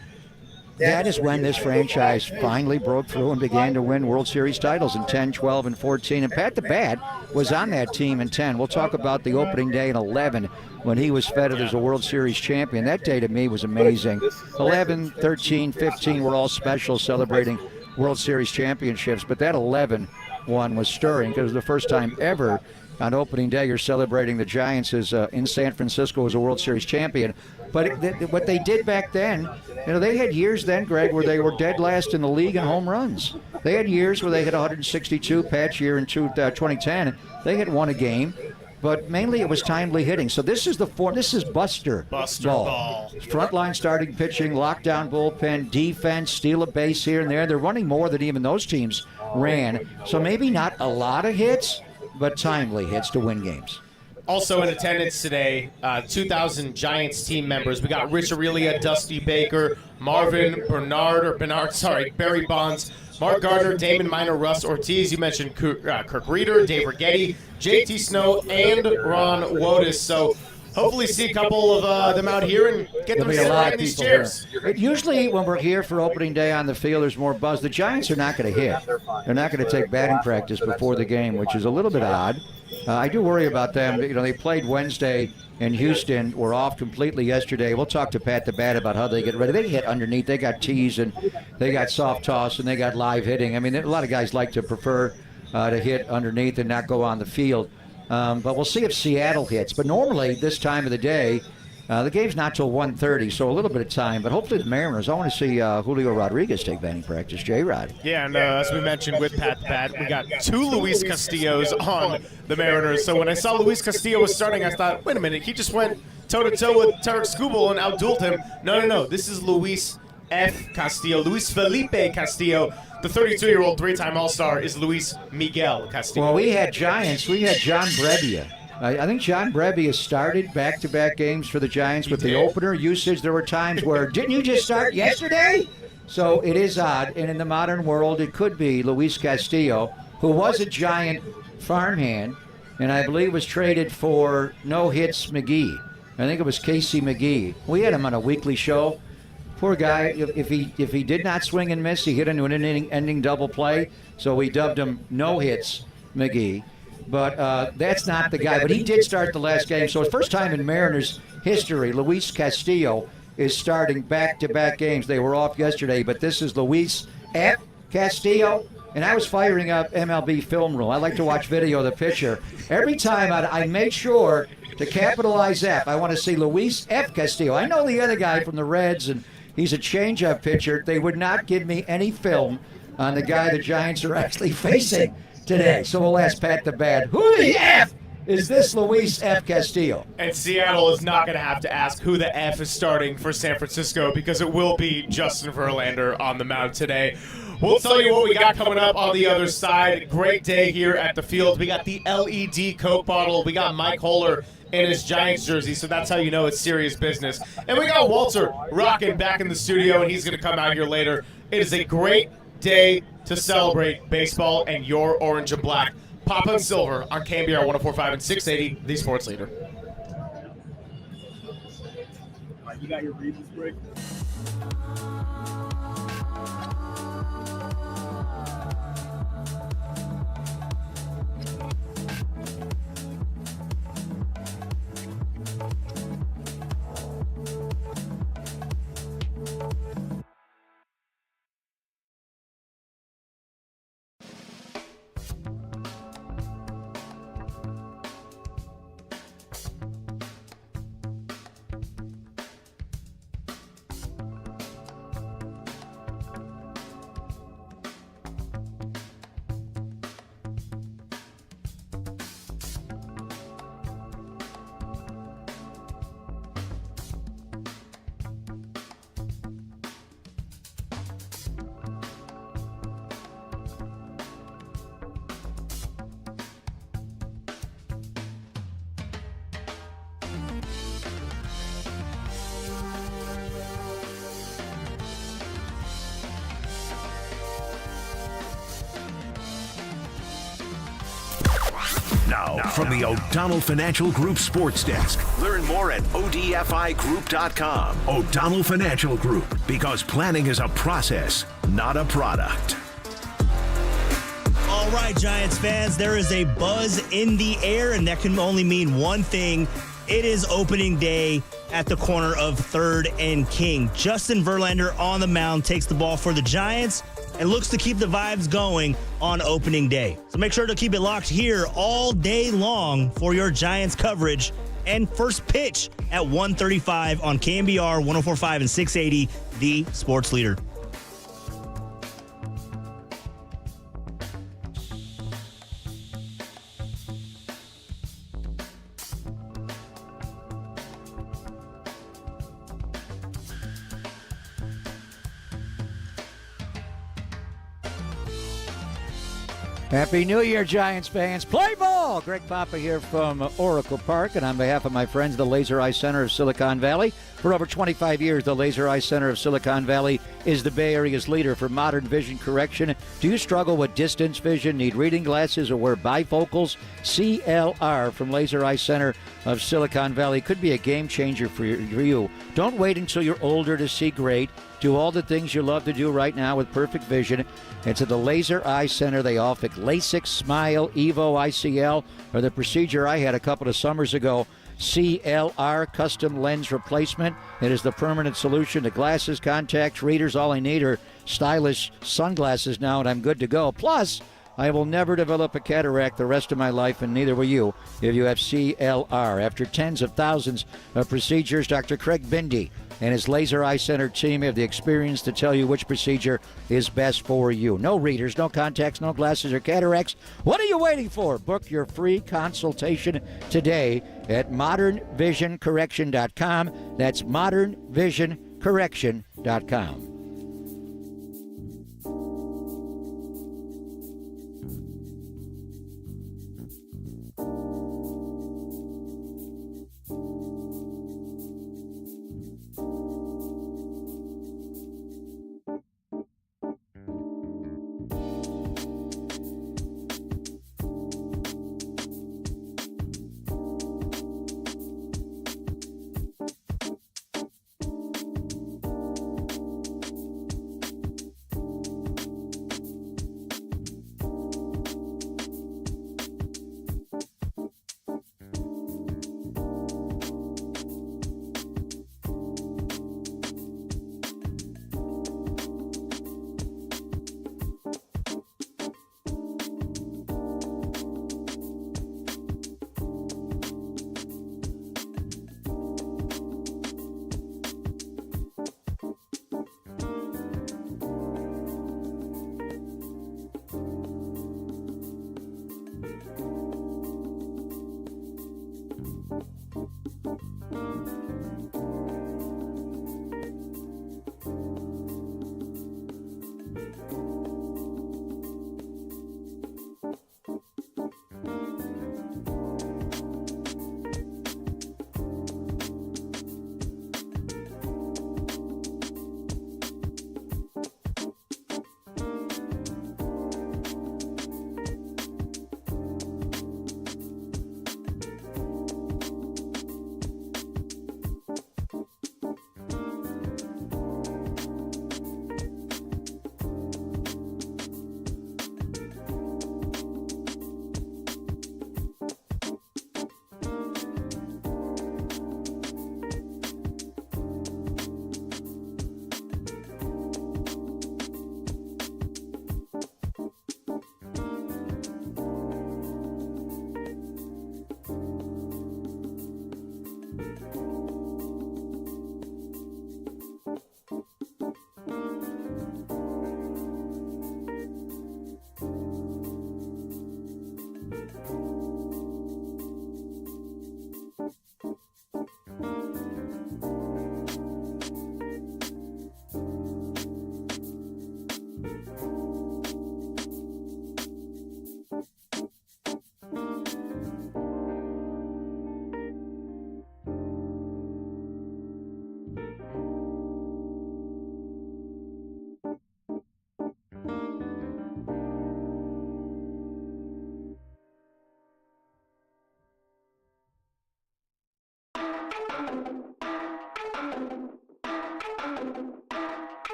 That is when this franchise finally broke through and began to win World Series titles in 10, 12, and 14. And Pat the Bat was on that team in 10. We'll talk about the opening day in 11 when he was feted as a World Series champion. That day to me was amazing. 11, 13, 15 were all special, celebrating World Series championships. But that 11 one was stirring because it was the first time ever on opening day you're celebrating the Giants as in San Francisco as a World Series champion. But what they did back then, they had years then, Greg, where they were dead last in the league in home runs. They had years where they hit 162. Pat's year in 2010, they had won a game, but mainly it was timely hitting. So this is this is Buster ball. Frontline starting pitching, lockdown bullpen, defense, steal a base here and there. They're running more than even those teams ran. So maybe not a lot of hits, but timely hits to win games.
Also in attendance today, 2,000 Giants team members. We got Rich Aurelia, Dusty Baker, Barry Bonds, Mark Gardner, Damon Minor, Russ Ortiz. You mentioned Kirk Reeder, Dave Rigetti, JT Snow, and Ron Wotus. So hopefully see a couple of them out here and get them to sit right in these chairs.
Usually when we're here for opening day on the field, there's more buzz. The Giants are not going to hit. They're not going to take batting practice before the game, which is a little bit odd. I do worry about them. They played Wednesday in Houston. We're off completely yesterday. We'll talk to Pat the Bat about how they get ready. They hit underneath. They got tees, and they got soft toss, and they got live hitting. I mean, a lot of guys like to prefer to hit underneath and not go on the field. But we'll see if Seattle hits. But normally, this time of the day, the game's not till 1:30, so a little bit of time. But hopefully the Mariners, I want to see Julio Rodriguez take batting practice. J-Rod.
Yeah, and as we mentioned with Pat the Bat, we got 2 Luis Castillos on the Mariners. So when I saw Luis Castillo was starting, I thought, wait a minute, he just went toe-to-toe with Tarek Skubal and outdueled him. No. This is Luis F. Castillo. Luis Felipe Castillo. The 32-year-old 3-time All-Star is Luis Miguel Castillo.
Well, we had Giants. We had John Brebbia. I think John Brebbia started back-to-back games for the Giants with the opener usage. There were times where, didn't you just start yesterday? So it is odd, and in the modern world, it could be Luis Castillo, who was a Giant farmhand, and I believe was traded for no-hits McGee. I think it was Casey McGee. We had him on a weekly show. Poor guy, if he did not swing and miss, he hit into an ending double play, so we dubbed him no-hits McGee. But that's not the guy. But he did start the last game. So it's first time in Mariners history, Luis Castillo is starting back-to-back games. They were off yesterday, but this is Luis F. Castillo. And I was firing up MLB Film Room. I like to watch video of the pitcher. Every time I make sure to capitalize F. I want to see Luis F. Castillo. I know the other guy from the Reds, and he's a change-up pitcher. They would not give me any film on the guy the Giants are actually facing today. So we'll ask Pat the Bat, who the F is this Luis F. Castillo?
And Seattle is not going to have to ask who the F is starting for San Francisco because it will be Justin Verlander on the mound today. We'll tell you what we got coming up on the other side. Great day here at the field. We got the LED Coke bottle. We got Mike Holler in his Giants jersey, so that's how you know it's serious business. And we got Walter rocking back in the studio, and he's going to come out here later. It is a great day to celebrate baseball and your orange and black. Papa and Silver on KNBR 104.5 and 680, the sports leader.
You got your reasons break?
Now, from the O'Donnell Financial Group Sports Desk. Learn more at ODFIGroup.com. O'Donnell Financial Group, because planning is a process, not a product.
All right, Giants fans, there is a buzz in the air, and that can only mean one thing. It is opening day at the corner of 3rd and King. Justin Verlander on the mound takes the ball for the Giants and looks to keep the vibes going on opening day. So make sure to keep it locked here all day long for your Giants coverage and first pitch at 1:35 on KNBR 104.5 and 680, the sports leader.
Happy New Year, Giants fans. Play ball! Greg Papa here from Oracle Park, and on behalf of my friends, the Laser Eye Center of Silicon Valley. For over 25 years, the Laser Eye Center of Silicon Valley is the Bay Area's leader for modern vision correction. Do you struggle with distance vision, need reading glasses, or wear bifocals? CLR from Laser Eye Center of Silicon Valley could be a game changer for you. Don't wait until you're older to see great. Do all the things you love to do right now with perfect vision. It's at the Laser Eye Center. They offer LASIK, Smile, Evo, ICL, or the procedure I had a couple of summers ago, CLR, custom lens replacement. It is the permanent solution to glasses, contacts, readers. All I need are stylish sunglasses now, and I'm good to go. Plus, I will never develop a cataract the rest of my life, and neither will you if you have CLR. After tens of thousands of procedures, Dr. Craig Bindi and his Laser Eye Center team have the experience to tell you which procedure is best for you. No readers, no contacts, no glasses or cataracts. What are you waiting for? Book your free consultation today at modernvisioncorrection.com. That's modernvisioncorrection.com.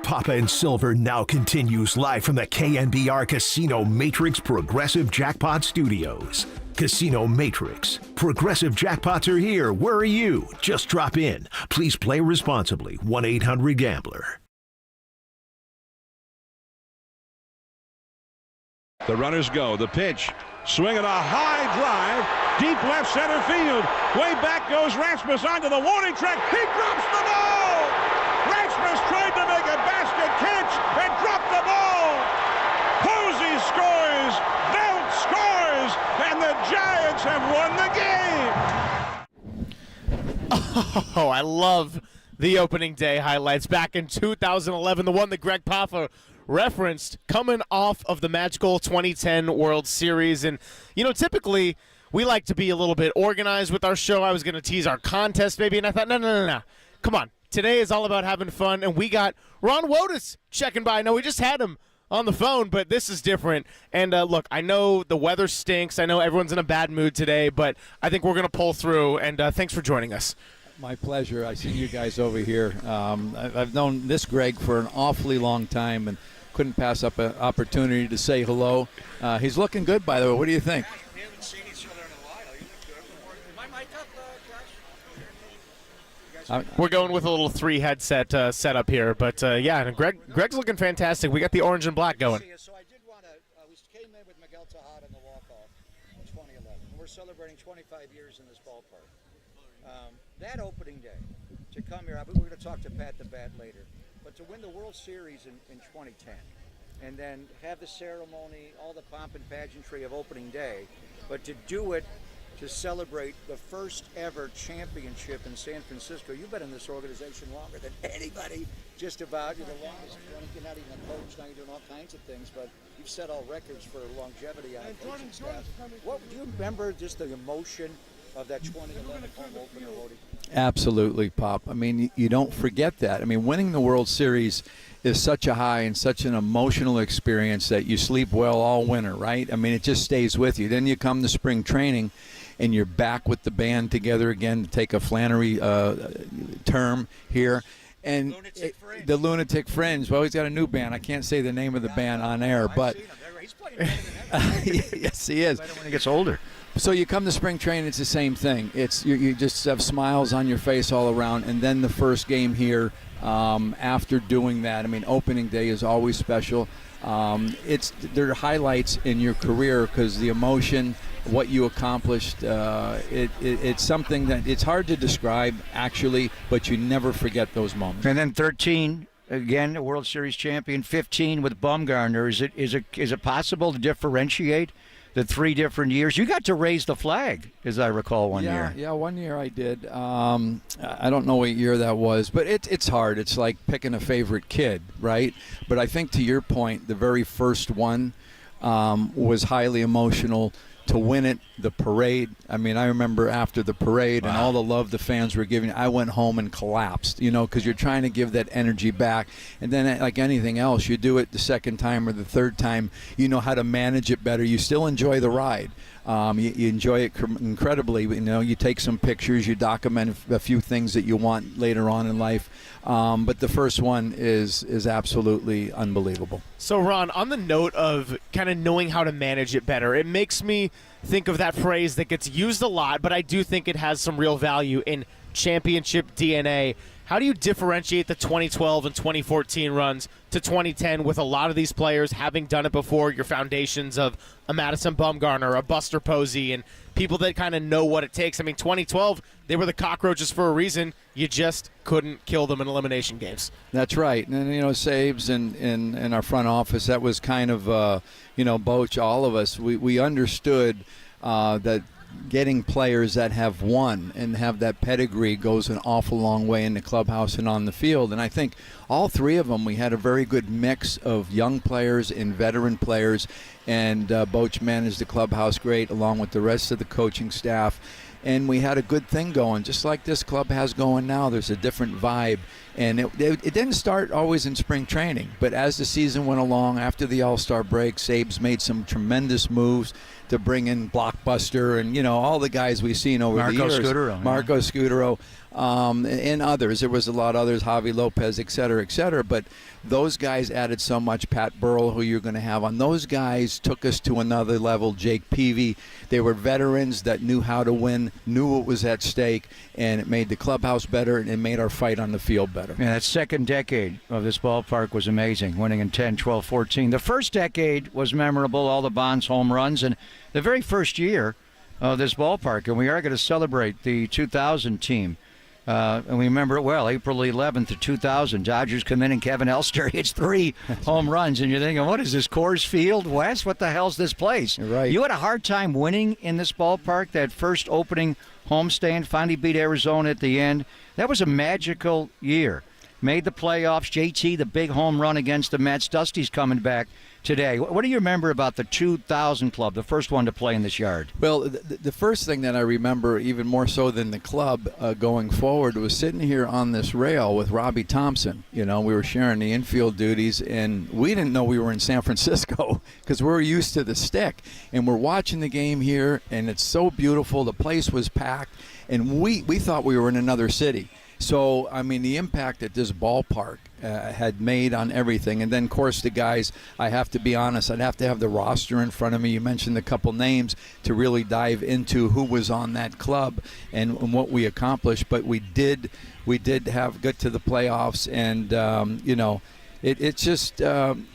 Papa and Silver now continues live from the KNBR Casino Matrix Progressive Jackpot Studios. Casino Matrix. Progressive jackpots are here. Where are you? Just drop in. Please play responsibly. 1-800-GAMBLER.
The runners go. The pitch. Swinging a high drive. Deep left center field. Way back goes Rasmus onto the warning track. He drops the ball! Rasmus tried to make a basket catch and dropped the ball! Posey scores! Belt scores! And the Giants have won the game!
Oh, I love the opening day highlights. Back in 2011, the one that Greg Papa referenced coming off of the magical 2010 World Series. And, typically we like to be a little bit organized with our show. I was going to tease our contest maybe, and I thought, no. Come on. Today is all about having fun, and we got Ron Wotus checking by. No, we just had him on the phone, but this is different. And look, I know the weather stinks. I know everyone's in a bad mood today, but I think we're going to pull through, and thanks for joining us.
My pleasure. I see you guys over here. I've known this Greg for an awfully long time and couldn't pass up an opportunity to say hello. He's looking good, by the way. What do you think?
We haven't seen each other in a while. You look good. Is my mic up, Josh?
We're going with a little 3 headset setup here, but yeah, Greg's looking fantastic. We got the orange and black going.
So I did want to, we came in with Miguel Tejada in the walk-off in 2011. We're celebrating 25 years in this ballpark. That opening day, to come here, we're going to talk to Pat the Bat later, but to win the World Series in 2010, and then have the ceremony, all the pomp and pageantry of opening day, but to do it to celebrate the first ever championship in San Francisco. You've been in this organization longer than anybody, just about. You're the longest. You're not even a coach, now you're doing all kinds of things, but you've set all records for longevity on a coaching staff. What do you remember, just the emotion of that 2011 home opener, Woody?
Absolutely, Pop. I mean, you don't forget that. I mean, winning the World Series is such a high and such an emotional experience that you sleep well all winter, right? I mean, it just stays with you. Then you come to spring training, and you're back with the band together again, to take a Flannery term here. And the Lunatic Fringe. Well, he's got a new band. I can't say the name of the band on air, but
he's playing better than ever.
Yes, he is.
Better when he gets older.
So you come to spring training, it's the same thing. It's you just have smiles on your face all around, and then the first game here. After doing that, I mean, opening day is always special. There are highlights in your career because the emotion, what you accomplished, it's something that it's hard to describe actually, but you never forget those moments.
And then 13, again, a World Series champion. 15 with Bumgarner. Is it possible to differentiate the 3 different years? You got to raise the flag, as I recall, one year.
Yeah, 1 year I did. I don't know what year that was, but it's hard. It's like picking a favorite kid, right? But I think to your point, the very first one was highly emotional. To win it, the parade. I mean, I remember after the parade and all the love the fans were giving, I went home and collapsed, because you're trying to give that energy back. And then, like anything else, you do it the second time or the third time, you know how to manage it better. You still enjoy the ride. You enjoy it incredibly. You take some pictures, you document a few things that you want later on in life. But the first one is absolutely unbelievable.
So, Ron, on the note of kind of knowing how to manage it better, it makes me think of that phrase that gets used a lot, but I do think it has some real value in championship DNA. How do you differentiate the 2012 and 2014 runs to 2010 with a lot of these players having done it before, your foundations of a Madison Bumgarner, a Buster Posey, and people that kind of know what it takes? I mean, 2012, they were the cockroaches for a reason. You just couldn't kill them in elimination games.
That's right. And, Saves in our front office, that was kind of, Boch, all of us, we understood that getting players that have won and have that pedigree goes an awful long way in the clubhouse and on the field. And I think all 3 of them, we had a very good mix of young players and veteran players. And Boch managed the clubhouse great along with the rest of the coaching staff. And we had a good thing going, just like this club has going now. There's a different vibe. And it didn't start always in spring training. But as the season went along, after the All-Star break, Sabes made some tremendous moves to bring in Blockbuster and, all the guys we've seen over the years. Marco Scutero. And others. There was a lot of others, Javi Lopez, et cetera, but those guys added so much. Pat Burrell, who you're going to have on. Those guys took us to another level. Jake Peavy. They were veterans that knew how to win, knew what was at stake, and it made the clubhouse better and it made our fight on the field better.
Yeah, that second decade of this ballpark was amazing, winning in 10, 12, 14. The first decade was memorable, all the Bonds home runs, and the very first year of this ballpark, and we are going to celebrate the 2000 team. And we remember it well, April 11th of 2000. Dodgers come in and Kevin Elster hits 3 home runs. And you're thinking, what is this, Coors Field West? What the hell's this place?
You're right.
You had a hard time winning in this ballpark, that first opening homestand, finally beat Arizona at the end. That was a magical year.
made the playoffs. JT, the big home run against the Mets. Dusty's coming back today. What do you remember about the 2000 club, the first one to play in this yard?
Well, the first thing that I remember, even more so than the club going forward, was sitting here on this rail with Robbie Thompson. You know, we were sharing the infield duties, and we didn't know we were in San Francisco because we're used to the stick. And we're watching the game here, and it's so beautiful. The place was packed, and we thought we were in another city. So, I mean, the impact that this ballpark had made on everything. And then, of course, the guys, I have to be honest, I'd have to have the roster in front of me. You mentioned a couple names to really dive into who was on that club and what we accomplished. But we did get to the playoffs. And, you know, it's just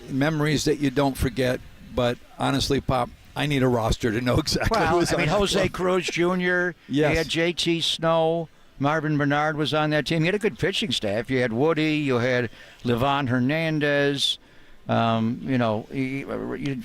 memories that you don't forget. But honestly, Pop, I need a roster to know exactly who was on that
Jose
club.
Cruz Jr.,
Yes.
you had JT Snow. Marvin Bernard was on that team. You had a good pitching staff. You had Woody. You had Livan Hernandez. You know,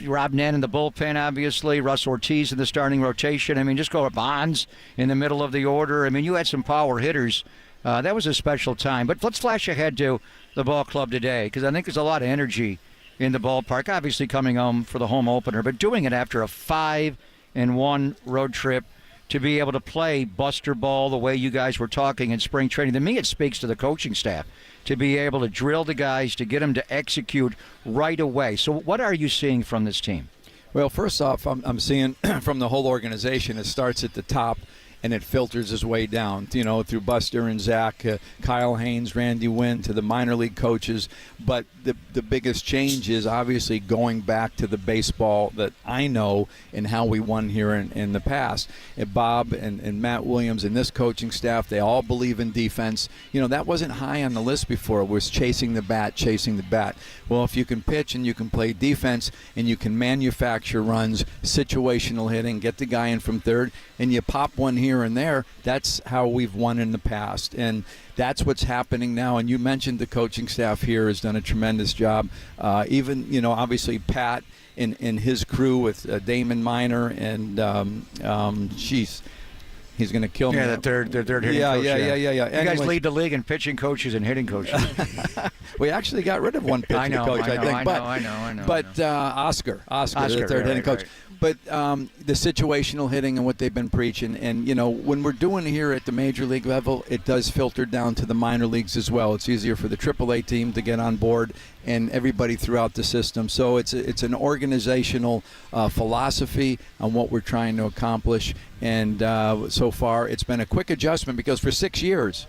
Rob Nan in the bullpen, obviously. Russ Ortiz in the starting rotation. I mean, just go to Bonds in the middle of the order. I mean, you had some power hitters. That was a special time. But let's flash ahead to the ball club today, because I think there's a lot of energy in the ballpark, obviously coming home for the home opener, but doing it after a 5-1 road trip. To be able to play Buster Ball the way you guys were talking in spring training. To me, it speaks to the coaching staff to be able to drill the guys, to get them to execute right away. So what are you seeing from this team?
Well, first off, I'm seeing from the whole organization, it starts at the top and it filters its way down, you know, through Buster and Zach, Kyle Haynes, Randy Wynn, to the minor league coaches. But the biggest change is obviously going back to the baseball that I know and how we won here in the past. And Bob and Matt Williams and this coaching staff, they all believe in defense. You know, that wasn't high on the list before. It was chasing the bat. Well, if you can pitch and you can play defense and you can manufacture runs, situational hitting, get the guy in from third, and you pop one here and there, that's how we've won in the past. And that's what's happening now. And you mentioned the coaching staff here has done a tremendous job. Even, you know, obviously Pat and his crew with Damon Minor and, he's going to kill me.
Yeah, the third hitting coach.
Yeah.
You guys
Anyways,
lead the league in pitching coaches and hitting coaches.
we actually got rid of one pitching coach, I think.
I know.
But Oscar, the third hitting coach.
Right.
But the situational hitting and what they've been preaching, and, you know, when we're doing here at the major league level, it does filter down to the minor leagues as well. It's easier for the AAA team to get on board and everybody throughout the system. So it's an organizational philosophy on what we're trying to accomplish. And so far, it's been a quick adjustment because for 6 years,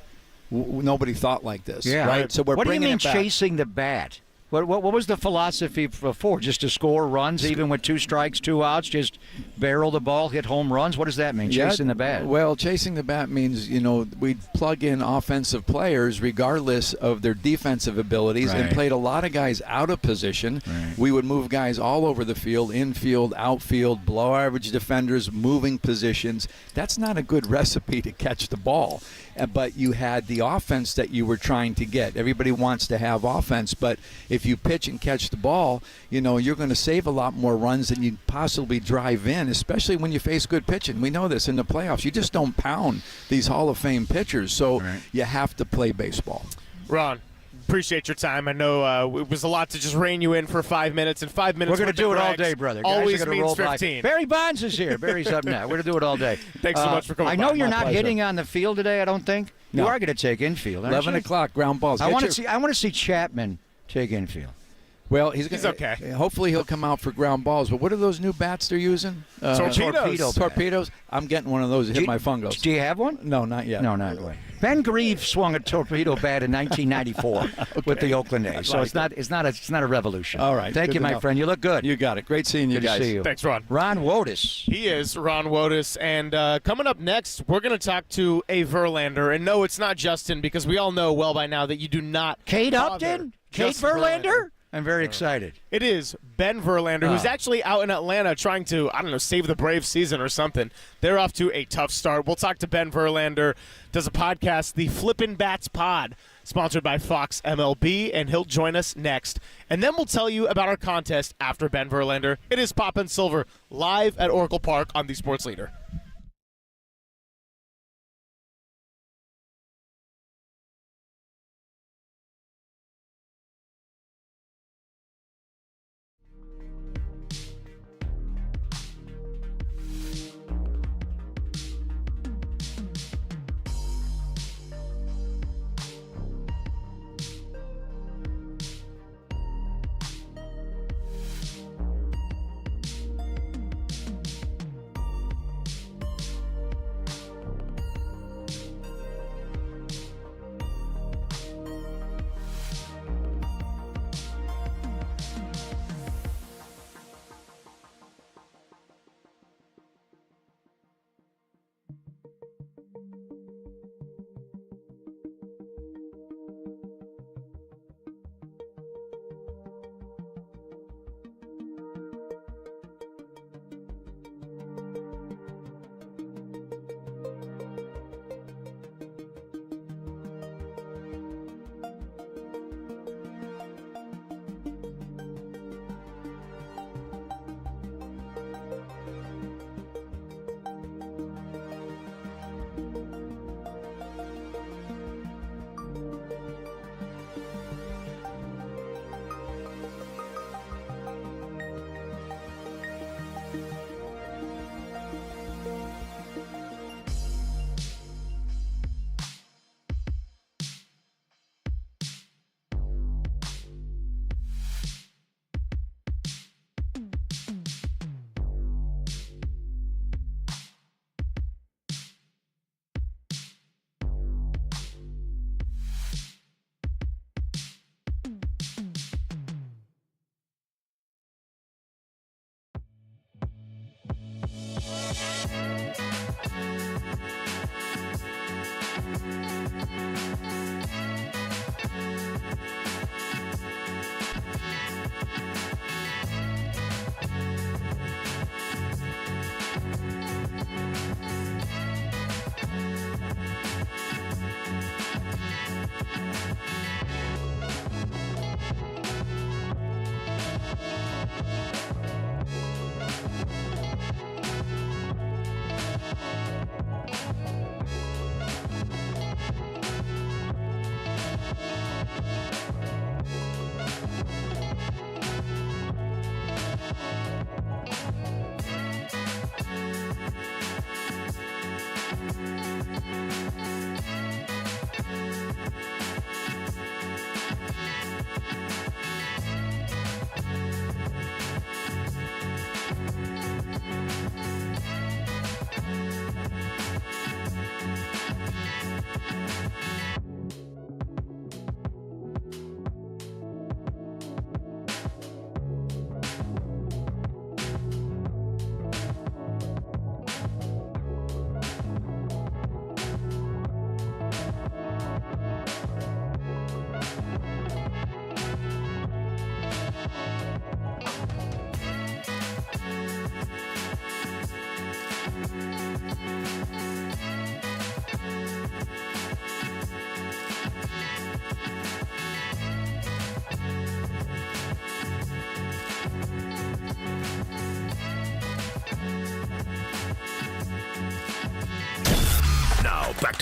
nobody thought like this.
Yeah.
Right. So we're
what do you
bringing
mean
it back.
chasing the bat? What was the philosophy before? Just to score runs, even with 2 strikes, 2 outs, just barrel the ball, hit home runs? What does that mean, chasing the bat?
Well, chasing the bat means, you know, we'd plug in offensive players regardless of their defensive abilities and played a lot of guys out of position. Right. We would move guys all over the field, infield, outfield, below average defenders, moving positions. That's not a good recipe to catch the ball. But you had the offense that you were trying to get. Everybody wants to have offense, but if you pitch and catch the ball, you know, you're going to save a lot more runs than you'd possibly drive in, especially when you face good pitching. We know this in the playoffs. You just don't pound these Hall of Fame pitchers, so you have to play baseball.
Ron, appreciate your time. I know it was a lot to just rein you in for 5 minutes, and 5 minutes.
We're going to do it all day, brother.
Always means 15.
Barry Bonds is here. Barry's up now. We're going to do it all day.
Thanks so much for coming.
I know
by.
you're
My
not
pleasure.
hitting on the field today, I don't think.
No.
You are going to take infield, aren't
11
you?
o'clock, ground balls.
I want to see Chapman take infield.
Well, he's
okay.
Hopefully he'll come out for ground balls. But what are those new bats they're using? Torpedoes. I'm getting one of those to hit my fungos.
Do you have one?
No, not yet.
No, not yet. Ben Grieve swung a torpedo bat in 1994 with the Oakland A's, so it's not a revolution.
All right.
Thank you, my friend. You look good.
You got it. Great seeing you
Good
guys.
to see you.
Thanks, Ron.
Ron Wotus.
He is Ron Wotus, and coming up next, we're going to talk to a Verlander. And no, it's not Justin, because we all know well by now that you do not.
Kate
bother
Upton? Kate
Justin
Verlander? I'm very excited.
It is Ben Verlander, who's actually out in Atlanta trying to, save the Braves season or something. They're off to a tough start. We'll talk to Ben Verlander, does a podcast, the Flippin' Bats Pod, sponsored by Fox MLB, and he'll join us next. And then we'll tell you about our contest after Ben Verlander. It is Pop and Silver, live at Oracle Park on the Sports Leader.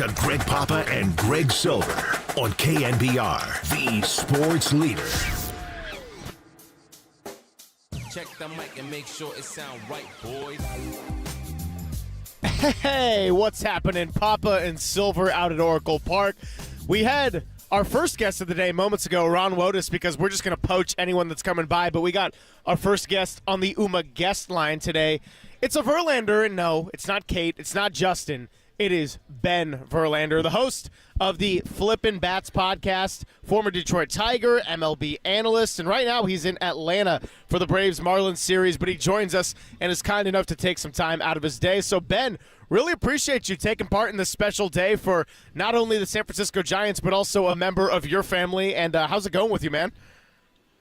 to Greg Papa and Greg Silver on KNBR, the sports leader.
Check the mic and make sure it sound right, boys.
Hey, what's happening? Papa and Silver out at Oracle Park. We had our first guest of the day moments ago, Ron Wotus, because we're just going to poach anyone that's coming by. But we got our first guest on the UMA guest line today. It's a Verlander, and no, it's not Kate, it's not Justin. It is Ben Verlander, the host of the Flippin' Bats podcast, former Detroit Tiger, MLB analyst, and right now he's in Atlanta for the Braves-Marlins series, but he joins us and is kind enough to take some time out of his day. So, Ben, really appreciate you taking part in this special day for not only the San Francisco Giants, but also a member of your family. And how's it going with you, man?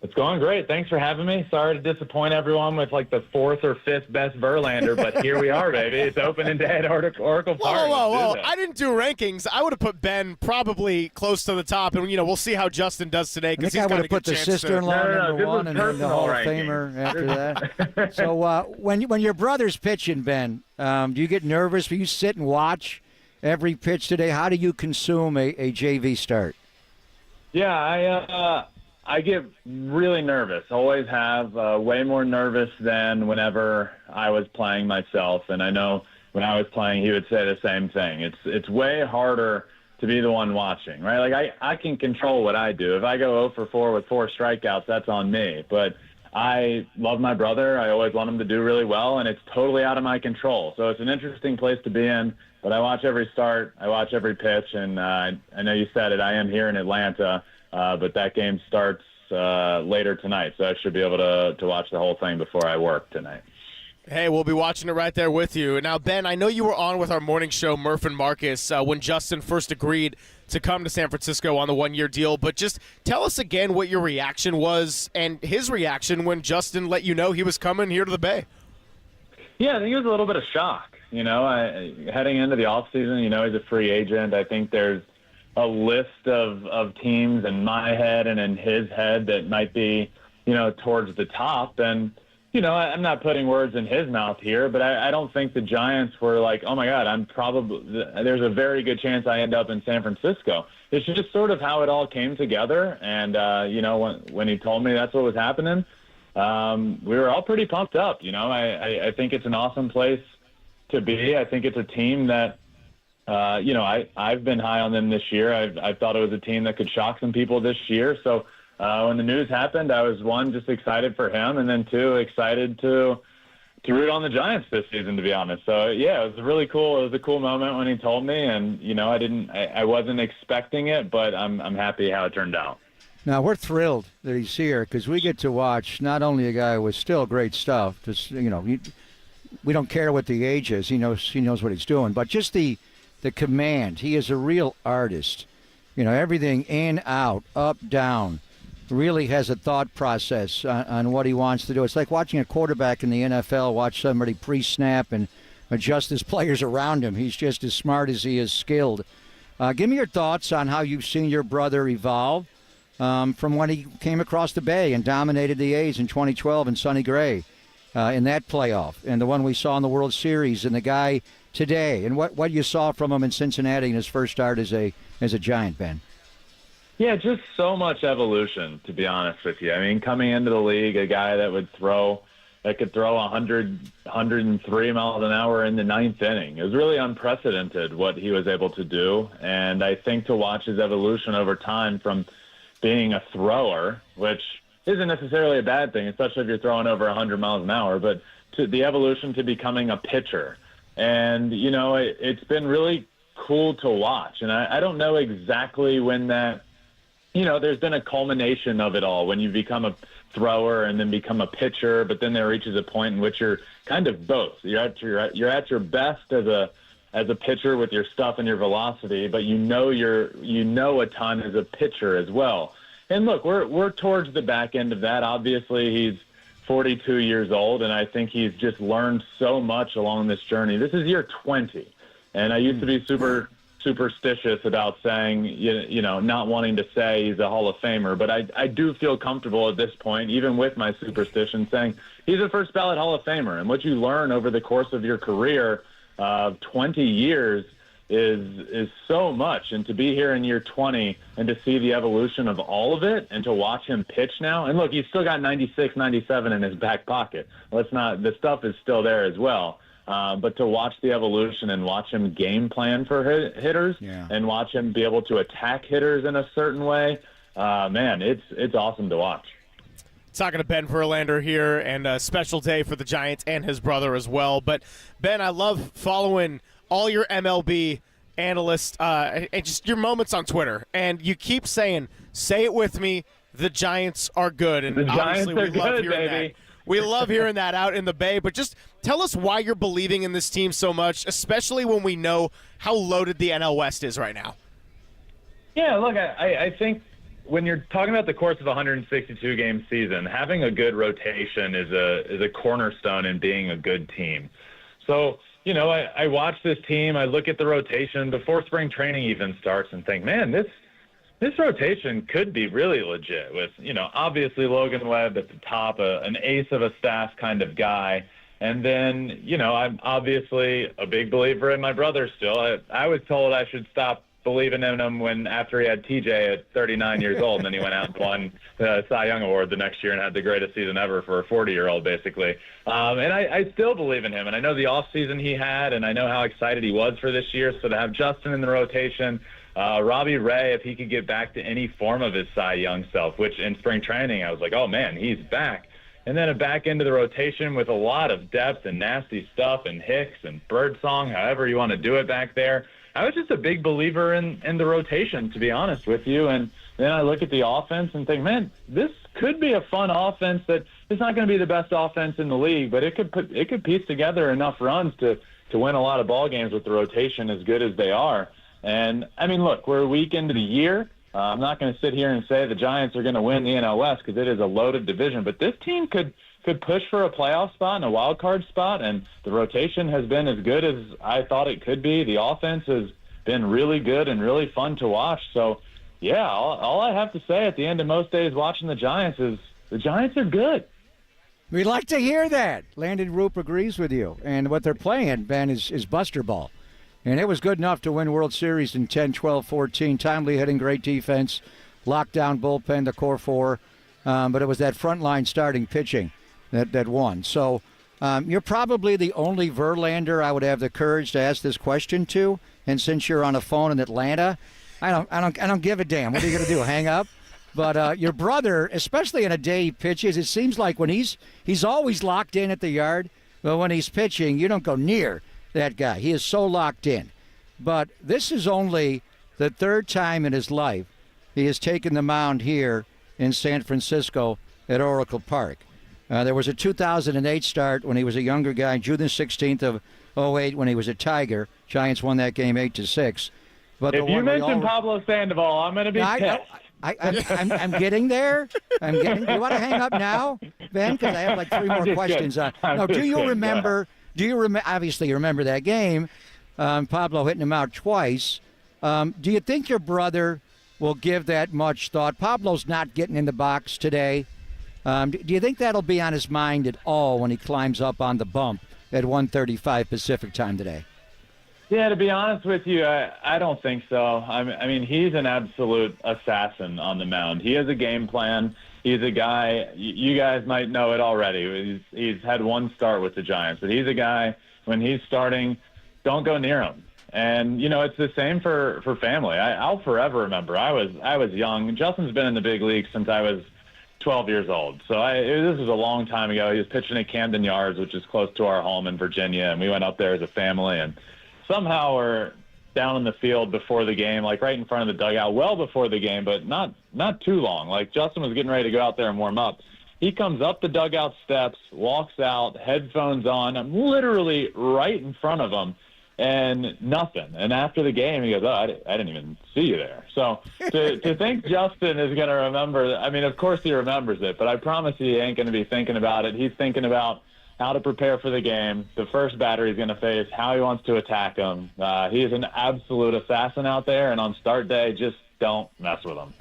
It's going great. Thanks for having me. Sorry to disappoint everyone with like the 4th or 5th best Verlander, but here we are, baby. It's opening day at Oracle Park.
Whoa. I didn't do rankings. I would have put Ben probably close to the top, and we'll see how Justin does today.
I think I would have put the sister-in-law number one and then the Hall of Famer after that. So when your brother's pitching, Ben, do you get nervous? Do you sit and watch every pitch today? How do you consume a JV start?
Yeah, I get really nervous. Always have. Way more nervous than whenever I was playing myself. And I know when I was playing, he would say the same thing. It's way harder to be the one watching, right? Like I can control what I do. If I go 0 for 4 with 4 strikeouts, that's on me. But I love my brother. I always want him to do really well, and it's totally out of my control. So it's an interesting place to be in. But I watch every start. I watch every pitch. And I know you said it. I am here in Atlanta. But that game starts later tonight, so I should be able to watch the whole thing before I work tonight.
Hey, we'll be watching it right there with you. Now, Ben, I know you were on with our morning show, Murph and Marcus, when Justin first agreed to come to San Francisco on the one-year deal, but just tell us again what your reaction was and his reaction when Justin let you know he was coming here to the Bay.
Yeah, I think it was a little bit of shock. Heading into the offseason, he's a free agent. I think there's a list of teams in my head and in his head that might be, towards the top. And, I'm not putting words in his mouth here, but I don't think the Giants were like, oh, my God, there's a very good chance I end up in San Francisco. It's just sort of how it all came together. And, when he told me that's what was happening, we were all pretty pumped up. I think it's an awesome place to be. I think it's a team that, I've been high on them this year. I thought it was a team that could shock some people this year. So when the news happened, I was, 1, just excited for him, and then 2, excited to root on the Giants this season, to be honest. So, yeah, it was really cool. It was a cool moment when he told me, and, I wasn't expecting it, but I'm happy how it turned out.
Now, we're thrilled that he's here because we get to watch not only a guy with still great stuff, just, we don't care what the age is. He knows what he's doing, but just the command. He is a real artist. Everything in, out, up, down, really has a thought process on what he wants to do. It's like watching a quarterback in the NFL watch somebody pre-snap and adjust his players around him. He's just as smart as he is skilled. Give me your thoughts on how you've seen your brother evolve from when he came across the Bay and dominated the A's in 2012 in Sonny Gray in that playoff, and the one we saw in the World Series, and the guy today, and what you saw from him in Cincinnati in his first start as a Giant, Ben.
Yeah, just so much evolution, to be honest with you. I mean, coming into the league, a guy that could throw 103 miles an hour in the 9th inning. It was really unprecedented what he was able to do, and I think to watch his evolution over time from being a thrower, which isn't necessarily a bad thing, especially if you're throwing over 100 miles an hour, but to the evolution to becoming a pitcher. And, it's been really cool to watch. And I don't know exactly when that, there's been a culmination of it all, when you become a thrower and then become a pitcher, but then there reaches a point in which you're kind of both. You're at your best as a pitcher with your stuff and your velocity, but you know a ton as a pitcher as well. And look, we're towards the back end of that. Obviously, he's 42 years old, and I think he's just learned so much along this journey. This is year 20, and I used to be superstitious about saying, not wanting to say he's a Hall of Famer, but I do feel comfortable at this point, even with my superstition, saying he's a first ballot Hall of Famer. And what you learn over the course of your career of 20 years is so much. And to be here in year 20 and to see the evolution of all of it and to watch him pitch now. And look, he's still got 96, 97 in his back pocket. The stuff is still there as well. But to watch the evolution and watch him game plan for hitters and watch him be able to attack hitters in a certain way, man, it's awesome to watch.
Talking to Ben Verlander here, and a special day for the Giants and his brother as well. But, Ben, I love following all your MLB analysts and just your moments on Twitter. And you keep saying, say it with me, the Giants are good. And
the Giants
obviously
are
we love
good,
hearing
baby.
that. We love hearing that out in the Bay. But just tell us why you're believing in this team so much, especially when we know how loaded the NL West is right now.
Yeah, look, I think when you're talking about the course of a 162-game season, having a good rotation is a cornerstone in being a good team. So, you know, I watch this team, I look at the rotation before spring training even starts and think, man, this rotation could be really legit with, you know, obviously Logan Webb at the top, an ace of a staff kind of guy. And then, you know, I'm obviously a big believer in my brother still. I was told I should stop believing in him after he had TJ at 39 years old, and then he went out and won the Cy Young Award the next year and had the greatest season ever for a 40-year-old, basically. And I still believe in him, and I know the offseason he had, and I know how excited he was for this year. So to have Justin in the rotation, Robbie Ray, if he could get back to any form of his Cy Young self, which in spring training I was like, oh, man, he's back. And then back into the rotation with a lot of depth and nasty stuff and Hicks and Birdsong, however you want to do it back there. I was just a big believer in the rotation, to be honest with you. And then I look at the offense and think, man, this could be a fun offense that it's not going to be the best offense in the league, but it could piece together enough runs to win a lot of ball games with the rotation as good as they are. And, I mean, look, we're a week into the year. I'm not going to sit here and say the Giants are going to win the NL West because it is a loaded division, but this team could push for a playoff spot and a wild card spot, and the rotation has been as good as I thought it could be. The offense has been really good and really fun to watch. So, yeah, all I have to say at the end of most days watching the Giants is the Giants are good.
We'd like to hear that. Landon Roop agrees with you. And what they're playing, Ben, is Buster Ball. And it was good enough to win World Series in 10, 12, 14. Timely hitting, great defense, lockdown bullpen, the core four. But it was that frontline starting pitching that won. So you're probably the only Verlander I would have the courage to ask this question to. And since you're on a phone in Atlanta, I don't give a damn. What are you going to do, hang up? But your brother, especially in a day he pitches, it seems like when he's always locked in at the yard. But when he's pitching, you don't go near that guy. He is so locked in. But this is only the third time in his life he has taken the mound here in San Francisco at Oracle Park. There was a 2008 start when he was a younger guy, June the 16th of 08 when he was a Tiger. Giants won that game 8-6. But
if you mention Pablo Sandoval, I'm going to be pissed.
I'm getting there. Do you want to hang up now, Ben? Because I have like three more questions. No, do you remember? Obviously, you remember that game. Pablo hitting him out twice. Do you think your brother will give that much thought? Pablo's not getting in the box today. Do you think that'll be on his mind at all when he climbs up on the bump at 1:35 Pacific time today?
Yeah, to be honest with you, I don't think so. I mean, he's an absolute assassin on the mound. He has a game plan. He's a guy, you guys might know it already. He's had one start with the Giants, but he's a guy, when he's starting, don't go near him. And, you know, it's the same for family. I'll forever remember. I was young. Justin's been in the big leagues since I was 12 years old. So this was a long time ago. He was pitching at Camden Yards, which is close to our home in Virginia, and we went up there as a family, and somehow we're down in the field before the game, like right in front of the dugout, well before the game, but not too long. Like Justin was getting ready to go out there and warm up. He comes up the dugout steps, walks out, headphones on. I'm literally right in front of him, and nothing. And after the game, he goes, "Oh, I didn't even see you there." So to think Justin is going to remember, I mean, of course he remembers it, but I promise you he ain't going to be thinking about it. He's thinking about how to prepare for the game, the first batter he's going to face, how he wants to attack him. He is an absolute assassin out there, and on start day, just don't mess with him.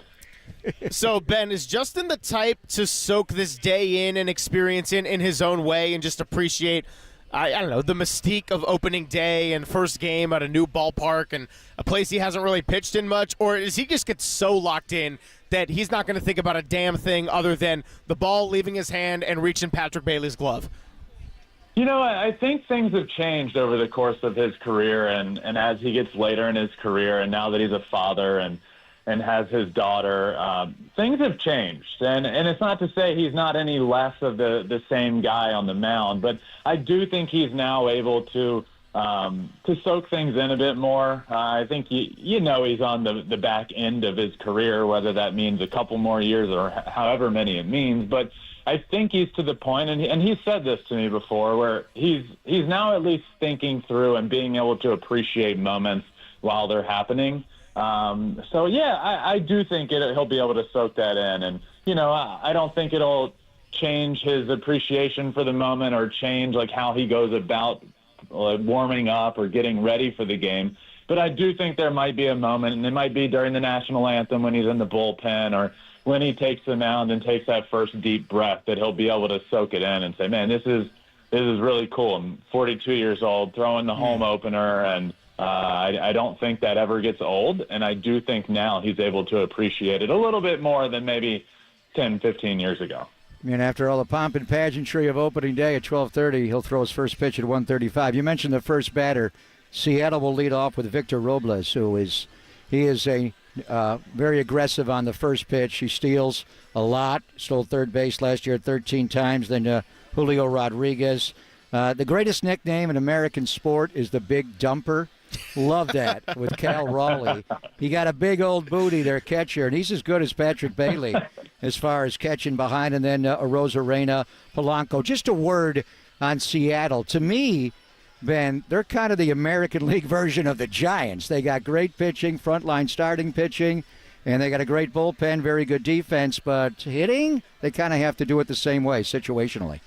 So, Ben, is Justin the type to soak this day in and experience in his own way and just appreciate I don't know, the mystique of opening day and first game at a new ballpark and a place he hasn't really pitched in much? Or does he just get so locked in that he's not going to think about a damn thing other than the ball leaving his hand and reaching Patrick Bailey's glove?
You know, I think things have changed over the course of his career, and as he gets later in his career, and now that he's a father and has his daughter, things have changed. And it's not to say he's not any less of the same guy on the mound, but I do think he's now able to soak things in a bit more. I think, he's on the back end of his career, whether that means a couple more years or however many it means. But I think he's to the point, and he said this to me before, where he's now at least thinking through and being able to appreciate moments while they're happening. I do think he'll be able to soak that in. And, I don't think it'll change his appreciation for the moment or change like how he goes about warming up or getting ready for the game. But I do think there might be a moment, and it might be during the national anthem when he's in the bullpen or when he takes the mound and takes that first deep breath, that he'll be able to soak it in and say, man, this is really cool. I'm 42 years old, throwing the home opener, and I don't think that ever gets old. And I do think now he's able to appreciate it a little bit more than maybe 10, 15 years ago.
After all the pomp and pageantry of opening day at 12:30, he'll throw his first pitch at 1:35. You mentioned the first batter. Seattle will lead off with Victor Robles, he is a very aggressive on the first pitch. He steals a lot. Stole third base last year 13 times. Then Julio Rodriguez. The greatest nickname in American sport is the Big Dumper. Love that with Cal Raleigh. He got a big old booty there, catcher, and he's as good as Patrick Bailey as far as catching behind. And then Arozarena, Polanco. Just a word on Seattle. To me, Ben, they're kind of the American League version of the Giants. They got great pitching, frontline starting pitching, and they got a great bullpen, very good defense. But hitting, they kind of have to do it the same way, situationally.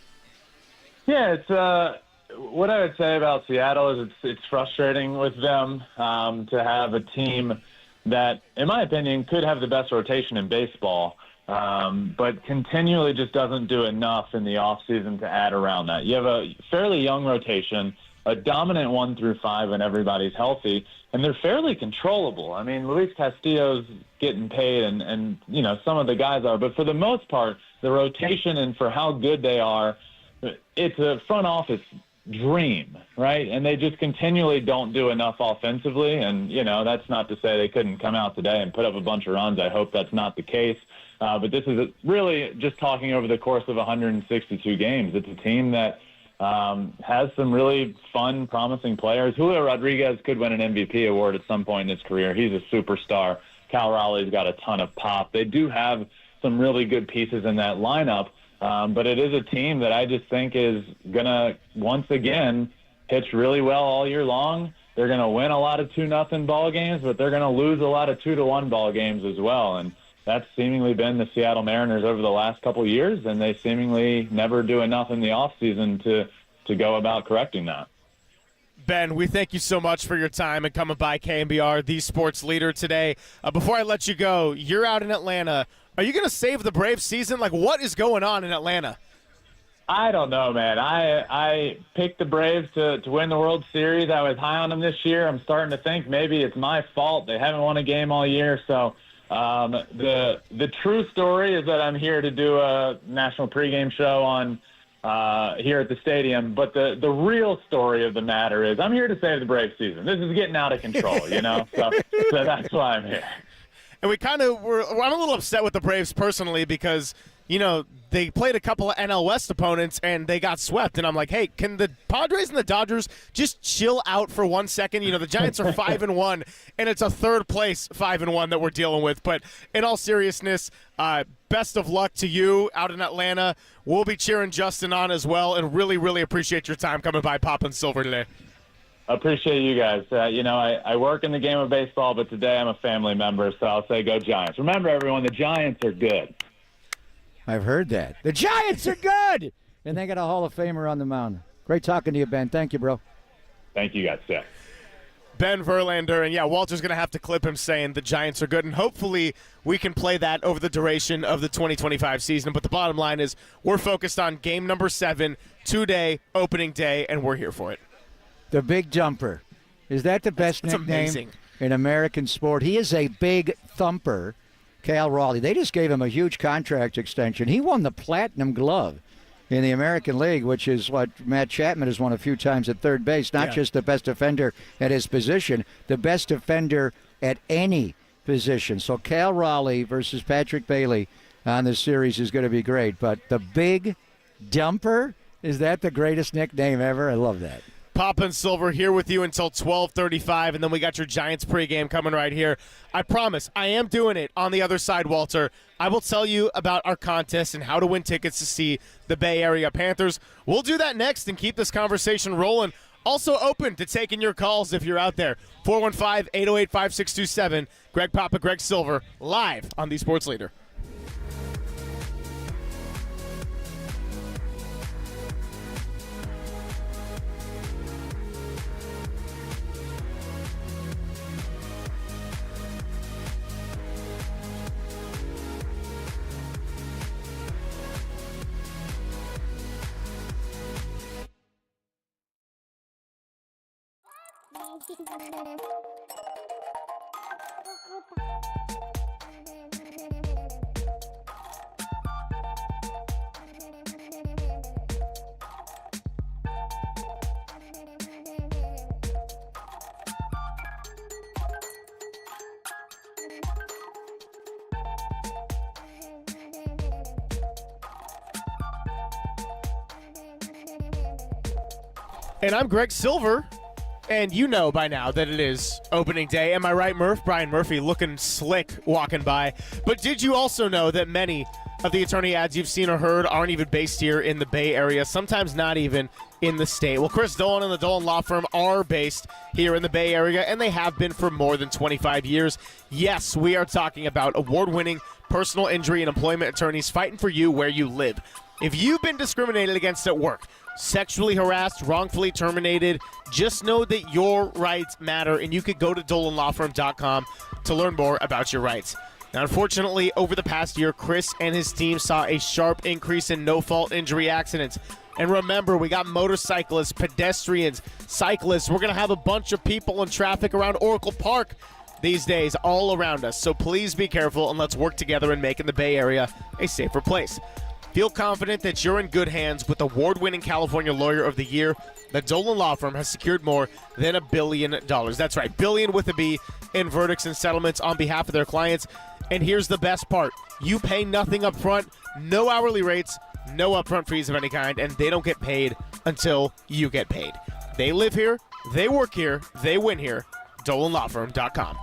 Yeah, it's what I would say about Seattle is it's frustrating with them to have a team that, in my opinion, could have the best rotation in baseball, but continually just doesn't do enough in the offseason to add around that. You have a fairly young rotation, a dominant 1 through 5 when everybody's healthy, and they're fairly controllable. I mean, Luis Castillo's getting paid, and some of the guys are, but for the most part, the rotation and for how good they are, it's a front office dream, right? And they just continually don't do enough offensively, and, that's not to say they couldn't come out today and put up a bunch of runs. I hope that's not the case. But this is really just talking over the course of 162 games. It's a team that has some really fun, promising players. Julio Rodriguez could win an MVP award at some point in his career. He's a superstar. Cal Raleigh's got a ton of pop. They do have some really good pieces in that lineup, but it is a team that I just think is going to, once again, pitch really well all year long. They're going to win a lot of 2-0 ball games, but they're going to lose a lot of 2-1 ball games as well. And that's seemingly been the Seattle Mariners over the last couple of years, and they seemingly never do enough in the offseason to go about correcting that.
Ben, we thank you so much for your time and coming by KNBR, the sports leader today. Before I let you go, you're out in Atlanta. Are you going to save the Braves season? Like, what is going on in Atlanta?
I don't know, man. I picked the Braves to win the World Series. I was high on them this year. I'm starting to think maybe it's my fault. They haven't won a game all year, so the true story is that I'm here to do a national pregame show on here at the stadium. But the real story of the matter is I'm here to save the Braves season. This is getting out of control, So that's why I'm here.
And I'm a little upset with the Braves personally because, they played a couple of NL West opponents and they got swept. And I'm like, hey, can the Padres and the Dodgers just chill out for 1 second? The Giants are 5-1, and it's a third place 5-1 that we're dealing with. But in all seriousness, best of luck to you out in Atlanta. We'll be cheering Justin on as well, and really, really appreciate your time coming by Poppin' Silver today.
Appreciate you guys. I work in the game of baseball, but today I'm a family member, so I'll say go Giants. Remember, everyone, the Giants are good.
I've heard that. The Giants are good! And they got a Hall of Famer on the mound. Great talking to you, Ben. Thank you, bro.
Thank you, guys. Yeah.
Ben Verlander. And, yeah, Walter's going to have to clip him saying the Giants are good. And hopefully we can play that over the duration of the 2025 season. But the bottom line is we're focused on game number 7, 2-day, opening day, and we're here for it.
The Big Jumper. Is that the best
That's
nickname
amazing.
in American sport? He is a big thumper, Cal Raleigh. They just gave him a huge contract extension. He won the Platinum Glove in the American League, which is what Matt Chapman has won a few times at third base. Not just the best defender at his position, the best defender at any position. So Cal Raleigh versus Patrick Bailey on this series is going to be great. But the Big Dumper, is that the greatest nickname ever? I love that.
Papa and Silver here with you until 12:35, and then we got your Giants pregame coming right here. I promise, I am doing it on the other side, Walter. I will tell you about our contest and how to win tickets to see the Bay Area Panthers. We'll do that next and keep this conversation rolling. Also open to taking your calls if you're out there. 415-808-5627. Greg Papa, Greg Silver, live on the Sports Leader. And I'm Greg Silver, and you know by now that it is opening day. Am I right, Murph? Brian Murphy looking slick walking by. But did you also know that many of the attorney ads you've seen or heard aren't even based here in the Bay Area, sometimes not even in the state? Well, Chris Dolan and the Dolan Law Firm are based here in the Bay Area, and they have been for more than 25 years. Yes, we are talking about award-winning personal injury and employment attorneys fighting for you where you live. If you've been discriminated against at work, sexually harassed, wrongfully terminated, just know that your rights matter, and you could go to DolanLawFirm.com to learn more about your rights. Now, unfortunately, over the past year, Chris and his team saw a sharp increase in no-fault injury accidents. And remember, we got motorcyclists, pedestrians, cyclists. We're going to have a bunch of people in traffic around Oracle Park these days all around us. So please be careful, and let's work together in making the Bay Area a safer place. Feel confident that you're in good hands with award-winning California Lawyer of the Year. The Dolan Law Firm has secured more than $1 billion. That's right, billion with a B, in verdicts and settlements on behalf of their clients. And here's the best part. You pay nothing up front, no hourly rates, no upfront fees of any kind, and they don't get paid until you get paid. They live here, they work here, they win here. DolanLawFirm.com.